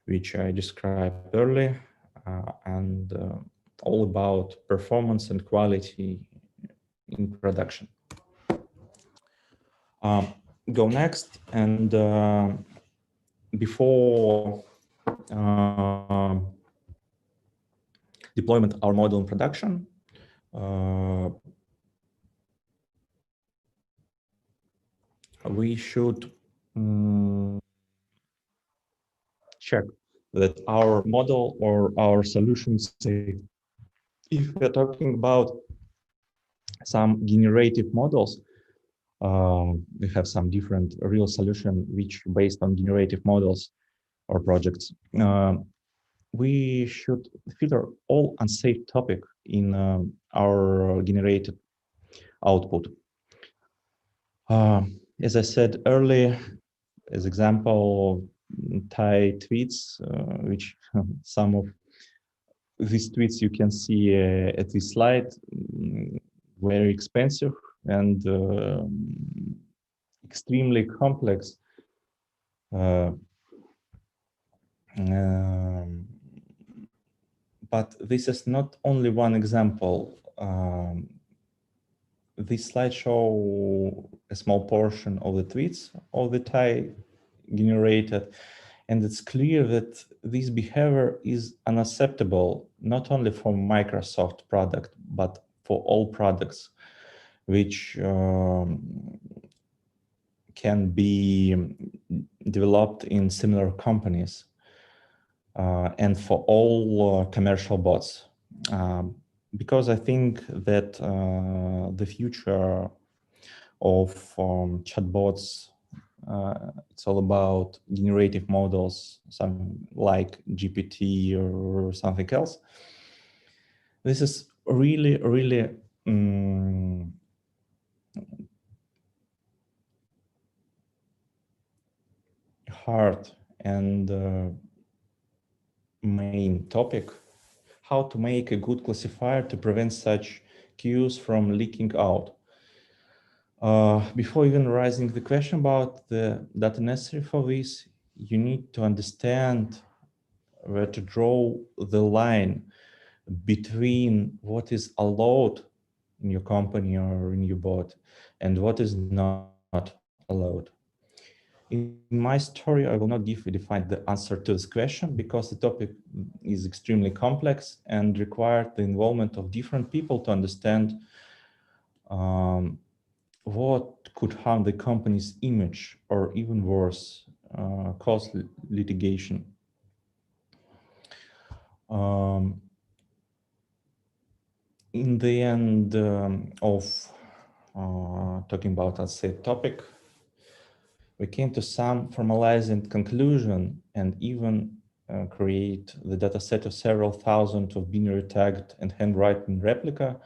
Speaker 15: which I described earlier, and all about performance and quality in production. Go next, and before deployment our model in production, we should check that our model or our solution is safe. If we're talking about some generative models, we have some different real solution which based on generative models or projects. We should filter all unsafe topic in our generated output. As I said earlier, as example, Thai tweets, which some of these tweets you can see at this slide, very expensive and extremely complex. But this is not only one example. This slide shows a small portion of the tweets of the Thai generated, and it's clear that this behavior is unacceptable not only for Microsoft product but for all products which can be developed in similar companies and for all commercial bots. Because I think that the future of chatbots, it's all about generative models, some like GPT or something else. This is really, really hard and main topic, how to make a good classifier to prevent such cues from leaking out. Before even raising the question about the data necessary for this, you need to understand where to draw the line between what is allowed in your company or in your bot and what is not allowed. In my story, I will not give you the answer to this question because the topic is extremely complex and required the involvement of different people to understand what could harm the company's image or even worse, cause litigation. In the end of talking about a said topic, we came to some formalizing conclusion and even create the data set of several thousand of binary tagged and handwritten replica.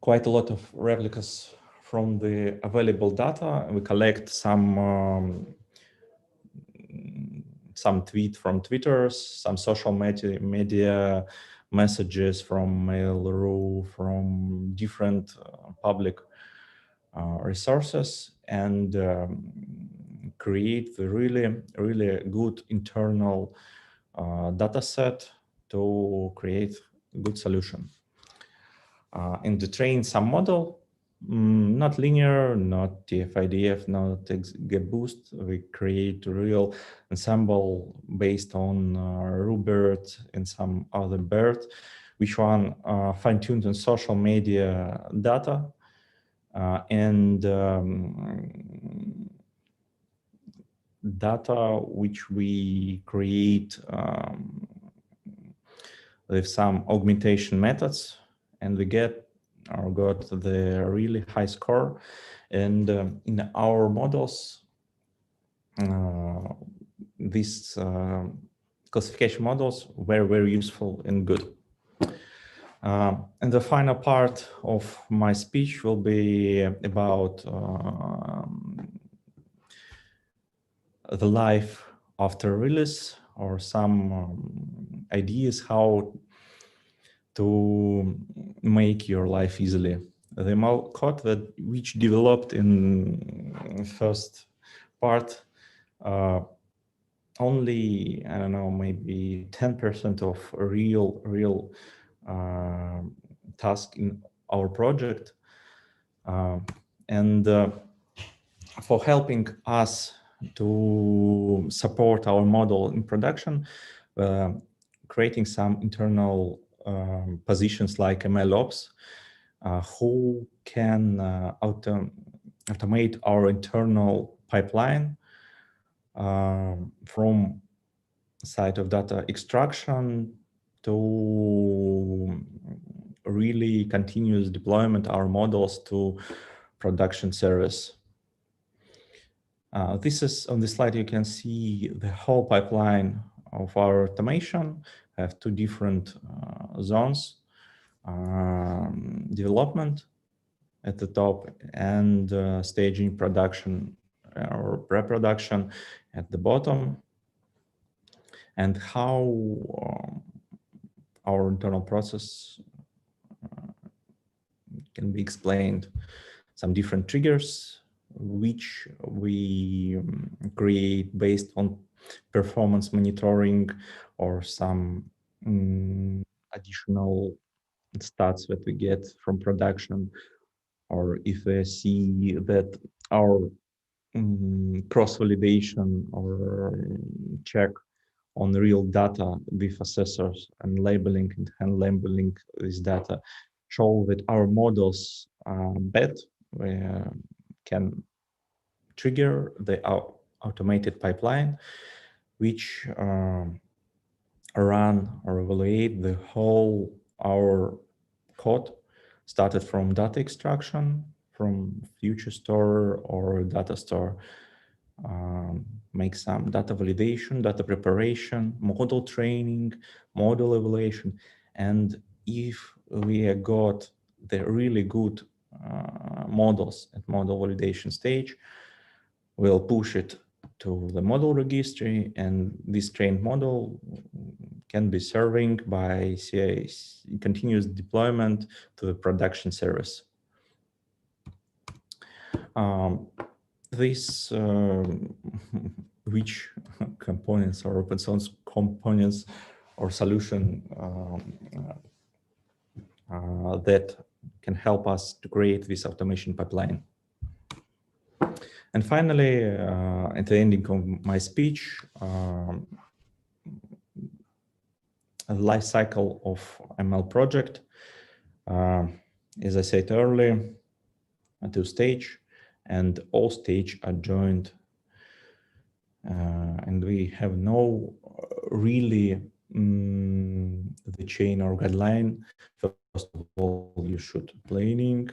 Speaker 15: Quite a lot of replicas from the available data. We collect some tweet from Twitter, some social media messages from Mail.ru, from different public resources, and create the really good internal data set to create a good solution. And to train some model, not linear, not TF-IDF, not XGBoost, we create a real ensemble based on BERT and some other BERT, which one fine-tuned on social media data and data which we create with some augmentation methods, and we got the really high score. And in our models, these classification models were very useful and good. And the final part of my speech will be about the life after release, or some ideas how to make your life easily. The code which developed in first part only, I don't know, maybe 10% of real task in our project. And for helping us to support our model in production, creating some internal positions like MLOps, who can automate our internal pipeline from side of data extraction to really continuous deployment our models to production service. This is on the slide. You can see the whole pipeline of our automation. I have two different zones: development at the top and staging, production or pre-production at the bottom, and how our internal process can be explained. Some different triggers which we create based on performance monitoring or some additional stats that we get from production, or if we see that our cross-validation or check on real data with assessors and labeling and hand labeling this data show that our models are bad, we can trigger the automated pipeline, which run or evaluate the whole our code, started from data extraction, from future store or data store, make some data validation, data preparation, model training, model evaluation. And if we got the really good models at model validation stage, we'll push it to the model registry, and this trained model can be serving by CI continuous deployment to the production service. This which components or open source components or solution that can help us to create this automation pipeline. And finally, at the ending of my speech, a life cycle of ML project. As I said earlier, two stage, and all stage are joined, and we have no really the chain or guideline. First of all, you should planning,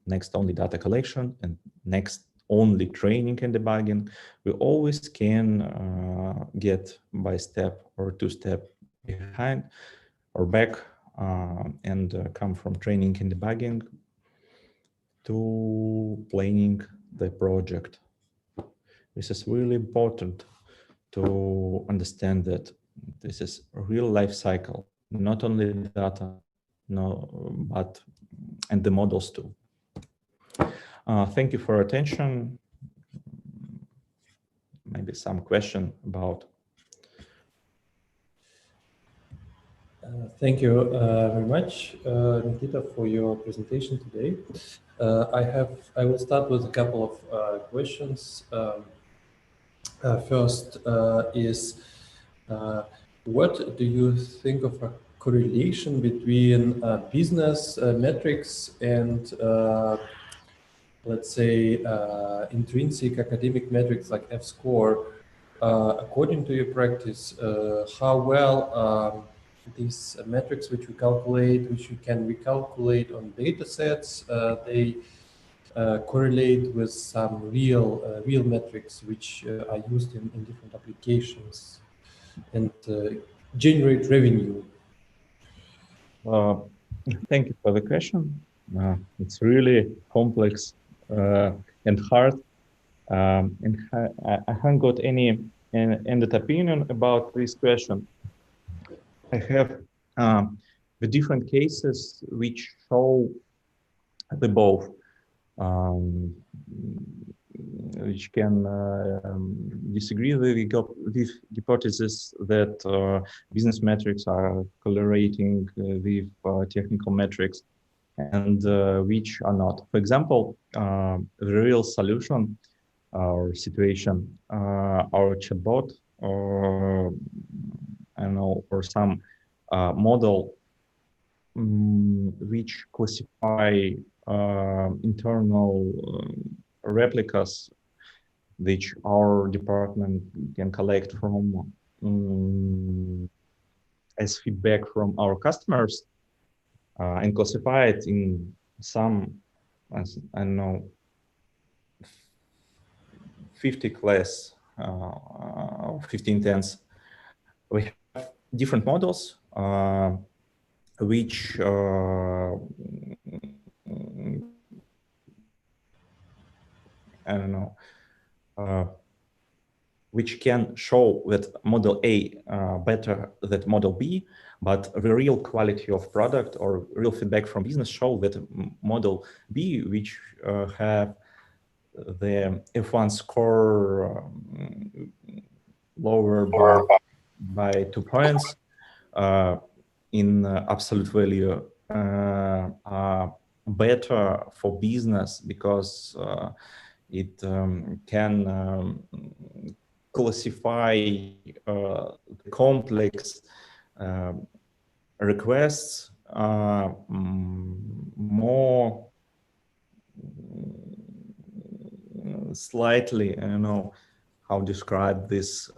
Speaker 15: next only data collection, and next only training and debugging. We always can get by step or two step behind or back, and come from training and debugging to planning the project. This is really important to understand that this is a real life cycle, not only data, but and the models too. Thank you for your attention. Maybe some question about.
Speaker 12: Thank you very much, Nikita, for your presentation today. I will start with a couple of questions. First is, what do you think of a correlation between business metrics and let's say intrinsic academic metrics like F-score? According to your practice, how well these metrics which we calculate, which you can recalculate on data sets, they correlate with some real metrics which are used in different applications and generate revenue?
Speaker 15: Thank you for the question. It's really complex and hard, and I haven't got any ended opinion about this question. I have the different cases which show the both which can disagree with the hypothesis that business metrics are correlating with technical metrics, and which are not. For example, the real solution or situation, our chatbot, or I don't know, or some model which classify internal replicas which our department can collect from as feedback from our customers and classify it in some, I don't know, 50 class, 1510s. We have different models which I don't know, which can show that model A better than model B, but the real quality of product or real feedback from business show that model B, which have the F1 score lower by 2 points in absolute value, better for business because it can classify the complex requests more slightly, I don't know how to describe this,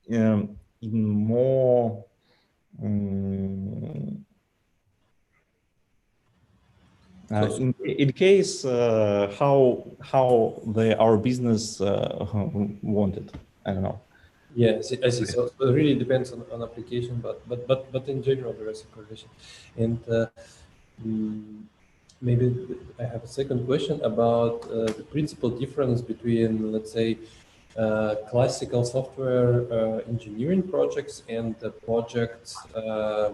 Speaker 15: in more in case how our business wanted. I don't know.
Speaker 12: Yes, I see. So it really depends on application, but in general there is a correlation. And maybe I have a second question about the principal difference between, let's say, classical software engineering projects and the projects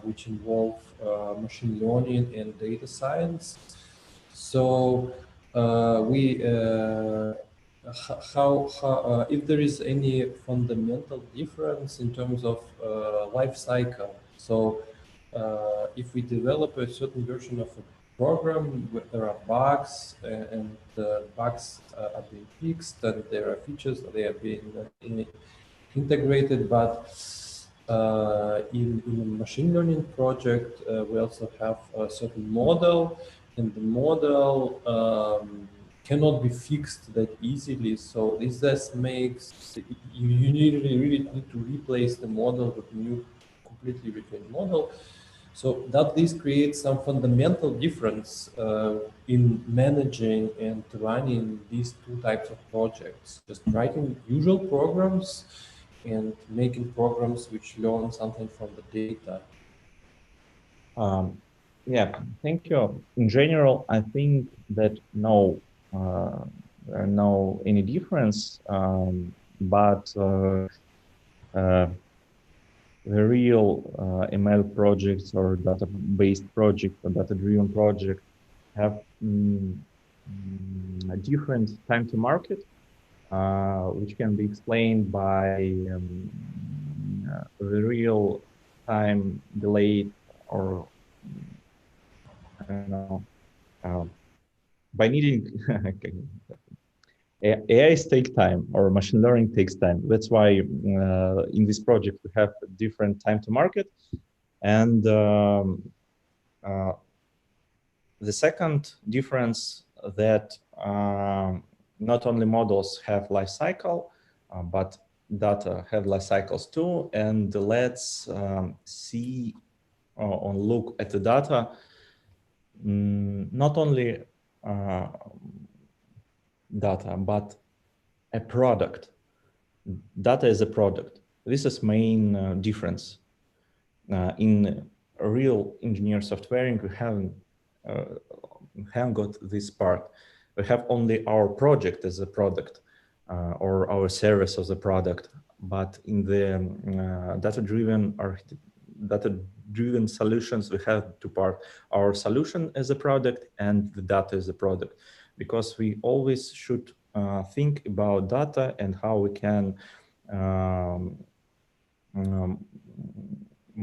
Speaker 12: which involve machine learning and data science. So if there is any fundamental difference in terms of life cycle. So if we develop a certain version of a program where there are bugs and the bugs are being fixed and there are features that they are being integrated, but in a machine learning project we also have a certain model, and the model cannot be fixed that easily. So this just makes you really need to replace the model with a new completely retrained model. So that this creates some fundamental difference in managing and running these two types of projects. Just writing usual programs and making programs which learn something from the data.
Speaker 15: Yeah, thank you. In general, I think that no any difference, but the real ML projects or data-based project or data-driven project have a different time to market, which can be explained by the real time delayed or I don't know, by needing AIs take time or machine learning takes time. That's why in this project we have a different time to market. And the second difference that not only models have life cycle, but data have life cycles too. And let's see or look at the data, not only data, but a product. Data is a product. This is main difference. In real engineer software, we haven't got this part. We have only our project as a product or our service as a product. But in the data-driven solutions, we have two parts: our solution as a product and the data as a product. because we always should think about data and how we can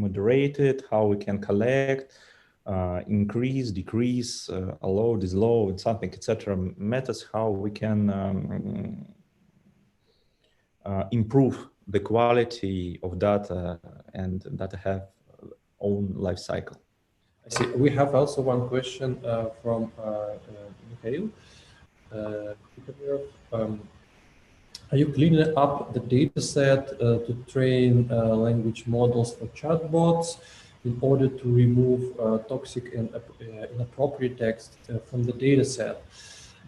Speaker 15: moderate it, how we can collect, increase, decrease, allow, disallow, and something, etc. Methods how we can improve the quality of data, and data have own life cycle.
Speaker 12: I see. We have also one question from Mikhail. Are you cleaning up the data set to train language models for chatbots in order to remove toxic and inappropriate text from the data set?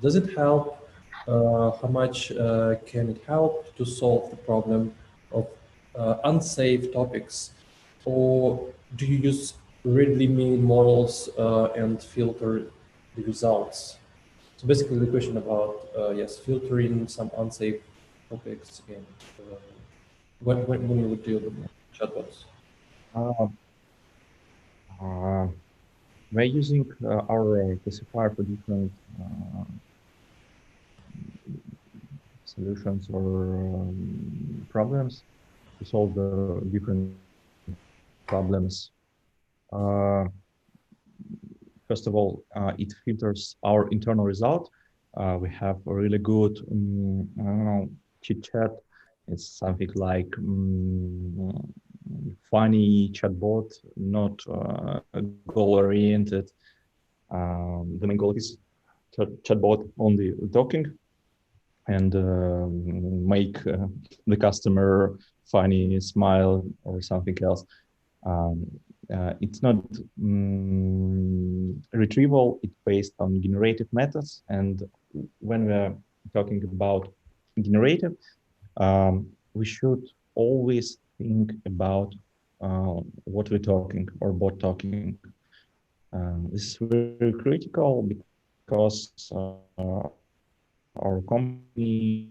Speaker 12: Does it help? How much can it help to solve the problem of unsafe topics? Or do you use readily made models and filter the results? So basically the question about, yes, filtering some unsafe topics and when you would deal with chatbots?
Speaker 15: We're using our classifier for different solutions or problems to solve the different problems. First of all, it filters our internal result. We have a really good, I don't know, chit chat. It's something like funny chatbot, not goal-oriented. The main goal is chatbot only talking and make the customer funny, smile, or something else. It's not retrieval, it's based on generative methods. And when we're talking about generative, we should always think about what we're talking or bot talking. This is very critical because our company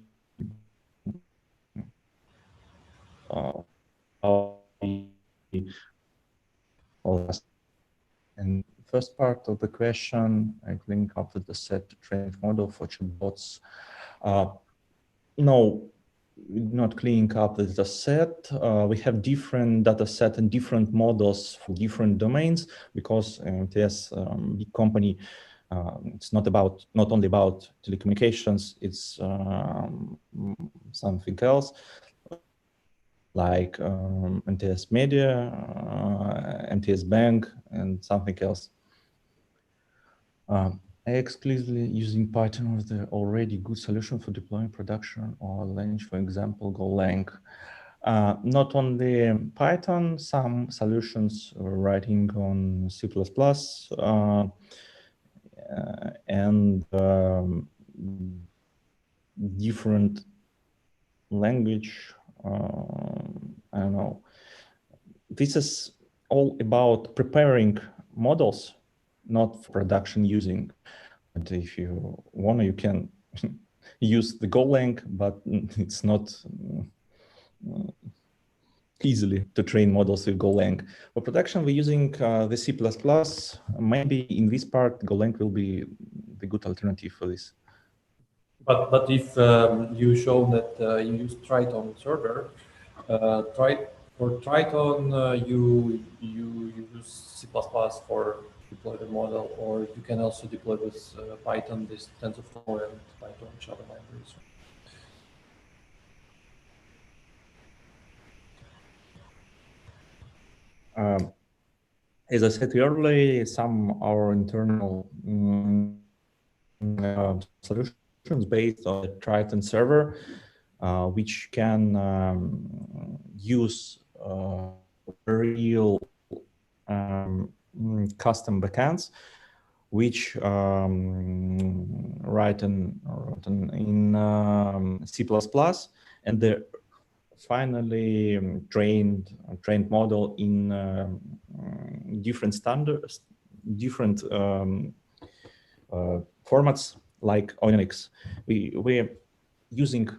Speaker 15: and first part of the question, I think after the set to train model for chatbots. No, not cleaning up the data set. We have different data set and different models for different domains because MTS, big company, it's not only about telecommunications, it's something else like MTS Media, MTS Bank, and something else. I exclusively using Python with the already good solution for deploying production or language, for example, Golang. Not only Python, some solutions writing on C++, and different language. I don't know. This is all about preparing models, not for production using. But if you want, you can use the Golang, but it's not easily to train models with Golang. For production, we're using the C++. Maybe in this part, Golang will be the good alternative for this.
Speaker 12: But if you show that you use Triton server, for Triton you use C++ for deploy the model, or you can also deploy with Python this TensorFlow and Python other libraries.
Speaker 15: As I said earlier, some our internal solutions based on the Triton server, which can use real custom backends, which written in C++, and they're finally trained model in different standards, different formats like Onyx. We're using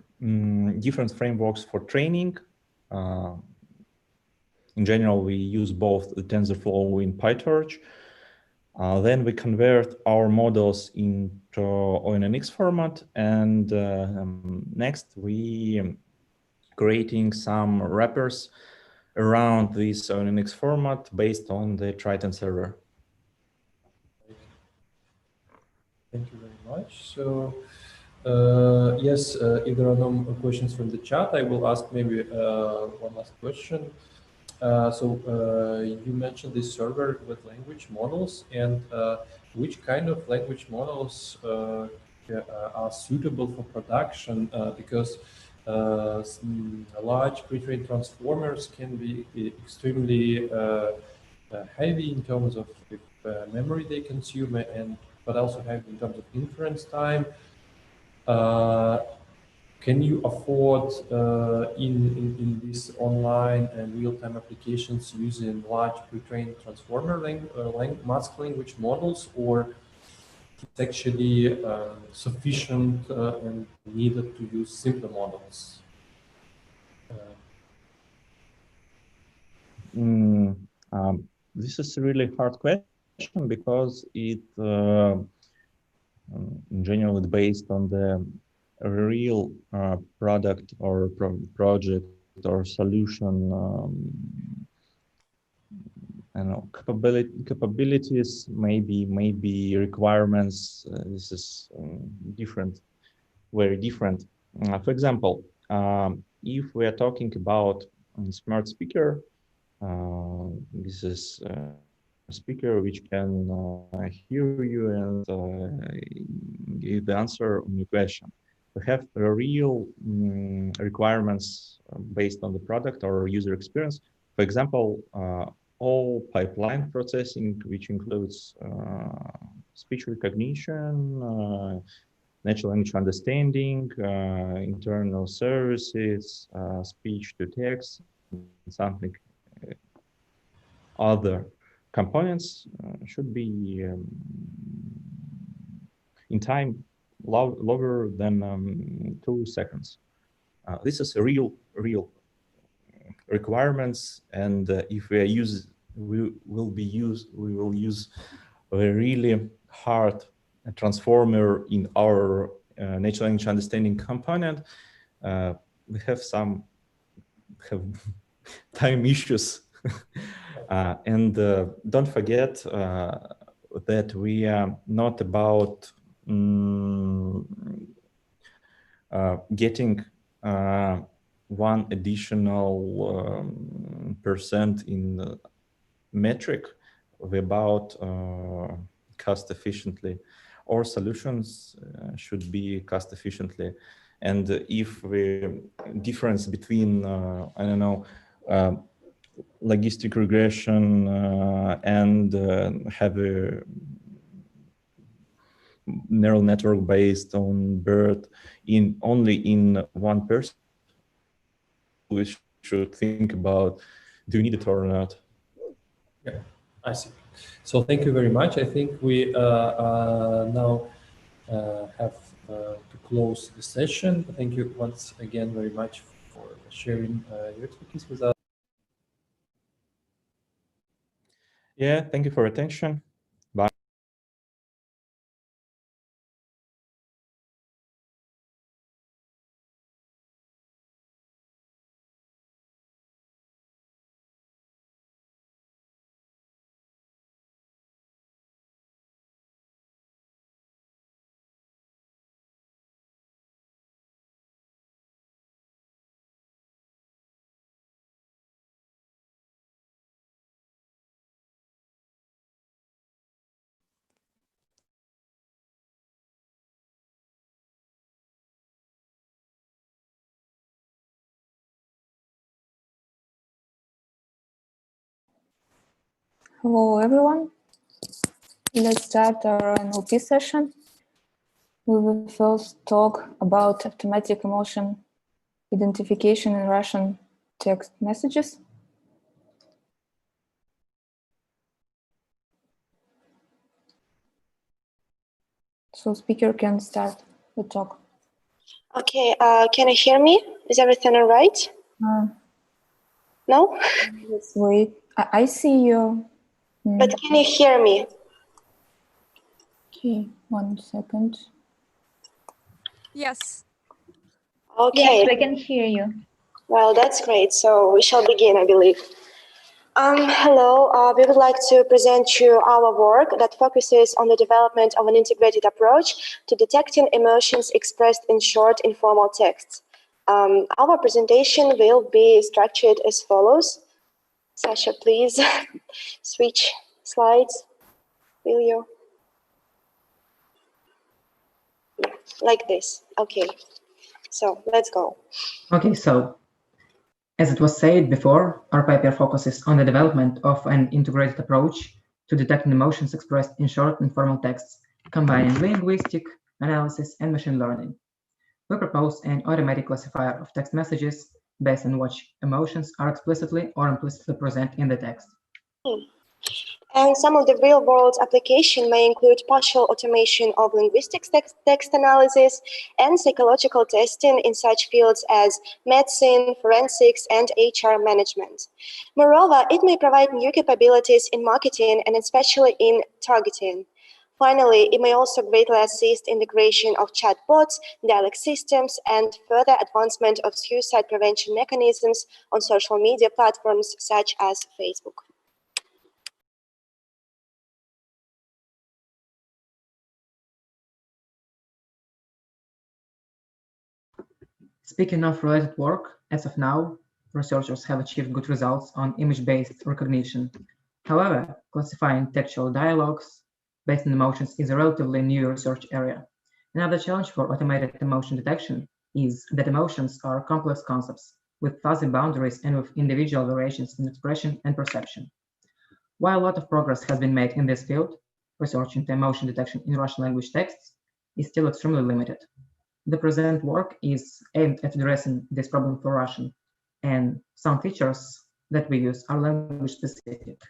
Speaker 15: different frameworks for training. In general, we use both the TensorFlow in PyTorch Then we convert our models into ONNX format, and next we creating some wrappers around this ONNX format based on the Triton server.
Speaker 12: Thank you very much. So, yes, if there are no more questions from the chat, I will ask maybe one last question. You mentioned this server with language models, and which kind of language models are suitable for production? Because large pre-trained transformers can be extremely heavy in terms of memory they consume, but also heavy in terms of inference time. Can you afford in these online and real-time applications using large pre-trained transformer mask language models, or it's actually sufficient and needed to use simpler models?
Speaker 15: This is a really hard question because it in general it's based on the real product or project or solution capabilities, maybe requirements. This is different, very different. For example, if we are talking about smart speaker, this is a speaker which can hear you and give the answer on your question. We have real requirements based on the product or user experience. For example, all pipeline processing, which includes speech recognition, natural language understanding, internal services, speech to text, something other components should be in time longer than 2 seconds. This is a real requirements, and if we will use a really hard transformer in our natural language understanding component. We have time issues. And don't forget that we are not about getting one additional percent in metric. We're about cost efficiently. Our solutions should be cost efficiently. And if the difference between, I don't know, logistic regression and have a neural network based on BERT only in one person, we should think about, do you need it or not?
Speaker 12: Yeah, I see. So thank you very much. I think we now have to close the session. Thank you once again very much for sharing your expertise with us.
Speaker 15: Yeah, thank you for your attention. Bye.
Speaker 16: Hello, everyone. Let's start our NLP session. We will first talk about automatic emotion identification in Russian text messages. So speaker can start the talk.
Speaker 17: Okay, can you hear me? Is everything all right? No?
Speaker 16: Let's wait. I see you.
Speaker 17: But can you hear me?
Speaker 16: Okay, 1 second.
Speaker 17: Yes. Okay.
Speaker 18: Yes, we can hear you.
Speaker 17: Well, that's great. So we shall begin, I believe. Hello, we would like to present you our work that focuses on the development of an integrated approach to detecting emotions expressed in short, informal texts. Our presentation will be structured as follows. Sasha, please switch slides, will you? Like this. Okay, so let's go.
Speaker 19: Okay, so as it was said before, our paper focuses on the development of an integrated approach to detecting emotions expressed in short informal texts, combining linguistic analysis and machine learning. We propose an automatic classifier of text messages based on which emotions are explicitly or implicitly present in the text.
Speaker 17: And some of the real-world application may include partial automation of linguistics text analysis and psychological testing in such fields as medicine, forensics, and HR management. Moreover, it may provide new capabilities in marketing and especially in targeting. Finally, it may also greatly assist in the creation of chatbots, dialect systems, and further advancement of suicide prevention mechanisms on social media platforms such as Facebook.
Speaker 19: Speaking of related work, as of now, researchers have achieved good results on image-based recognition. However, classifying textual dialogues based on emotions is a relatively new research area. Another challenge for automated emotion detection is that emotions are complex concepts with fuzzy boundaries and with individual variations in expression and perception. While a lot of progress has been made in this field, research into emotion detection in Russian language texts is still extremely limited. The present work is aimed at addressing this problem for Russian, and some features that we use are language specific.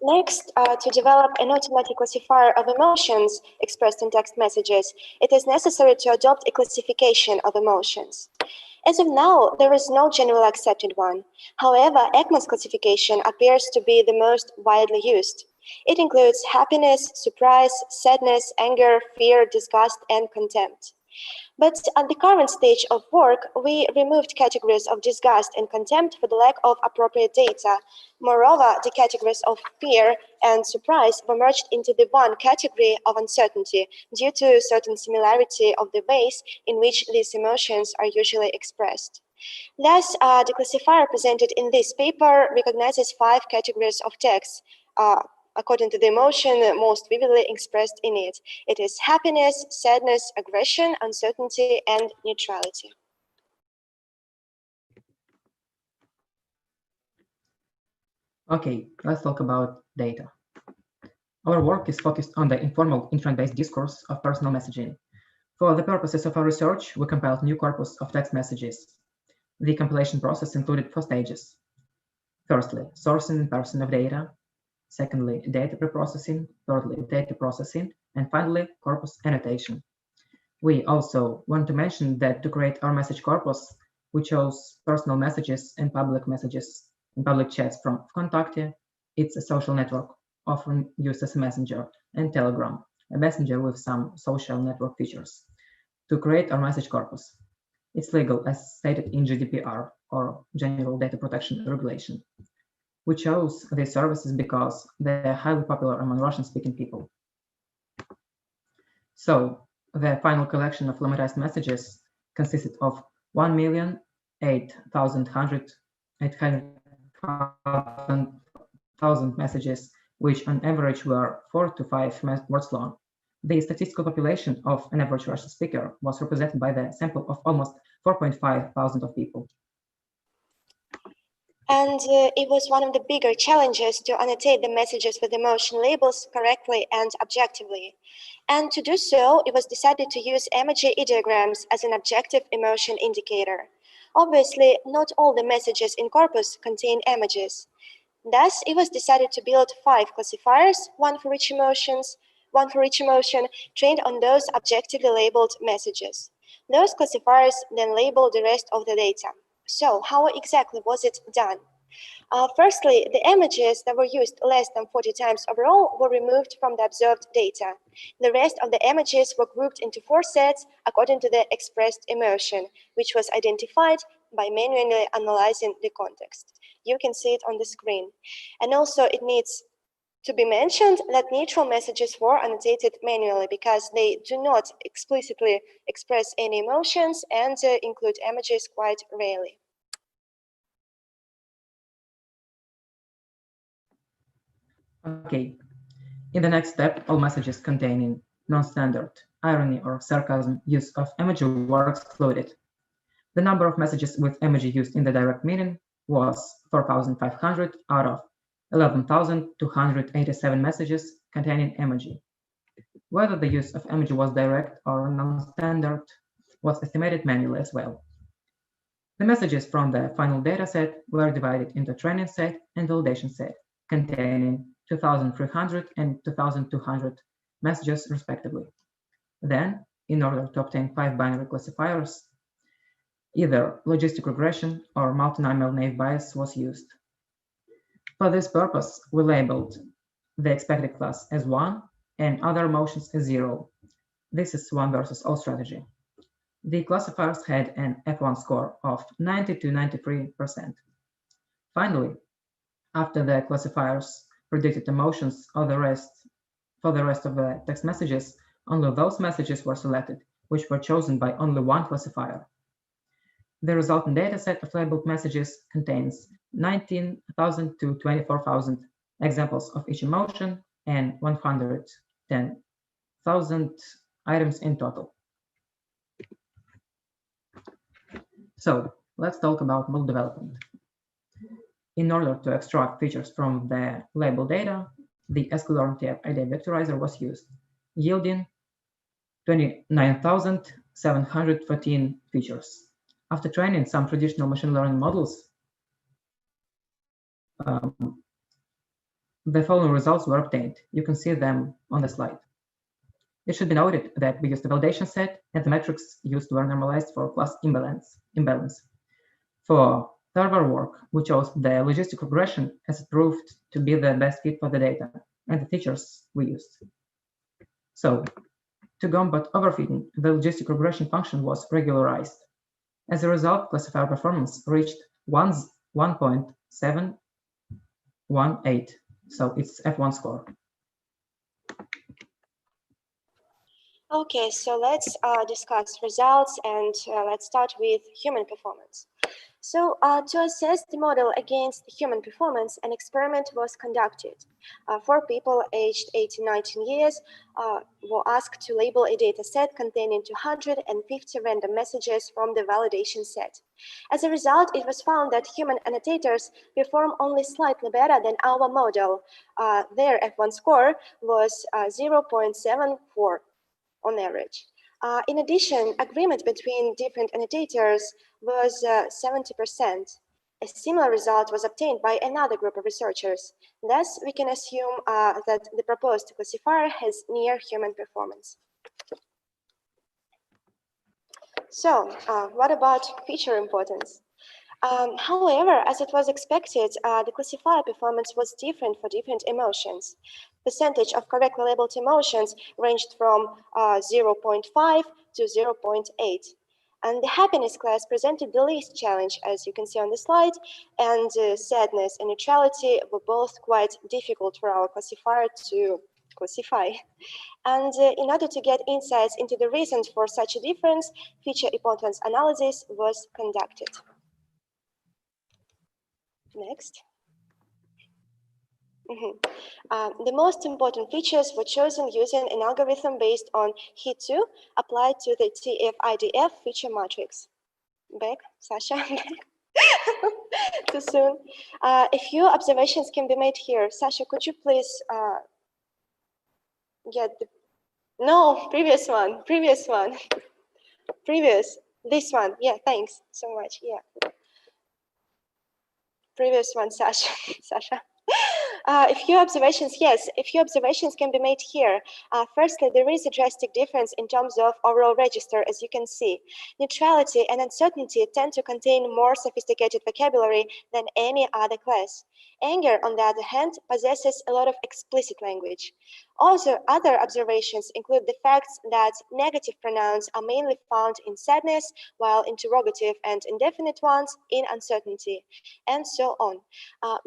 Speaker 17: Next, to develop an automatic classifier of emotions expressed in text messages, it is necessary to adopt a classification of emotions. As of now, there is no generally accepted one. However, Ekman's classification appears to be the most widely used. It includes happiness, surprise, sadness, anger, fear, disgust, and contempt. But at the current stage of work, we removed categories of disgust and contempt for the lack of appropriate data. Moreover, the categories of fear and surprise were merged into the one category of uncertainty due to certain similarity of the ways in which these emotions are usually expressed. Thus, the classifier presented in this paper recognizes 5 categories of text, according to the emotion most vividly expressed in it. It is happiness, sadness, aggression, uncertainty, and neutrality.
Speaker 19: Okay, let's talk about data. Our work is focused on the informal inference-based discourse of personal messaging. For the purposes of our research, we compiled new corpus of text messages. The compilation process included 4 stages. Firstly, sourcing and parsing of data. Secondly, data preprocessing. Thirdly, data processing. And finally, corpus annotation. We also want to mention that to create our message corpus, we chose personal messages and public messages and public chats from Vkontakte. It's a social network often used as a messenger, and Telegram, a messenger with some social network features, to create our message corpus. It's legal as stated in GDPR, or General Data Protection Regulation. We chose these services because they're highly popular among Russian-speaking people. So, the final collection of lemmatized messages consisted of 1,0800,000 messages, which on average were 4 to 5 words long. The statistical population of an average Russian speaker was represented by the sample of almost 4.5 thousand of people.
Speaker 17: And it was one of the bigger challenges to annotate the messages with emotion labels correctly and objectively. And to do so, it was decided to use emoji ideograms as an objective emotion indicator. Obviously, not all the messages in corpus contain emojis. Thus, it was decided to build 5 classifiers, one for each emotion, trained on those objectively labeled messages. Those classifiers then label the rest of the data. So, how exactly was it done? Firstly, the images that were used less than 40 times overall were removed from the observed data. The rest of the images were grouped into 4 sets according to the expressed emotion, which was identified by manually analyzing the context. You can see it on the screen. And also it needs to be mentioned that neutral messages were annotated manually because they do not explicitly express any emotions and include images quite rarely.
Speaker 19: Okay. In the next step, all messages containing non-standard, irony, or sarcasm use of emoji were excluded. The number of messages with emoji used in the direct meaning was 4,500 out of 11,287 messages containing emoji. Whether the use of emoji was direct or non-standard was estimated manually as well. The messages from the final dataset were divided into training set and validation set, containing 2,300 and 2,200 messages respectively. Then, in order to obtain 5 binary classifiers, either logistic regression or multinomial naive Bayes was used. For this purpose, we labeled the expected class as 1 and other emotions as 0. This is 1 versus all strategy. The classifiers had an F1 score of 90 to 93%. Finally, after the classifiers predicted emotions for the rest of the text messages, only those messages were selected, which were chosen by only 1 classifier. The resulting dataset of labeled messages contains 19,000 to 24,000 examples of each emotion and 110,000 items in total. So let's talk about model development. In order to extract features from the label data, the sklearn-TF idea vectorizer was used, yielding 29,714 features. After training some traditional machine learning models, the following results were obtained. You can see them on the slide. It should be noted that we used a validation set and the metrics used were normalized for class imbalance. For further work, we chose the logistic regression as it proved to be the best fit for the data and the features we used. So, to combat overfitting, the logistic regression function was regularized. As a result, classifier performance reached 1.718, so it's F1 score.
Speaker 17: Okay, so let's discuss results and let's start with human performance. So to assess the model against human performance, an experiment was conducted. 4 people aged 18-19 years were asked to label a data set containing 250 random messages from the validation set. As a result, it was found that human annotators perform only slightly better than our model. Their F1 score was 0.74 on average. In addition, agreement between different annotators was 70%. A similar result was obtained by another group of researchers. Thus, we can assume that the proposed classifier has near human performance. So, what about feature importance? However, as it was expected, the classifier performance was different for different emotions. Percentage of correctly labeled emotions ranged from 0.5 to 0.8. And the happiness class presented the least challenge, as you can see on the slide, and sadness and neutrality were both quite difficult for our classifier to classify. And in order to get insights into the reasons for such a difference, feature importance analysis was conducted. Next. The most important features were chosen using an algorithm based on HIT2 applied to the TF-IDF feature matrix. Back, Sasha. Too soon. A few observations can be made here. Sasha, could you please get the... No, previous one. Previous. This one. Yeah, thanks so much. Yeah. Previous one, Sasha. A few observations, yes, a few observations can be made here. Firstly, there is a drastic difference in terms of overall register, as you can see. Neutrality and uncertainty tend to contain more sophisticated vocabulary than any other class. Anger, on the other hand, possesses a lot of explicit language. Also, other observations include the fact that negative pronouns are mainly found in sadness, while interrogative and indefinite ones in uncertainty, and so on.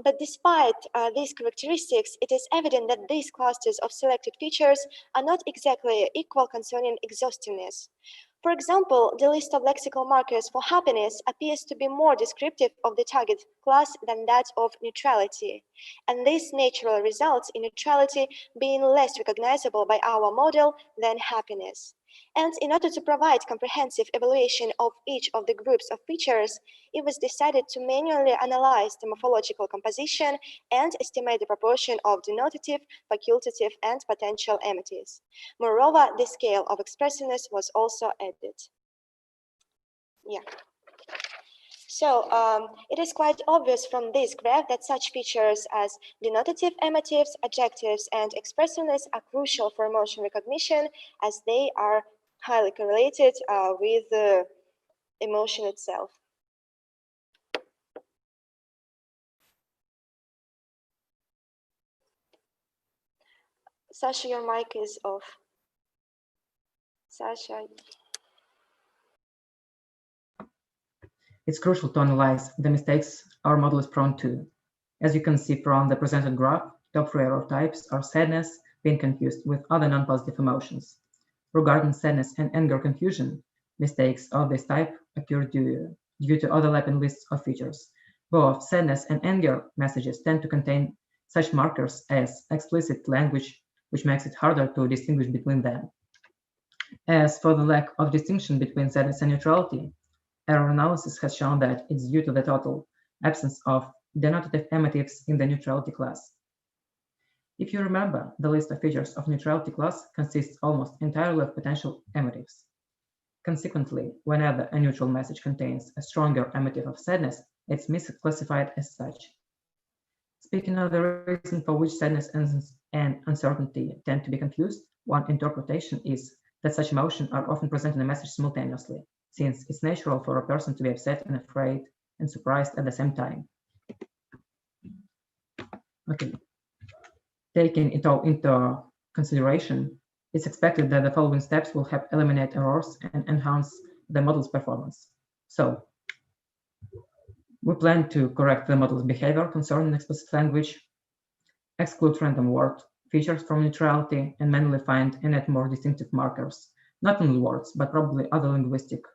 Speaker 17: But despite these characteristics, it is evident that these clusters of selected features are not exactly equal concerning exhaustiveness. For example, the list of lexical markers for happiness appears to be more descriptive of the target class than that of neutrality. And this naturally results in neutrality being less recognizable by our model than happiness. And in order to provide comprehensive evaluation of each of the groups of features, it was decided to manually analyze the morphological composition and estimate the proportion of denotative, facultative, and potential amatives. Moreover, the scale of expressiveness was also added. Yeah. So it is quite obvious from this graph that such features as denotative amatives, adjectives, and expressiveness are crucial for emotion recognition, as they are highly correlated with the emotion itself. Sasha, your mic is off. Sasha.
Speaker 19: It's crucial to analyze the mistakes our model is prone to. As you can see from the presented graph, top three error types are sadness, being confused with other non-positive emotions. Regarding sadness and anger confusion, mistakes of this type occur due to overlapping lists of features. Both sadness and anger messages tend to contain such markers as explicit language, which makes it harder to distinguish between them. As for the lack of distinction between sadness and neutrality, error analysis has shown that it's due to the total absence of denotative amatives in the neutrality class. If you remember, the list of features of neutrality class consists almost entirely of potential amatives. Consequently, whenever a neutral message contains a stronger amative of sadness, it's misclassified as such. Speaking of the reason for which sadness and uncertainty tend to be confused, one interpretation is that such emotions are often present in a message simultaneously, since it's natural for a person to be upset and afraid and surprised at the same time. Okay. Taking it all into consideration, it's expected that the following steps will help eliminate errors and enhance the model's performance. So, we plan to correct the model's behavior concerning explicit language, exclude random word features from neutrality, and manually find and add more distinctive markers, not only words, but probably other linguistic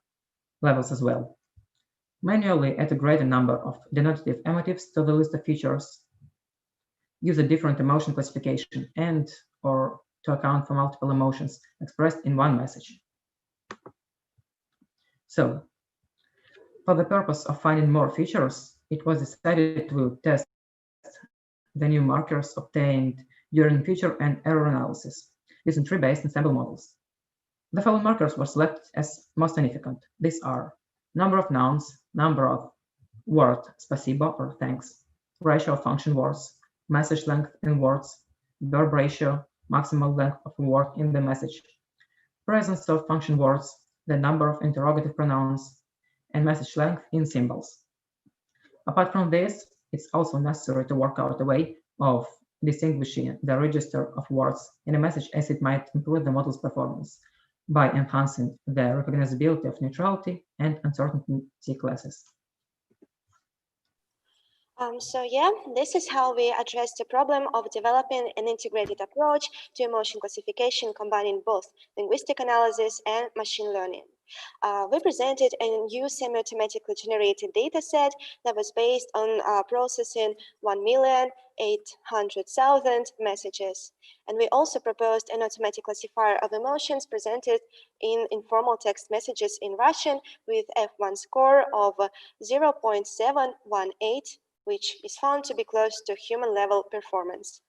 Speaker 19: levels as well. Manually add a greater number of denotative amatives to the list of features, use a different emotion classification, and or to account for multiple emotions expressed in one message. So, for the purpose of finding more features, it was decided to test the new markers obtained during feature and error analysis using tree-based ensemble models. The following markers were selected as most significant. These are number of nouns, number of word spasibo or thanks, ratio of function words, message length in words, verb ratio, maximal length of a word in the message, presence of function words, the number of interrogative pronouns, and message length in symbols. Apart from this, it's also necessary to work out a way of distinguishing the register of words in a message, as it might improve the model's performance by enhancing the recognizability of neutrality and uncertainty classes.
Speaker 17: So yeah, this is how we address the problem of developing an integrated approach to emotion classification combining both linguistic analysis and machine learning. We presented a new semi-automatically generated dataset that was based on processing 1,800,000 messages. And we also proposed an automatic classifier of emotions presented in informal text messages in Russian with F1 score of 0.718, which is found to be close to human level performance.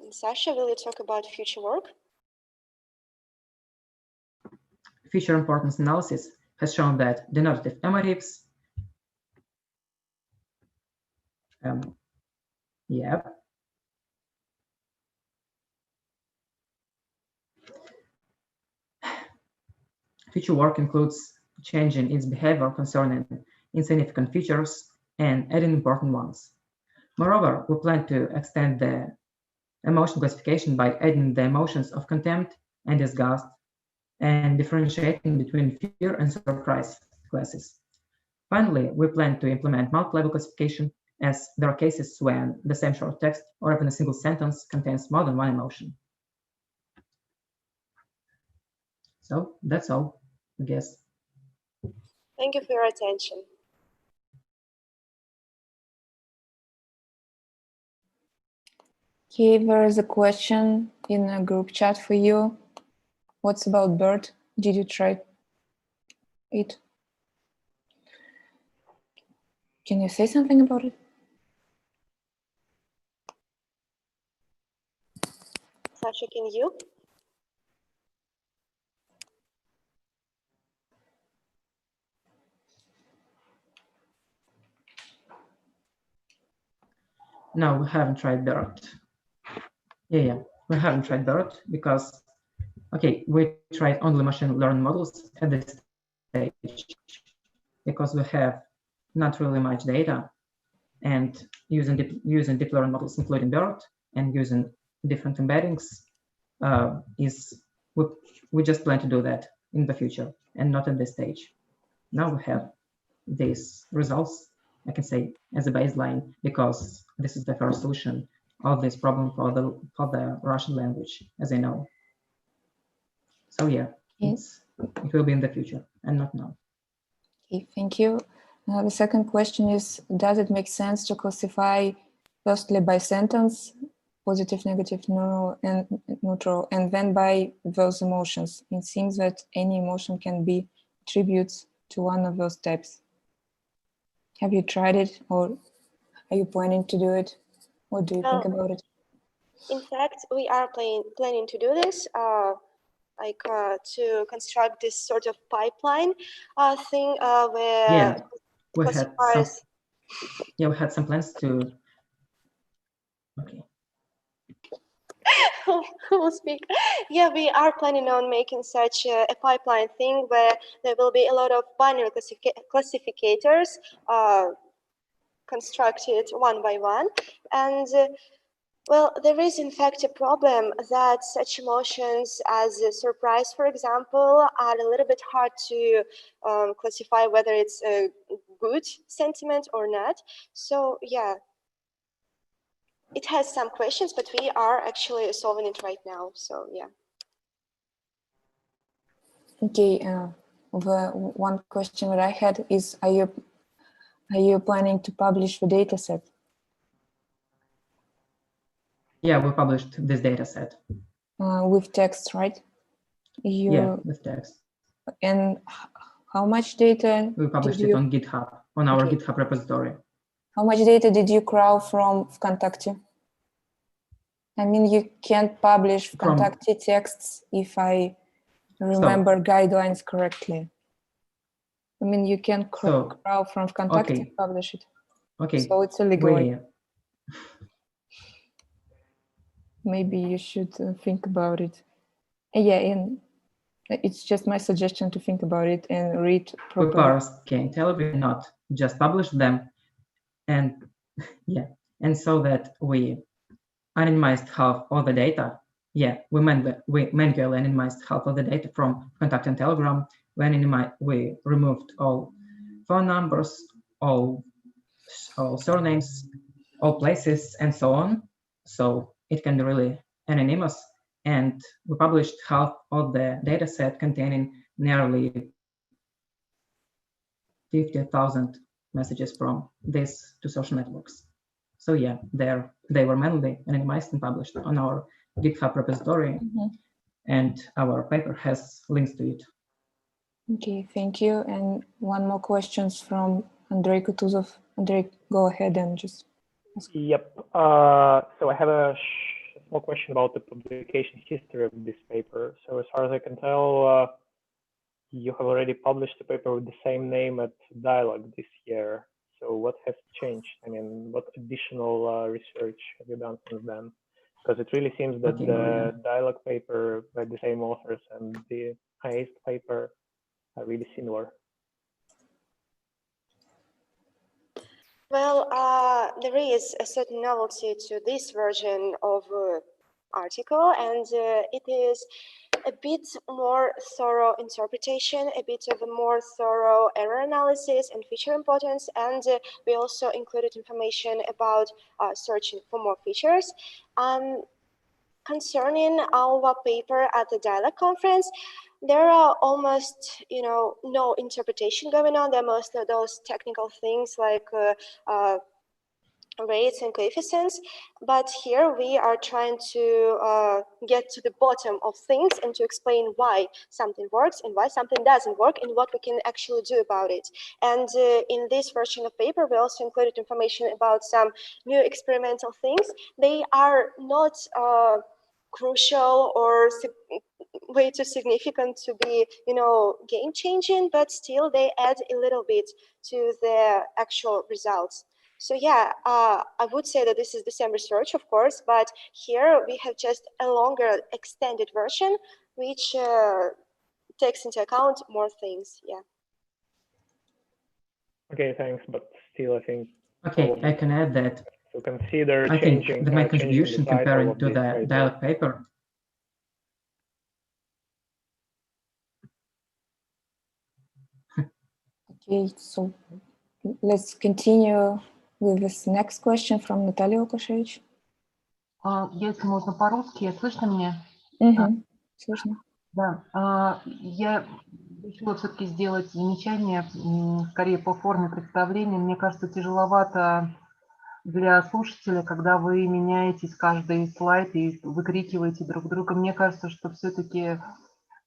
Speaker 17: And Sasha, will you talk about future work?
Speaker 19: Feature importance analysis has shown that denotative emotives, yeah, future work includes changing its behavior concerning insignificant features and adding important ones. Moreover, we plan to extend the emotion classification by adding the emotions of contempt and disgust and differentiating between fear and surprise classes. Finally, we plan to implement multi-level classification, as there are cases when the same short text or even a single sentence contains more than one emotion. So that's all, I guess.
Speaker 17: Thank you for your attention.
Speaker 16: Okay, there is a question in a group chat for you. What's about BERT? Did you try it? Can you say something about it?
Speaker 17: Sasha, can you?
Speaker 19: No, we haven't tried BERT. Yeah, we haven't tried BERT because, okay, we tried only machine learning models at this stage because we have not really much data, and using deep learning models, including BERT, and using different embeddings we just plan to do that in the future and not at this stage. Now we have these results, I can say, as a baseline, because this is the first solution of this problem for the Russian language, as I know. So yeah,
Speaker 16: Yes.
Speaker 19: it will be in the future and not now.
Speaker 16: Okay, thank you. The second question is, does it make sense to classify firstly by sentence, positive, negative, neutral, and then by those emotions? It seems that any emotion can be attributes to one of those types. Have you tried it, or are you planning to do it? What do you think about it?
Speaker 17: In fact, we are planning to do this, to construct this sort of pipeline thing where
Speaker 19: we had some plans to. Okay.
Speaker 17: Who will speak? Yeah, we are planning on making such a pipeline thing where there will be a lot of binary classificators constructed one by one. And well, there is in fact a problem that such emotions as surprise, for example, are a little bit hard to classify whether it's a good sentiment or not. So yeah, it has some questions, but we are actually solving it right now. So yeah.
Speaker 16: Okay, the one question that I had is, are you planning to publish the dataset?
Speaker 19: Yeah, we published this dataset.
Speaker 16: With text, right?
Speaker 19: Yeah, with text.
Speaker 16: And how much data?
Speaker 19: We published it on GitHub, on our GitHub repository.
Speaker 16: How much data did you crawl from Vkontakte? I mean, you can't publish Vkontakte texts if I remember guidelines correctly. I mean, you can crawl from Vkontakte and publish it.
Speaker 19: Okay.
Speaker 16: So it's illegal. Maybe you should think about it. Yeah, and it's just my suggestion to think about it and read properly.
Speaker 19: We parse Telegram, not just publish them, and yeah, and so that we anonymized half of the data. Yeah, we manually anonymized half of the data from Contact and Telegram. We removed all phone numbers, all surnames, all places, and so on. So it can be really anonymous. And we published half of the data set containing nearly 50,000 messages from these two social networks. So yeah, they were manually anonymized and published on our GitHub repository, and our paper has links to it.
Speaker 16: Okay, thank you. And one more question from Andrei Kutuzov. Andrei, go ahead and just ask.
Speaker 2: Yep. So I have a small question about the publication history of this paper. So as far as I can tell, you have already published a paper with the same name at Dialogue this year. So what has changed? I mean, what additional research have you done since then? Because it really seems that the Dialogue paper by the same authors and the AIST paper are really similar.
Speaker 17: Well, there is a certain novelty to this version of article, and it is a bit more thorough interpretation, a bit of a more thorough error analysis and feature importance, and we also included information about searching for more features. Concerning our paper at the Dialogue conference, there are almost, no interpretation going on. There are most of those technical things like rates and coefficients, but here we are trying to get to the bottom of things and to explain why something works and why something doesn't work and what we can actually do about it. And in this version of paper, we also included information about some new experimental things. They are not crucial or way too significant to be, game changing, but still they add a little bit to the actual results. So yeah, I would say that this is the same research, of course, but here we have just a longer extended version, which takes into account more things. Yeah.
Speaker 2: Okay, thanks, but still, I think.
Speaker 19: Okay, I can add that.
Speaker 2: So consider
Speaker 19: I think
Speaker 2: changing.
Speaker 19: that my contribution comparing to the
Speaker 2: paper.
Speaker 19: Dialogue paper.
Speaker 16: Okay, so let's continue with this next question from Natalia Lukashevich.
Speaker 18: Если можно по-русски, слышно меня?
Speaker 16: Слышно.
Speaker 18: Да, я решила все-таки сделать замечание, скорее по форме представления. Мне кажется, тяжеловато для слушателя, когда вы меняетесь каждый слайд и выкрикиваете друг друга. Мне кажется, что все-таки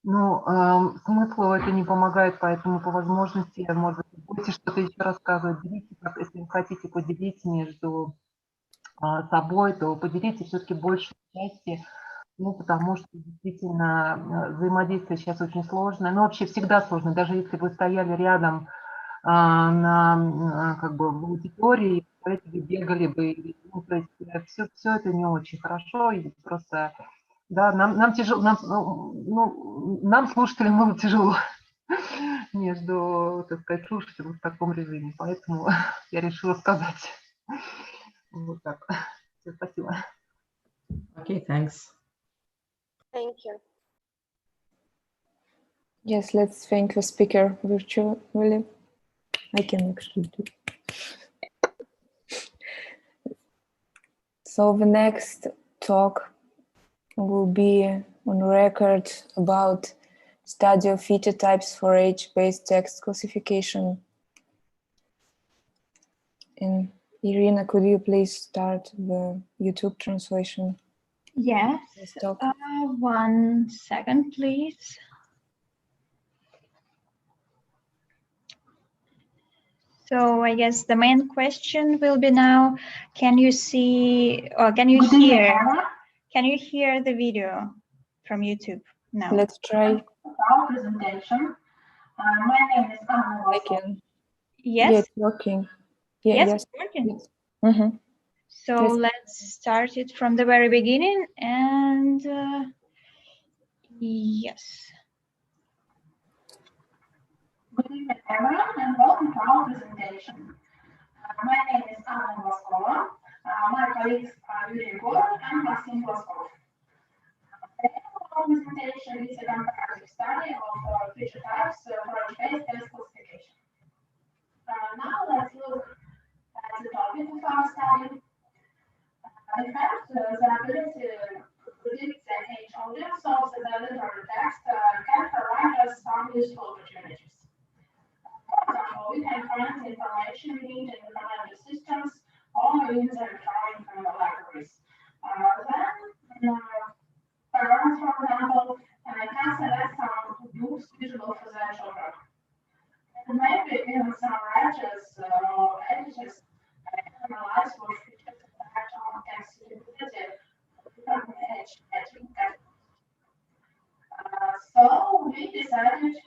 Speaker 18: смыслу это не помогает, поэтому по возможности, может быть, будете что-то еще рассказывать, делитесь, если вы хотите поделить между собой, то поделитесь все-таки больше части, потому что действительно взаимодействие сейчас очень сложное, вообще всегда сложно, даже если вы стояли рядом в аудитории, вы бегали бы, то есть все это не очень хорошо, и просто, да, нам тяжело, нам слушателям было тяжело между, так сказать, слушателем в таком режиме, поэтому я решила сказать вот так. Все, спасибо.
Speaker 19: Okay, thanks.
Speaker 17: Thank you.
Speaker 16: Yes, let's thank the speaker virtually. I can actually do it. So the next talk will be on record about study of feature types for age-based text classification. And Irina, could you please start the YouTube translation?
Speaker 3: Yes. 1 second, please. So I guess the main question will be now, can you see, or can you hear the video from YouTube now?
Speaker 16: Let's try.
Speaker 20: Our presentation. My name is Anna.
Speaker 16: I can.
Speaker 3: Yes.
Speaker 16: Yeah, it's working. Yeah,
Speaker 3: yes,
Speaker 16: yes.
Speaker 3: It's working.
Speaker 16: Yes. Mm-hmm.
Speaker 3: So
Speaker 16: Yes.
Speaker 3: let's start it from the very beginning, and yes.
Speaker 20: Good evening, everyone, and welcome to our presentation. My name is Anna Moskova. My colleagues are Yuri Goran and Maxim Laskov. The aim of our presentation is a comparative study of feature types for age-based test classification. Now let's look at the topic of our study. In fact, the ability to predict the age audience of the literary text can provide us some useful opportunities. For example, we can find information we need in the recommended systems or in the electronic libraries. Then, parents, for example, can select some books suitable for their children. And maybe even some writers or editors analyze what features impact on text suitability from age categories. So we decided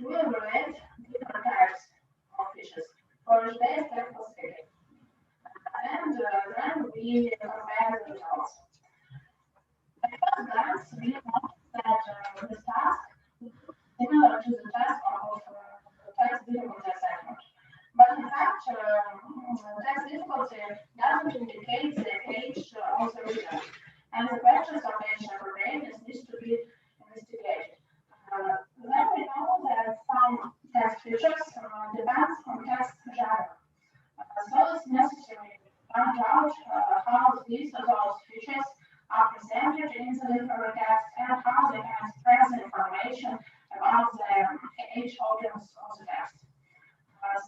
Speaker 20: to evaluate different types of fishes for best classification. And then we compare the results. At first glance, we notice that this task is similar to the task of text difficulty assessment. But in fact, text difficulty doesn't indicate the age of the reader, and the questions of age and preparedness needs to be investigated. Then we know that some text features depend on text genre. So it's necessary to find out how these or those features are presented in the literary text and how they can express the information about the age audience of the text.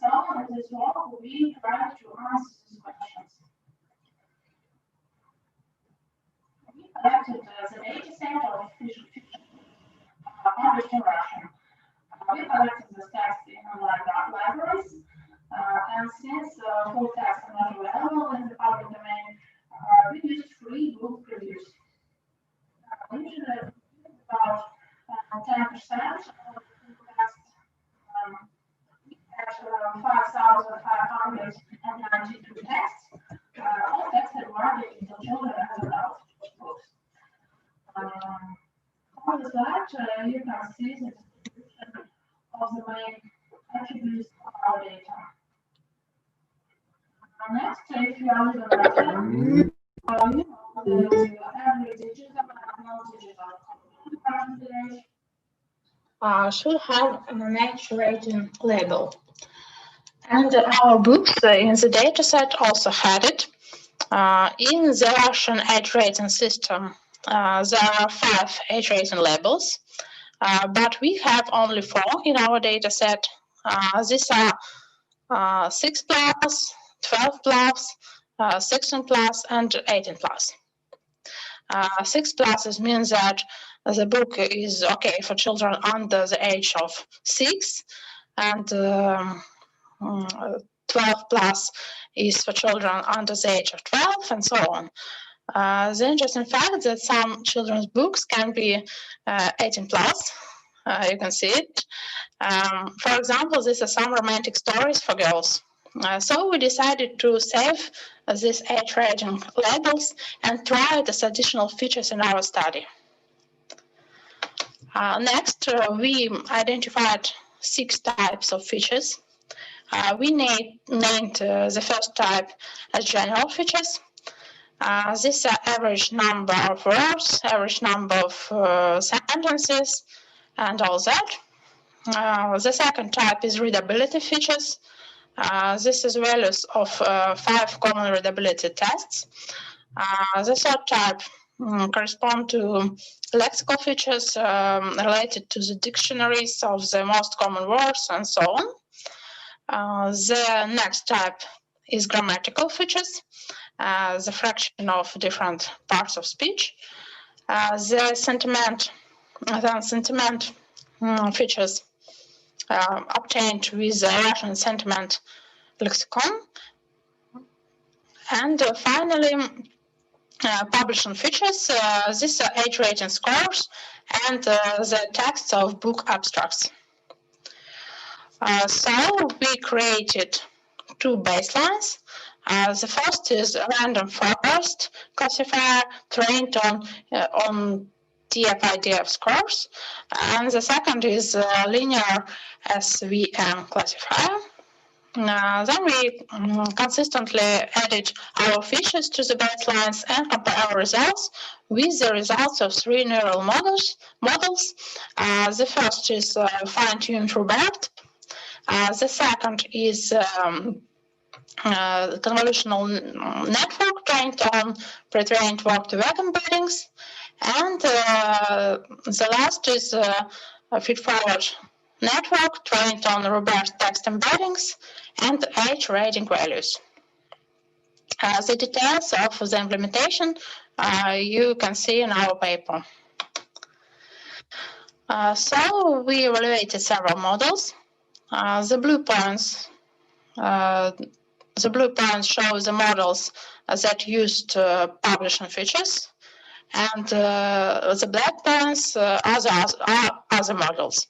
Speaker 20: So in this work, we try to answer these questions. We collected the data set of fiction published in Russian. We collected this text in online libraries, and since full text are not available in the public domain, we used free book reviews. Usually about 10% of the text at 5,592 texts, all texts that were related to children and adult books. On the slide, you can see the description of the main attributes of our data. Next, if you are living better, you know that every digital and non-digital content should have an age rating label. And our books in the dataset also had it. In the Russian age rating system, there are 5 age rating labels, but we have only 4 in our dataset. These are 6 plus, 12 plus, 16 plus, and 18 plus. 6 plus means that the book is okay for children under the age of 6, and 12 plus is for children under the age of 12, and so on. The interesting fact that some children's books can be 18 plus. You can see it. For example, these are some romantic stories for girls. So we decided to save these age rating labels and try it as additional features in our study. Next, we identified 6 types of features. We named the first type as general features. These are average number of words, average number of sentences, and all that. The second type is readability features. This is values of 5 common readability tests. The third type correspond to lexical features related to the dictionaries of the most common words and so on. The next type is grammatical features, the fraction of different parts of speech. The sentiment features obtained with the Russian sentiment lexicon. And finally, publishing features. These are age rating scores and the texts of book abstracts. So we created 2 baselines. The first is a random forest classifier trained on TF-IDF scores, and the second is a linear SVM classifier. Then we consistently edit our features to the baselines and compare our results with the results of 3 neural models. The first is fine-tuned through BERT. The second is convolutional network trained on pre-trained walk-to-web embeddings. And the last is a feed-forward network trained on robust text embeddings and age rating values. The details of the implementation you can see in our paper. So we evaluated several models. The blue points show the models that used publishing features, and the black points are other models.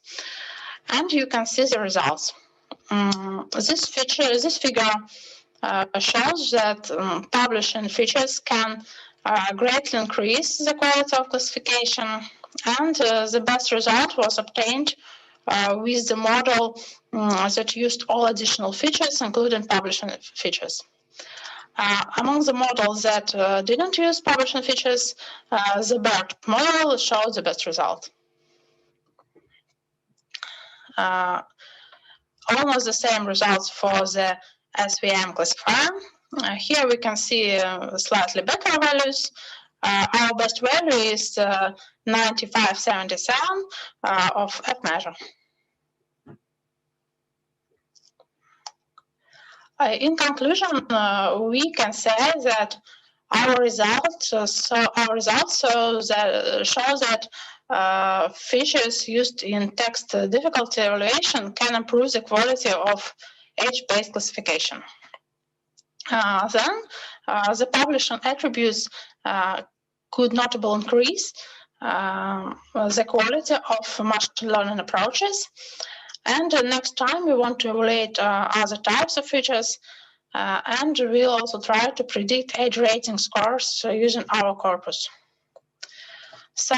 Speaker 20: and you can see the results. This figure shows that publishing features can greatly increase the quality of classification, and the best result was obtained with the model that used all additional features, including publishing features. Among the models that didn't use publishing features, the BERT model showed the best result. Almost the same results for the SVM classifier. Here we can see slightly better values. Our best value is 9577 of F measure. In conclusion, we can say that our results show that features used in text difficulty evaluation can improve the quality of age-based classification. Then the publishing attributes could notably increase the quality of machine learning approaches. And next time we want to evaluate other types of features, and we'll also try to predict age rating scores using our corpus. So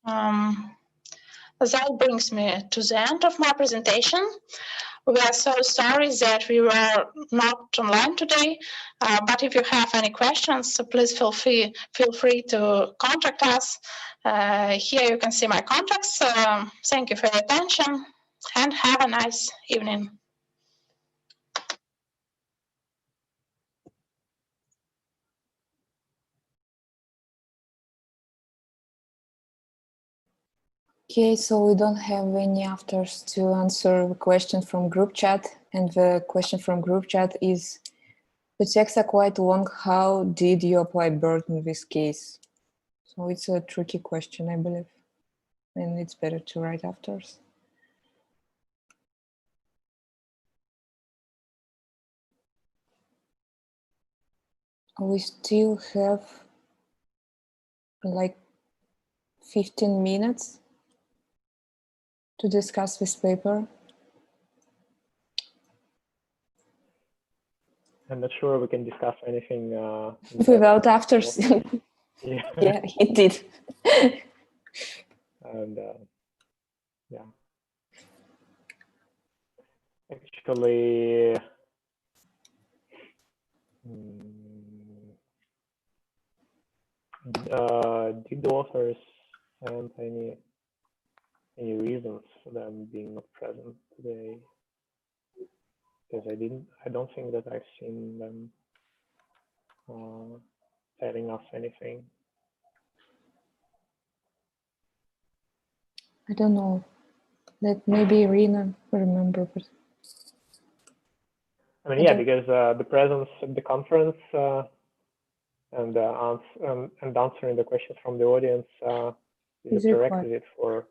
Speaker 20: that brings me to the end of my presentation. We are so sorry that we were not online today, but if you have any questions, please feel free to contact us. Here you can see my contacts. Thank you for your attention and have a nice evening.
Speaker 16: Okay, so we don't have any afters to answer the question from group chat, and the question from group chat is, the texts are quite long, how did you apply BERT in this case? So it's a tricky question, I believe, and it's better to write afters. We still have like 15 minutes to discuss this paper.
Speaker 2: I'm not sure we can discuss anything
Speaker 16: without afters.
Speaker 2: Yeah,
Speaker 16: yeah, indeed.
Speaker 2: And yeah, actually, did the authors have any reasons for them being not present today? Because I don't think that I've seen them telling us anything.
Speaker 16: I don't know. That maybe Irina remember, but
Speaker 2: I mean, yeah, because the presence at the conference and answering the questions from the audience is a prerequisite for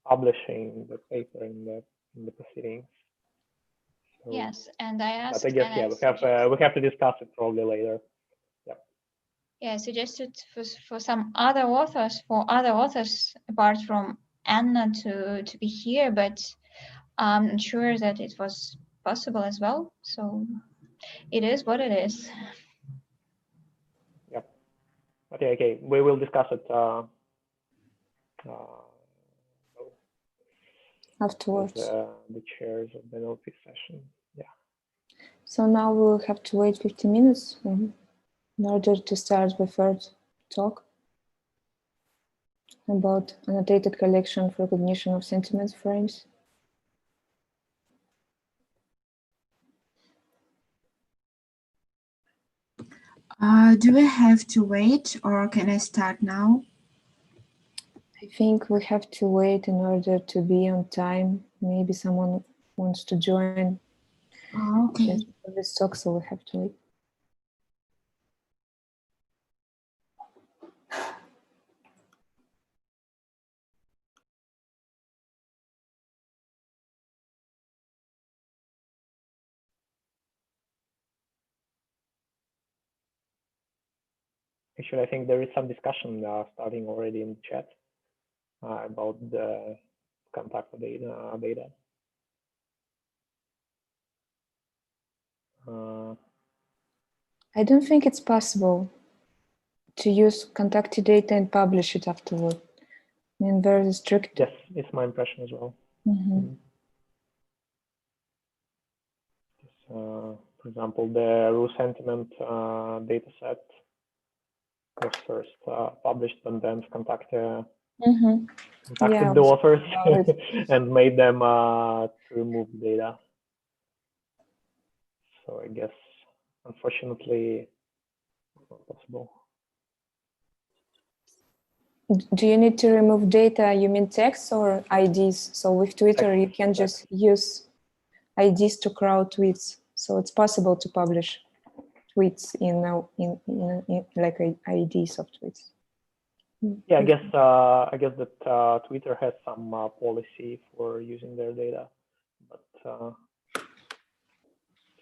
Speaker 2: publishing the paper in the proceedings. So,
Speaker 3: yes, and I asked.
Speaker 2: But I guess we have to discuss it probably later. Yeah.
Speaker 3: Yeah, I suggested for some other authors, apart from Anna, to be here, but I'm not sure that it was possible as well. So it is what it is.
Speaker 2: Yep. Okay. We will discuss it
Speaker 16: afterwards.
Speaker 2: With, the chairs of the NLP session. Yeah.
Speaker 16: So now we'll have to wait 15 minutes in order to start the third talk about annotated collection for recognition of sentiment frames.
Speaker 2: Do we have to wait, or can I start now?
Speaker 16: I think we have to wait in order to be on time. Maybe someone wants to join.
Speaker 2: Oh, okay.
Speaker 16: For this talk, so we have to wait.
Speaker 2: Actually, I think there is some discussion starting already in the chat about the contact data.
Speaker 16: I don't think it's possible to use contacted data and publish it afterward. I mean, very strict.
Speaker 2: Yes, it's my impression as well. For example, the raw sentiment dataset was first published, and then contacted the authors and made them to remove data. So I guess, unfortunately, it's not possible.
Speaker 16: Do you need to remove data? You mean text or IDs? So with Twitter, you can just use IDs to crowd tweets. So it's possible to publish tweets in like IDs of tweets.
Speaker 2: Yeah, I guess that Twitter has some policy for using their data, but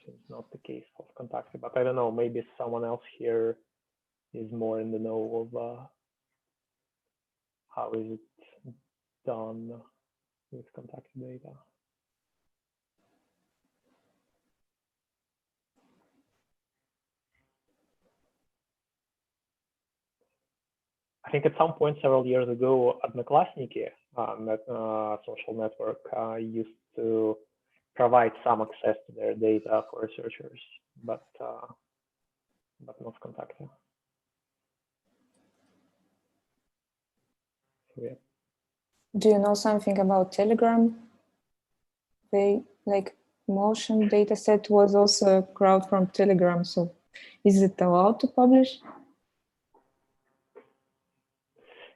Speaker 2: it's not the case of Contacted. But I don't know. Maybe someone else here is more in the know of how is it done with Contacted data. I think at some point several years ago, Одноклассники, social network, used to provide some access to their data for researchers, but not Contacted. So, yeah.
Speaker 16: Do you know something about Telegram? They like motion dataset was also a crowd from Telegram. So is it allowed to publish?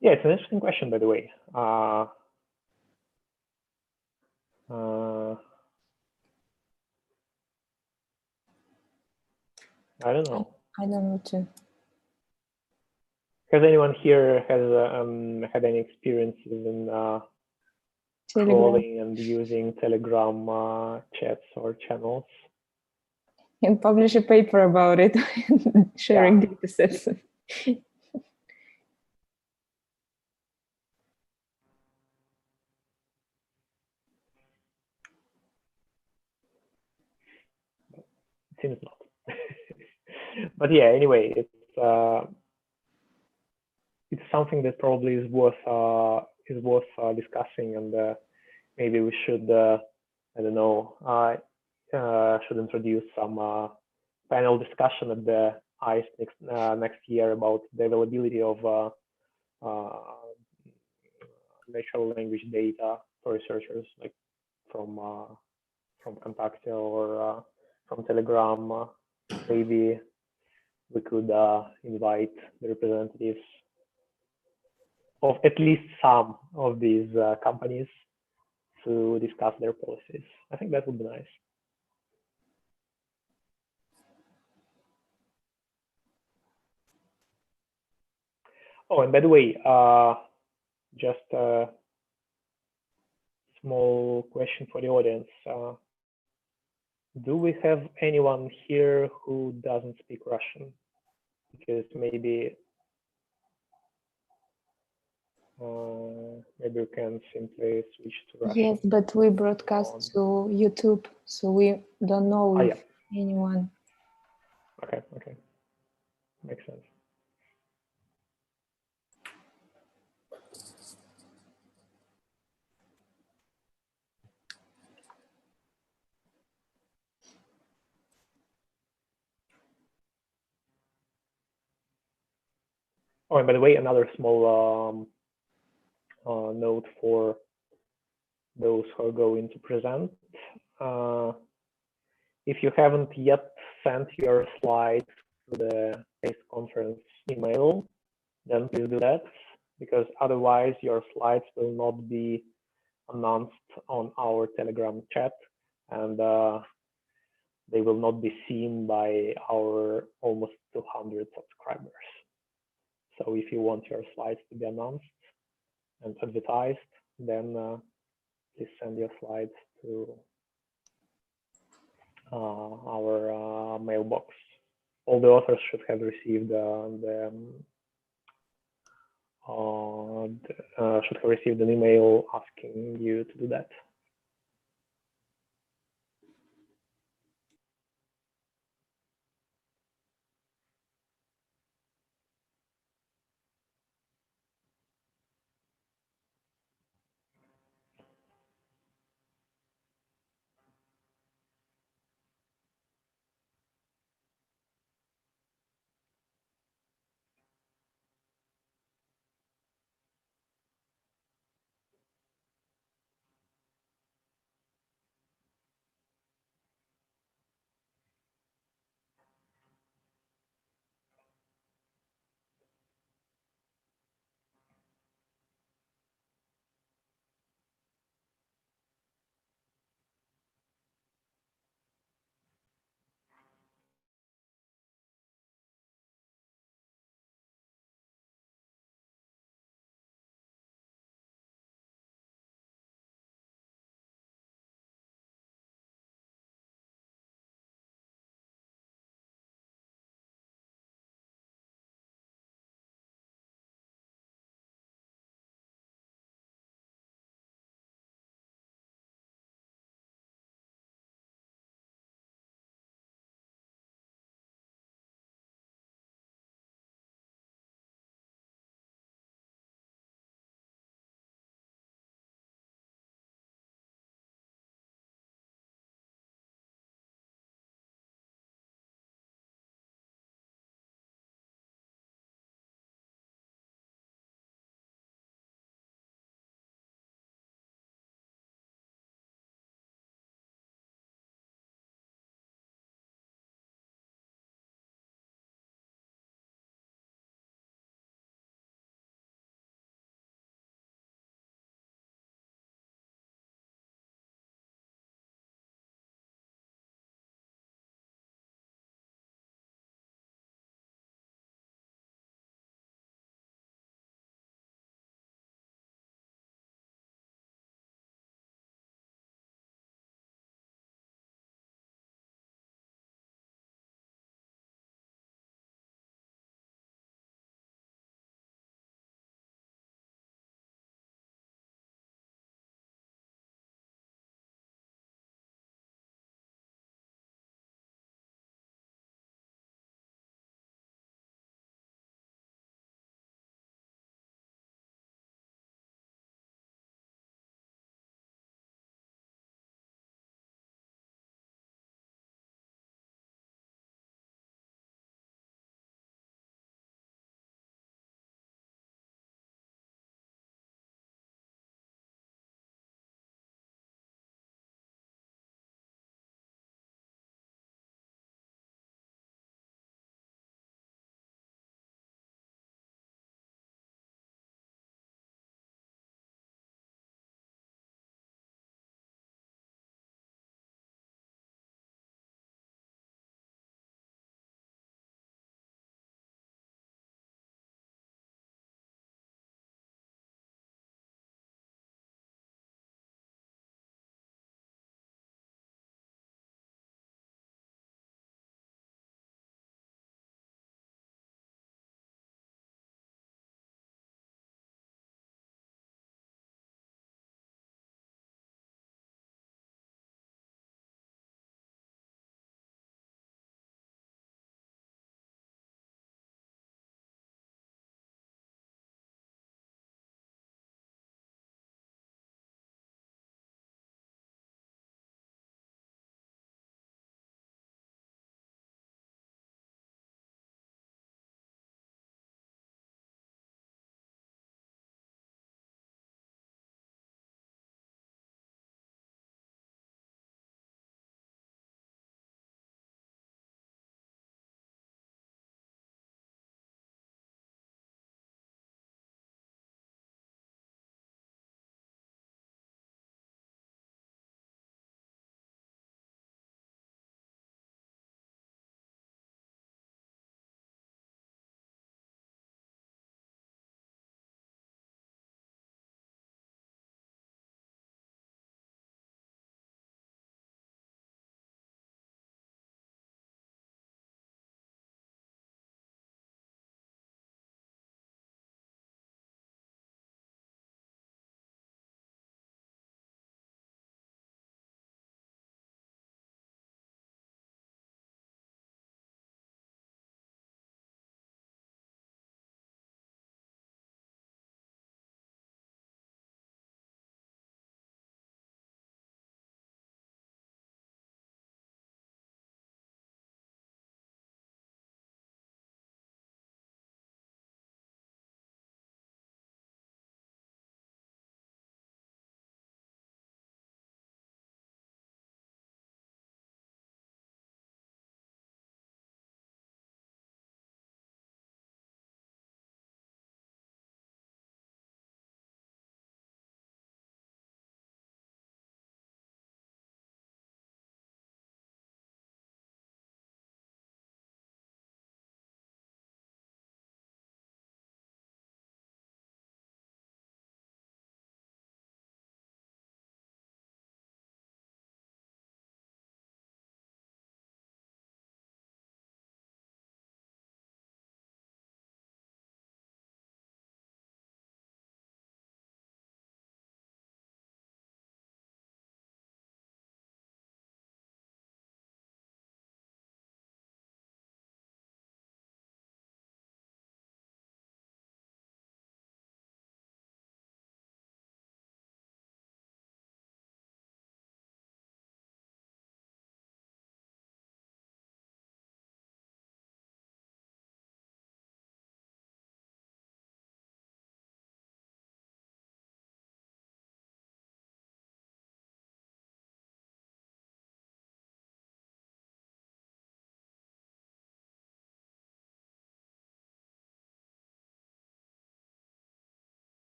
Speaker 2: Yeah, it's an interesting question, by the way. I don't know.
Speaker 16: I don't know too.
Speaker 2: Has anyone here had any experiences in scrolling and using Telegram chats or channels?
Speaker 16: And publish a paper about it, sharing datasets.
Speaker 2: It seems not. But yeah, anyway, it's something that probably is worth discussing, and maybe we should I don't know should introduce some panel discussion at the AIST next year about the availability of natural language data for researchers, like from Contacte or from Telegram. Maybe we could invite the representatives of at least some of these companies to discuss their policies. I think that would be nice. Oh, and by the way, just a small question for the audience. Do we have anyone here who doesn't speak Russian? Because maybe we can simply switch to Russian.
Speaker 16: Yes, but we broadcast to YouTube, so we don't know if anyone.
Speaker 2: Okay, makes sense. Oh, and by the way, another small note for those who are going to present. If you haven't yet sent your slides to the AIST conference email, then please do that, because otherwise your slides will not be announced on our Telegram chat, and they will not be seen by our almost 200 subscribers. So if you want your slides to be announced and advertised, then please send your slides to our mailbox. All the authors should have received the should have received an email asking you to do that.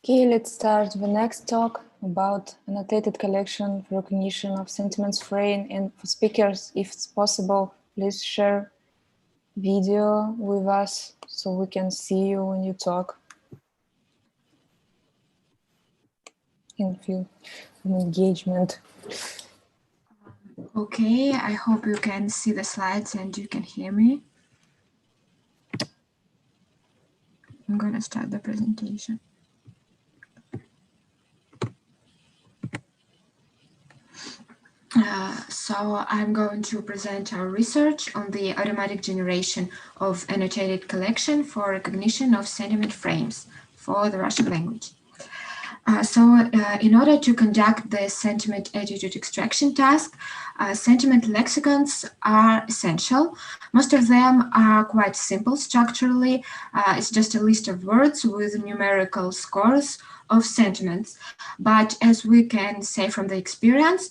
Speaker 16: Okay, let's start the next talk about annotated collection for recognition of sentiments frame. And for speakers, if it's possible, please share video with us so we can see you when you talk and feel an engagement.
Speaker 3: Okay, I hope you can see the slides and you can hear me. I'm going to start the presentation. So I'm going to present our research on the automatic generation of annotated collection for recognition of sentiment frames for the Russian language. In order to conduct the sentiment attitude extraction task, sentiment lexicons are essential. Most of them are quite simple structurally. It's just a list of words with numerical scores of sentiments. But as we can say from the experience,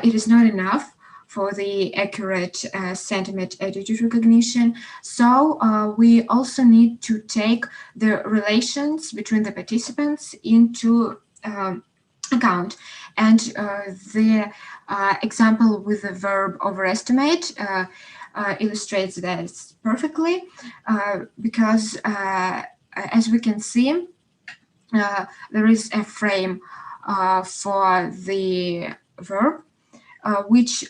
Speaker 3: it is not enough for the accurate sentiment attitude recognition. So we also need to take the relations between the participants into account. And the example with the verb overestimate illustrates this perfectly because as we can see, there is a frame for the verb which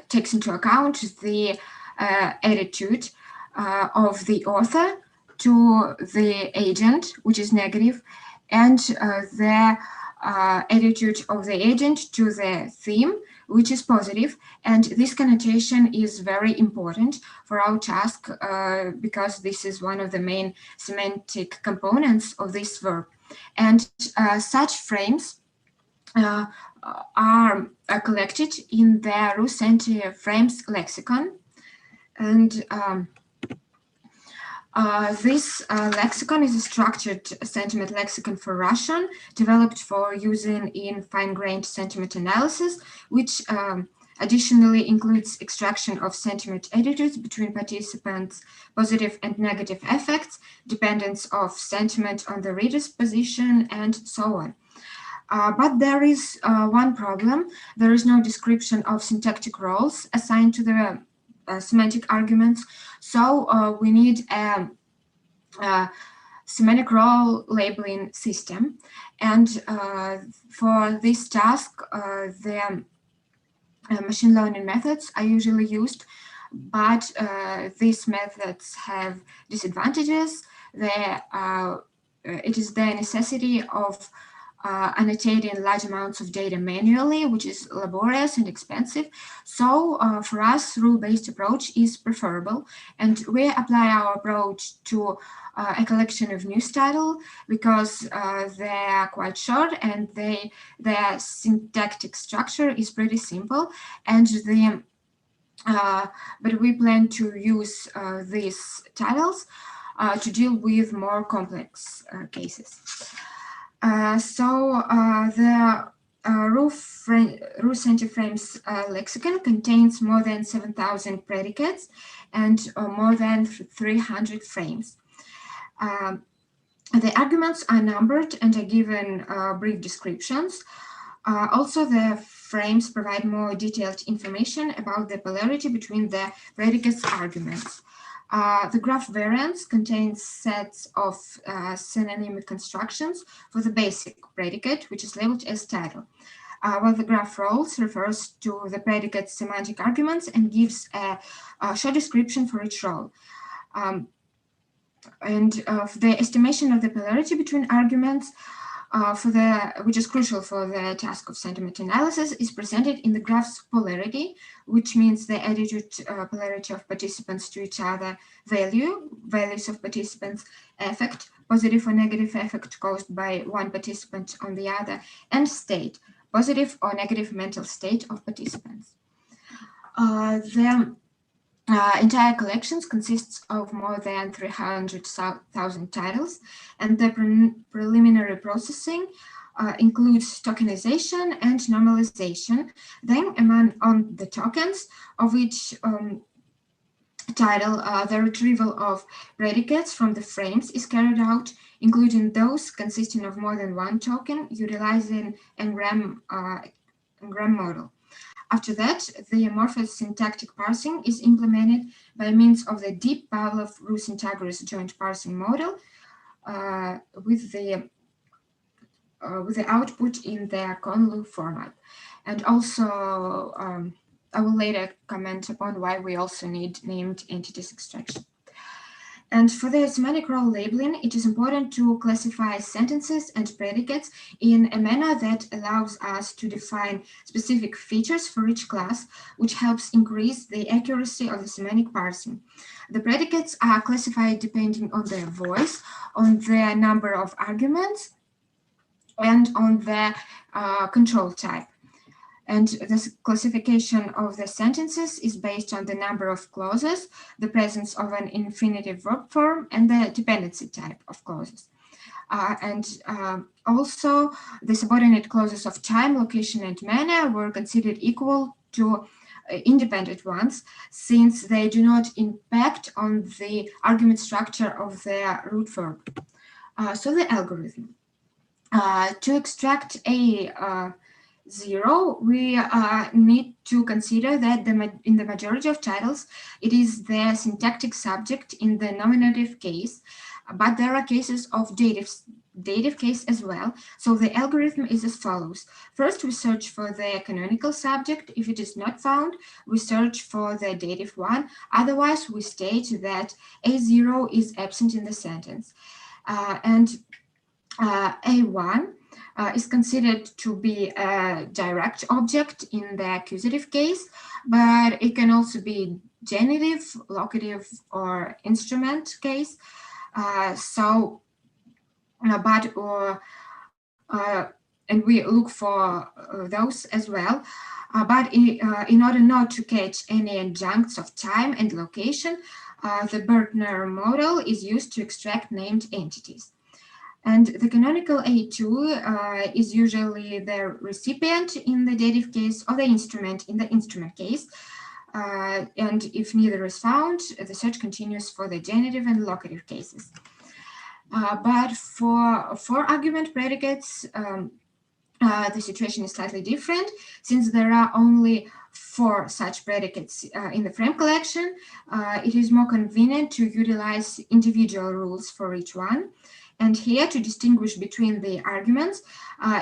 Speaker 3: takes into account the attitude of the author to the agent, which is negative, and the attitude of the agent to the theme, which is positive. And this connotation is very important for our task because this is one of the main semantic components of this verb. And such frames are collected in the Rus-Anti frames lexicon. And this lexicon is a structured sentiment lexicon for Russian, developed for using in fine-grained sentiment analysis, which additionally includes extraction of sentiment attitudes between participants, positive and negative effects, dependence of sentiment on the reader's position, and so on. But there is one problem. There is no description of syntactic roles assigned to the semantic arguments. So we need a semantic role labeling system. And for this task, the machine learning methods are usually used, but these methods have disadvantages. It is the necessity of annotating large amounts of data manually, which is laborious and expensive. So for us, rule-based approach is preferable, and we apply our approach to a collection of news titles because they are quite short and their syntactic structure is pretty simple. And but we plan to use these titles to deal with more complex cases. The Rus-Anti frames lexicon contains more than 7,000 predicates and more than 300 frames. The arguments are numbered and are given brief descriptions. Also, the frames provide more detailed information about the polarity between the predicates arguments. The graph variance contains sets of synonymic constructions for the basic predicate, which is labeled as title, while the graph roles refers to the predicate's semantic arguments and gives a short description for each role. The estimation of the polarity between arguments which is crucial for the task of sentiment analysis, is presented in the graph's polarity, which means the attitude polarity of participants to each other, values of participants, effect, positive or negative effect caused by one participant on the other, and state, positive or negative mental state of participants. The entire collections consists of more than 300,000 titles, and the preliminary processing includes tokenization and normalization. Then, on the tokens of each title, the retrieval of predicates from the frames is carried out
Speaker 2: including those consisting of more than one token, utilizing Engram model. After that, the amorphous syntactic parsing is implemented by means of the deep Pavlov-Ruth-Integrous joint parsing model with the output in the conlu format. And also, I will later comment upon why we also need named entities extraction. And for the semantic role labeling, it is important to classify sentences and predicates in a manner that allows us to define specific features for each class, which helps increase the accuracy of the semantic parsing. The predicates are classified depending on their voice, on the number of arguments, and on the control type. And this classification of the sentences is based on the number of clauses, the presence of an infinitive verb form, and the dependency type of clauses. Also, the subordinate clauses of time, location, and manner were considered equal to independent ones, since they do not impact on the argument structure of the root verb. So the algorithm. To extract a 0, we need to consider that in the majority of titles, it is the syntactic subject in the nominative case, but there are cases of dative case as well. So the algorithm is as follows. First, we search for the canonical subject. If it is not found, we search for the dative one. Otherwise, we state that A0 is absent in the sentence. A1 is considered to be a direct object in the accusative case, but it can also be genitive, locative, or instrument case. And we look for those as well. But in order not to catch any adjuncts of time and location, the BERT model is used to extract named entities. And the canonical A2 is usually the recipient in the dative case or the instrument in the instrument case. And if neither is found, the search continues for the genitive and locative cases. But for argument predicates, the situation is slightly different. Since there are only 4 such predicates in the frame collection, it is more convenient to utilize individual rules for each one. And here, to distinguish between the arguments,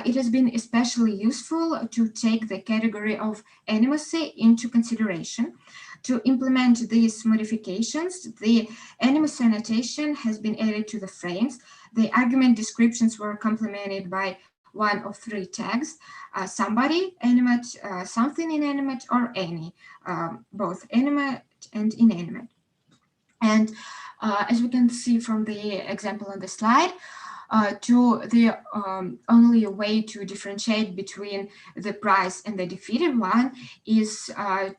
Speaker 2: it has been especially useful to take the category of animacy into consideration. To implement these modifications, the animacy annotation has been added to the frames. The argument descriptions were complemented by one of 3 tags: somebody, animate, something inanimate, or any, both animate and inanimate. And as we can see from the example on the slide, the only way to differentiate between the prize and the defeated one is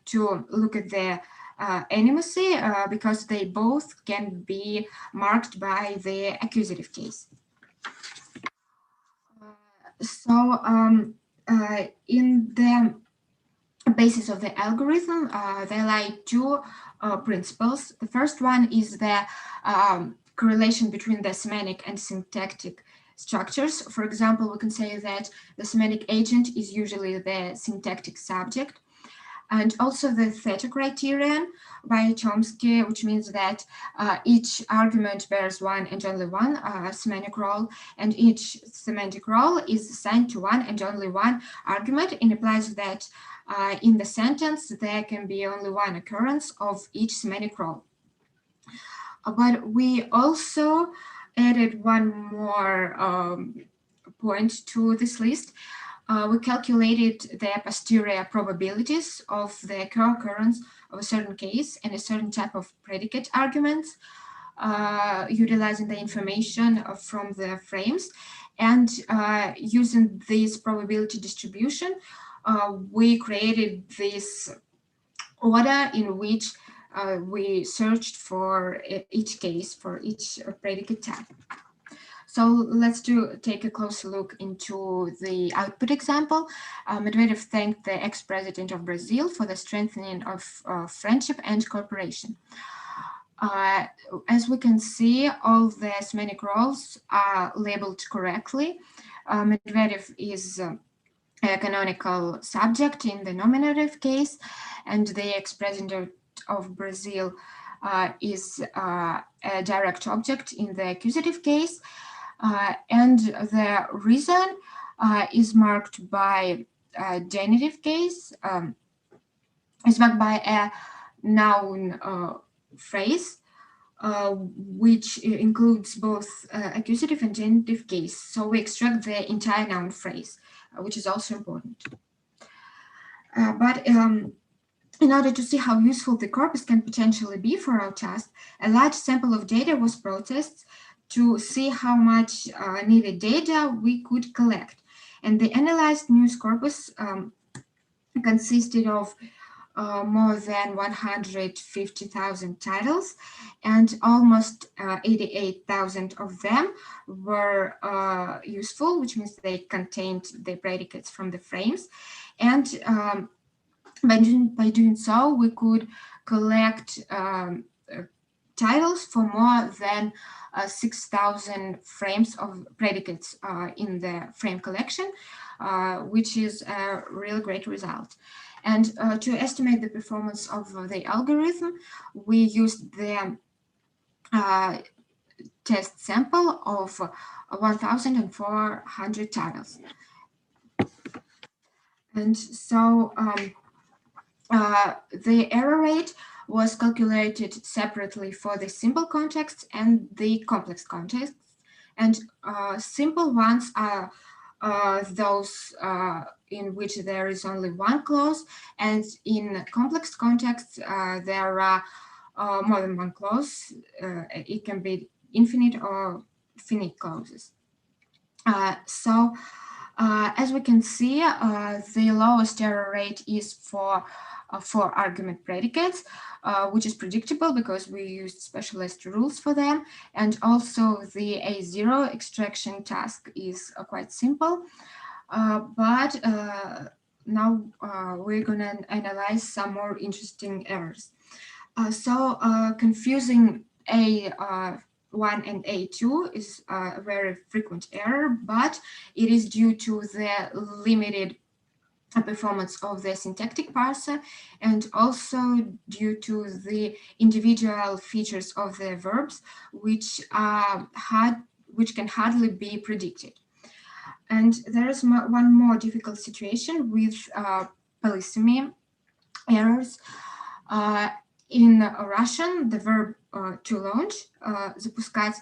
Speaker 2: to look at the animacy, because they both can be marked by the accusative case. In the basis of the algorithm, there lie 2 principles. The first one is the correlation between the semantic and syntactic structures. For example, we can say that the semantic agent is usually the syntactic subject. And also the theta criterion by Chomsky, which means that each argument bears one and only one semantic role, and each semantic role is assigned to one and only one argument, and implies that in the sentence there can be only one occurrence of each semantic role. But we also added one more point to this list. We calculated the posterior probabilities of the co-occurrence of a certain case and a certain type of predicate arguments, utilizing the information from the frames. And using this probability distribution, we created this order in which we searched for each case, for each predicate type. So let's take a closer look into the output example. Medvedev thanked the ex-president of Brazil for the strengthening of friendship and cooperation. As we can see, all the semantic roles are labeled correctly. Medvedev is a canonical subject in the nominative case, and the ex-president of Brazil is a direct object in the accusative case. And the reason is marked by a genitive case, is marked by a noun phrase, which includes both accusative and genitive case. So we extract the entire noun phrase, which is also important. But in order to see how useful the corpus can potentially be for our task, a large sample of data was processed to see how much needed data we could collect. And the analyzed news corpus consisted of more than 150,000 titles, and almost 88,000 of them were useful, which means they contained the predicates from the frames. And by doing so, we could collect titles for more than 6,000 frames of predicates in the frame collection, which is a real great result. And to estimate the performance of the algorithm, we used the test sample of 1,400 titles. And so the error rate was calculated separately for the simple contexts and the complex contexts. And simple ones are those in which there is only one clause, and in complex contexts there are more than one clause. It can be infinite or finite clauses. So as we can see, the lowest error rate is for argument predicates, which is predictable because we used specialized rules for them. And also the A0 extraction task is quite simple. But now we're going to analyze some more interesting errors. So confusing A1 and A2 is a very frequent error, but it is due to the limited performance of the syntactic parser, and also due to the individual features of the verbs, which can hardly be predicted. And there is one more difficult situation with polysemy errors. In Russian, the verb to launch, запускать,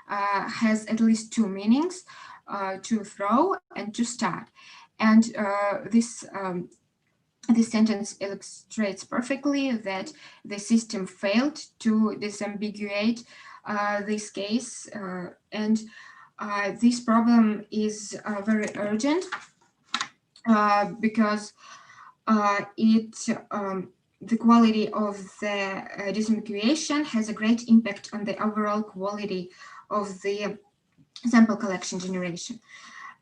Speaker 2: has at least two meanings, to throw and to start. And this sentence illustrates perfectly that the system failed to disambiguate this case, and this problem is very urgent because the quality of the disambiguation has a great impact on the overall quality of the sample collection generation.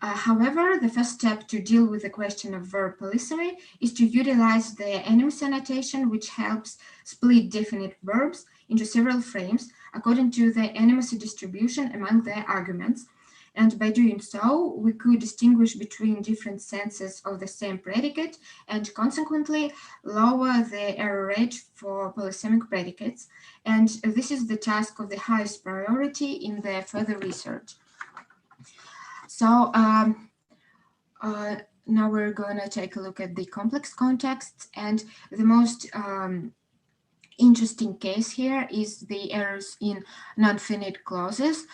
Speaker 2: However, the first step to deal with the question of verb polysemy is to utilize the animus annotation, which helps split definite verbs into several frames according to the animus distribution among the arguments. And by doing so, we could distinguish between different senses of the same predicate and consequently lower the error rate for polysemic predicates. And this is the task of the highest priority in the further research. So now we're going to take a look at the complex contexts, and the most interesting case here is the errors in non-finite clauses.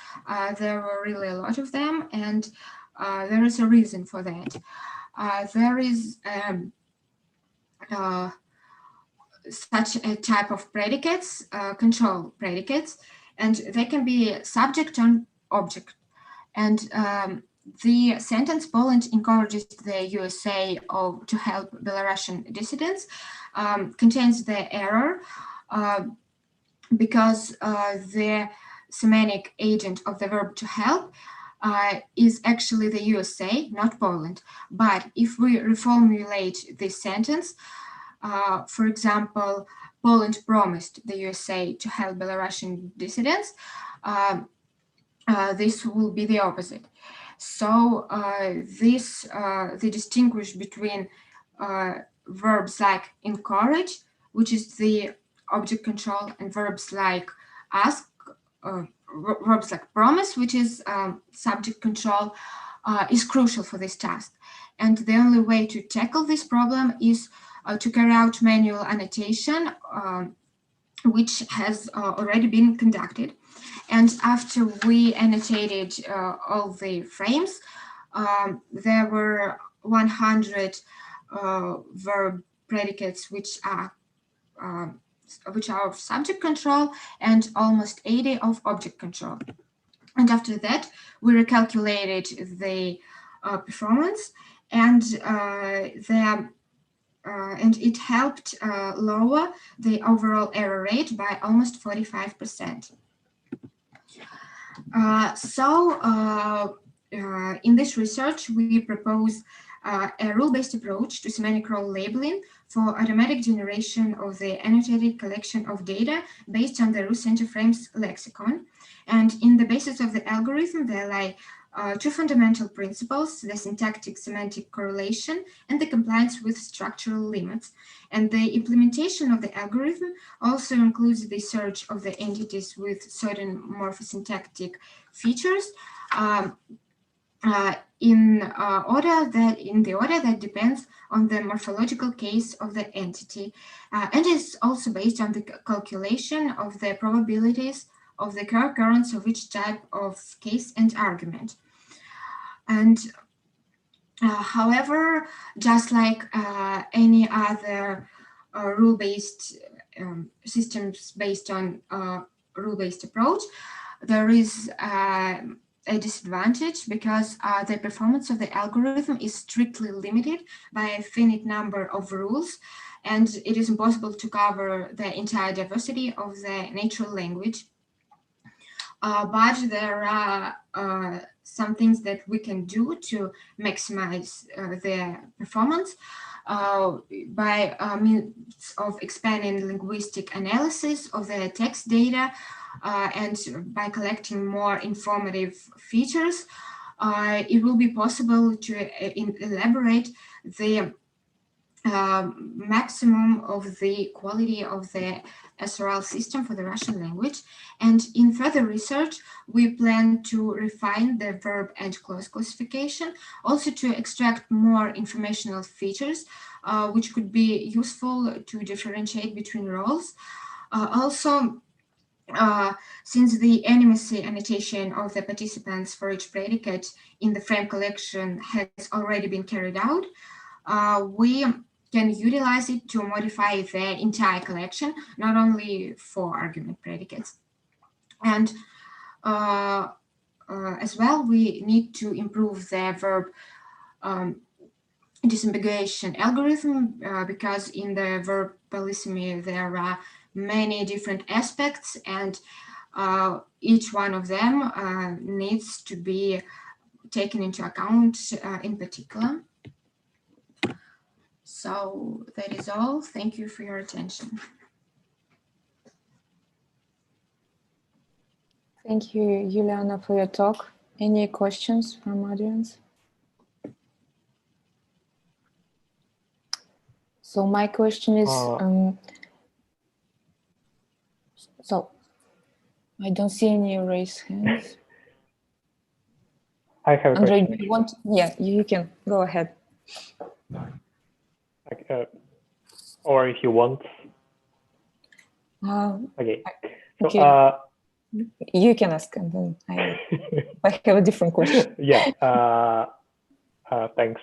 Speaker 2: There were really a lot of them, and there is a reason for that. There is such a type of predicates, control predicates, and they can be subject and object. And the sentence Poland encourages the USA to help Belarusian dissidents contains the error because the semantic agent of the verb to help is actually the USA, not Poland. But if we reformulate this sentence, for example, Poland promised the USA to help Belarusian dissidents, this will be the opposite. So they distinguish between verbs like encourage, which is the object control, and verbs like ask, verbs like promise, which is subject control, is crucial for this task. And the only way to tackle this problem is to carry out manual annotation, which has already been conducted. And after we annotated all the frames, there were 100 verb predicates which are of subject control and almost 80 of object control. And after that, we recalculated the performance, and it helped lower the overall error rate by almost 45%. In this research, we propose a rule-based approach to semantic role labeling for automatic generation of the annotated collection of data based on the Rus Interframes lexicon. And in the basis of the algorithm, there lie two fundamental principles: the syntactic semantic correlation and the compliance with structural limits. And the implementation of the algorithm also includes the search of the entities with certain morphosyntactic features in the order that depends on the morphological case of the entity, and is also based on the calculation of the probabilities of the co-occurrence of each type of case and argument. And however, just like any other rule-based systems based on rule-based approach, there is a disadvantage because the performance of the algorithm is strictly limited by a finite number of rules, and it is impossible to cover the entire diversity of the natural language. But there are some things that we can do to maximize the performance by means of expanding linguistic analysis of the text data, and by collecting more informative features. It will be possible to elaborate the maximum of the quality of the SRL system for the Russian language. And in further research, we plan to refine the verb and clause classification, also to extract more informational features, which could be useful to differentiate between roles. Since the animacy annotation of the participants for each predicate in the frame collection has already been carried out, we can utilize it to modify the entire collection, not only for argument predicates. And as well, we need to improve the verb disambiguation algorithm, because in the verb polysemy there are many different aspects, and each one of them needs to be taken into account in particular. So that is all. Thank you for your attention.
Speaker 16: Thank you, Juliana, for your talk. Any questions from audience? So my question is, so I don't see any raised hands.
Speaker 2: I have a
Speaker 16: Andrei,
Speaker 2: question.
Speaker 16: do you want? Yeah, you can go ahead.
Speaker 2: Or if you want. Okay. So,
Speaker 16: okay. You can ask, and then I have a different question.
Speaker 2: Yeah. Thanks.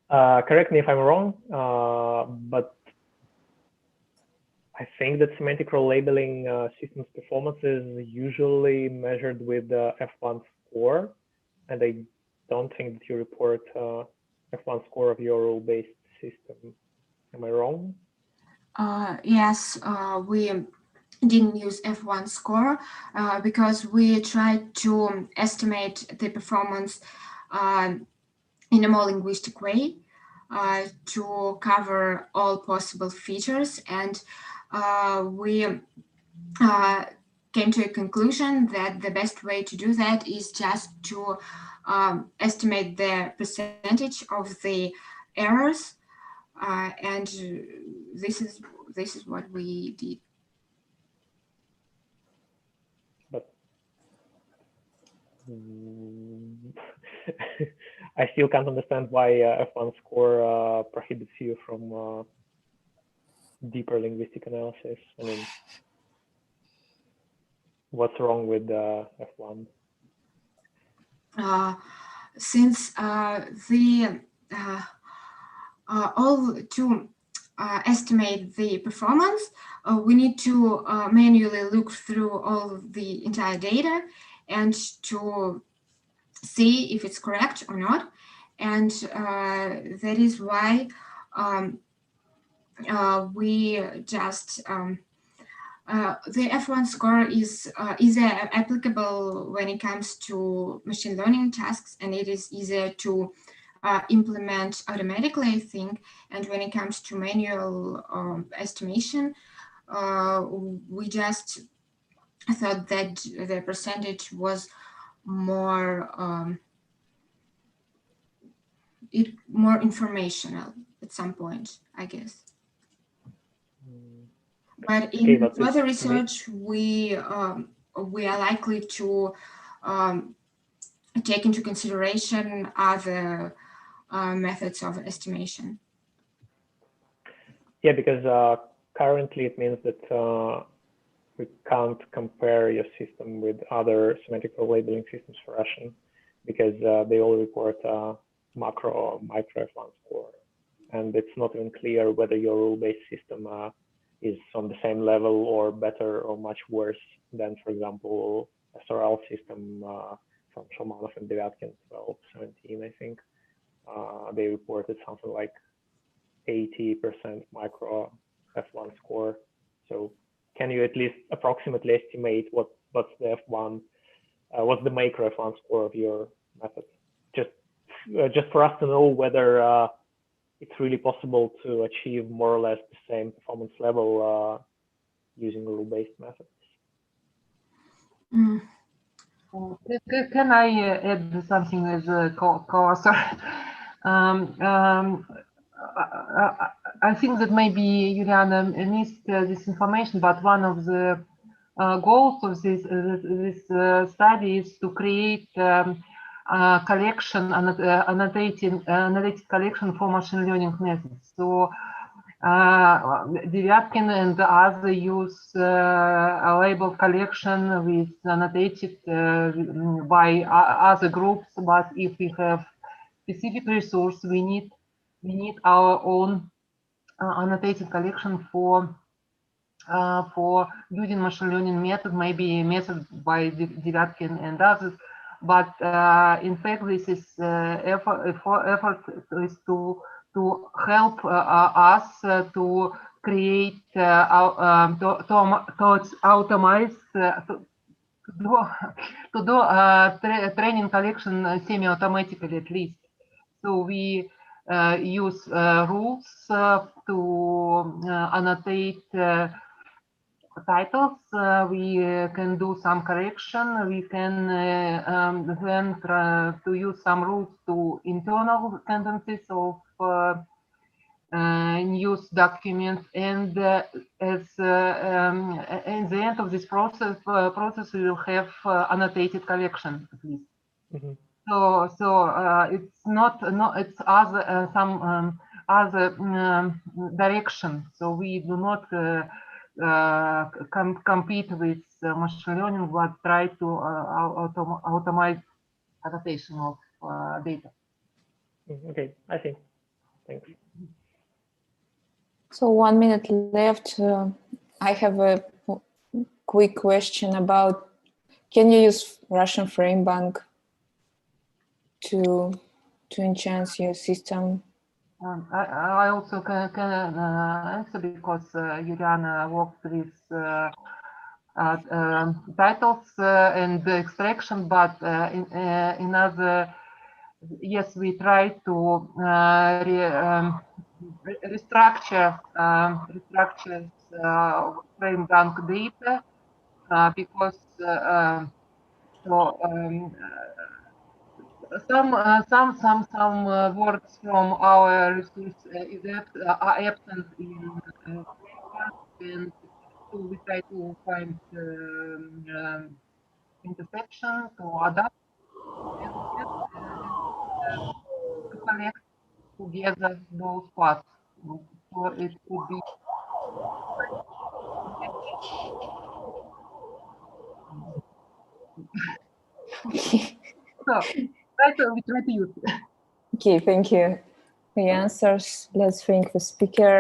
Speaker 2: Correct me if I'm wrong, but I think that semantic role labeling systems performance is usually measured with the F1 score, and I don't think that you report F1 score of your role-based system. Am I wrong? Yes, we didn't use F1 score because we tried to estimate the performance in a more linguistic way to cover all possible features, and we came to a conclusion that the best way to do that is just to estimate the percentage of the errors, and this is what we did. But I still can't understand why F1 score prohibits you from deeper linguistic analysis. I mean, what's wrong with F1? Since all to estimate the performance, we need to manually look through all of the entire data and to see if it's correct or not. And that is why we just the F1 score is easier applicable when it comes to machine learning tasks, and it is easier to implement automatically, I think. And when it comes to manual estimation, we just thought that the percentage was more more informational at some point, I guess. But in further research, we are likely to take into consideration other methods of estimation.
Speaker 3: Yeah, because currently it means that we can't compare your system with other semantic labeling systems for Russian, because they all report macro or micro F1 score, and it's not even clear whether your rule-based system is on the same level or better or much worse than, for example, SRL system from Shomanov and Devyatkin 1217, I think. They reported something like 80% micro F1 score. So can you at least approximately estimate what's the F1, what's the macro F1 score of your method? Just for us to know whether it's really possible to achieve more or less the same performance level using rule-based methods.
Speaker 18: Can I add something as a co-author? I think that maybe Juliana missed this information, but one of the goals of this study is to create collection, annotated collection for machine learning methods. So Devyatkin and others use a labeled collection with annotated by other groups, but if we have specific resource, we need our own annotated collection for using machine learning method, maybe method by Devyatkin and others. But in fact, this is effort is to help us to create to automate to do training collection semi-automatically at least. So we use rules to annotate titles. We can do some correction. We can then to use some rules to internal tendencies of news documents, and as in the end of this process, we will have annotated collection at least. Mm-hmm. So it's not it's other some other direction. So we do not compete with machine learning, but try to automate annotation of data.
Speaker 3: Okay, I see. Thanks.
Speaker 16: So 1 minute left. I have a quick question about, can you use Russian frame bank to enhance your system?
Speaker 18: I also can answer because Juliana worked with titles and the extraction, but in other, yes, we try to restructure frame rank data because some words from our resource is that are absent in and so we try to find intersection to adapt and to connect together those parts. So it could be so we try to use it.
Speaker 16: Okay, thank you for your answers. Let's thank the speaker.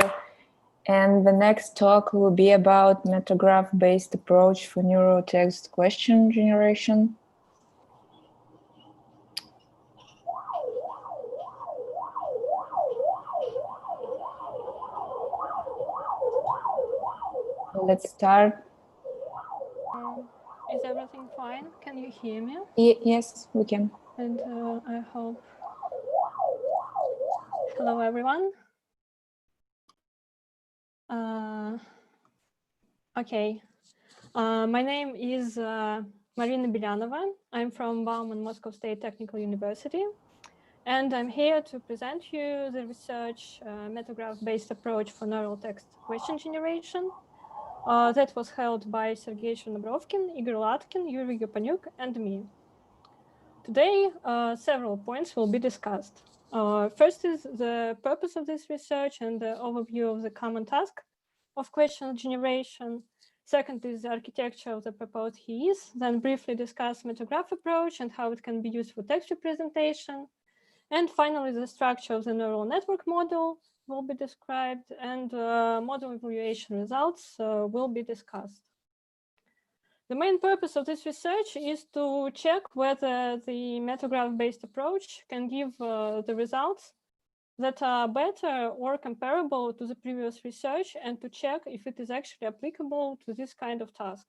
Speaker 16: And the next talk will be about metagraph-based approach for neural text question generation. So let's start.
Speaker 3: Is everything fine? Can you hear me?
Speaker 16: Yes, we can.
Speaker 3: And I hope. Hello, everyone. Okay. My name is Marina Belyanova. I'm from Bauman Moscow State Technical University. And I'm here to present you the research metagraph-based approach for neural text question generation that was held by Sergei Chernobrovkin, Igor Latkin, Yuri Yopanyuk, and me. Today, several points will be discussed. First is the purpose of this research and the overview of the common task of question generation. Second is the architecture of the proposed HEIS, then briefly discuss metagraph approach and how it can be used for text representation. And finally, the structure of the neural network model will be described, and model evaluation results will be discussed. The main purpose of this research is to check whether the metagraph-based approach can give the results that are better or comparable to the previous research, and to check if it is actually applicable to this kind of task.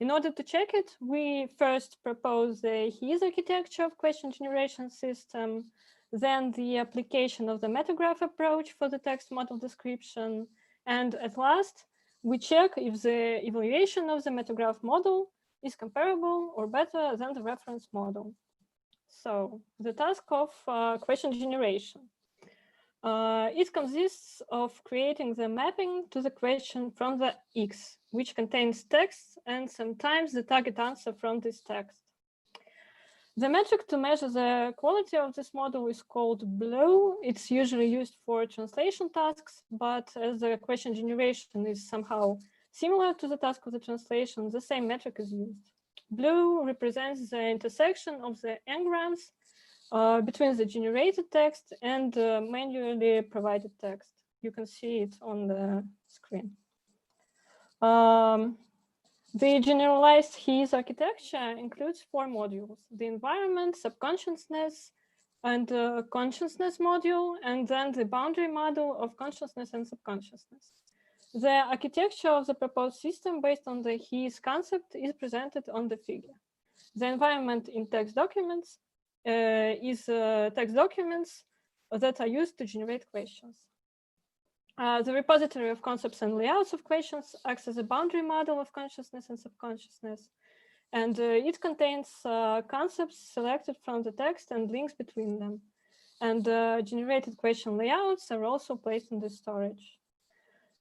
Speaker 3: In order to check it, we first propose the HEIS architecture of question generation system, then the application of the metagraph approach for the text model description, and at last, we check if the evaluation of the metagraph model is comparable or better than the reference model. So the task of question generation. It consists of creating the mapping to the question from the X, which contains text and sometimes the target answer from this text. The metric to measure the quality of this model is called BLEU. It's usually used for translation tasks, but as the question generation is somehow similar to the task of the translation, the same metric is used. BLEU represents the intersection of the n-grams between the generated text and manually provided text. You can see it on the screen. The generalized HEIS architecture includes 4 modules: the environment, subconsciousness, and consciousness module, and then the boundary model of consciousness and subconsciousness. The architecture of the proposed system based on the HEIS concept is presented on the figure. The environment in text documents is text documents that are used to generate questions. The repository of concepts and layouts of questions acts as a boundary model of consciousness and subconsciousness. And it contains concepts selected from the text and links between them. And generated question layouts are also placed in the storage.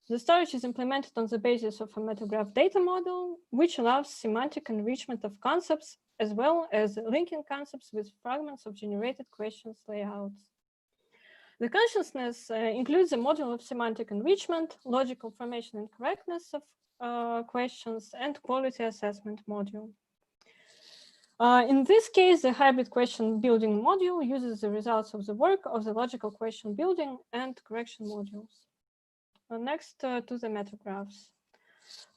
Speaker 3: The storage is implemented on the basis of a metagraph data model, which allows semantic enrichment of concepts, as well as linking concepts with fragments of generated questions layouts. The consciousness includes a module of semantic enrichment, logical formation and correctness of questions, and quality assessment module. In this case, the hybrid question building module uses the results of the work of the logical question building and correction modules. Next to the metagraphs.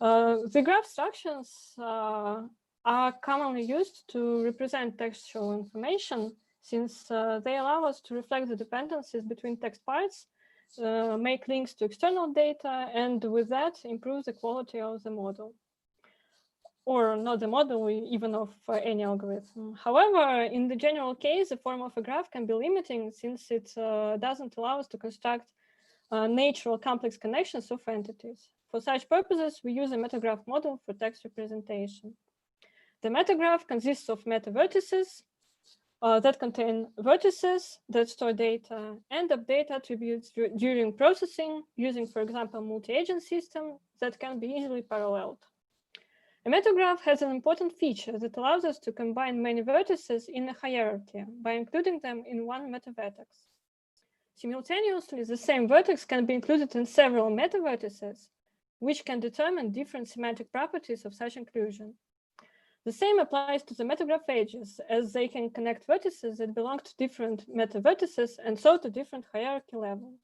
Speaker 3: The graph structures are commonly used to represent textual information, since they allow us to reflect the dependencies between text parts, make links to external data, and with that, improve the quality of the model. Or not the model, even of any algorithm. However, in the general case, the form of a graph can be limiting, since it doesn't allow us to construct natural complex connections of entities.
Speaker 2: For such purposes, we use a metagraph model for text representation. The metagraph consists of meta vertices that contain vertices that store data and update attributes during processing using, for example, multi-agent system that can be easily paralleled. A metagraph has an important feature that allows us to combine many vertices in a hierarchy by including them in one meta-vertex. Simultaneously, the same vertex can be included in several meta-vertices, which can determine different semantic properties of such inclusion. The same applies to the metagraph edges, as they can connect vertices that belong to different meta-vertices and so to different hierarchy levels.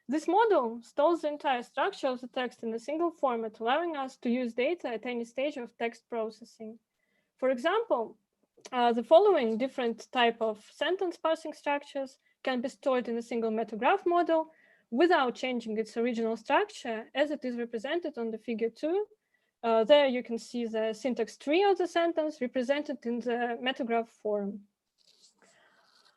Speaker 2: This model stores the entire structure of the text in a single format, allowing us to use data at any stage of text processing. For example, the following different type of sentence parsing structures can be stored in a single metagraph model without changing its original structure, as it is represented on the figure 2. There you can see the syntax tree of the sentence represented in the metagraph form.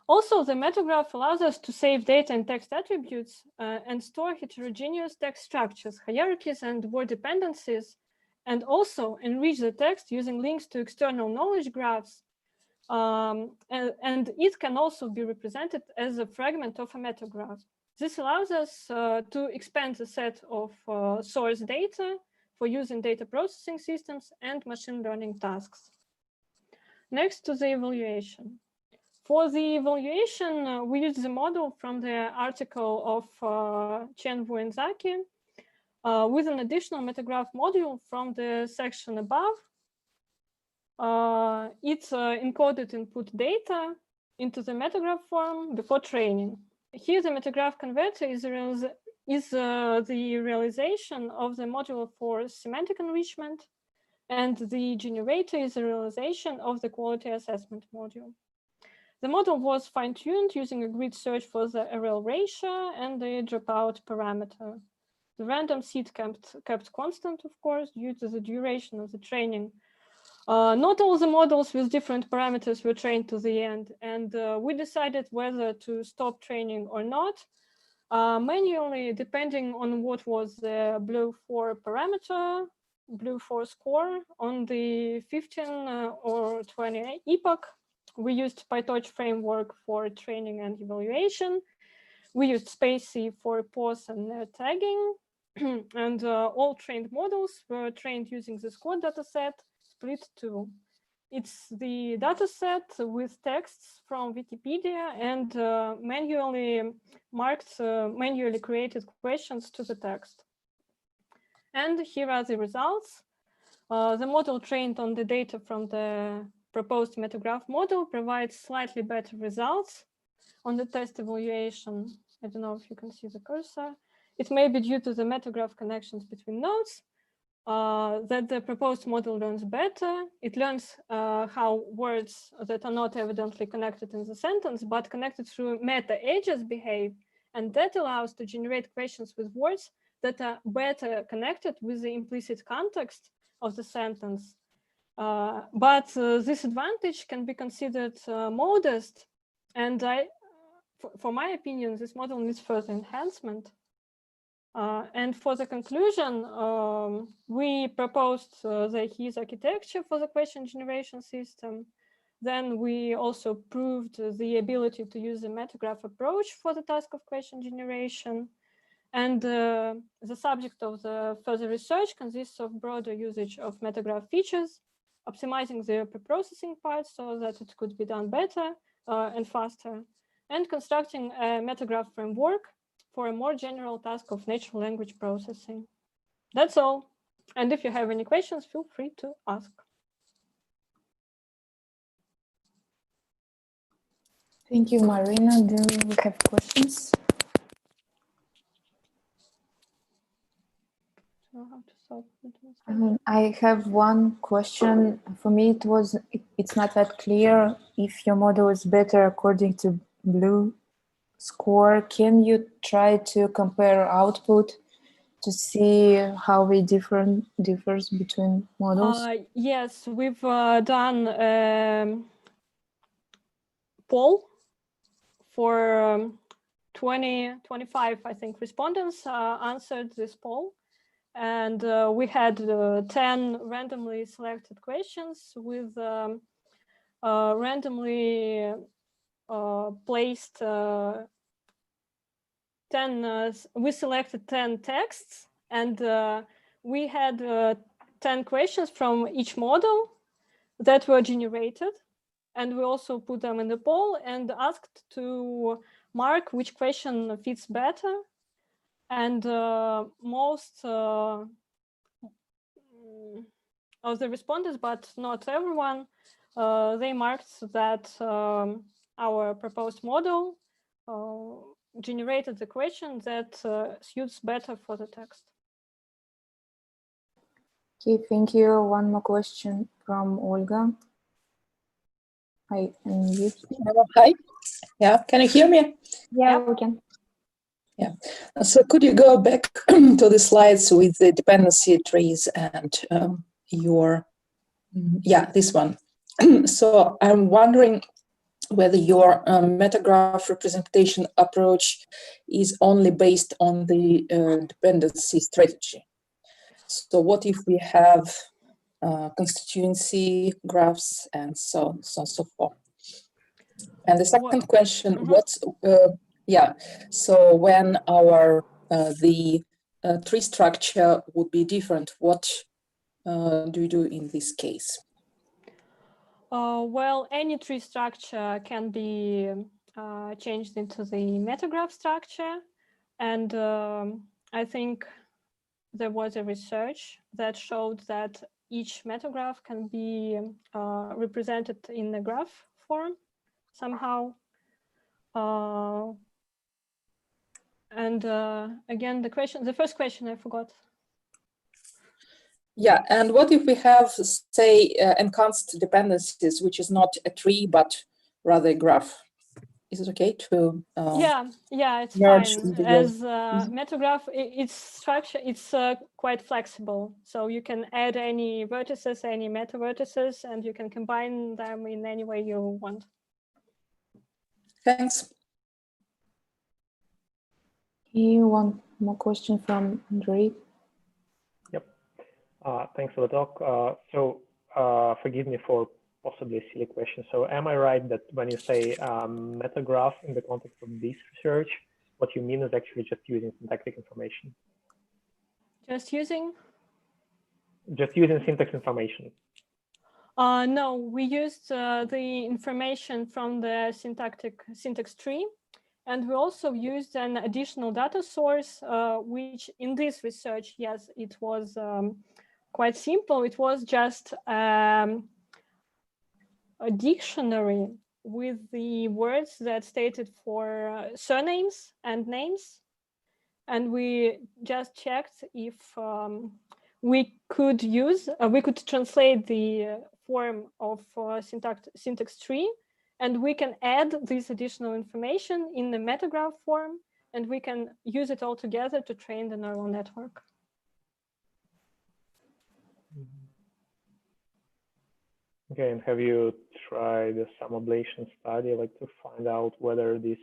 Speaker 2: Also, the metagraph allows us to save data and text attributes and store heterogeneous text structures, hierarchies, and word dependencies, and also enrich the text using links to external knowledge graphs. And it can also be represented as a fragment of a metagraph. This allows us to expand the set of source data for use in data processing systems and machine learning tasks. Next to the evaluation. For the evaluation, we use the model from the article of Chen, Wu, and Zaki with an additional metagraph module from the section above. It's encoded input data into the metagraph form before training. Here, the metagraph converter is the realization of the module for semantic enrichment, and the generator is the realization of the quality assessment module. The model was fine-tuned using a grid search for the RL ratio and the dropout parameter. The random seed kept constant, of course, due to the duration of the training. Not all the models with different parameters were trained to the end, and we decided whether to stop training or not, manually, depending on what was the BLEU-4 parameter, BLEU-4 score on the 15 or 20 epoch. We used PyTorch framework for training and evaluation. We used SPACY for pause and tagging. And all trained models were trained using the score dataset split 2. It's the dataset with texts from Wikipedia and manually marked, manually created questions to the text. And here are the results. The model trained on the data from the proposed metagraph model provides slightly better results on the test evaluation. I don't know if you can see the cursor. It may be due to the metagraph connections between nodes that the proposed model learns better. It learns how words that are not evidently connected in the sentence, but connected through meta edges behave. And that allows to generate questions with words that are better connected with the implicit context of the sentence. But this advantage can be considered modest, and for my opinion, this model needs further enhancement. And for the conclusion, we proposed the HEAS architecture for the question generation system. Then we also proved the ability to use the metagraph approach for the task of question generation. And the subject of the further research consists of broader usage of metagraph features, optimizing the preprocessing part so that it could be done better and faster, and constructing a metagraph framework for a more general task of natural language processing. That's all. And if you have any questions, feel free to ask.
Speaker 16: Thank you, Marina. Do we have questions? I have one question. For me, it's not that clear if your model is better according to BLEU score. Can you try to compare output to see how it differs between models?
Speaker 2: Yes, we've done poll for 25, I think, respondents answered this poll. And we had 10 randomly selected questions with randomly placed 10, we selected 10 texts, and we had 10 questions from each model that were generated. And we also put them in the poll and asked to mark which question fits better. And most of the respondents, but not everyone, they marked that our proposed model generated the question that suits better for the text.
Speaker 16: Okay, thank you. One more question from Olga. Hi,
Speaker 3: Hi. Yeah, can you hear me?
Speaker 16: Yeah, we can.
Speaker 3: Yeah. So could you go back to the slides with the dependency trees and this one. So I'm wondering whether your metagraph representation approach is only based on the dependency strategy. So what if we have constituency graphs and so on and so forth? And the second question, so when our the tree structure would be different, what do you do in this case?
Speaker 2: Well, any tree structure can be changed into the metagraph structure. And I think there was a research that showed that each metagraph can be represented in a graph form somehow. And again, the first question I forgot.
Speaker 3: Yeah, and what if we have, say, enhanced dependencies, which is not a tree, but rather a graph? Is it okay to
Speaker 2: yeah, it's
Speaker 3: merge
Speaker 2: fine. As metagraph, its structure, it's quite flexible. So you can add any vertices, any meta vertices, and you can combine them in any way you want.
Speaker 3: Thanks.
Speaker 16: Okay, one more question from Andrei.
Speaker 2: Yep. Thanks for the talk. Forgive me for possibly a silly question. So am I right that when you say metagraph in the context of this research, what you mean is actually just using syntactic information? Just using syntax information. No, we used the information from the syntax tree. And we also used an additional data source, which in this research, yes, it was quite simple. It was just a dictionary with the words that stated for surnames and names. And we just checked if we could translate the form of syntax tree, and we can add this additional information in the metagraph form, and we can use it all together to train the neural network. Okay, and have you tried a summarization study, like to find out whether this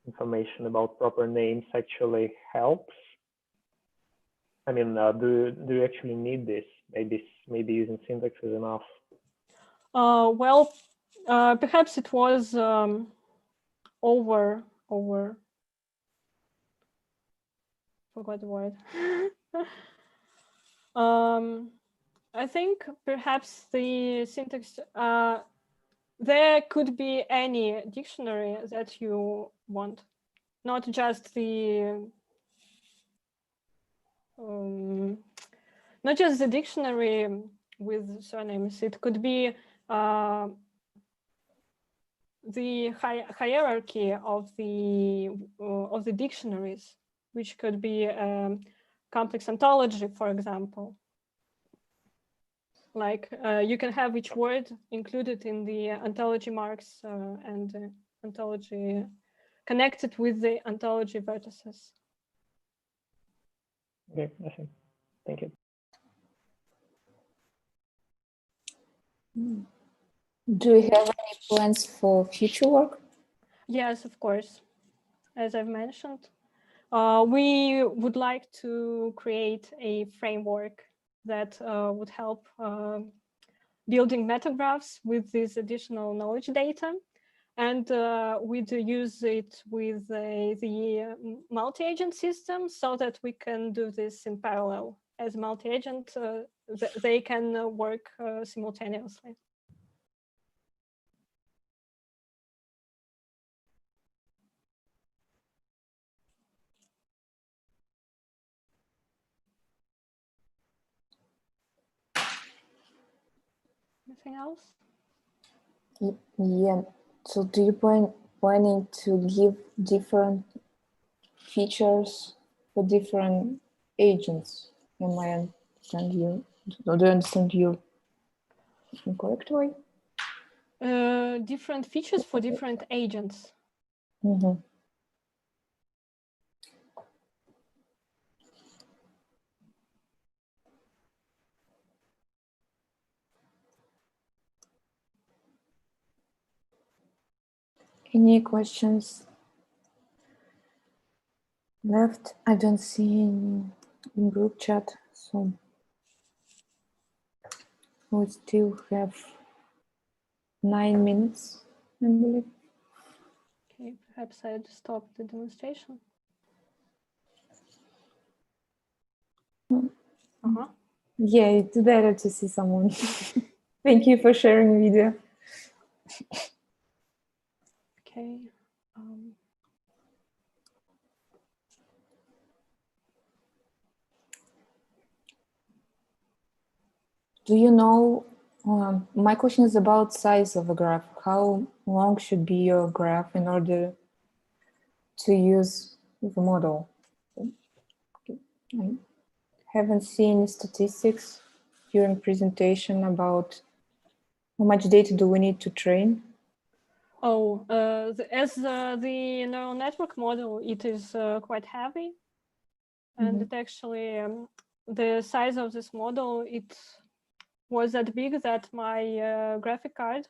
Speaker 2: information about proper names actually helps? I mean, do you actually need this? Maybe using syntax is enough. Well, perhaps it was forgot the word. I think perhaps the syntax, there could be any dictionary that you want, not just the dictionary with surnames. It could be the hierarchy of the dictionaries, which could be complex ontology, for example. Like you can have each word included in the ontology marks and ontology connected with the ontology vertices. Okay, I see. Thank you.
Speaker 16: Do you have any plans for future work?
Speaker 2: Yes, of course. As I've mentioned, we would like to create a framework that would help building metagraphs with this additional knowledge data. And we'd use it with the multi-agent system so that we can do this in parallel. As multi-agent, they can work simultaneously. Anything else?
Speaker 16: Yeah. So do you planning to give different features for different agents? Am I understand you? Do I understand you in correct way?
Speaker 2: Different features for different agents.
Speaker 16: Mm-hmm. Any questions left? I don't see any in group chat, so we still have 9 minutes, I believe.
Speaker 2: Okay, perhaps I'd stop the demonstration.
Speaker 16: Yeah, it's better to see someone. Thank you for sharing video.
Speaker 2: Okay.
Speaker 16: Do you know, my question is about size of a graph. How long should be your graph in order to use the model? I haven't seen statistics during presentation about how much data do we need to train.
Speaker 2: Oh, as the neural network model, it is quite heavy. And it actually, the size of this model, it was that big that my graphic card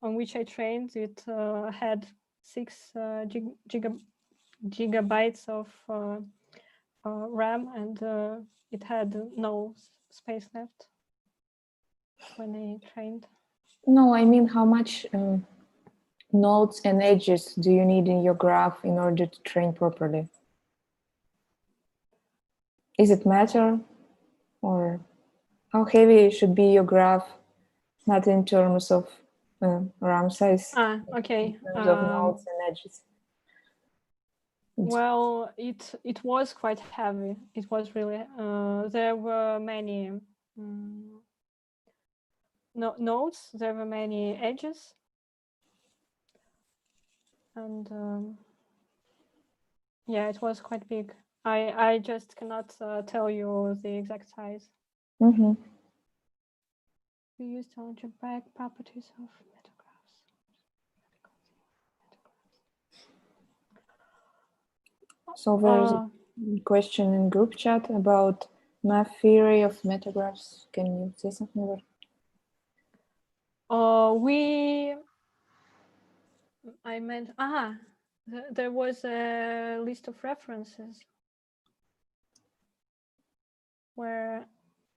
Speaker 2: on which I trained, it had 6 gigabytes of RAM, and it had no space left when I trained.
Speaker 16: No, I mean how much nodes and edges do you need in your graph in order to train properly? Is it matter, or how heavy should be your graph, not in terms of RAM size,
Speaker 2: okay.
Speaker 16: in terms of nodes and edges?
Speaker 2: Well, it was quite heavy. It was really, there were many nodes, there were many edges. And yeah, it was quite big. I just cannot tell you the exact size.
Speaker 16: Mm-hmm.
Speaker 2: We used algebraic properties of metagraphs.
Speaker 16: So there's a question in group chat about math theory of metagraphs. Can you say something about
Speaker 2: it? I meant, there was a list of references where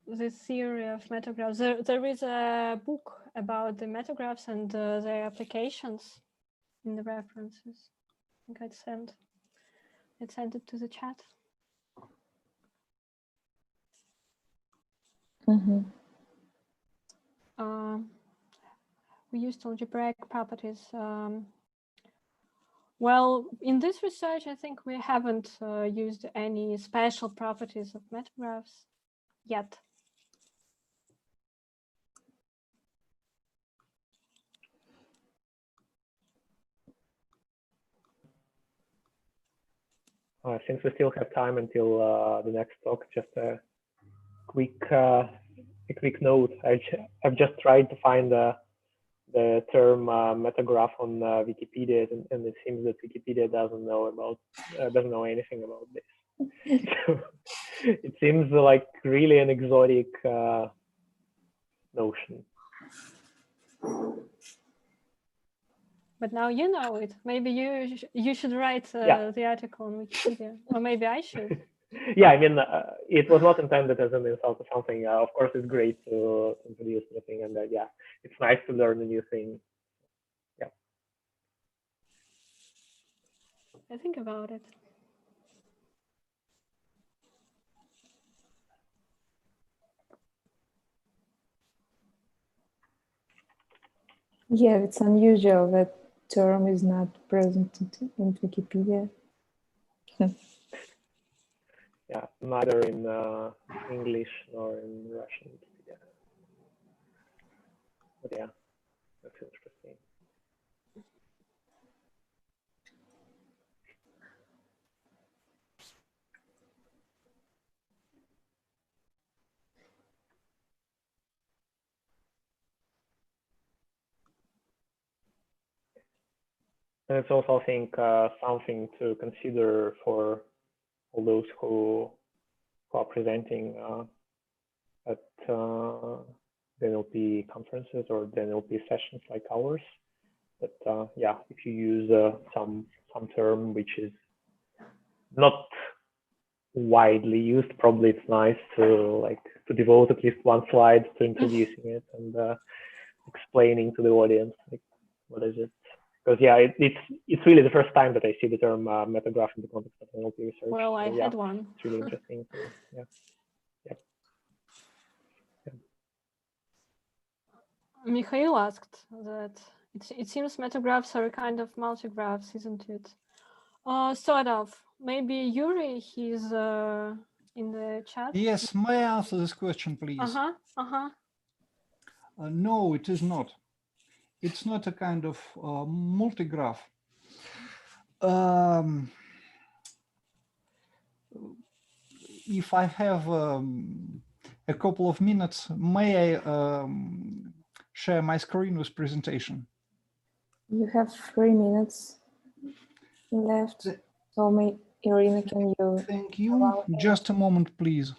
Speaker 2: the theory of metagraphs, there is a book about the metagraphs and their applications in the references. I think I'd send it to the chat.
Speaker 16: Mm-hmm.
Speaker 2: We used algebraic properties. Well, in this research, I think we haven't used any special properties of metagraphs yet. Since we still have time until the next talk, just a quick note. I've just tried to find the term metagraph on Wikipedia, and it seems that Wikipedia doesn't know anything about this. So it seems like really an exotic notion. But now you know it. Maybe you should write the article on Wikipedia, or maybe I should. Yeah, I mean, it was not intended as an insult or something. Of course, it's great to introduce new thing, and yeah, it's nice to learn a new thing. Yeah. I think about it.
Speaker 16: Yeah, it's unusual that term is not present in Wikipedia.
Speaker 2: Yeah, neither in English nor in Russian. Yeah. But yeah, that's interesting. And it's also, I think, something to consider for all those who are presenting at the NLP conferences or the NLP sessions like ours. But yeah, if you use some term which is not widely used, probably it's nice to devote at least one slide to introducing it and explaining to the audience like what is it. Because yeah, it's really the first time that I see the term metagraph in the context of NLP research. Well, I had one. It's really interesting. So, yeah. Mikhail asked that it seems metagraphs are a kind of multigraphs, isn't it? Sort of. Maybe Yuri, he's in the chat.
Speaker 3: Yes, may I answer this question, please? No, it is not. It's not a kind of multigraph. If I have a couple of minutes, may I share my screen with presentation?
Speaker 16: You have 3 minutes left. So, Irina, can you?
Speaker 3: Thank you. Just a moment, please.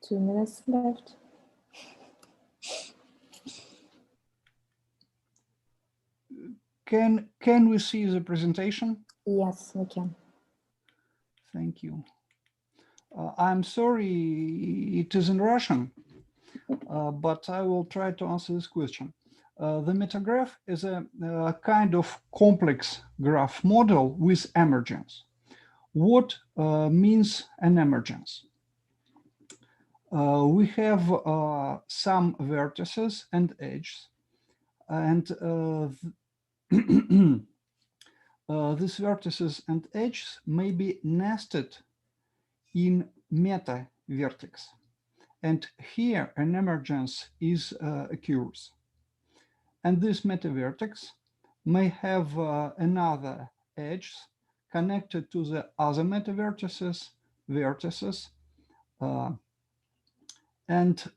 Speaker 16: Two minutes left.
Speaker 3: Can we see the presentation?
Speaker 16: Yes, we can.
Speaker 3: Thank you. I'm sorry, it is in Russian, but I will try to answer this question. The metagraph is a kind of complex graph model with emergence. What means an emergence? We have some vertices and edges, and these vertices and edges may be nested in meta vertex, and here an emergence occurs. And this meta vertex may have another edge connected to the other meta vertices, and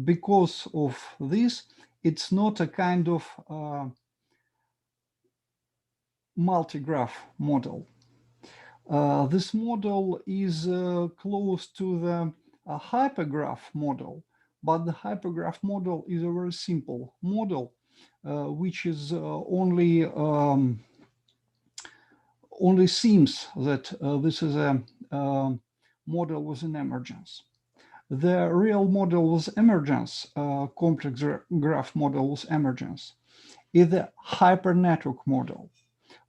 Speaker 3: because of this, it's not a kind of multigraph model. This model is close to the hypergraph model, but the hypergraph model is a very simple model, which is only seems that this is a model with an emergence. The real model with emergence, complex graph model with emergence, is the hypernetwork model.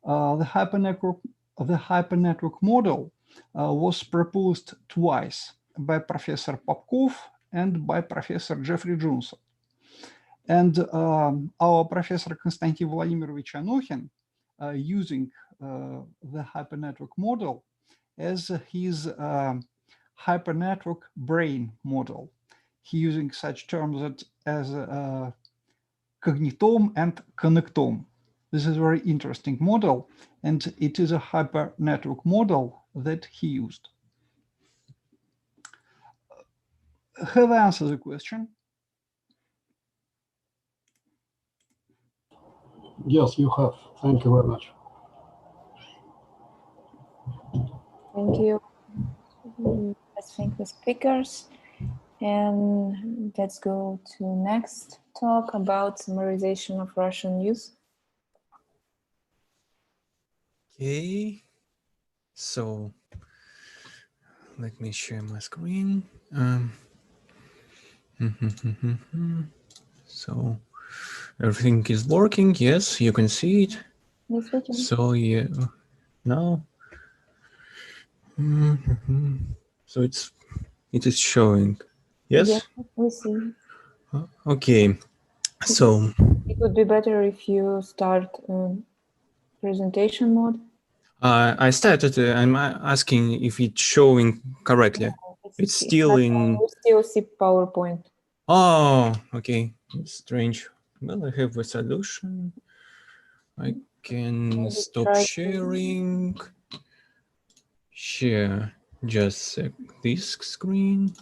Speaker 3: The hypernetwork model was proposed twice by Professor Popkov and by Professor Jeffrey Johnson. And our Professor Konstantin Vladimirovich Anokhin, using the hypernetwork model as his hypernetwork brain model. He using such terms as
Speaker 19: cognitome and connectome. This is a very interesting model, and it is a hyper network model that he used. Have I answered the question?
Speaker 3: Yes, you have. Thank you very much.
Speaker 16: Thank you. Let's thank the speakers. And let's go to next talk about summarization of Russian news.
Speaker 10: Okay, so let me share my screen. So everything is working. Yes, you can see it. So yeah, now. So it is showing. Yes.
Speaker 16: Yeah, we see.
Speaker 10: Okay. So
Speaker 16: it would be better if you start presentation mode.
Speaker 10: I started. I'm asking if it's showing correctly.
Speaker 16: No,
Speaker 10: it's still in.
Speaker 16: We still see PowerPoint.
Speaker 10: Oh, okay. It's strange. Well, I have a solution. I can stop sharing. Share just this screen,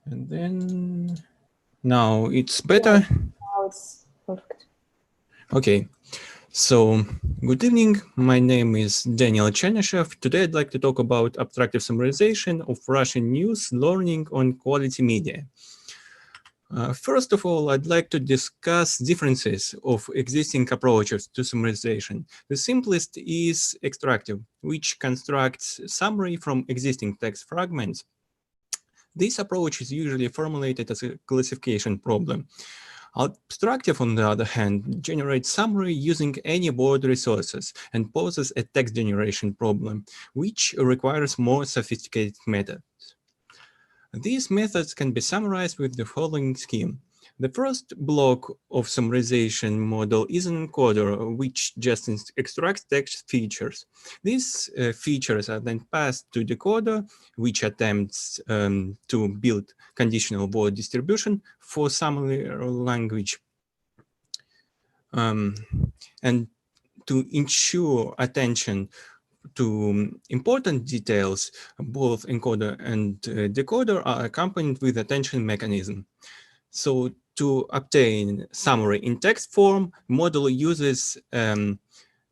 Speaker 10: and then now it's better.
Speaker 16: Yeah, now it's perfect.
Speaker 10: Okay. So, good evening. My name is Daniel Chernyshев. Today, I'd like to talk about abstractive summarization of Russian news learning on quality media. First of all, I'd like to discuss differences of existing approaches to summarization. The simplest is extractive, which constructs summary from existing text fragments. This approach is usually formulated as a classification problem. Abstractive, on the other hand, generates summary using any board resources and poses a text generation problem, which requires more sophisticated methods. These methods can be summarized with the following scheme. The first block of summarization model is an encoder, which just extracts text features. These features are then passed to decoder, which attempts to build conditional word distribution for summary language. And to ensure attention to important details, both encoder and decoder are accompanied with attention mechanism. So to obtain summary in text form, model uses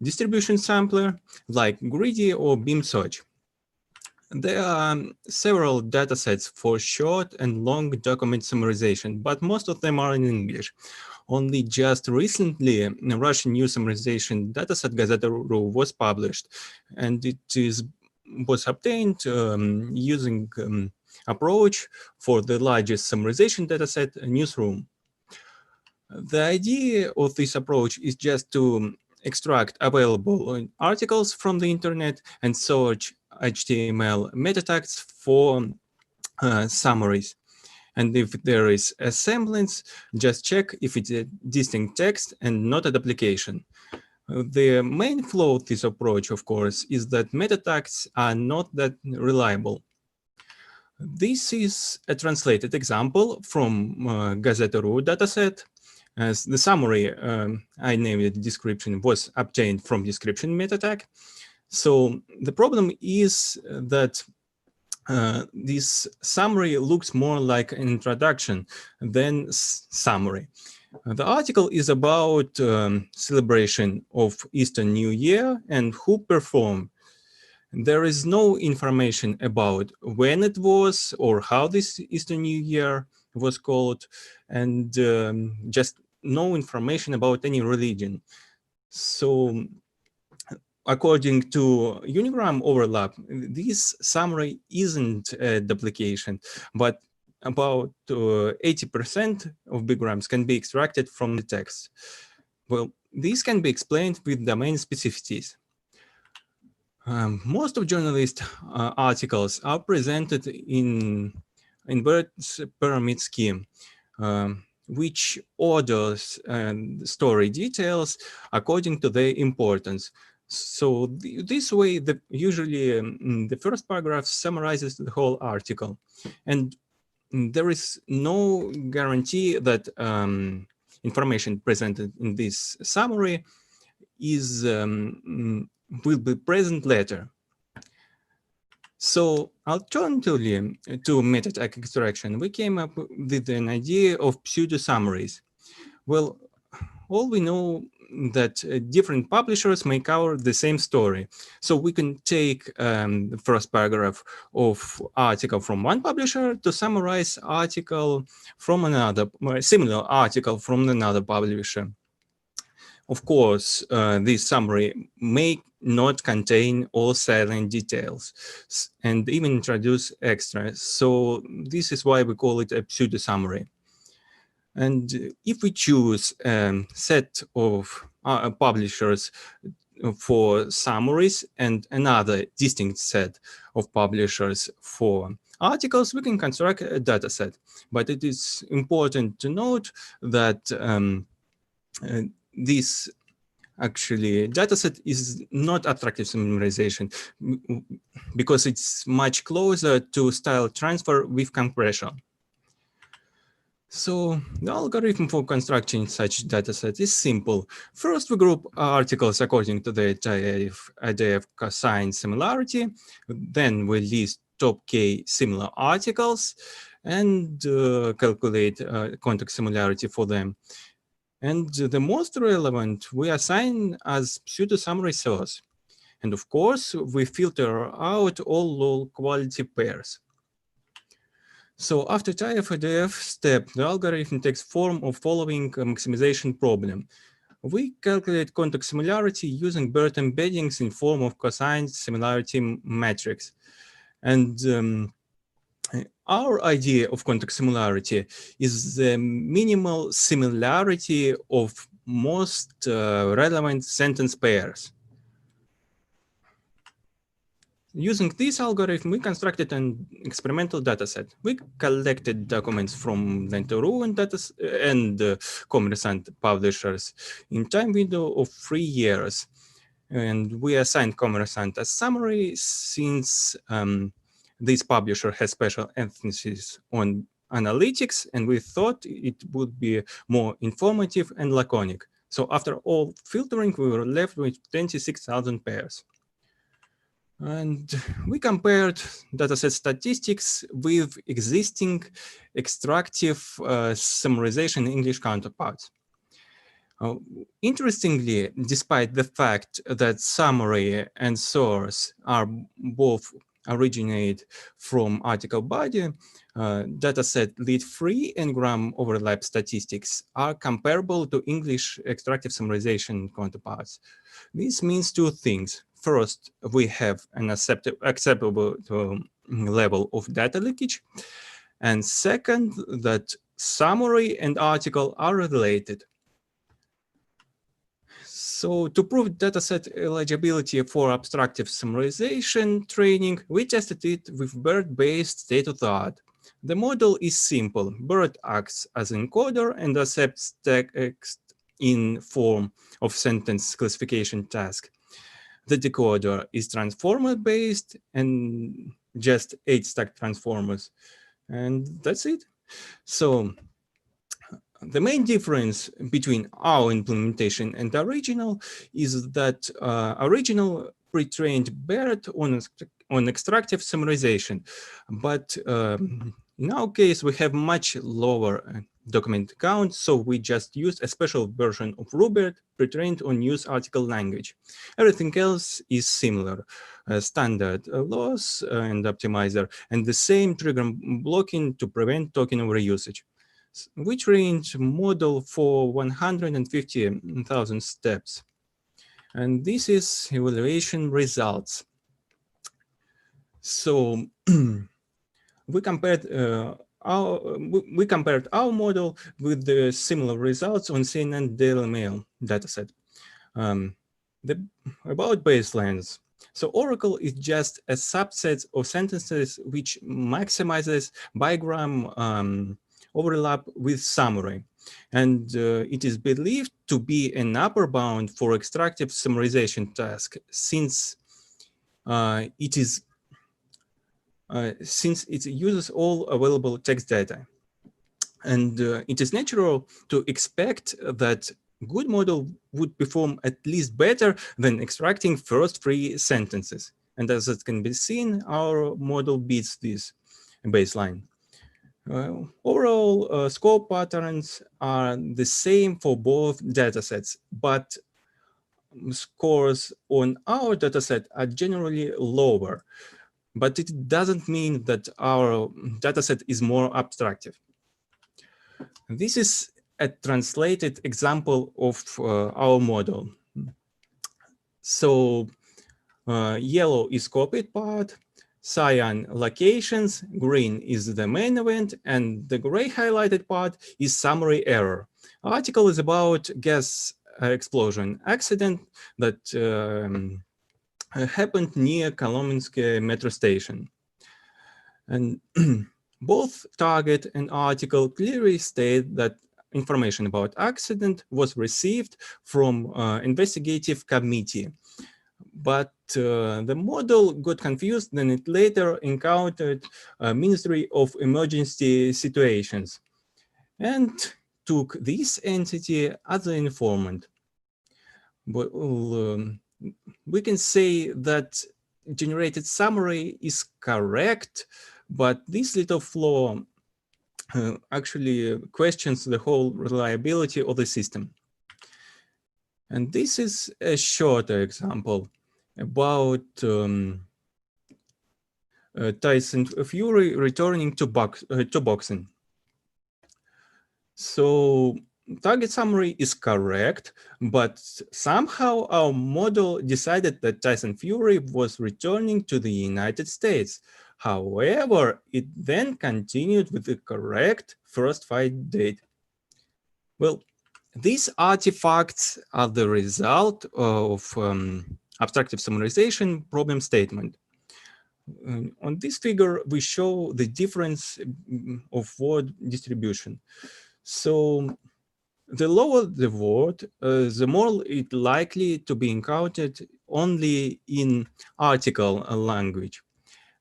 Speaker 10: distribution sampler like Greedy or Beam Search. There are several datasets for short and long document summarization, but most of them are in English. Only just recently, a Russian news summarization dataset Gazeta.ru was published, and it was obtained using approach for the largest summarization dataset, Newsroom. The idea of this approach is just to extract available articles from the internet and search HTML meta tags for summaries. And if there is a semblance, just check if it's a distinct text and not a duplication. The main flaw of this approach, of course, is that meta tags are not that reliable. This is a translated example from Gazeta.ru dataset. As the summary, I named it description, was obtained from description meta tag. So the problem is that this summary looks more like an introduction than summary. The article is about celebration of Easter New Year and who performed. There is no information about when it was or how this Easter New Year was called, and just no information about any religion. So according to unigram overlap, this summary isn't a duplication, but about 80% of bigrams can be extracted from the text. Well, this can be explained with domain specificities. Most of journalist articles are presented in BERT's pyramid scheme, which orders story details according to their importance. So this way, usually the first paragraph summarizes the whole article. And there is no guarantee that information presented in this summary is will be present later. So alternatively to meta tag extraction, we came up with an idea of pseudo summaries. Well, all we know that different publishers may cover the same story. So we can take the first paragraph of article from one publisher to summarize article from another, similar article from another publisher. Of course, this summary may not contain all salient details and even introduce extras. So this is why we call it a pseudo summary. And if we choose a set of publishers for summaries and another distinct set of publishers for articles, we can construct a dataset. But it is important to note that this actually dataset is not attractive summarization because it's much closer to style transfer with compression. So the algorithm for constructing such dataset is simple. First, we group articles according to the idea of cosine similarity. Then we list top k similar articles and calculate context similarity for them. And the most relevant we assign as pseudo summary source. And of course, we filter out all low quality pairs. So after TIE-FDF step, the algorithm takes form of following maximization problem. We calculate context similarity using BERT embeddings in form of cosine similarity matrix. And our idea of context similarity is the minimal similarity of most relevant sentence pairs. Using this algorithm, we constructed an experimental dataset. We collected documents from Lentoru and Commerçant publishers in time window of 3 years. And we assigned Commerçant a summary since this publisher has special emphasis on analytics, and we thought it would be more informative and laconic. So after all filtering, we were left with 26,000 pairs. And we compared dataset statistics with existing extractive summarization English counterparts. Interestingly, despite the fact that summary and source are both originate from article body, dataset lead-free and gram overlap statistics are comparable to English extractive summarization counterparts. This means two things. First, we have an acceptable level of data leakage. And second, that summary and article are related. So to prove dataset eligibility for abstractive summarization training, we tested it with BERT-based state-of-the-art. The model is simple. BERT acts as an encoder and accepts text in form of sentence classification task. The decoder is transformer-based and just 8 stack transformers. And that's it. So the main difference between our implementation and the original is that original pre-trained BERT on extractive summarization. But in our case, we have much lower document count, so we just used a special version of RuBERT pre-trained on news article language. Everything else is similar, standard loss and optimizer, and the same trigger blocking to prevent token overusage. We trained model for 150,000 steps. And this is evaluation results. So we compared our model with the similar results on CNN Daily Mail dataset. About baselines. So Oracle is just a subset of sentences which maximizes bigram overlap with summary. And it is believed to be an upper bound for extractive summarization task since it uses all available text data. And it is natural to expect that good model would perform at least better than extracting first three sentences. And as it can be seen, our model beats this baseline. Overall, scope patterns are the same for both datasets, but scores on our dataset are generally lower. But it doesn't mean that our dataset is more abstractive. This is a translated example of our model. So yellow is copied part, cyan locations, green is the main event, and the gray highlighted part is summary error. Article is about gas explosion accident that happened near Kolomensky metro station. And both target and article clearly state that information about accident was received from investigative committee. But the model got confused when it later encountered Ministry of Emergency Situations and took this entity as an informant. But, we can say that generated summary is correct, but this little flaw actually questions the whole reliability of the system. And this is a shorter example about Tyson Fury returning to boxing. So target summary is correct, but somehow our model decided that Tyson Fury was returning to the United States. However, it then continued with the correct first fight date. Well, these artifacts are the result of abstractive summarization problem statement. On this figure, we show the difference of word distribution. So the lower the word, the more it likely to be encountered only in article language.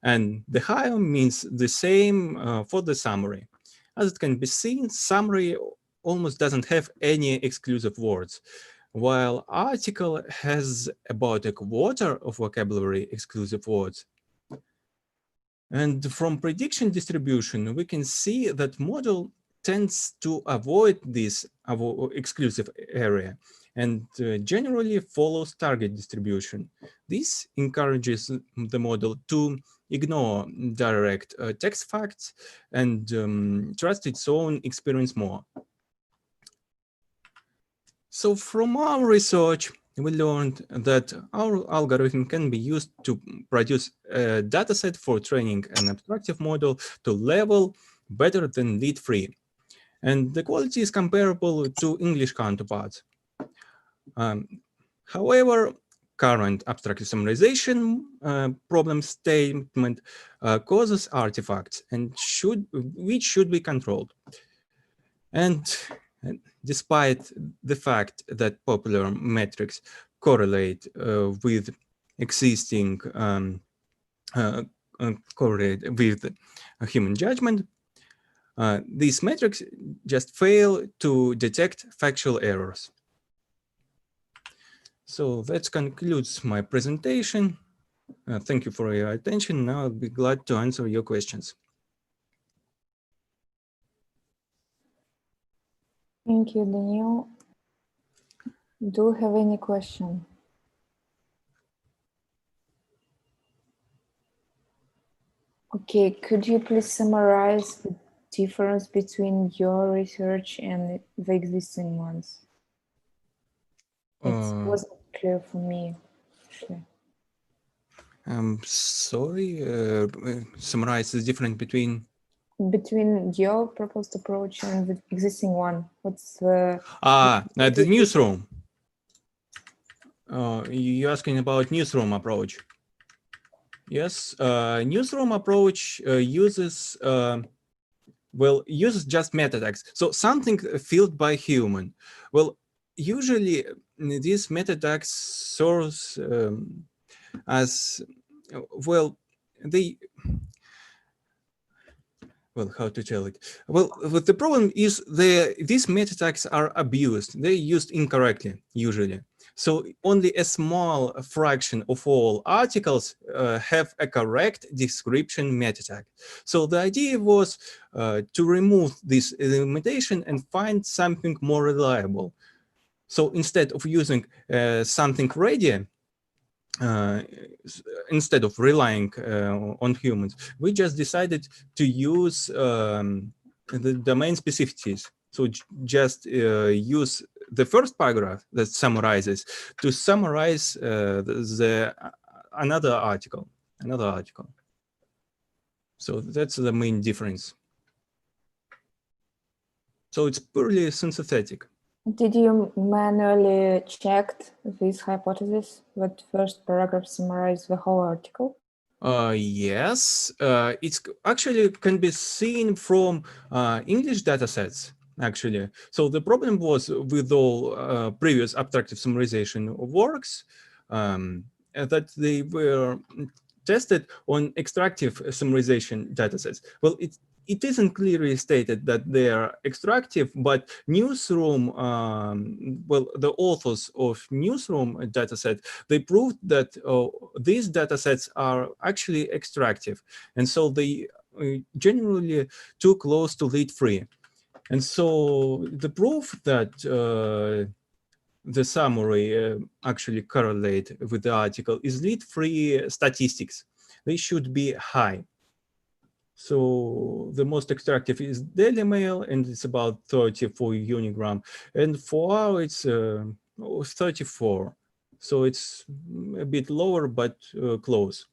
Speaker 10: And the higher means the same for the summary. As it can be seen, summary almost doesn't have any exclusive words, while article has about a quarter of vocabulary exclusive words. And from prediction distribution, we can see that model tends to avoid this exclusive area and generally follows target distribution. This encourages the model to ignore direct text facts and trust its own experience more. So from our research, we learned that our algorithm can be used to produce a dataset for training an abstractive model to level better than lead-free. And the quality is comparable to English counterparts. However, current abstractive summarization problem statement causes artifacts and which should be controlled. And despite the fact that popular metrics correlate with existing correlate with human judgment, these metrics just fail to detect factual errors. So that concludes my presentation. Thank you for your attention. Now I'll be glad to answer your questions.
Speaker 16: Thank you, Daniel. Do you have any question? Okay, could you please summarize the difference between your research and the existing ones? It wasn't clear for me, actually.
Speaker 10: I'm sorry, summarize the difference between
Speaker 16: your proposed approach and the existing one. What's the
Speaker 10: the newsroom? You're asking about newsroom approach. Yes, newsroom approach uses just meta text. So something filled by human. Well, usually this meta text serves as well. well, how to tell it? Well, but the problem is these meta tags are abused. They're used incorrectly, usually. So only a small fraction of all articles have a correct description meta tag. So the idea was to remove this limitation and find something more reliable. So instead of using something ready, instead of relying on humans, we just decided to use the domain specificities. So just use the first paragraph that summarizes to summarize another article. So that's the main difference. So it's purely synthetic.
Speaker 16: Did you manually check this hypothesis that first paragraph summarizes the whole article?
Speaker 10: Yes, it's actually can be seen from English datasets, actually. So the problem was with all previous abstractive summarization works that they were tested on extractive summarization datasets. Well, it isn't clearly stated that they are extractive, but newsroom, well, the authors of newsroom dataset, they proved that these datasets are actually extractive. And so they generally too close to lead free. And so the proof that the summary actually correlate with the article is lead free statistics. They should be high. So the most extractive is Daily Mail, and it's about 30 for Unigram, and for our it's 34. So it's a bit lower, but close.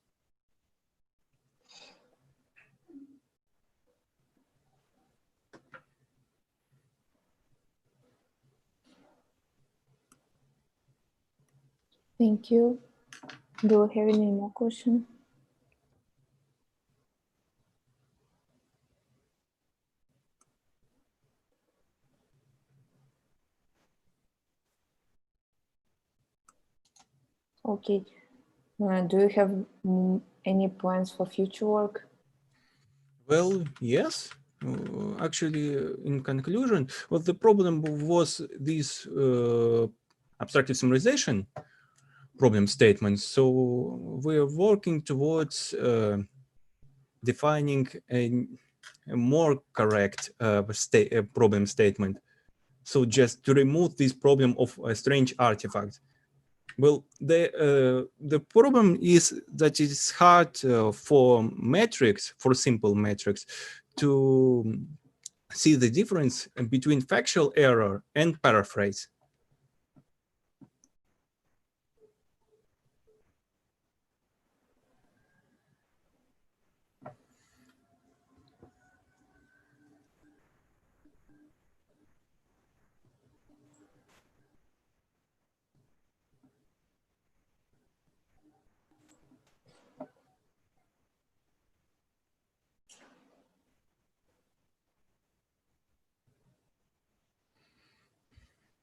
Speaker 16: Thank you. Do we have any more questions? Okay. Do you have any plans for future work?
Speaker 10: Well, yes. Actually, in conclusion, well, the problem was this abstractive summarization problem statements. So we are working towards defining a more correct problem statement. So just to remove this problem of a strange artifact. Well, the problem is that it's hard for metrics, for simple metrics, to see the difference between factual error and paraphrase.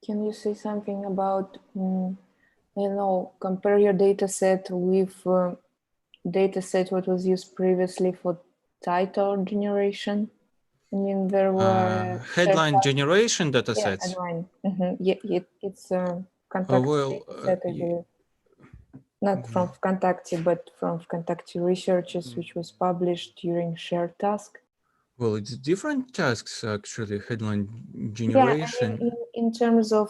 Speaker 16: Can you say something about, compare your data set with data set what was used previously for title generation? I mean, there were
Speaker 10: headline generation data sets.
Speaker 16: Yeah, headline. Yeah, it's contact set, I believe. Not from Vkontakte, but from Vkontakte researches, which was published during shared task.
Speaker 10: Well, it's different tasks, actually, headline generation.
Speaker 16: Yeah, in terms of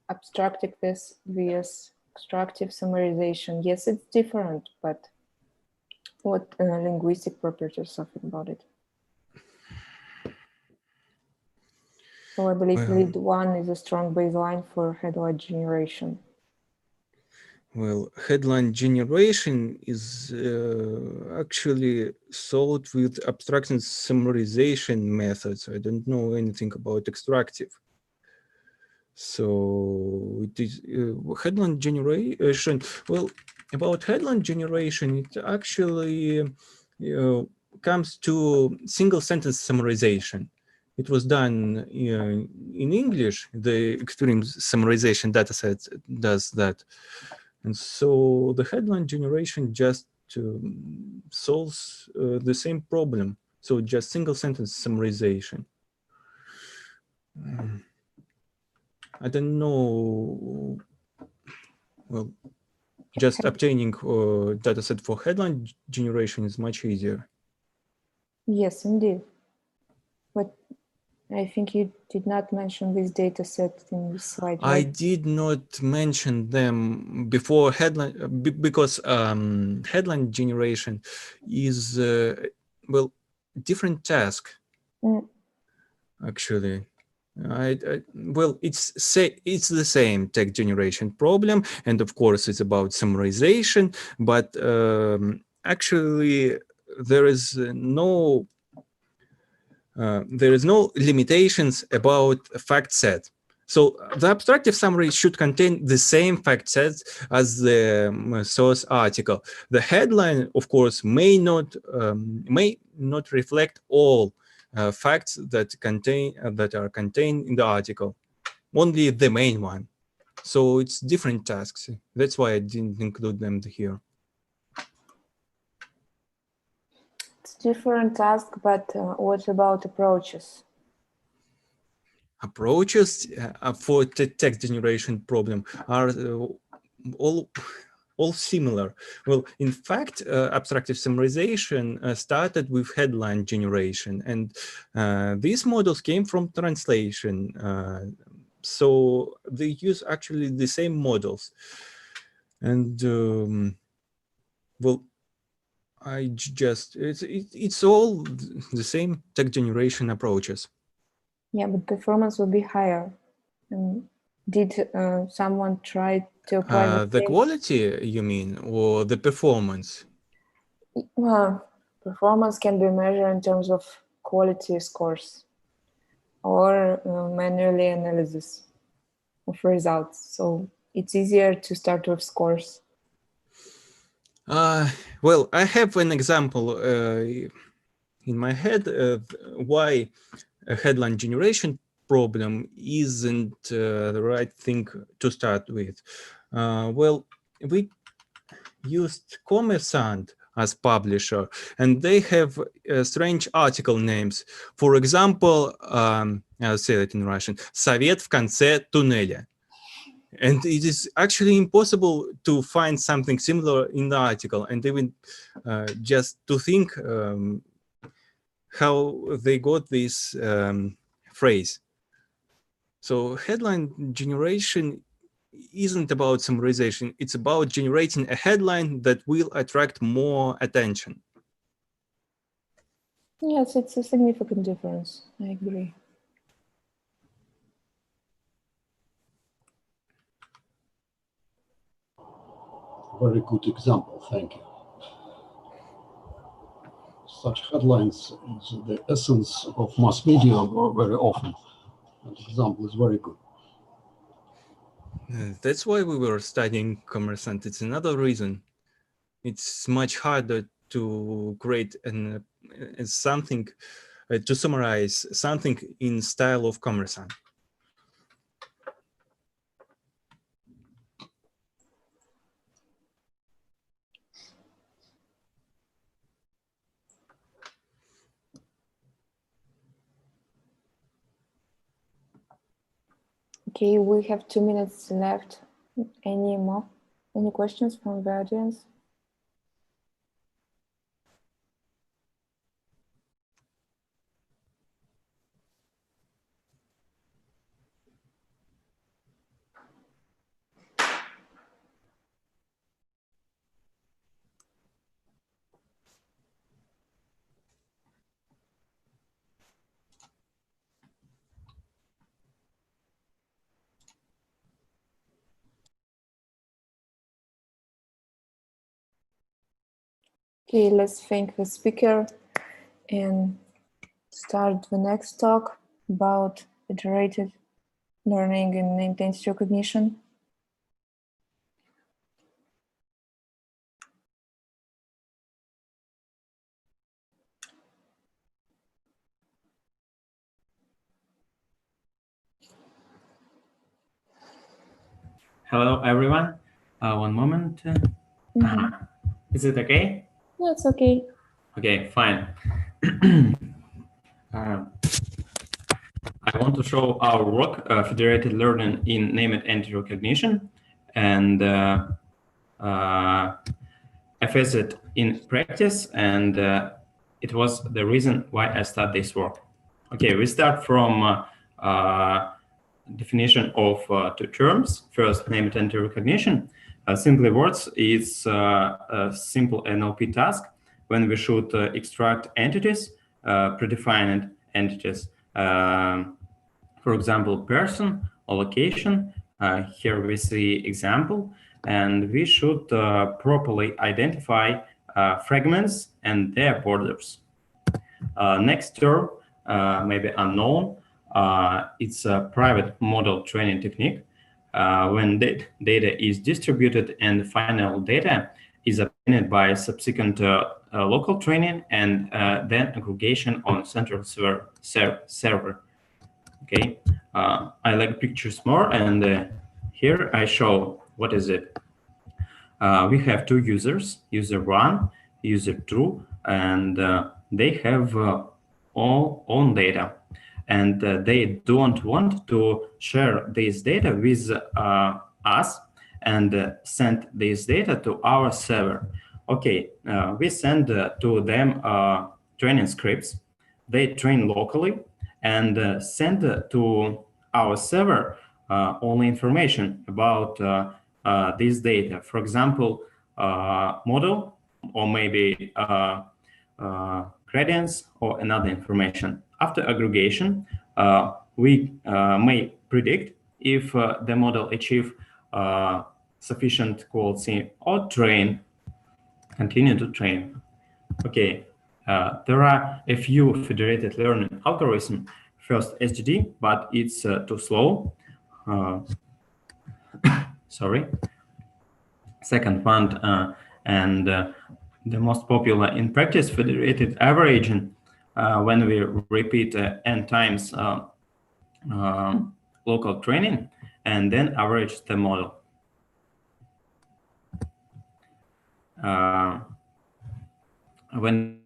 Speaker 16: abstractiveness vs extractive summarization, yes, it's different, but what linguistic properties something about it? So I believe lead one is a strong baseline for headline generation.
Speaker 10: Well, headline generation is actually solved with abstraction summarization methods. I don't know anything about extractive. So it is headline generation. Well, about headline generation, it actually comes to single sentence summarization. It was done in English. The extreme summarization dataset does that. And so the headline generation just solves the same problem. So just single sentence summarization. I don't know. Well, just obtaining dataset for headline generation is much easier.
Speaker 16: Yes, indeed. But I think you did not mention this data set in this slide,
Speaker 10: I
Speaker 16: right?
Speaker 10: did not mention them before headline because headline generation is well, different task. Actually, well, it's the same text generation problem, and of course it's about summarization, but actually there is no limitations about fact set. So the abstractive summary should contain the same fact sets as the source article. The headline, of course, may not reflect all facts that are contained in the article, only the main one. So it's different tasks. That's why I didn't include them here.
Speaker 16: It's different task, but what about approaches?
Speaker 10: Approaches for the text generation problem are all similar. Well, in fact, abstractive summarization started with headline generation, and these models came from translation. So they use actually the same models. And well, it's all the same text generation approaches.
Speaker 16: Yeah, but performance will be higher. Did someone try to apply
Speaker 10: the quality, you mean, or the performance?
Speaker 16: Well, performance can be measured in terms of quality scores or manually analysis of results. So it's easier to start with scores.
Speaker 10: Well, I have an example in my head why a headline generation problem isn't the right thing to start with. Well, we used Commerçant as publisher, and they have strange article names. For example, I'll say it in Russian, «Совет в конце туннеля». And it is actually impossible to find something similar in the article, and even just to think how they got this phrase. So headline generation isn't about summarization, it's about generating a headline that will attract more attention.
Speaker 16: Yes, it's a significant difference. I agree.
Speaker 3: Very good example, thank you. Such headlines is the essence of mass media very often. That example is very good.
Speaker 10: That's why we were studying Commerçant. It's another reason. It's much harder to create something, to summarize something in style of Commerçant.
Speaker 16: Okay, we have 2 minutes left. Any questions from the audience? Okay, let's thank the speaker and start the next talk about federated learning and identity recognition.
Speaker 2: Hello, everyone. One moment. Is it okay?
Speaker 16: Yeah, it's okay.
Speaker 2: Okay, fine.
Speaker 15: I want to show our work, federated learning in named entity recognition, and I faced it in practice, and it was the reason why I start this work. Okay, we start from definition of two terms. First, named entity recognition. Simply words, it's a simple NLP task when we should extract entities, predefined entities. For example, person or location. Here we see example, and we should properly identify fragments and their borders. Next term, maybe unknown. It's a private model training technique. When data is distributed and final data is obtained by subsequent local training and then aggregation on central server. Okay, I like pictures more, and here I show what is it. We have two users, user 1, user 2, and they have all own data, and they don't want to share this data with us and send this data to our server. Okay, we send to them training scripts. They train locally and send to our server only information about this data. For example, model, or maybe gradients or another information. After aggregation, we may predict if the model achieve sufficient quality or continue to train. Okay, there are a few federated learning algorithms. First, SGD, but it's too slow. Sorry. Second one, and the most popular in practice, federated averaging, when we repeat n times local training and then average the model. When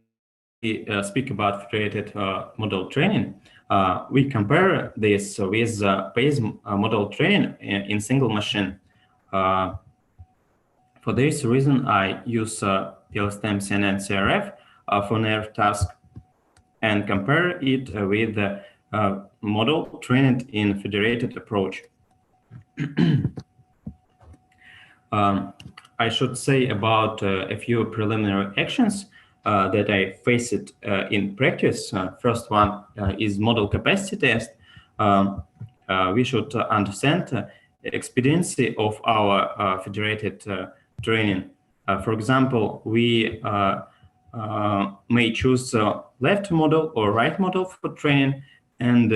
Speaker 15: we speak about federated model training, we compare this with base model training in single machine. For this reason, I use PLSTM CNN CRF for NERV task and compare it with the model trained in federated approach. I should say about a few preliminary actions that I faced in practice. First one is model capacity test. We should understand the expediency of our federated training. For example, we may choose left model or right model for training, and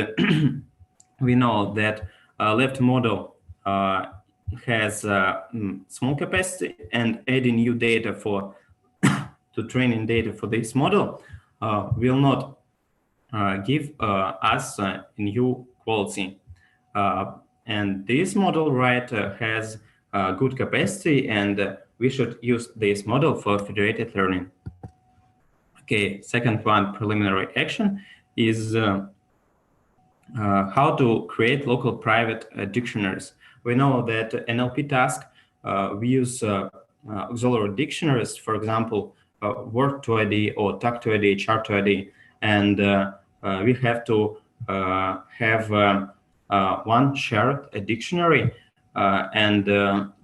Speaker 15: we know that left model has small capacity, and adding new data to training data for this model will not give us new quality. And this model right has good capacity, and we should use this model for federated learning. Okay, second one, preliminary action, is how to create local private dictionaries. We know that NLP task, we use auxiliary dictionaries, for example, word2ID or tag2ID, chart2ID, and we have to have one shared dictionary, and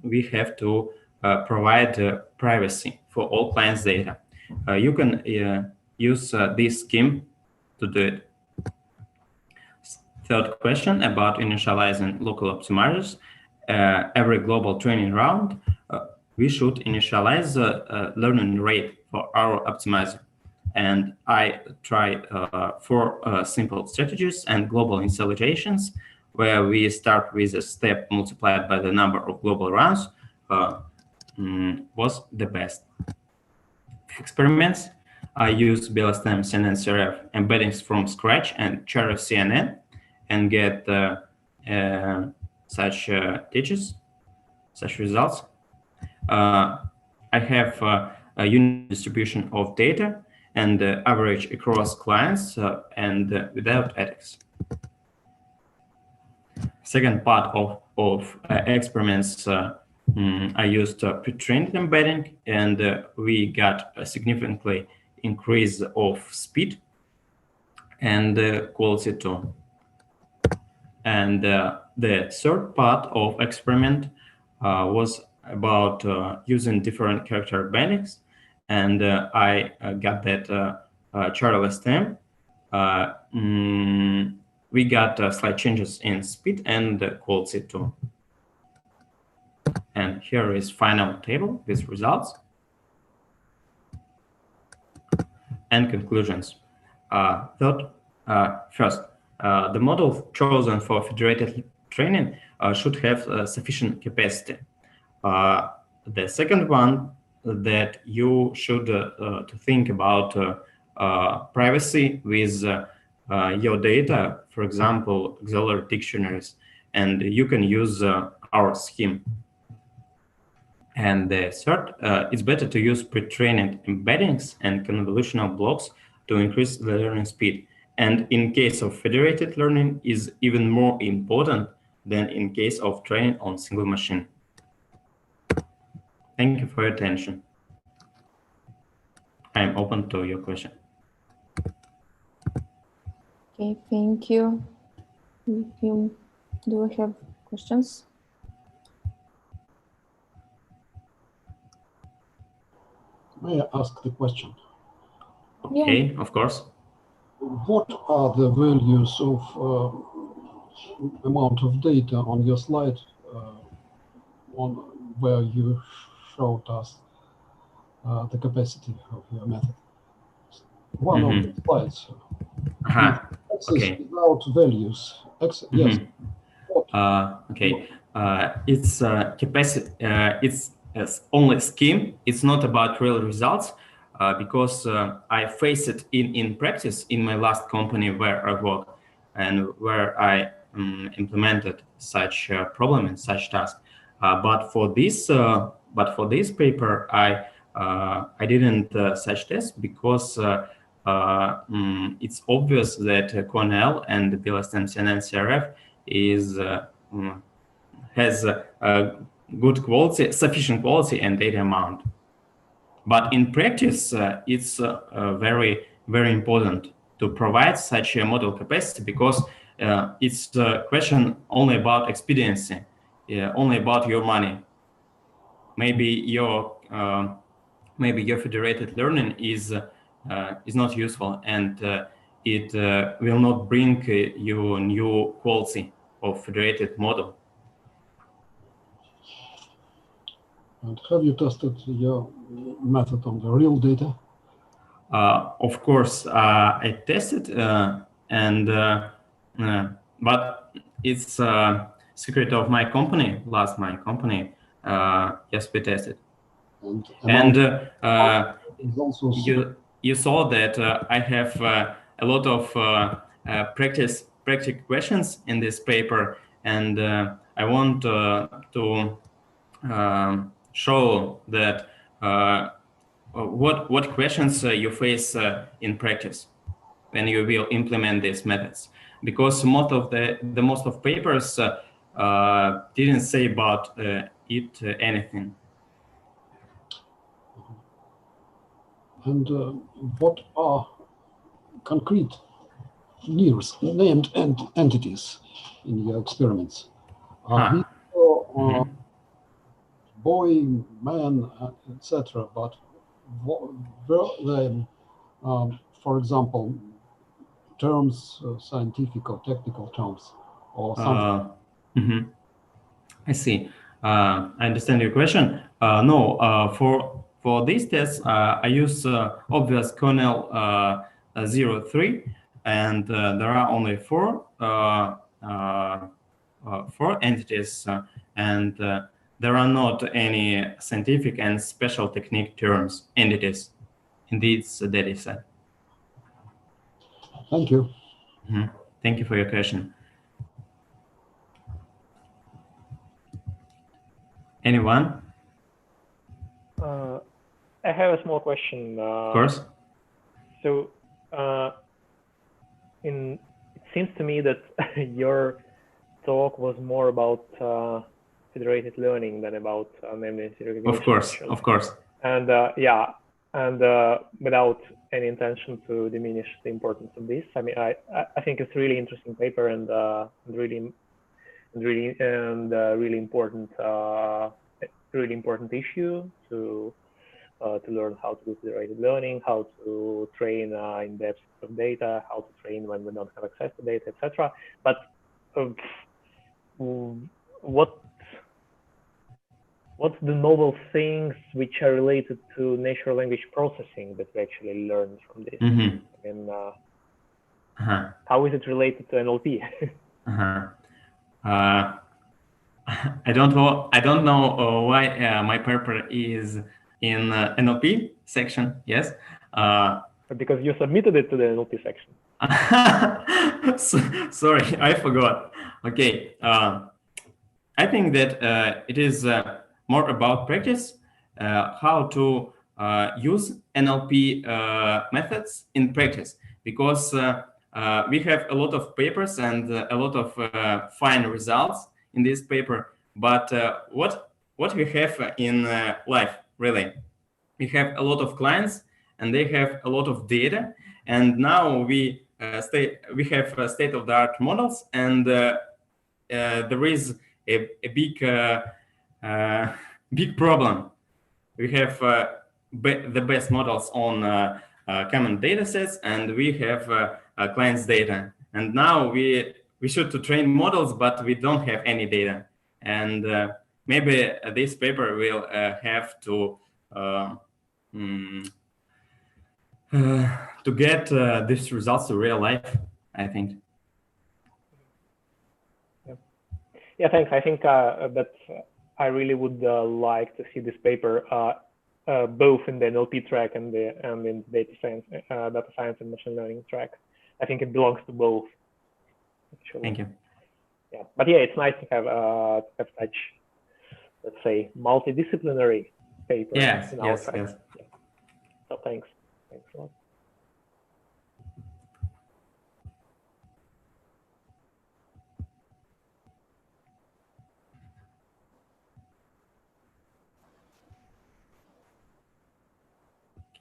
Speaker 15: we have to provide privacy for all clients' data. You can use this scheme to do it. Third question about initializing local optimizers. Every global training round, we should initialize the learning rate for our optimizer. And I tried 4 simple strategies and global initializations, where we start with a step multiplied by the number of global rounds, was the best. Experiments, I use BLSTM CNN CRF embeddings from scratch and cherry CNN and get such digits, such results. I have a unique distribution of data, and average across clients and without ethics. Second part of experiments, I used pre-trained embedding, and we got a significantly increase of speed and quality too. And the third part of experiment was about using different character embeddings, and I got that Charlie stem. We got slight changes in speed and quality too. And here is final table with results and conclusions. First, the model chosen for federated training should have sufficient capacity. The second one, that you should to think about privacy with your data, for example, auxiliary dictionaries, and you can use our scheme. And the third, it's better to use pre-trained embeddings and convolutional blocks to increase the learning speed. And in case of federated learning is even more important than in case of training on single machine. Thank you for your attention. I'm open to your question.
Speaker 16: Okay, thank you. Do we have questions?
Speaker 3: May I ask the question?
Speaker 15: Okay,
Speaker 16: yeah.
Speaker 15: Of course.
Speaker 3: What are the values of amount of data on your slide on where you showed us the capacity of your method? One of the slides.
Speaker 15: Okay.
Speaker 3: Without values. Yes.
Speaker 15: Okay. It's capacity. It's only scheme. It's not about real results because I faced it in practice in my last company where I work and where I implemented such problem and such task. But for this paper, I didn't such test because it's obvious that Cornell and the PLSTM CRF is has good quality, sufficient quality and data amount. But in practice, it's very, very important to provide such a model capacity because it's a question only about expediency, only about your money. Maybe your federated learning is not useful, and it will not bring you new quality of federated model.
Speaker 3: And have you tested your method on the real data?
Speaker 15: Of course, I tested, but it's a secret of my company. Yes, we tested. And you saw that I have a lot of practical questions in this paper, and I want to show that what questions you face in practice when you will implement these methods, because most of papers didn't say about it anything.
Speaker 3: And what are concrete named entities in your experiments? Are these boy, man, etc.? But were they, for example, terms, scientific or technical terms, or something?
Speaker 15: I see. I understand your question. No, for these tests, I use obvious kernel 03, and there are only four entities, and there are not any scientific and special technique terms entities in this data set.
Speaker 3: Thank you.
Speaker 15: Thank you for your question. Anyone?
Speaker 2: I have a small question.
Speaker 15: Of course.
Speaker 2: So it seems to me that your talk was more about federated learning than about memory entity recognition.
Speaker 9: Of course,
Speaker 2: actually.
Speaker 9: of course.
Speaker 2: And yeah, and without any intention to diminish the importance of this, I mean, I think it's a really interesting paper and really important issue to learn how to do federated learning, how to train in depth of data, how to train when we don't have access to data, etc. But what's the novel things which are related to natural language processing that we actually learned from this?
Speaker 9: Mm-hmm.
Speaker 2: I mean, how is it related to NLP?
Speaker 9: I don't know why my paper is in NLP section. Yes.
Speaker 2: Because you submitted it to the NLP section.
Speaker 9: Sorry, I forgot. Okay. I think that it is more about practice, how to use NLP methods in practice, because we have a lot of papers and a lot of fine results in this paper. But what we have in life, really, we have a lot of clients and they have a lot of data. And now we have state-of-the-art models, and there is a big problem. We have the best models on common data sets, and we have clients' data. And now we should to train models, but we don't have any data. And maybe this paper will have to get these results to real life, I think.
Speaker 2: Yeah, thanks. I think that I really would like to see this paper both in the NLP track and in data science and machine learning track. I think it belongs to both. Actually.
Speaker 9: Thank you.
Speaker 2: Yeah, but yeah, it's nice to have such, let's say, multidisciplinary paper
Speaker 9: Yes,
Speaker 2: in our
Speaker 9: yes,
Speaker 2: track.
Speaker 9: yes.
Speaker 2: Yeah. So thanks a lot.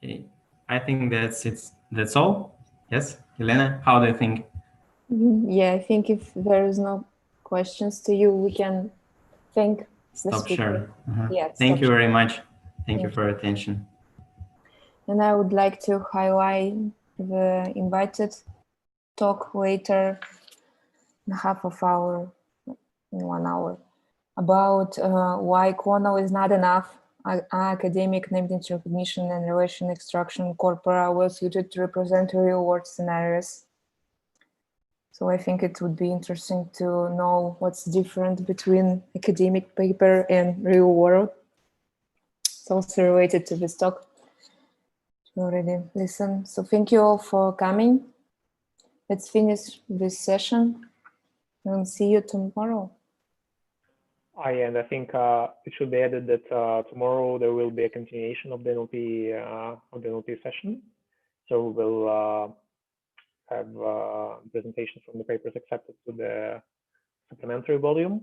Speaker 9: Okay, I think that's it. That's all. Yes, Elena, how do you think?
Speaker 16: Yeah, I think if there is no questions to you, we can thank the
Speaker 9: Stop
Speaker 16: speaker.
Speaker 9: sharing.
Speaker 16: Yeah,
Speaker 9: Thank you
Speaker 16: stop
Speaker 9: very much. Thank you
Speaker 16: Thank
Speaker 9: for your attention.
Speaker 16: And I would like to highlight the invited talk later in half of hour, in 1 hour, about why kernel is not enough. Academic named entity recognition and relation extraction corpora were suited to represent real world scenarios. So I think it would be interesting to know what's different between academic paper and real world. It's also related to this talk. You already listened. So thank you all for coming. Let's finish this session and see you tomorrow.
Speaker 2: And I think it should be added that tomorrow there will be a continuation of the NLP session. So we'll have presentations from the papers accepted to the supplementary volume,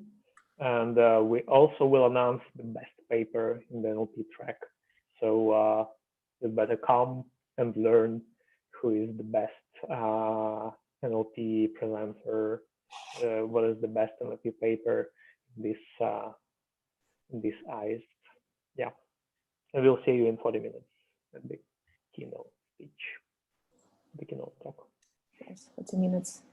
Speaker 2: and we also will announce the best paper in the NLP track. So you better come and learn who is the best NLP presenter, what is the best NLP paper in this AIST. Yeah, and we'll see you in 40 minutes at the keynote speech, the keynote talk.
Speaker 16: Yes, 40 minutes.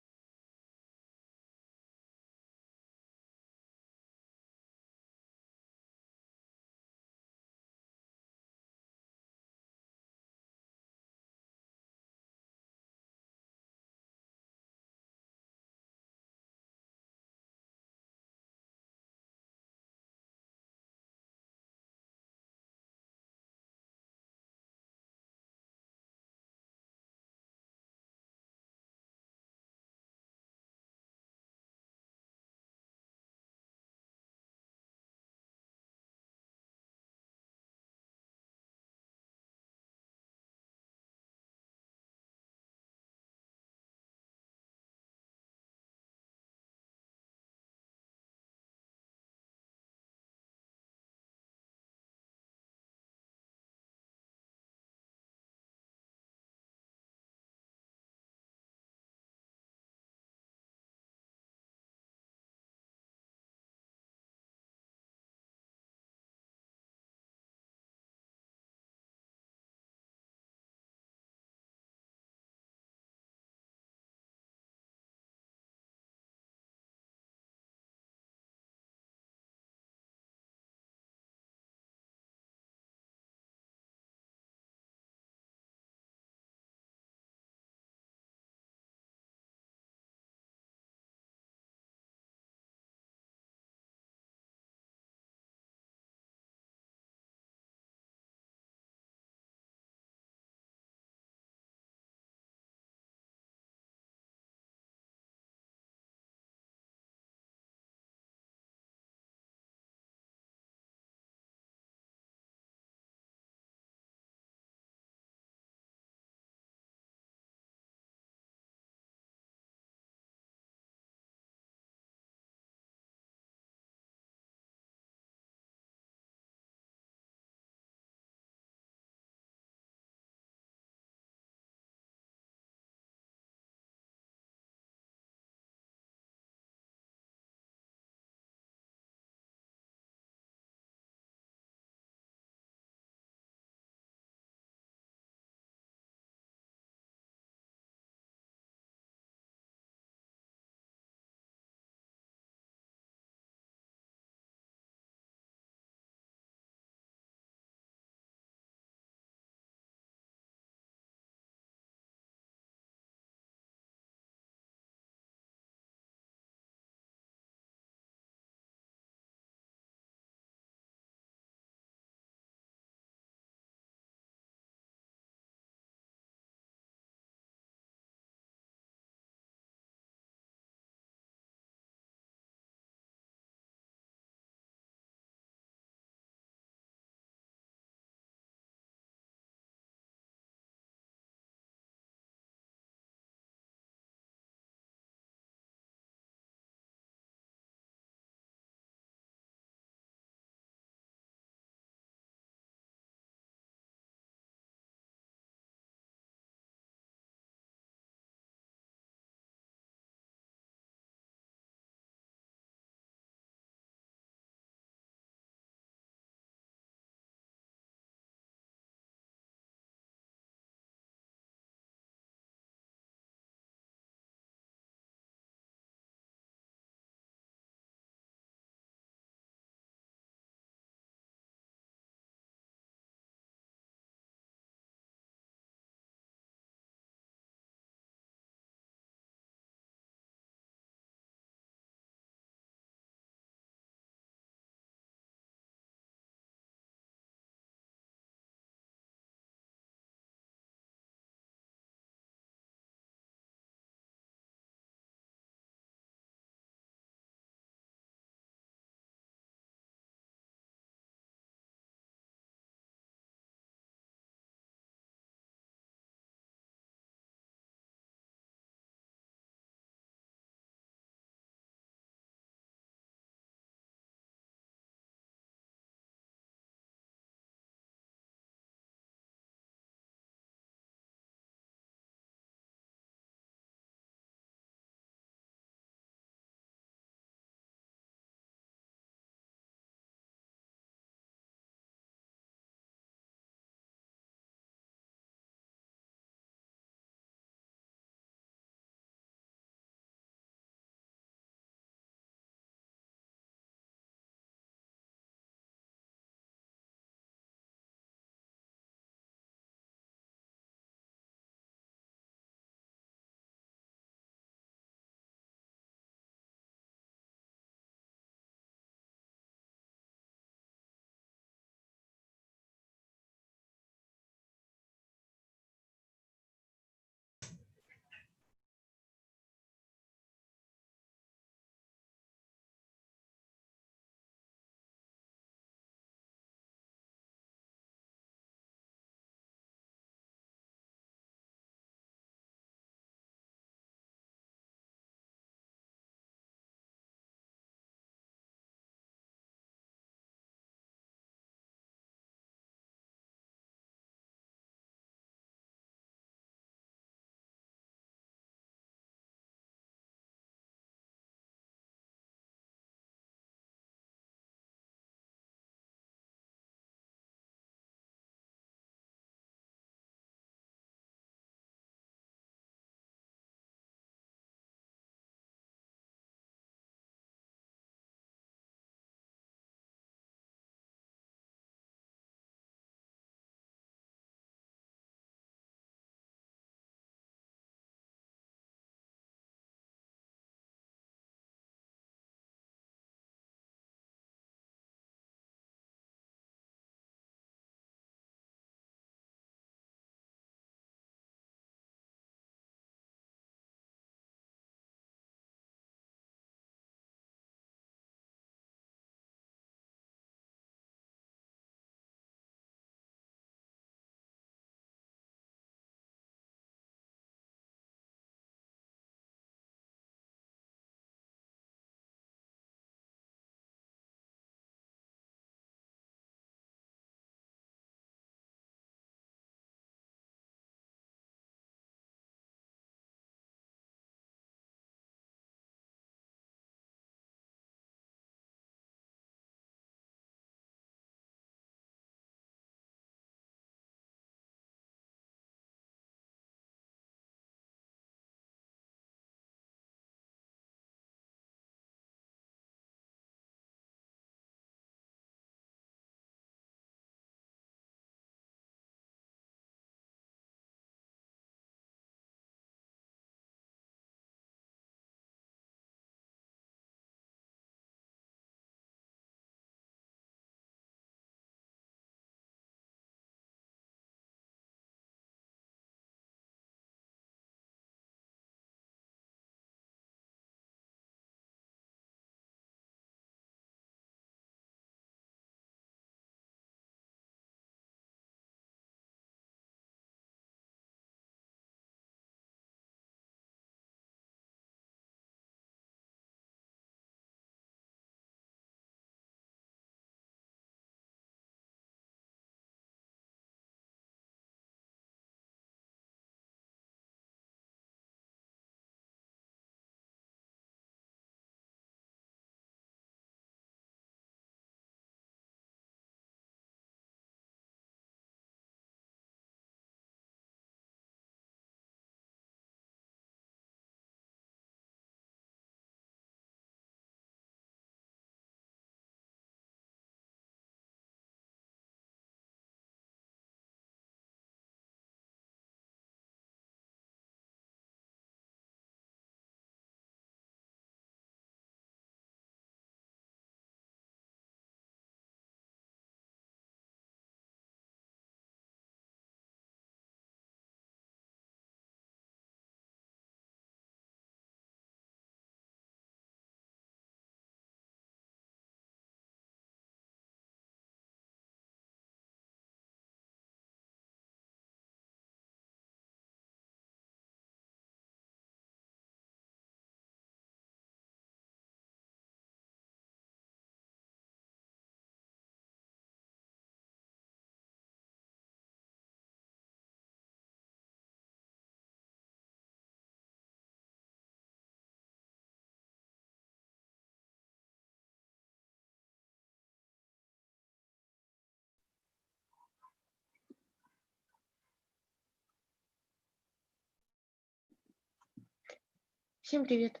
Speaker 4: Всем привет.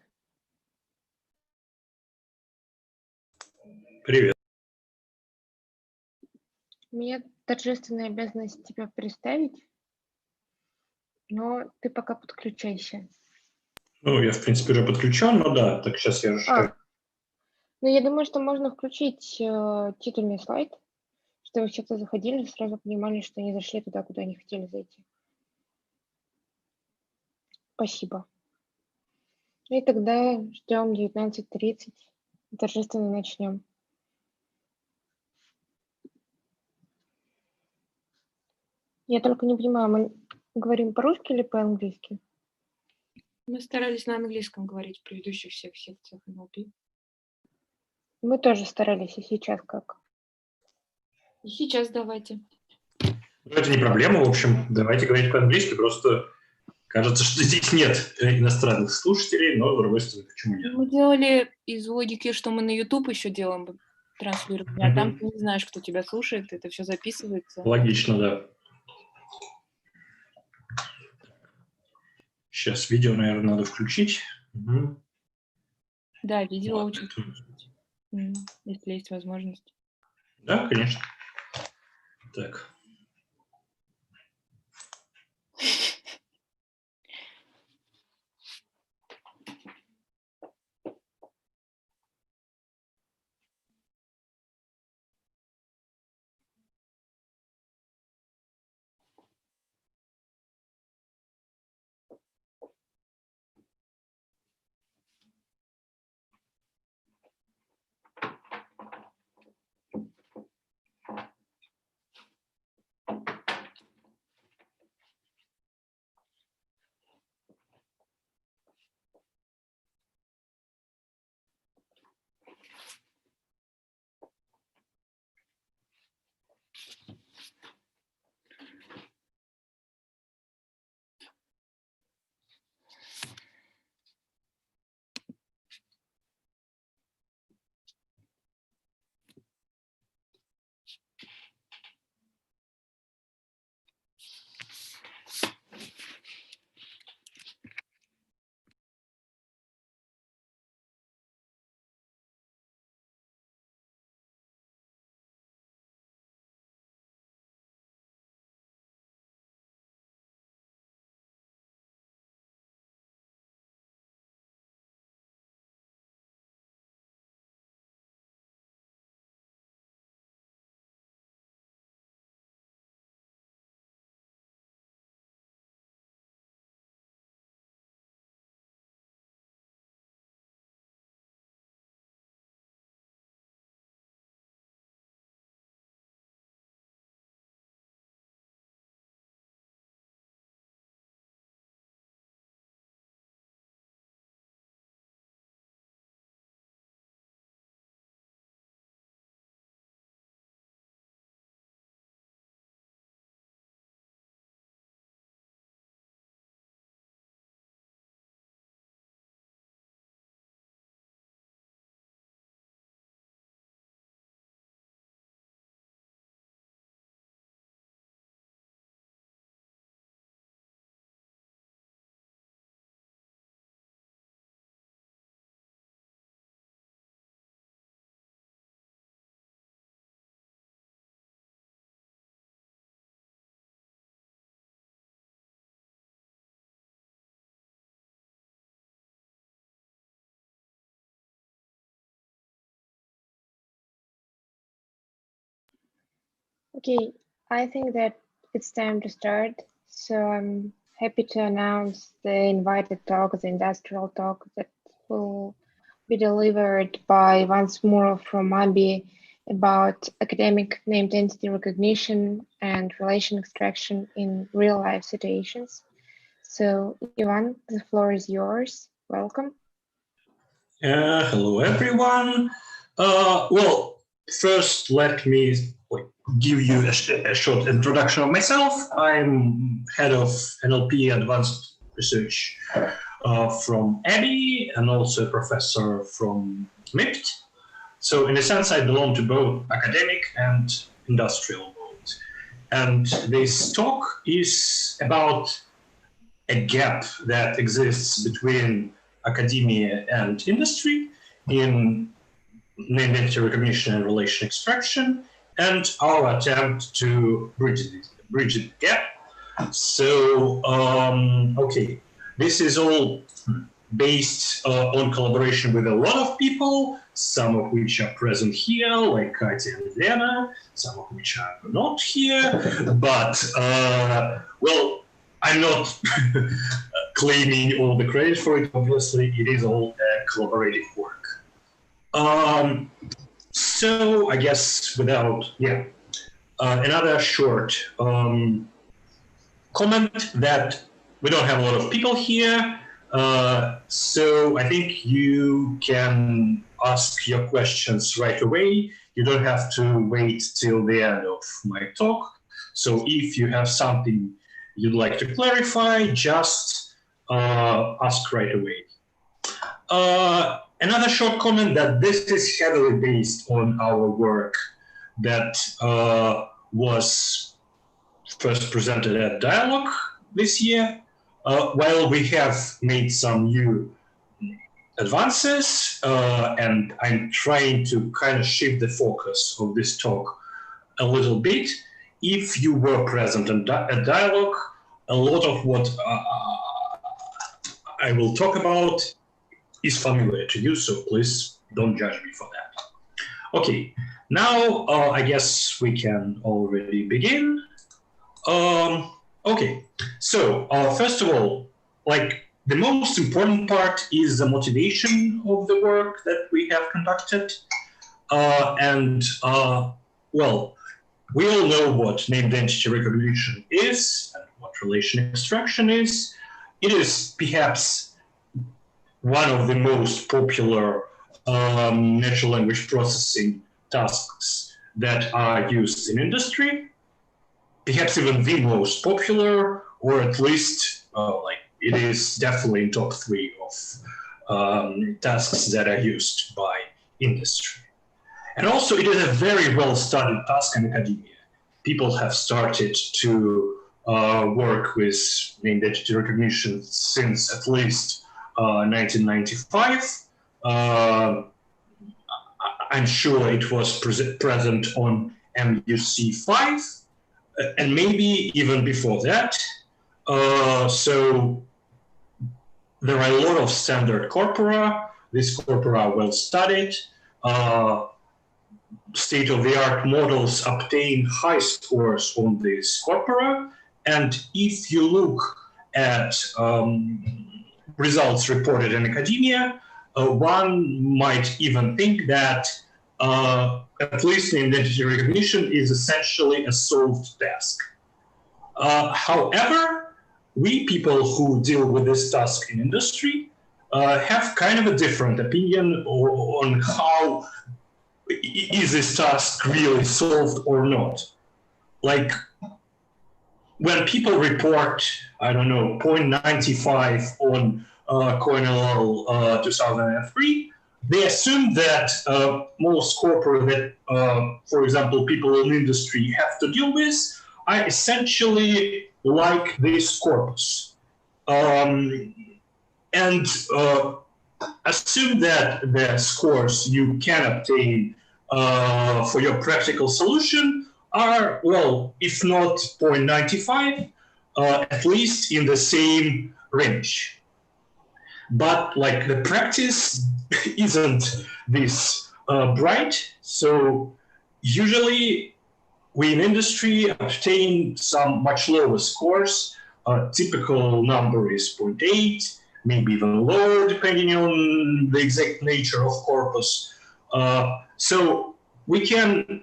Speaker 3: Привет.
Speaker 4: У меня торжественная обязанность тебя представить, но ты пока подключайся.
Speaker 3: Ну, я, в принципе, уже подключен, но да, так сейчас я же...
Speaker 4: Ну, я думаю, что можно включить титульный слайд, чтобы все, кто заходили, сразу понимали, что они зашли туда, куда они хотели зайти. Спасибо. И тогда ждем 19:30. Торжественно начнем. Я только не понимаю, мы говорим по-русски или по-английски?
Speaker 2: Мы старались на английском говорить в предыдущих всех секциях NLP.
Speaker 4: Мы тоже старались, и сейчас как?
Speaker 2: И сейчас давайте.
Speaker 3: Ну, это не проблема, в общем, давайте говорить по-английски, просто кажется, что здесь нет иностранных слушателей, но, с другой стороны, почему нет?
Speaker 2: Мы делали из логики, что мы на YouTube еще делаем транслирование, а там ты не знаешь, кто тебя слушает, это все записывается.
Speaker 3: Логично, да. Сейчас видео, наверное, надо включить. Угу.
Speaker 2: Да, видео очень включить, если есть возможность.
Speaker 3: Да, конечно. Так.
Speaker 4: Okay, I think that it's time to start. So I'm happy to announce the invited talk, the industrial talk that will be delivered by once more from Mabi about academic named entity recognition and relation extraction in real life situations. So Ivan, the floor is yours. Welcome.
Speaker 3: Hello, everyone. Well, first, let me give you a short introduction of myself. I'm head of NLP Advanced Research from ABI and also a professor from MIPT. So in a sense, I belong to both academic and industrial world. And this talk is about a gap that exists between academia and industry in named entity recognition and relation extraction, and our attempt to bridge the gap. So, okay, this is all based on collaboration with a lot of people, some of which are present here, like Katya and Lena, some of which are not here, but, well, I'm not claiming all the credit for it. Obviously, it is all collaborative work. So I guess without, another short comment that we don't have a lot of people here. So I think you can ask your questions right away. You don't have to wait till the end of my talk. So if you have something you'd like to clarify, just ask right away. Another short comment that this is heavily based on our work that was first presented at Dialogue this year. While we have made some new advances, and I'm trying to kind of shift the focus of this talk a little bit. If you were present at Dialogue, a lot of what I will talk about is familiar to you, so please don't judge me for that. Okay, now I guess we can already begin. Okay, so first of all, like the most important part is the motivation of the work that we have conducted. Well, we all know what named entity recognition is and what relation extraction is. It is perhaps one of the most popular natural language processing tasks that are used in industry. Perhaps even the most popular, or at least like it is definitely in top 3 of tasks that are used by industry. And also it is a very well-studied task in academia. People have started to work with named entity recognition since at least 1995. I'm sure it was present on MUC5, and maybe even before that. So there are a lot of standard corpora. These corpora are well studied. State-of-the-art models obtain high scores on these corpora. And if you look at results reported in academia, one might even think that at least named entity recognition is essentially a solved task. However, we people who deal with this task in industry have kind of a different opinion on how is this task really solved or not. Like when people report, I don't know, 0.95 on CoinLL 2003, they assume that most corporate that, for example, people in industry have to deal with are essentially like this corpus. And assume that the scores you can obtain for your practical solution are, well, if not 0.95, at least in the same range. But like the practice isn't this bright. So usually we in industry obtain some much lower scores. Typical number is 0.8, maybe even lower depending on the exact nature of corpus. So we can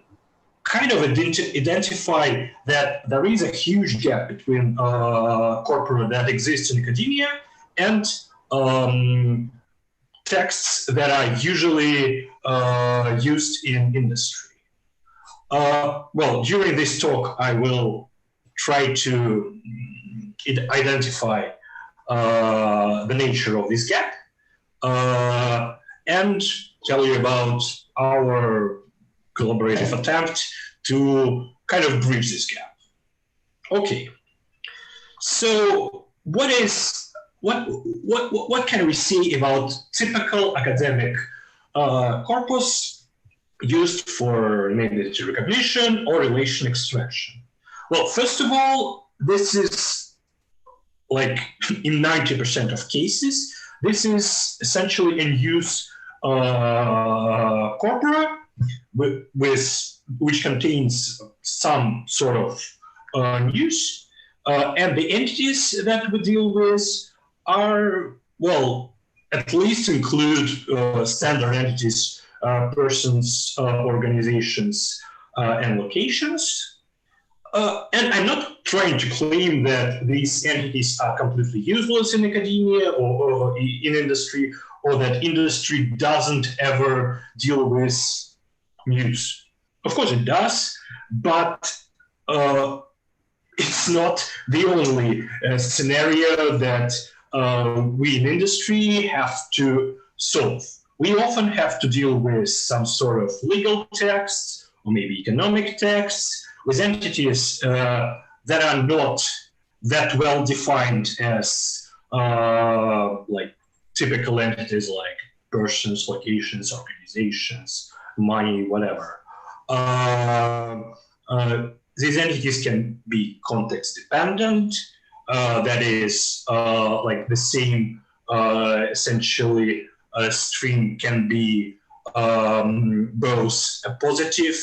Speaker 3: kind of identify that there is a huge gap between corpora that exist in academia and texts that are usually used in industry. Well, during this talk, I will try to identify the nature of this gap and tell you about our collaborative attempt to kind of bridge this gap. Okay, so what what can we say about typical academic corpus used for name entity recognition or relation extraction? Well, first of all, this is like in 90% of cases, this is essentially in use corpora which contains some sort of news, and the entities that we deal with are, well, at least include standard entities, persons, organizations, and locations. And I'm not trying to claim that these entities are completely useless in academia or in industry, or that industry doesn't ever deal with news. Of course it does, but it's not the only scenario that we in industry have to solve. We often have to deal with some sort of legal texts or maybe economic texts with entities that are not that well defined as like typical entities like persons, locations, organizations, money, whatever. These entities can be context dependent. That is like the same essentially stream can be both a positive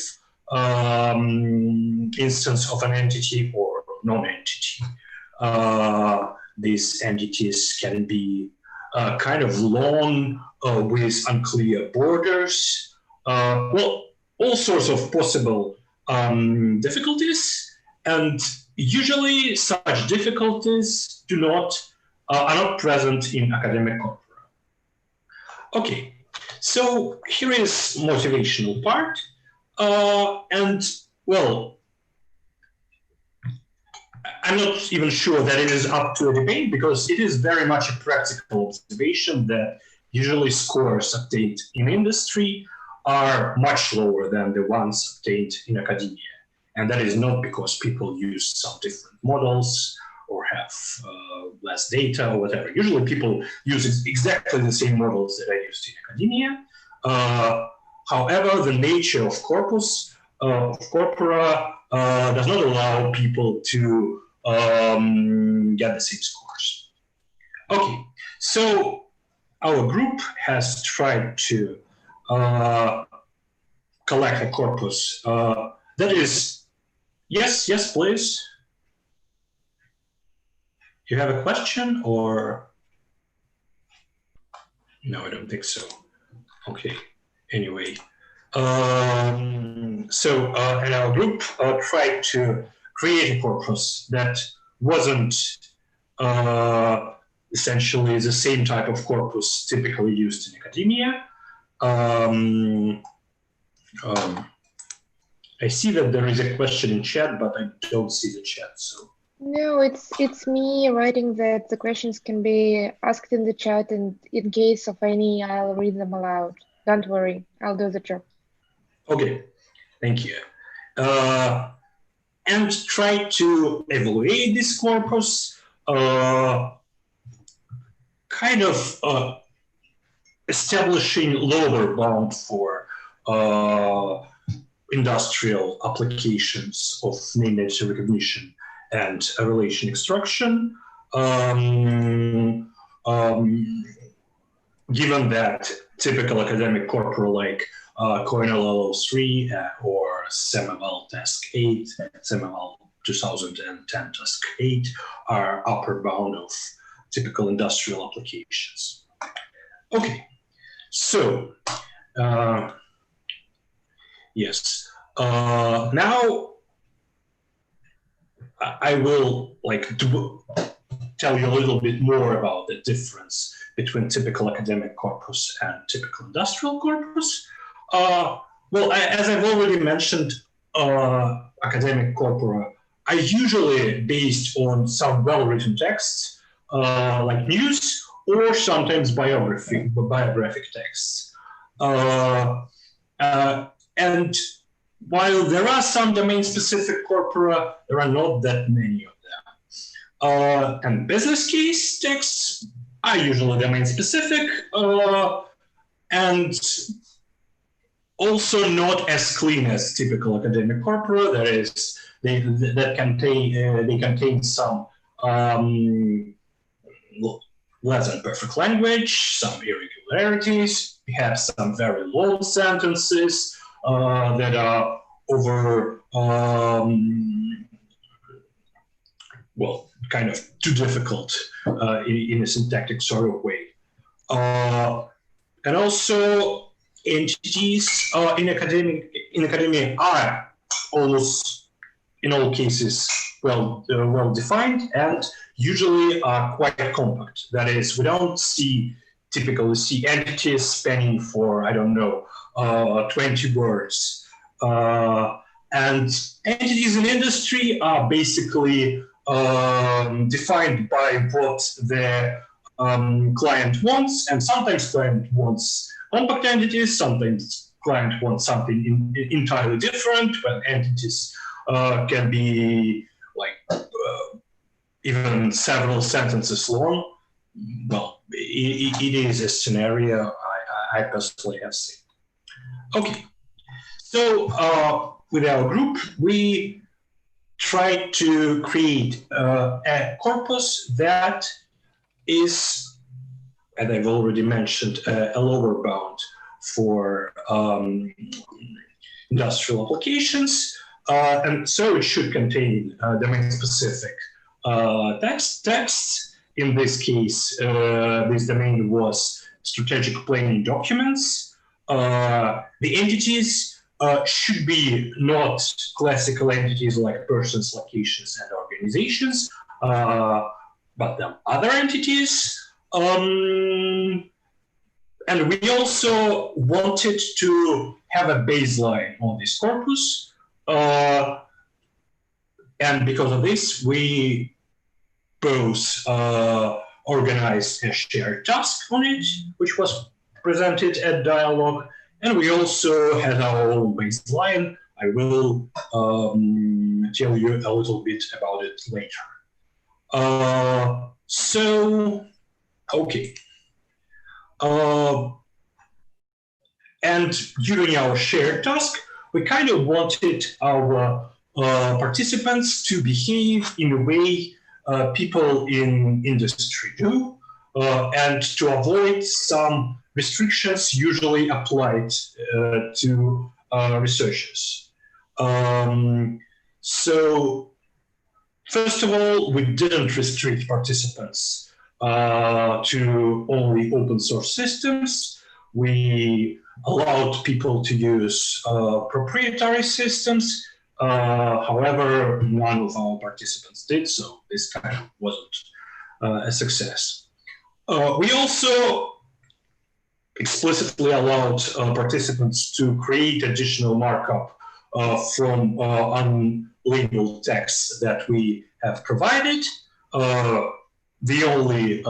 Speaker 3: instance of an entity or non-entity. These entities can be kind of long with unclear borders. Well, all sorts of possible difficulties, and usually such difficulties are not present in academic corpora. Okay, so here is motivational part. And well, I'm not even sure that it is up to a debate, because it is very much a practical observation that usually scores obtained in industry are much lower than the ones obtained in academia. And that is not because people use some different models or have less data or whatever. Usually people use exactly the same models that I used in academia. However, the nature of corpus, of corpora, does not allow people to get the same scores. Okay, so our group has tried to collect a corpus that is, yes, please. You have a question or? No, I don't think so. Okay, anyway. So and our group tried to create a corpus that wasn't essentially the same type of corpus typically used in academia. I see that there is a question in chat, but I don't see the chat. So
Speaker 4: no, it's me writing that the questions can be asked in the chat, and in case of any, I'll read them aloud. Don't worry, I'll do the job.
Speaker 3: Okay, thank you. And try to evaluate this corpus, kind of establishing lower bound for industrial applications of name entity recognition and relation extraction, given that typical academic corpora like COINL 03 or SEMAVAL Task 8, SEMAVAL 2010 Task 8 are upper bound of typical industrial applications. Okay, so yes, now I will tell you a little bit more about the difference between typical academic corpus and typical industrial corpus. Well, as I've already mentioned, academic corpora are usually based on some well-written texts, like news, or sometimes biographic texts. And while there are some domain-specific corpora, there are not that many of them. And business case texts are usually domain specific and also not as clean as typical academic corpora. That is, they contain some less than perfect language, some irregularities, perhaps some very long sentences that are over, well, kind of too difficult in a syntactic sort of way. And also entities in academia are almost in all cases well defined and usually are quite compact. That is, we don't typically see entities spanning for, I don't know, 20 words. And entities in industry are basically defined by what the client wants, and sometimes client wants compact entities, sometimes client wants something entirely different, when entities can be like even several sentences long. Well, it is a scenario I personally have seen. Okay, so with our group, we try to create a corpus that is, as I've already mentioned, a lower bound for industrial applications, and so it should contain domain-specific texts. In this case, this domain was strategic planning documents. The entities should be not classical entities like persons, locations, and organizations, but then other entities. And we also wanted to have a baseline on this corpus. And because of this, we both organized a shared task on it, which was presented at Dialogue. And we also had our own baseline. I will tell you a little bit about it later. Okay. And during our shared task, we kind of wanted our participants to behave in a way people in industry do, and to avoid some restrictions usually applied to researchers. So, first of all, we didn't restrict participants to only open source systems. We allowed people to use proprietary systems. However, none of our participants did, so this kind of wasn't a success. We also explicitly allowed participants to create additional markup from unlabeled texts that we have provided. The only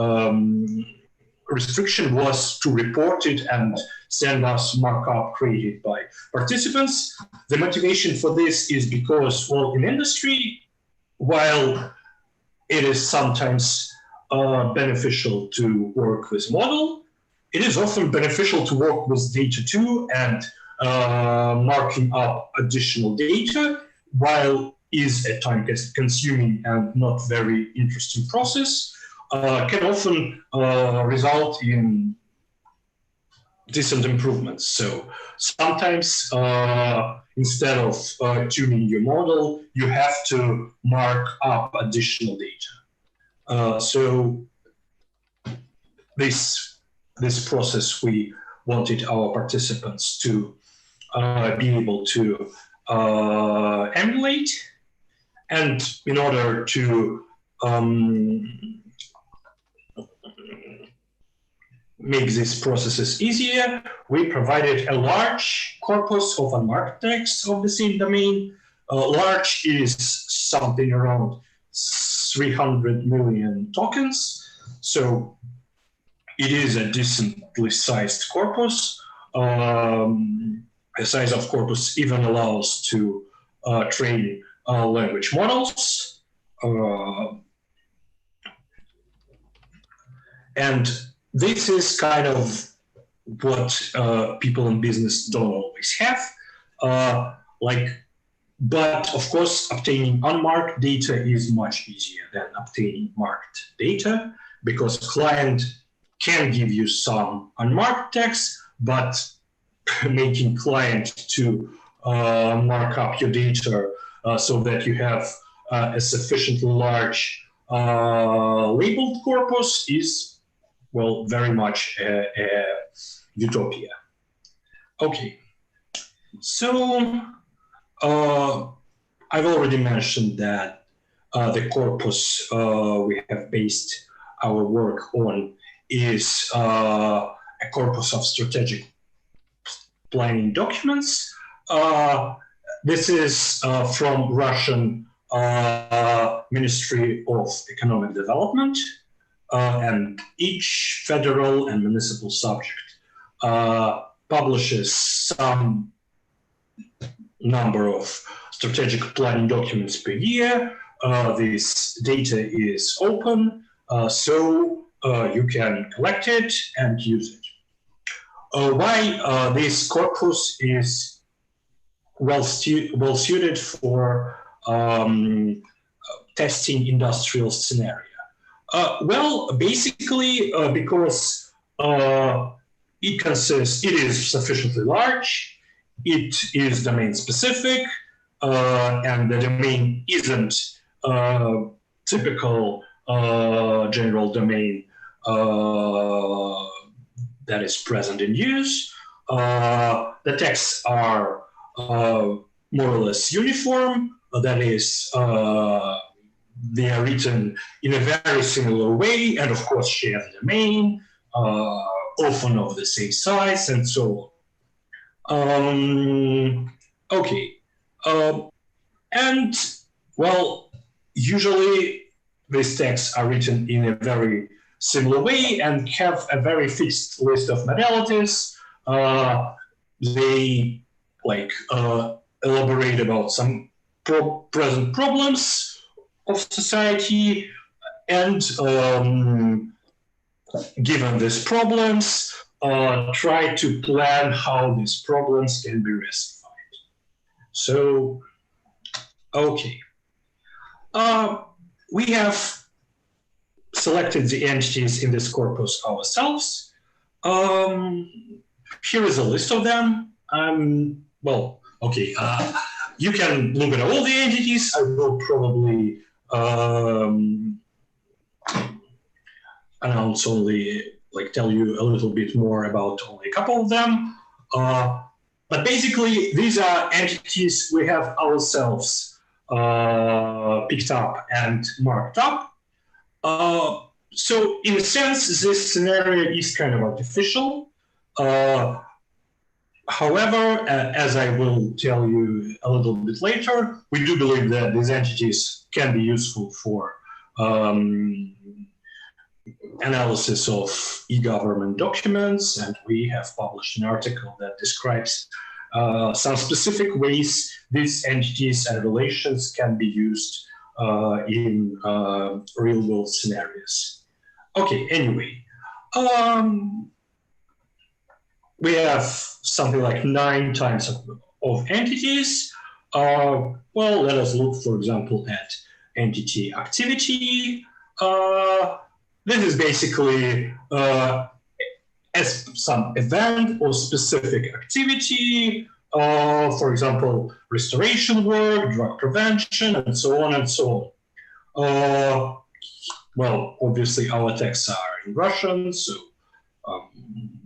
Speaker 3: restriction was to report it and send us markup created by participants. The motivation for this is because, well, in industry, while it is sometimes beneficial to work with model, it is often beneficial to work with data too, and marking up additional data, while is a time-consuming and not very interesting process, can often result in decent improvements. So sometimes instead of tuning your model, you have to mark up additional data. So this process, we wanted our participants to be able to emulate, and in order to make these processes easier, we provided a large corpus of unmarked text of the same domain. Large is something around 300 million tokens. So it is a decently sized corpus. The size of corpus even allows to train language models. And this is kind of what people in business don't always have. But of course, obtaining unmarked data is much easier than obtaining marked data, because client can give you some unmarked text, but making client to mark up your data so that you have a sufficiently large labeled corpus is, well, very much a utopia. Okay, so I've already mentioned that the corpus we have based our work on is a corpus of strategic planning documents. This is from Russian Ministry of Economic Development, and each federal and municipal subject publishes some number of strategic planning documents per year. This data is open, so you can collect it and use it. Why this corpus is well suited for testing industrial scenario? Well, basically because it is sufficiently large, it is domain specific, and the domain isn't typical general domain that is present in use. The texts are more or less uniform, that is, they are written in a very similar way, and of course share the domain, often of the same size, and so on. Okay, and well, usually these texts are written in a very similar way and have a very fixed list of modalities. They elaborate about some present problems of society, and given these problems, try to plan how these problems can be rectified. So, okay. We have selected the entities in this corpus ourselves. Here is a list of them. Well, okay. You can look at all the entities. I will probably announce only, tell you a little bit more about only a couple of them. But basically, these are entities we have ourselves picked up and marked up. So in a sense, this scenario is kind of artificial. However, as I will tell you a little bit later, we do believe that these entities can be useful for analysis of e-government documents, and we have published an article that describes some specific ways these entities and relations can be used in real-world scenarios. Okay, anyway, we have something like 9 types of entities. Well, let us look, for example, at entity activity. This is basically as some event or specific activity, for example, restoration work, drug prevention, and so on and so on. Well, obviously our texts are in Russian, so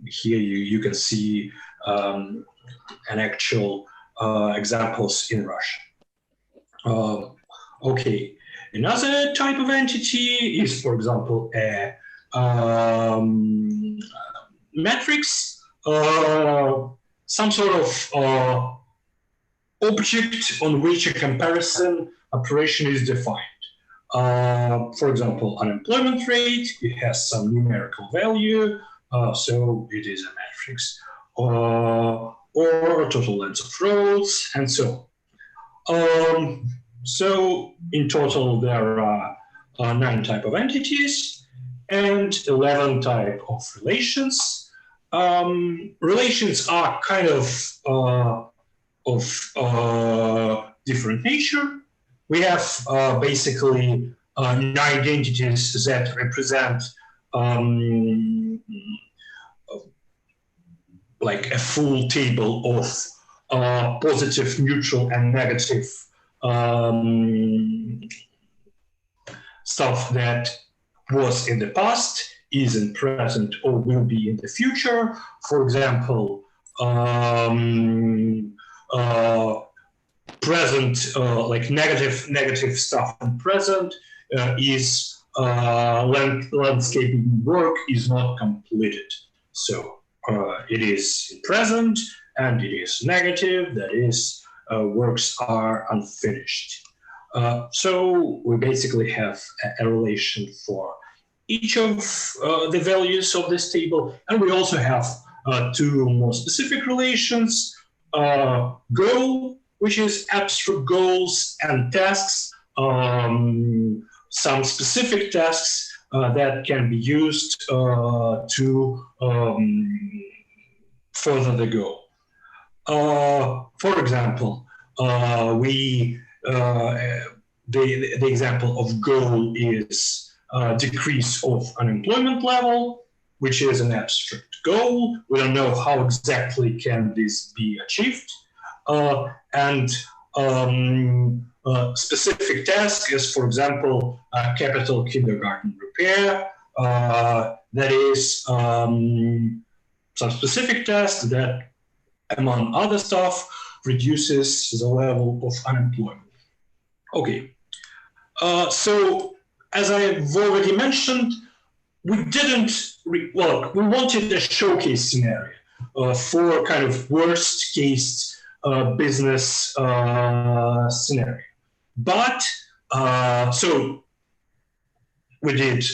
Speaker 3: here you can see an actual examples in Russian. Okay, another type of entity is, for example, a matrix, some sort of object on which a comparison operation is defined. For example, unemployment rate, it has some numerical value, so it is a matrix, or total length of roads, and so on. So in total, there are 9 types of entities, and 11 type of relations. Relations are kind of different nature. We have basically 9 entities that represent like a full table of positive, neutral, and negative stuff that was in the past, is in present, or will be in the future. For example, present, like negative stuff in present is landscaping work is not completed. So it is in present, and it is negative, that is, works are unfinished. So we basically have a relation for each of the values of this table, and we also have 2 more specific relations, goal, which is abstract goals, and tasks, some specific tasks that can be used to further the goal. For example, the example of goal is decrease of unemployment level, which is an abstract goal. We don't know how exactly can this be achieved. And specific task is, for example, capital kindergarten repair. That is some specific task that, among other stuff, reduces the level of unemployment. Okay, so as I've already mentioned, we didn't, we wanted a showcase scenario for kind of worst case business scenario. But, so we did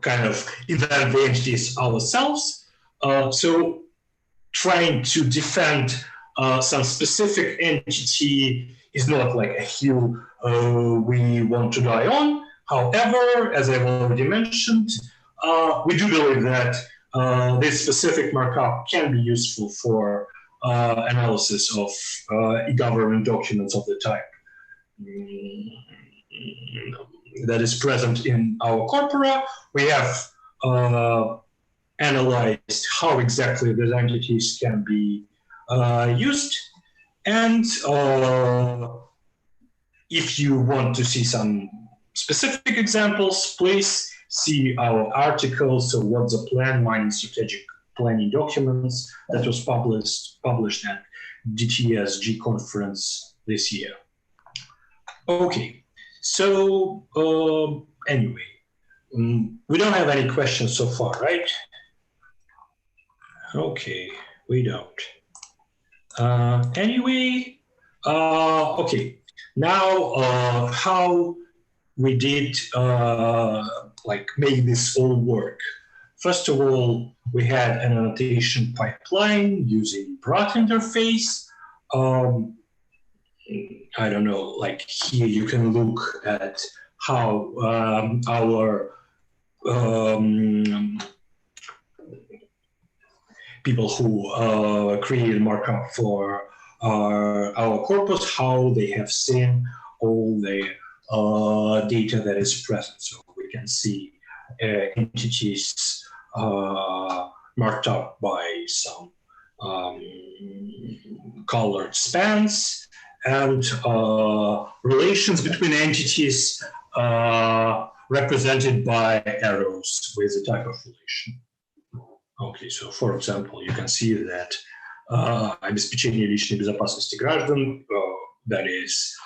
Speaker 3: kind of invent the entities ourselves. So trying to defend some specific entity is not like a hill we want to die on. However, as I've already mentioned, we do believe that this specific markup can be useful for analysis of e-government documents of the type that is present in our corpora. We have analyzed how exactly these entities can be used. And if you want to see some specific examples, please see our article, So What's the Plan? Mining Strategic Planning Documents, that was published at DTSG conference this year. Okay, so anyway, we don't have any questions so far, right? Okay, we don't. Anyway, okay, now how we did like make this all work. First of all, we had an annotation pipeline using BERT interface. I don't know, like here you can look at how our people who created markup for our corpus, how they have seen all the data that is present. So we can see entities marked up by some colored spans, and relations between entities represented by arrows with a type of relation. Okay, so for example, you can see that обеспечение личной безопасности граждан, that is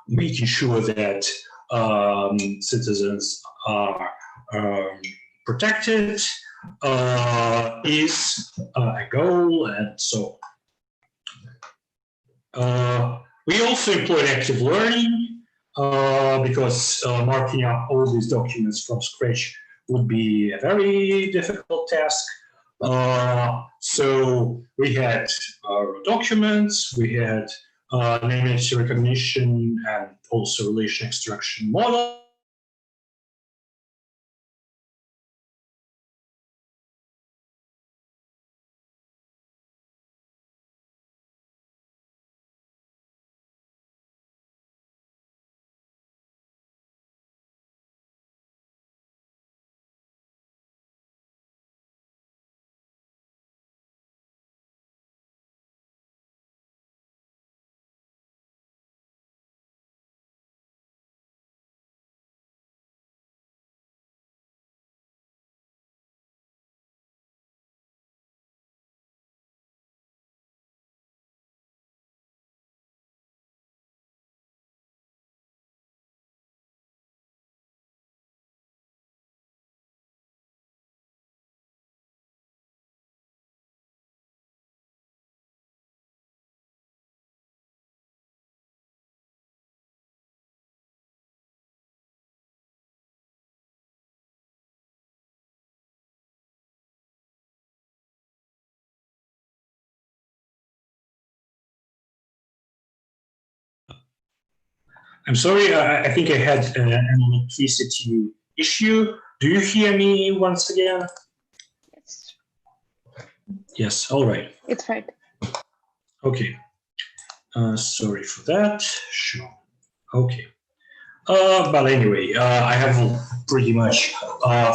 Speaker 3: making sure that citizens are protected is a goal, and so on. We also employed active learning because marking up all these documents from scratch would be a very difficult task. So we had our documents, we had name entity recognition, and also relation extraction model. I'm sorry, I think I had an electricity issue. Do you hear me once again?
Speaker 4: Yes.
Speaker 3: Yes, all right.
Speaker 4: It's right.
Speaker 3: Okay. Sorry for that. Sure. Okay. But anyway, I have pretty much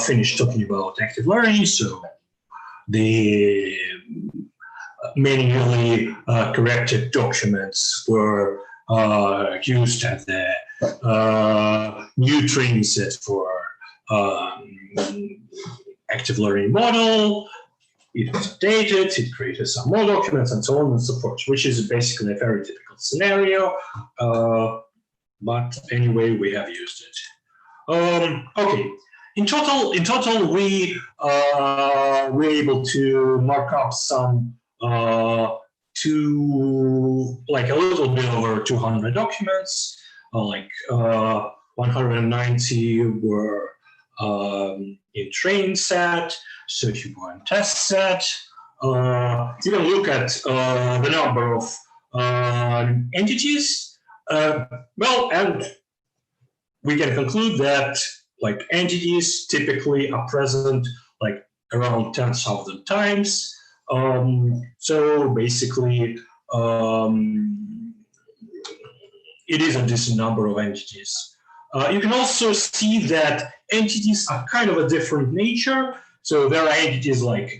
Speaker 3: finished talking about active learning. So the manually corrected documents were used as the new training set for active learning model. It was updated, it created some more documents and so on and so forth, which is basically a very typical scenario. But anyway, we have used it. Okay. In total, we were able to mark up some a little bit over 200 documents, 190 were in training set, 31 test set. You can look at the number of entities. Well, and we can conclude that entities typically are present around 10,000 times. So basically, it is a decent number of entities. You can also see that entities are kind of a different nature. So there are entities like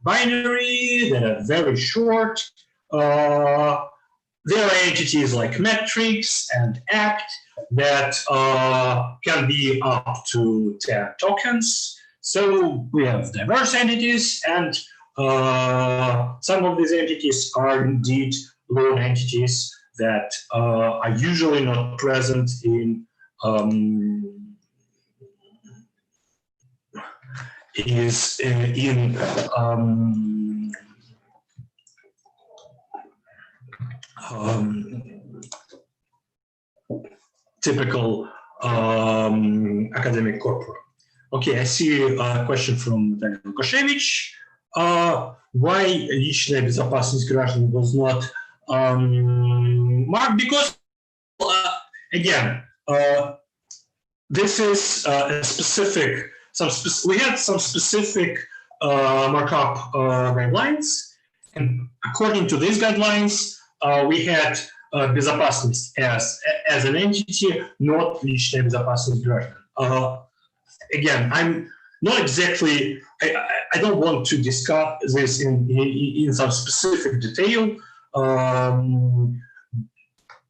Speaker 3: binary that are very short. There are entities like metrics and act that can be up to 10 tokens. So we have diverse entities, and some of these entities are indeed lone entities that are usually not present in typical academic corpora. Okay, I see a question from Daniel Koshevich. Why личная безопасность граждан was not marked? Because, again, this is a specific, we had some specific markup guidelines, and according to these guidelines, we had безопасность as an entity, not личная безопасность граждан. Again, I'm not exactly, I don't want to discuss this in some specific detail.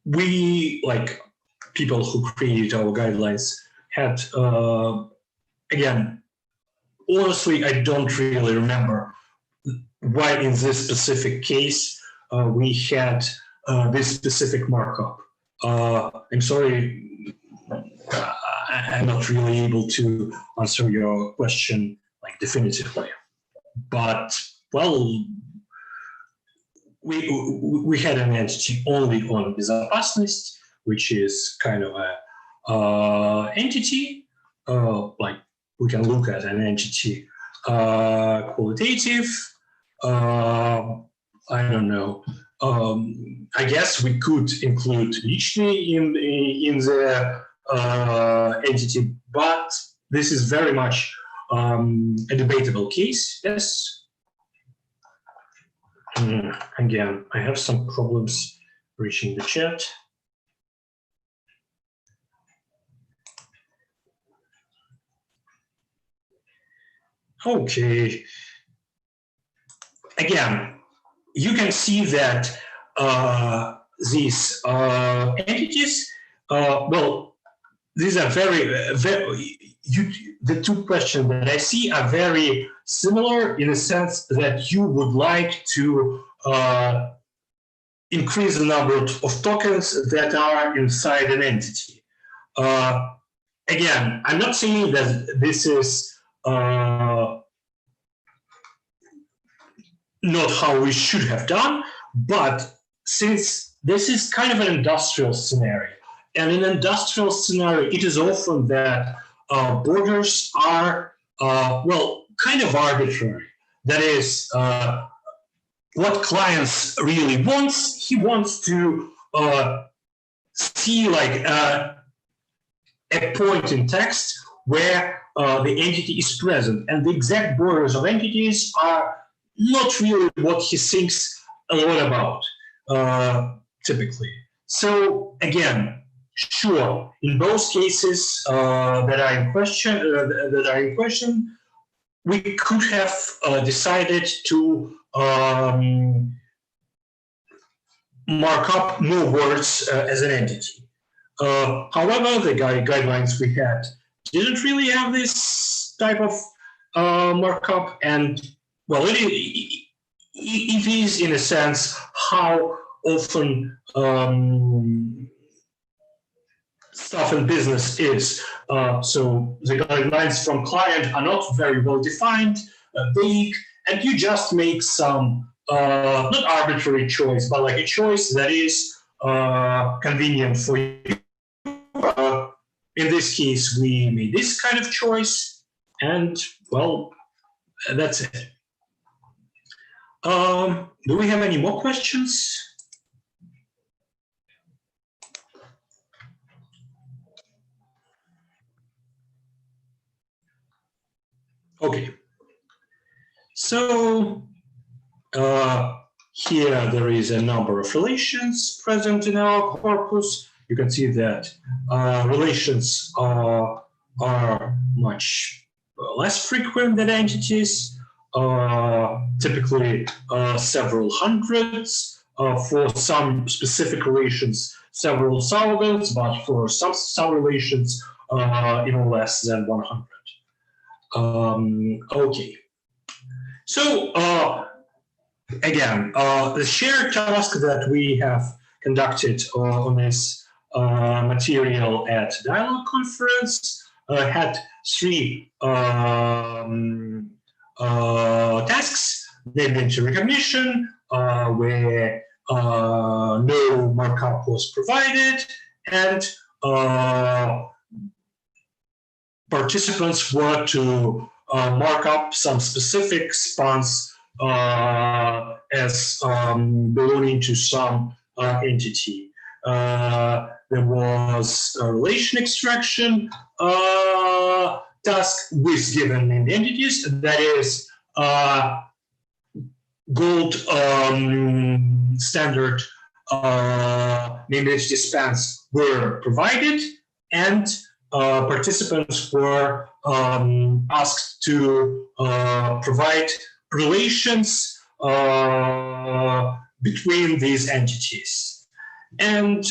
Speaker 3: We, like people who created our guidelines, had, again, honestly, I don't really remember why in this specific case we had this specific markup. I'm sorry, I'm not really able to answer your question definitively. But, well, we had an entity only on безопасность, which is kind of a entity, we can look at an entity qualitative, I don't know, I guess we could include lichny in the entity, but this is very much a debatable case. Yes. Again, I have some problems reaching the chat. Okay. Again, you can see that these entities, well, these are the two questions that I see are very similar in the sense that you would like to increase the number of tokens that are inside an entity. Again, I'm not saying that this is not how we should have done, but since this is kind of an industrial scenario, and in an industrial scenario, it is often that borders are, well, kind of arbitrary. That is, what clients really wants, he wants to see like a point in text where the entity is present, and the exact borders of entities are not really what he thinks a lot about, typically. So again, sure, in both cases that are in question, we could have decided to mark up more words as an entity. However, the guidelines we had didn't really have this type of markup, and well, it is in a sense how often stuff in business is. So the guidelines from client are not very well defined, vague, and you just make some not arbitrary choice, but like a choice that is convenient for you. In this case, we made this kind of choice, and well, that's it. Do we have any more questions? Okay. So here there is a number of relations present in our corpus. You can see that relations are much less frequent than entities, typically several hundreds, for some specific relations, several thousands, but for some relations, even less than 100. Okay. So again, the shared task that we have conducted on this material at Dialogue Conference had three tasks: namely recognition, where no markup was provided, and participants were to mark up some specific spans as belonging to some entity. There was a relation extraction task with given named entities, that is gold standard named entity spans were provided, and participants were asked to provide relations between these entities. And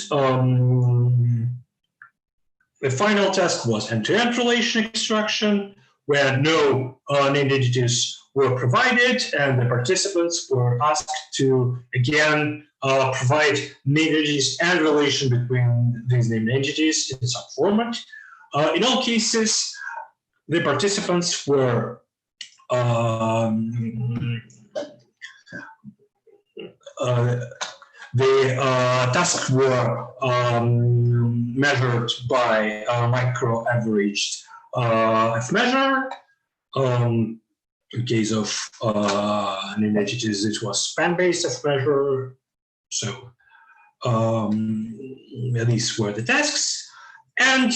Speaker 3: the final task was end-to-end relation extraction, where no named entities were provided, and the participants were asked to, again, provide named entities and relation between these named entities in some format. In all cases, the participants were the tasks were measured by micro-averaged F-measure. In case of named entities, it was span-based F-measure. So these were the tasks. And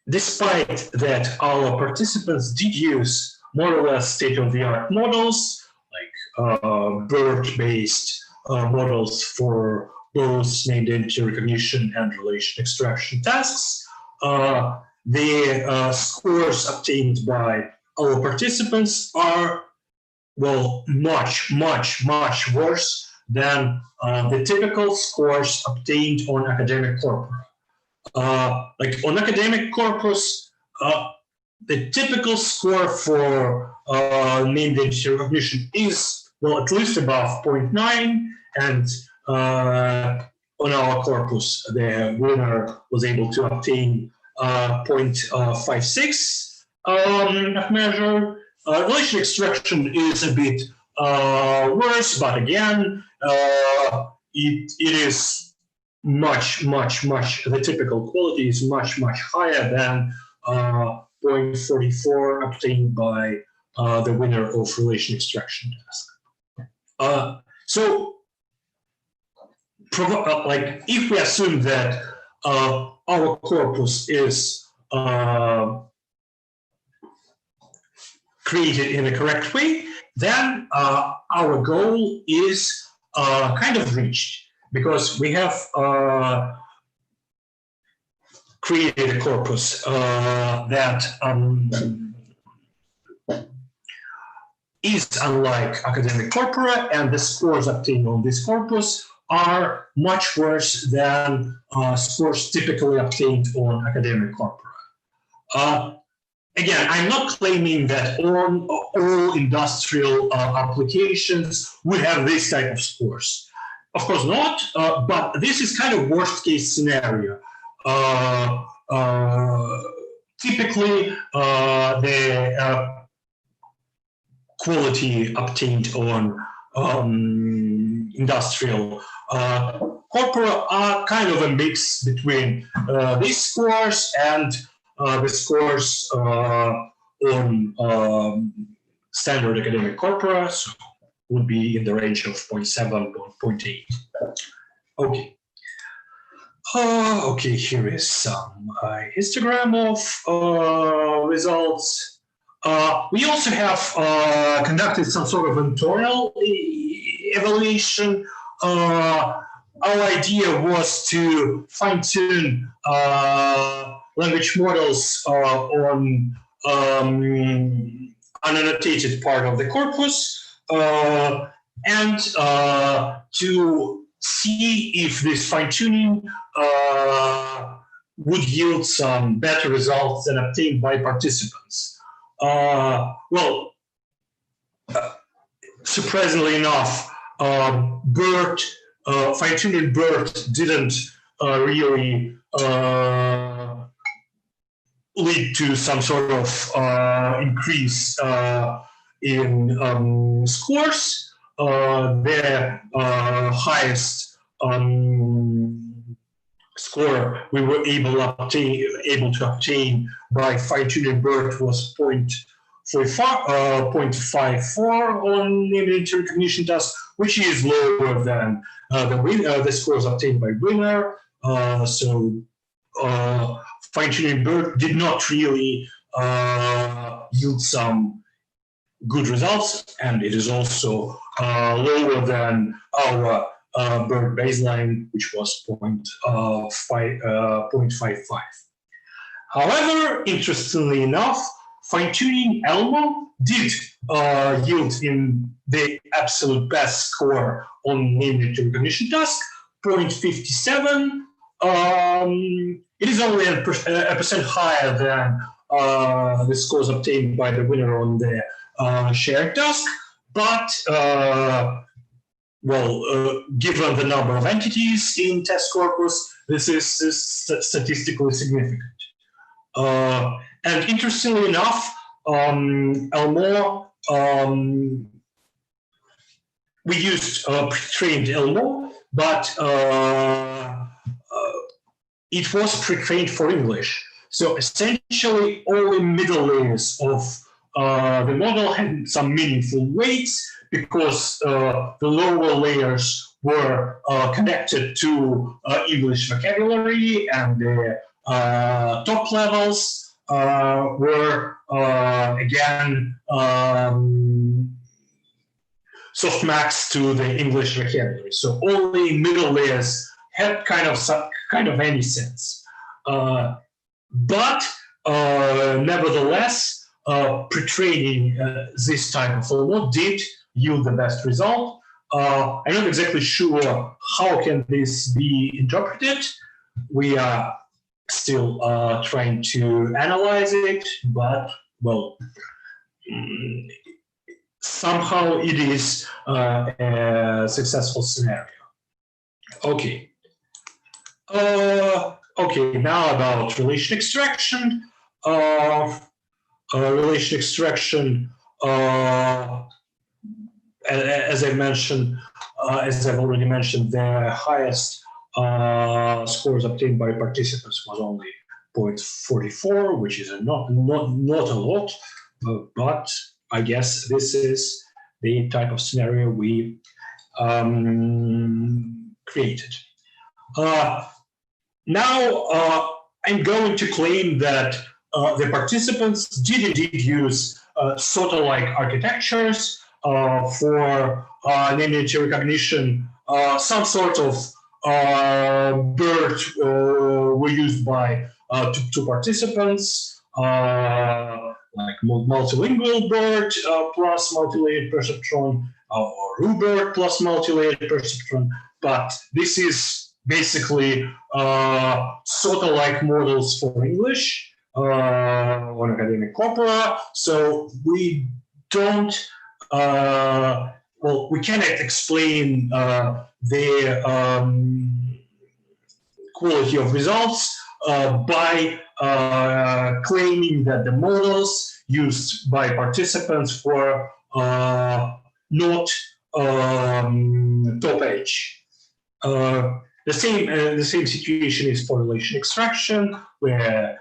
Speaker 3: despite that our participants did use more or less state-of-the-art models, like BERT-based models for both named entity recognition and relation extraction tasks, the scores obtained by our participants are, well, much worse than the typical scores obtained on academic corpora. Like on academic corpus, the typical score for named entity recognition is, well, at least above 0.9, and on our corpus, the winner was able to obtain 0.56 of measure. Relation extraction is a bit worse, but again, it is much, the typical quality is much higher than 0.44 obtained by the winner of relation extraction task. So, like, if we assume that our corpus is created in the correct way, then our goal is kind of reached, because we have created a corpus that is unlike academic corpora, and the scores obtained on this corpus are much worse than scores typically obtained on academic corpora. Again, I'm not claiming that on all industrial applications we have this type of scores. Of course not, but this is kind of worst case scenario. Typically, the quality obtained on industrial corpora are kind of a mix between these scores and the scores on standard academic corpora, so would be in the range of 0.7 or 0.8. Okay. Okay, here is some histogram of results. We also have conducted some sort of internal evaluation. Our idea was to fine-tune language models on unannotated part of the corpus, and to see if this fine-tuning would yield some better results than obtained by participants. Well, surprisingly enough, BERT, fine-tuning BERT didn't really lead to some sort of increase in scores. The highest score we were able to obtain by fine-tuning BERT was 0.54 on named entity recognition task, which is lower than the scores obtained by winner. So fine-tuning BERT did not really yield some good results, and it is also lower than our BERT baseline, which was 0.55. However, interestingly enough, fine-tuning Elmo did yield in the absolute best score on named entity recognition task, 0.57. It is only a percent higher than the scores obtained by the winner on the shared task, but given the number of entities in test corpus, this is statistically significant. And interestingly enough, Elmo, we used pre-trained Elmo, but it was pre-trained for English. So essentially, all the middle layers of the model had some meaningful weights,
Speaker 19: because the lower layers were connected to English vocabulary, and the top levels were again softmax to the English vocabulary. So only middle layers had kind of any sense. But nevertheless, pre-training this type of format did yield the best result. I'm not exactly sure how can this be interpreted. We are still trying to analyze it, but well, somehow it is a successful scenario. Okay. Okay, now about relation extraction. Relation extraction, as I mentioned, as I've already mentioned, the highest scores obtained by participants was only 0.44, which is not a lot, but I guess this is the type of scenario we created. Now I'm going to claim that the participants did indeed use SOTA-like architectures for name entity recognition. Some sort of BERT were used by two participants, like multilingual BERT plus multilayered perceptron, or RuBERT plus multilayered perceptron. But this is basically SOTA-like models for English on academic corpora. So we don't, well, we cannot explain the quality of results by claiming that the models used by participants were not top edge. The same situation is for relation extraction, where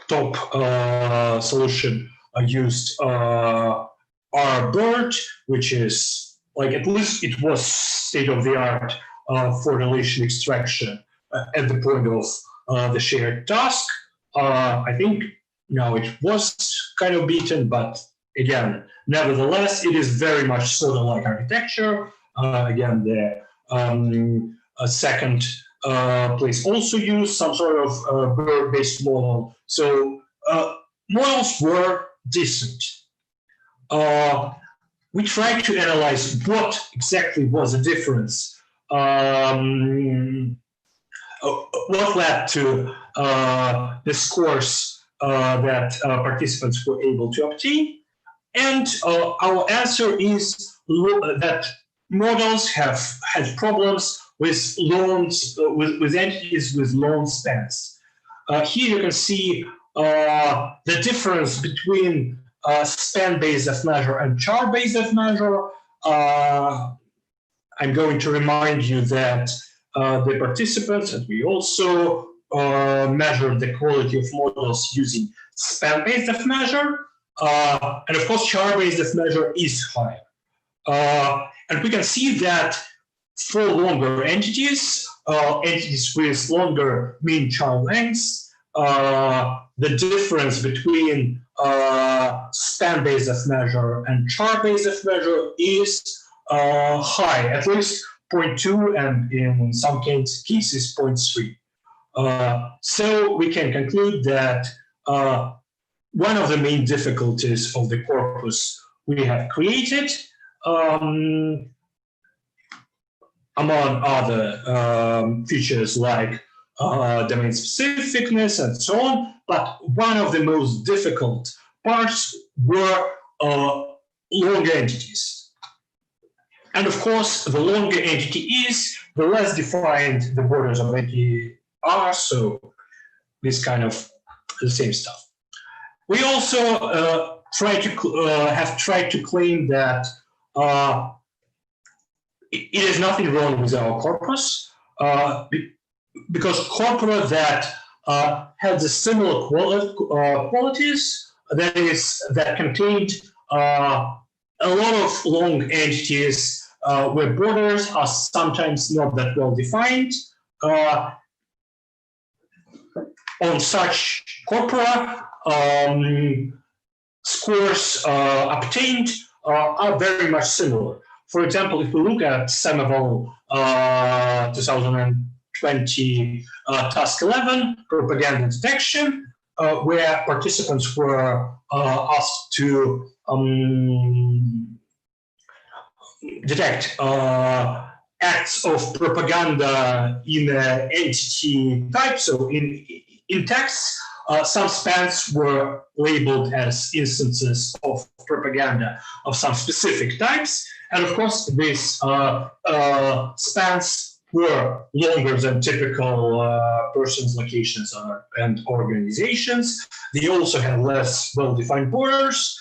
Speaker 19: top solution used RBERT, which is like, at least it was state of the art for relation extraction at the point of the shared task. I think now it was kind of beaten, but again, nevertheless, it is very much SOTA-like architecture. Again, the second place also used some sort of BERT-based model. So models were decent. We tried to analyze what exactly was the difference, what led to the scores that participants were able to obtain. And our answer is that models have had problems with loans, with entities with long spans. Here you can see the difference between span-based F-measure and char-based F-measure. I'm going to remind you that the participants, and we also measured the quality of models using span-based F-measure. And of course, char-based F-measure is higher. And we can see that for longer entities, entities with longer mean char lengths, the difference between span-based F-measure and char-based F-measure is high, at least 0.2, and in some cases 0.3. So we can conclude that one of the main difficulties of the corpus we have created, among other features like domain specificness and so on, but one of the most difficult parts were longer entities. And of course, the longer entity is, the less defined the borders of entity are, so this kind of the same stuff. We also have tried to claim that it is nothing wrong with our corpus, because corpora that had the similar qualities, that is, that contained
Speaker 3: a lot of long entities where borders are sometimes not that well defined. On such corpora, scores obtained are very much similar. For example, if we look at Ensemble 2020 Task 11, propaganda detection, where participants were asked to detect acts of propaganda in an entity type, so in text. Some spans were labeled as instances of propaganda of some specific types. And of course, these spans were longer than typical persons, locations, and organizations. They also had less well-defined borders,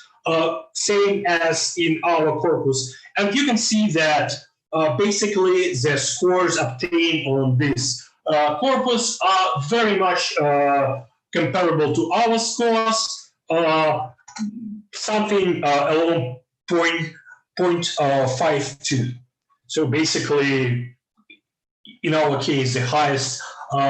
Speaker 3: same as in our corpus. And you can see that basically the scores obtained on this corpus are very much comparable to our scores, something along 0.52. So basically, in our case, the highest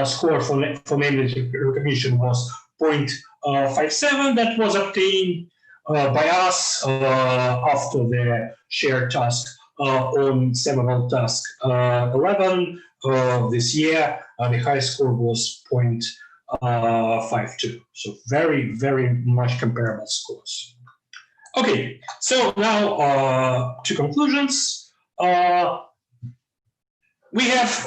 Speaker 3: score for name recognition was 0.57 that was obtained by us after the shared task on several task 11 this year. The highest score was 0.52. So very, very much comparable scores. Okay, so now two conclusions. We have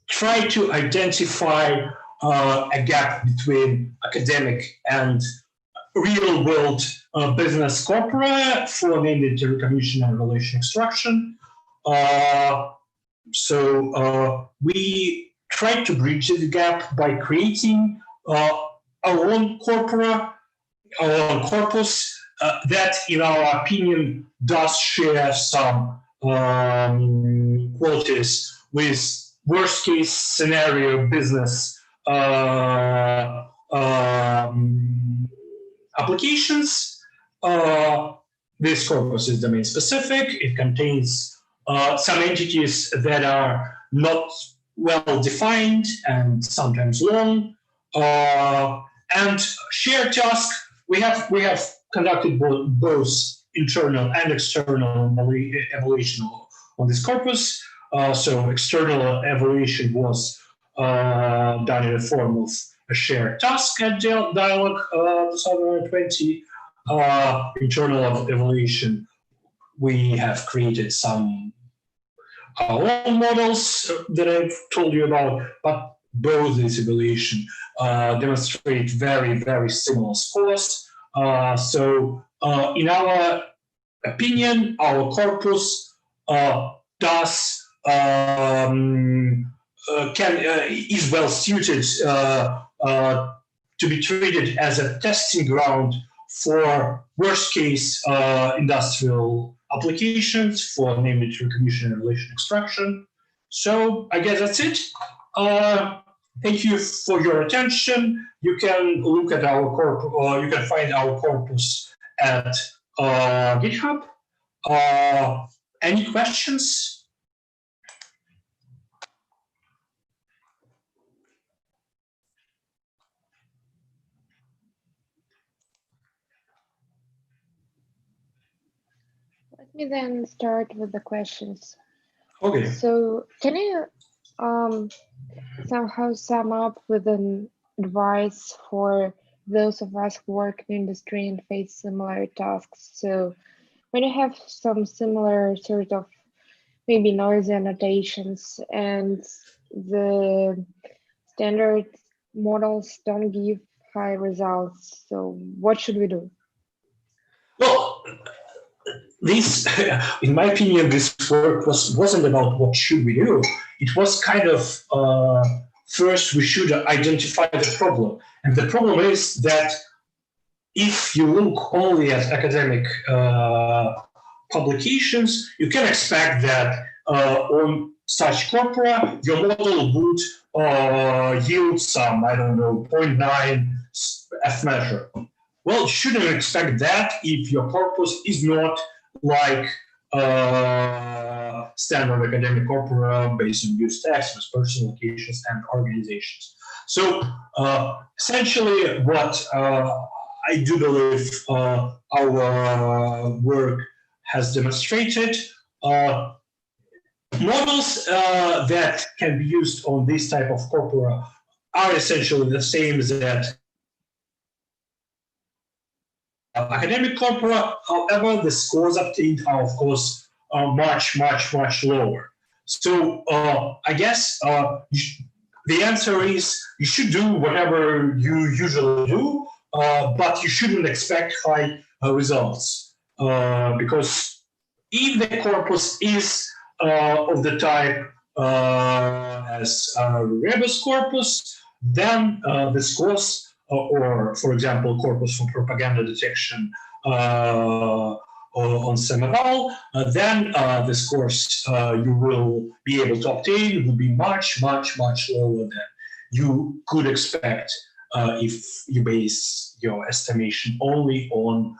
Speaker 3: tried to identify a gap between academic and real world business corpora for namely recognition and relation extraction. So we tried to bridge the gap by creating our own corpora, our own corpus that, in our opinion, does share some qualities with worst case scenario business applications. This corpus is domain specific. It contains some entities that are not well defined and sometimes long. And shared task, we have conducted both internal and external evaluation on this corpus. So external evaluation was done in the form of a shared task at Dialogue 2020. Internal evaluation, we have created some own models that I've told you about, but both this evaluation demonstrate very, very similar scores. So in our opinion, our corpus is well suited to be treated as a testing ground for worst case industrial applications for namely recognition and relation extraction. So I guess that's it. Thank you for your attention. You can look at our corpus, or you can find our corpus at GitHub. Any questions?
Speaker 4: Let me then start with the questions.
Speaker 3: Okay.
Speaker 4: So can you somehow sum up with an advice for those of us who work in industry and face similar tasks? So when you have some similar sort of maybe noisy annotations and the standard models don't give high results, so what should we do?
Speaker 3: Well, this, in my opinion, this work wasn't about what should we do. It was kind of first we should identify the problem, and the problem is that if you look only at academic publications, you can expect that on such corpora your model would yield some, I don't know, 0.9 F measure. Well, you shouldn't expect that if your corpus is not like standard academic corpora based on use text, dispersion locations, and organizations. So essentially what I do believe our work has demonstrated, models that can be used on this type of corpora are essentially the same that academic corpora. However, the scores obtained are, of course, much lower. So I guess the answer is you should do whatever you usually do, but you shouldn't expect high results because if the corpus is of the type as rebus corpus, then the scores, or for example, corpus for propaganda detection on Senegal, then the scores you will be able to obtain will be much lower than you could expect if you base your estimation only on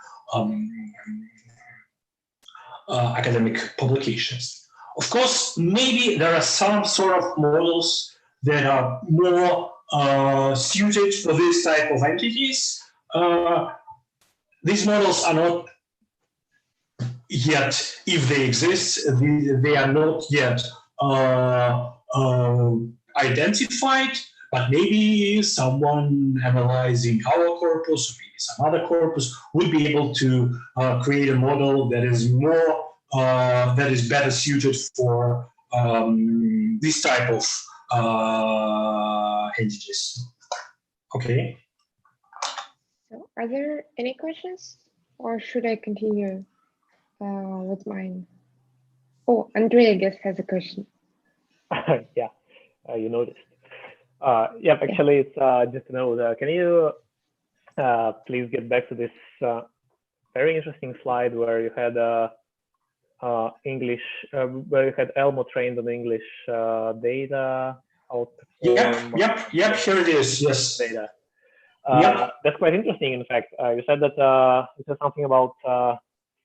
Speaker 3: academic publications. Of course, maybe there are some sort of models that are more suited for this type of entities. These models are not yet, if they exist, they are not yet identified, but maybe someone analyzing our corpus, or maybe some other corpus, would be able to create a model that is more, that is better suited for this type of entities. Okay.
Speaker 4: So are there any questions, or should I continue with mine? Oh, Andrea, I guess, has a question.
Speaker 2: Yeah, you noticed. Yeah, actually, it's just to know, can you please get back to this very interesting slide where you had English, where you had Elmo trained on English data outperform.
Speaker 3: Yep, here it is, yes.
Speaker 2: Data. That's quite interesting, in fact. You said that you said something about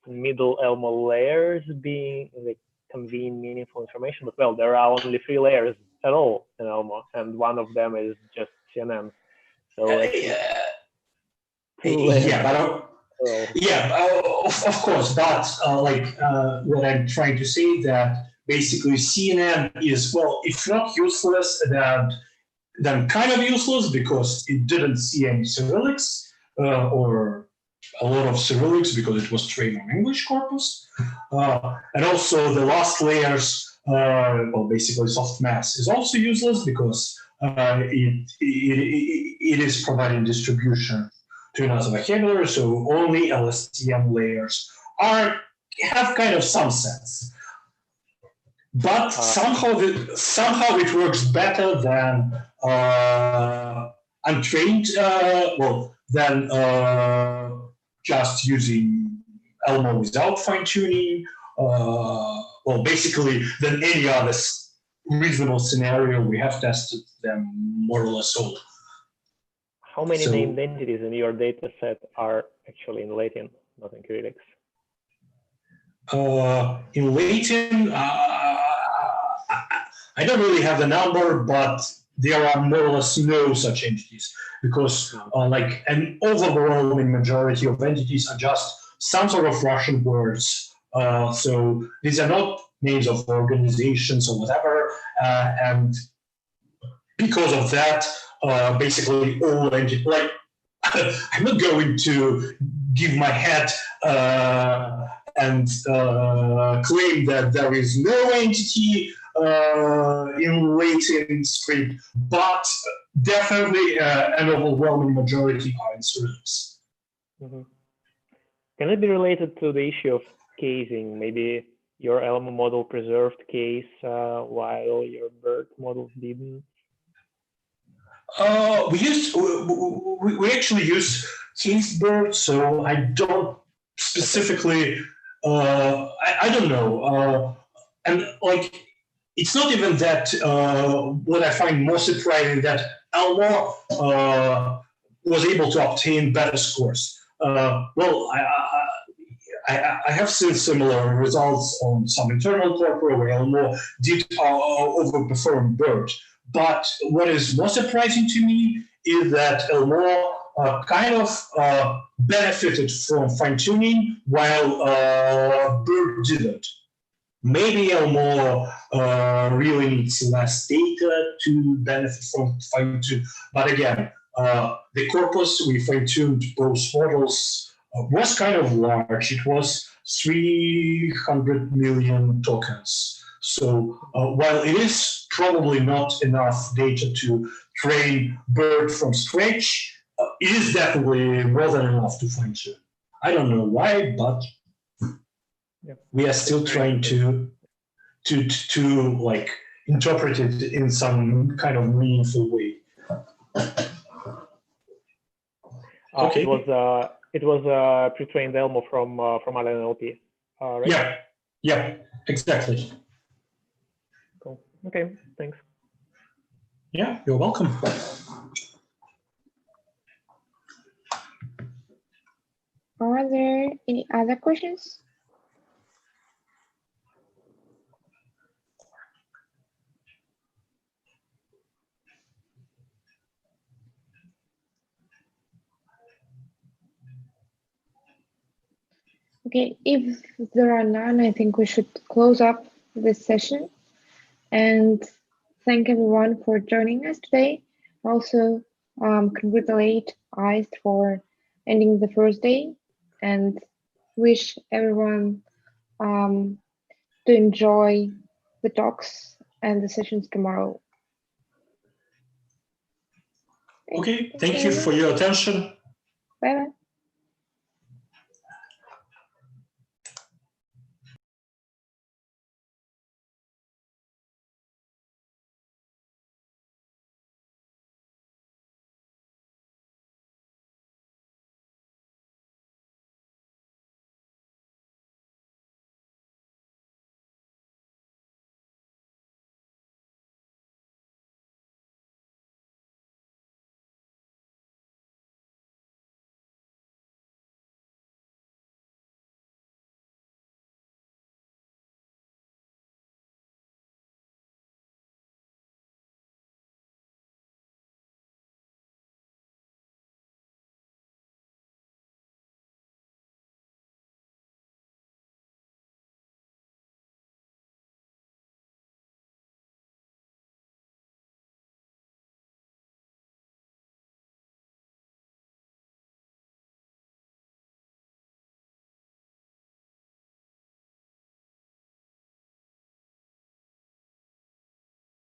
Speaker 2: middle Elmo layers being like convene meaningful information, but well, there are only 3 layers at all in Elmo, and one of them is just CNN. So
Speaker 3: of course, but what I'm trying to say that basically CNN is, well, if not useless, then kind of useless because it didn't see any Cyrillics or a lot of Cyrillics because it was trained on English corpus. And also the last layers, well, basically soft mass is also useless because it is providing distribution to another vocabulary, so only LSTM layers have kind of some sense. But somehow it works better than untrained, than just using Elmo without fine-tuning, basically than any other reasonable scenario. We have tested them more or less all.
Speaker 2: How many named entities in your data set are actually in Latin, not in Cyrillics?
Speaker 3: In Latin, I don't really have the number, but there are more or less no such entities because an overwhelming majority of entities are just some sort of Russian words. So these are not names of organizations or whatever. And because of that, basically all entities, I'm not going to give my head and claim that there is no entity in Latin script, but definitely an overwhelming majority are in Cyrillics.
Speaker 2: Mm-hmm. Can it be related to the issue of casing? Maybe your Elmo model preserved case while your BERT models didn't?
Speaker 3: We actually use case BERT, so I don't specifically. I don't know, and it's not even that. What I find most surprising that Elmo was able to obtain better scores. I have seen similar results on some internal corpora where Elmo did overperform BERT. But what is more surprising to me is that Elmo kind of benefited from fine-tuning while BERT didn't. Maybe Elmo really needs less data to benefit from fine-tune. But again, the corpus we fine-tuned both models was kind of large. It was 300 million tokens. So while it is probably not enough data to train BERT from scratch, it is definitely more than enough to fine-tune. I don't know why, but we are still trying to like interpret it in some kind of meaningful way. Okay.
Speaker 2: It was pre-trained Elmo from LNLP, right?
Speaker 3: Yeah, exactly.
Speaker 2: Cool. Okay, thanks.
Speaker 3: Yeah, you're welcome.
Speaker 4: Are there any other questions? Okay, if there are none, I think we should close up this session and thank everyone for joining us today. Also, congratulate AIST for ending the first day and wish everyone to enjoy the talks and the sessions tomorrow.
Speaker 3: Okay, thank you for your attention.
Speaker 4: Bye-bye.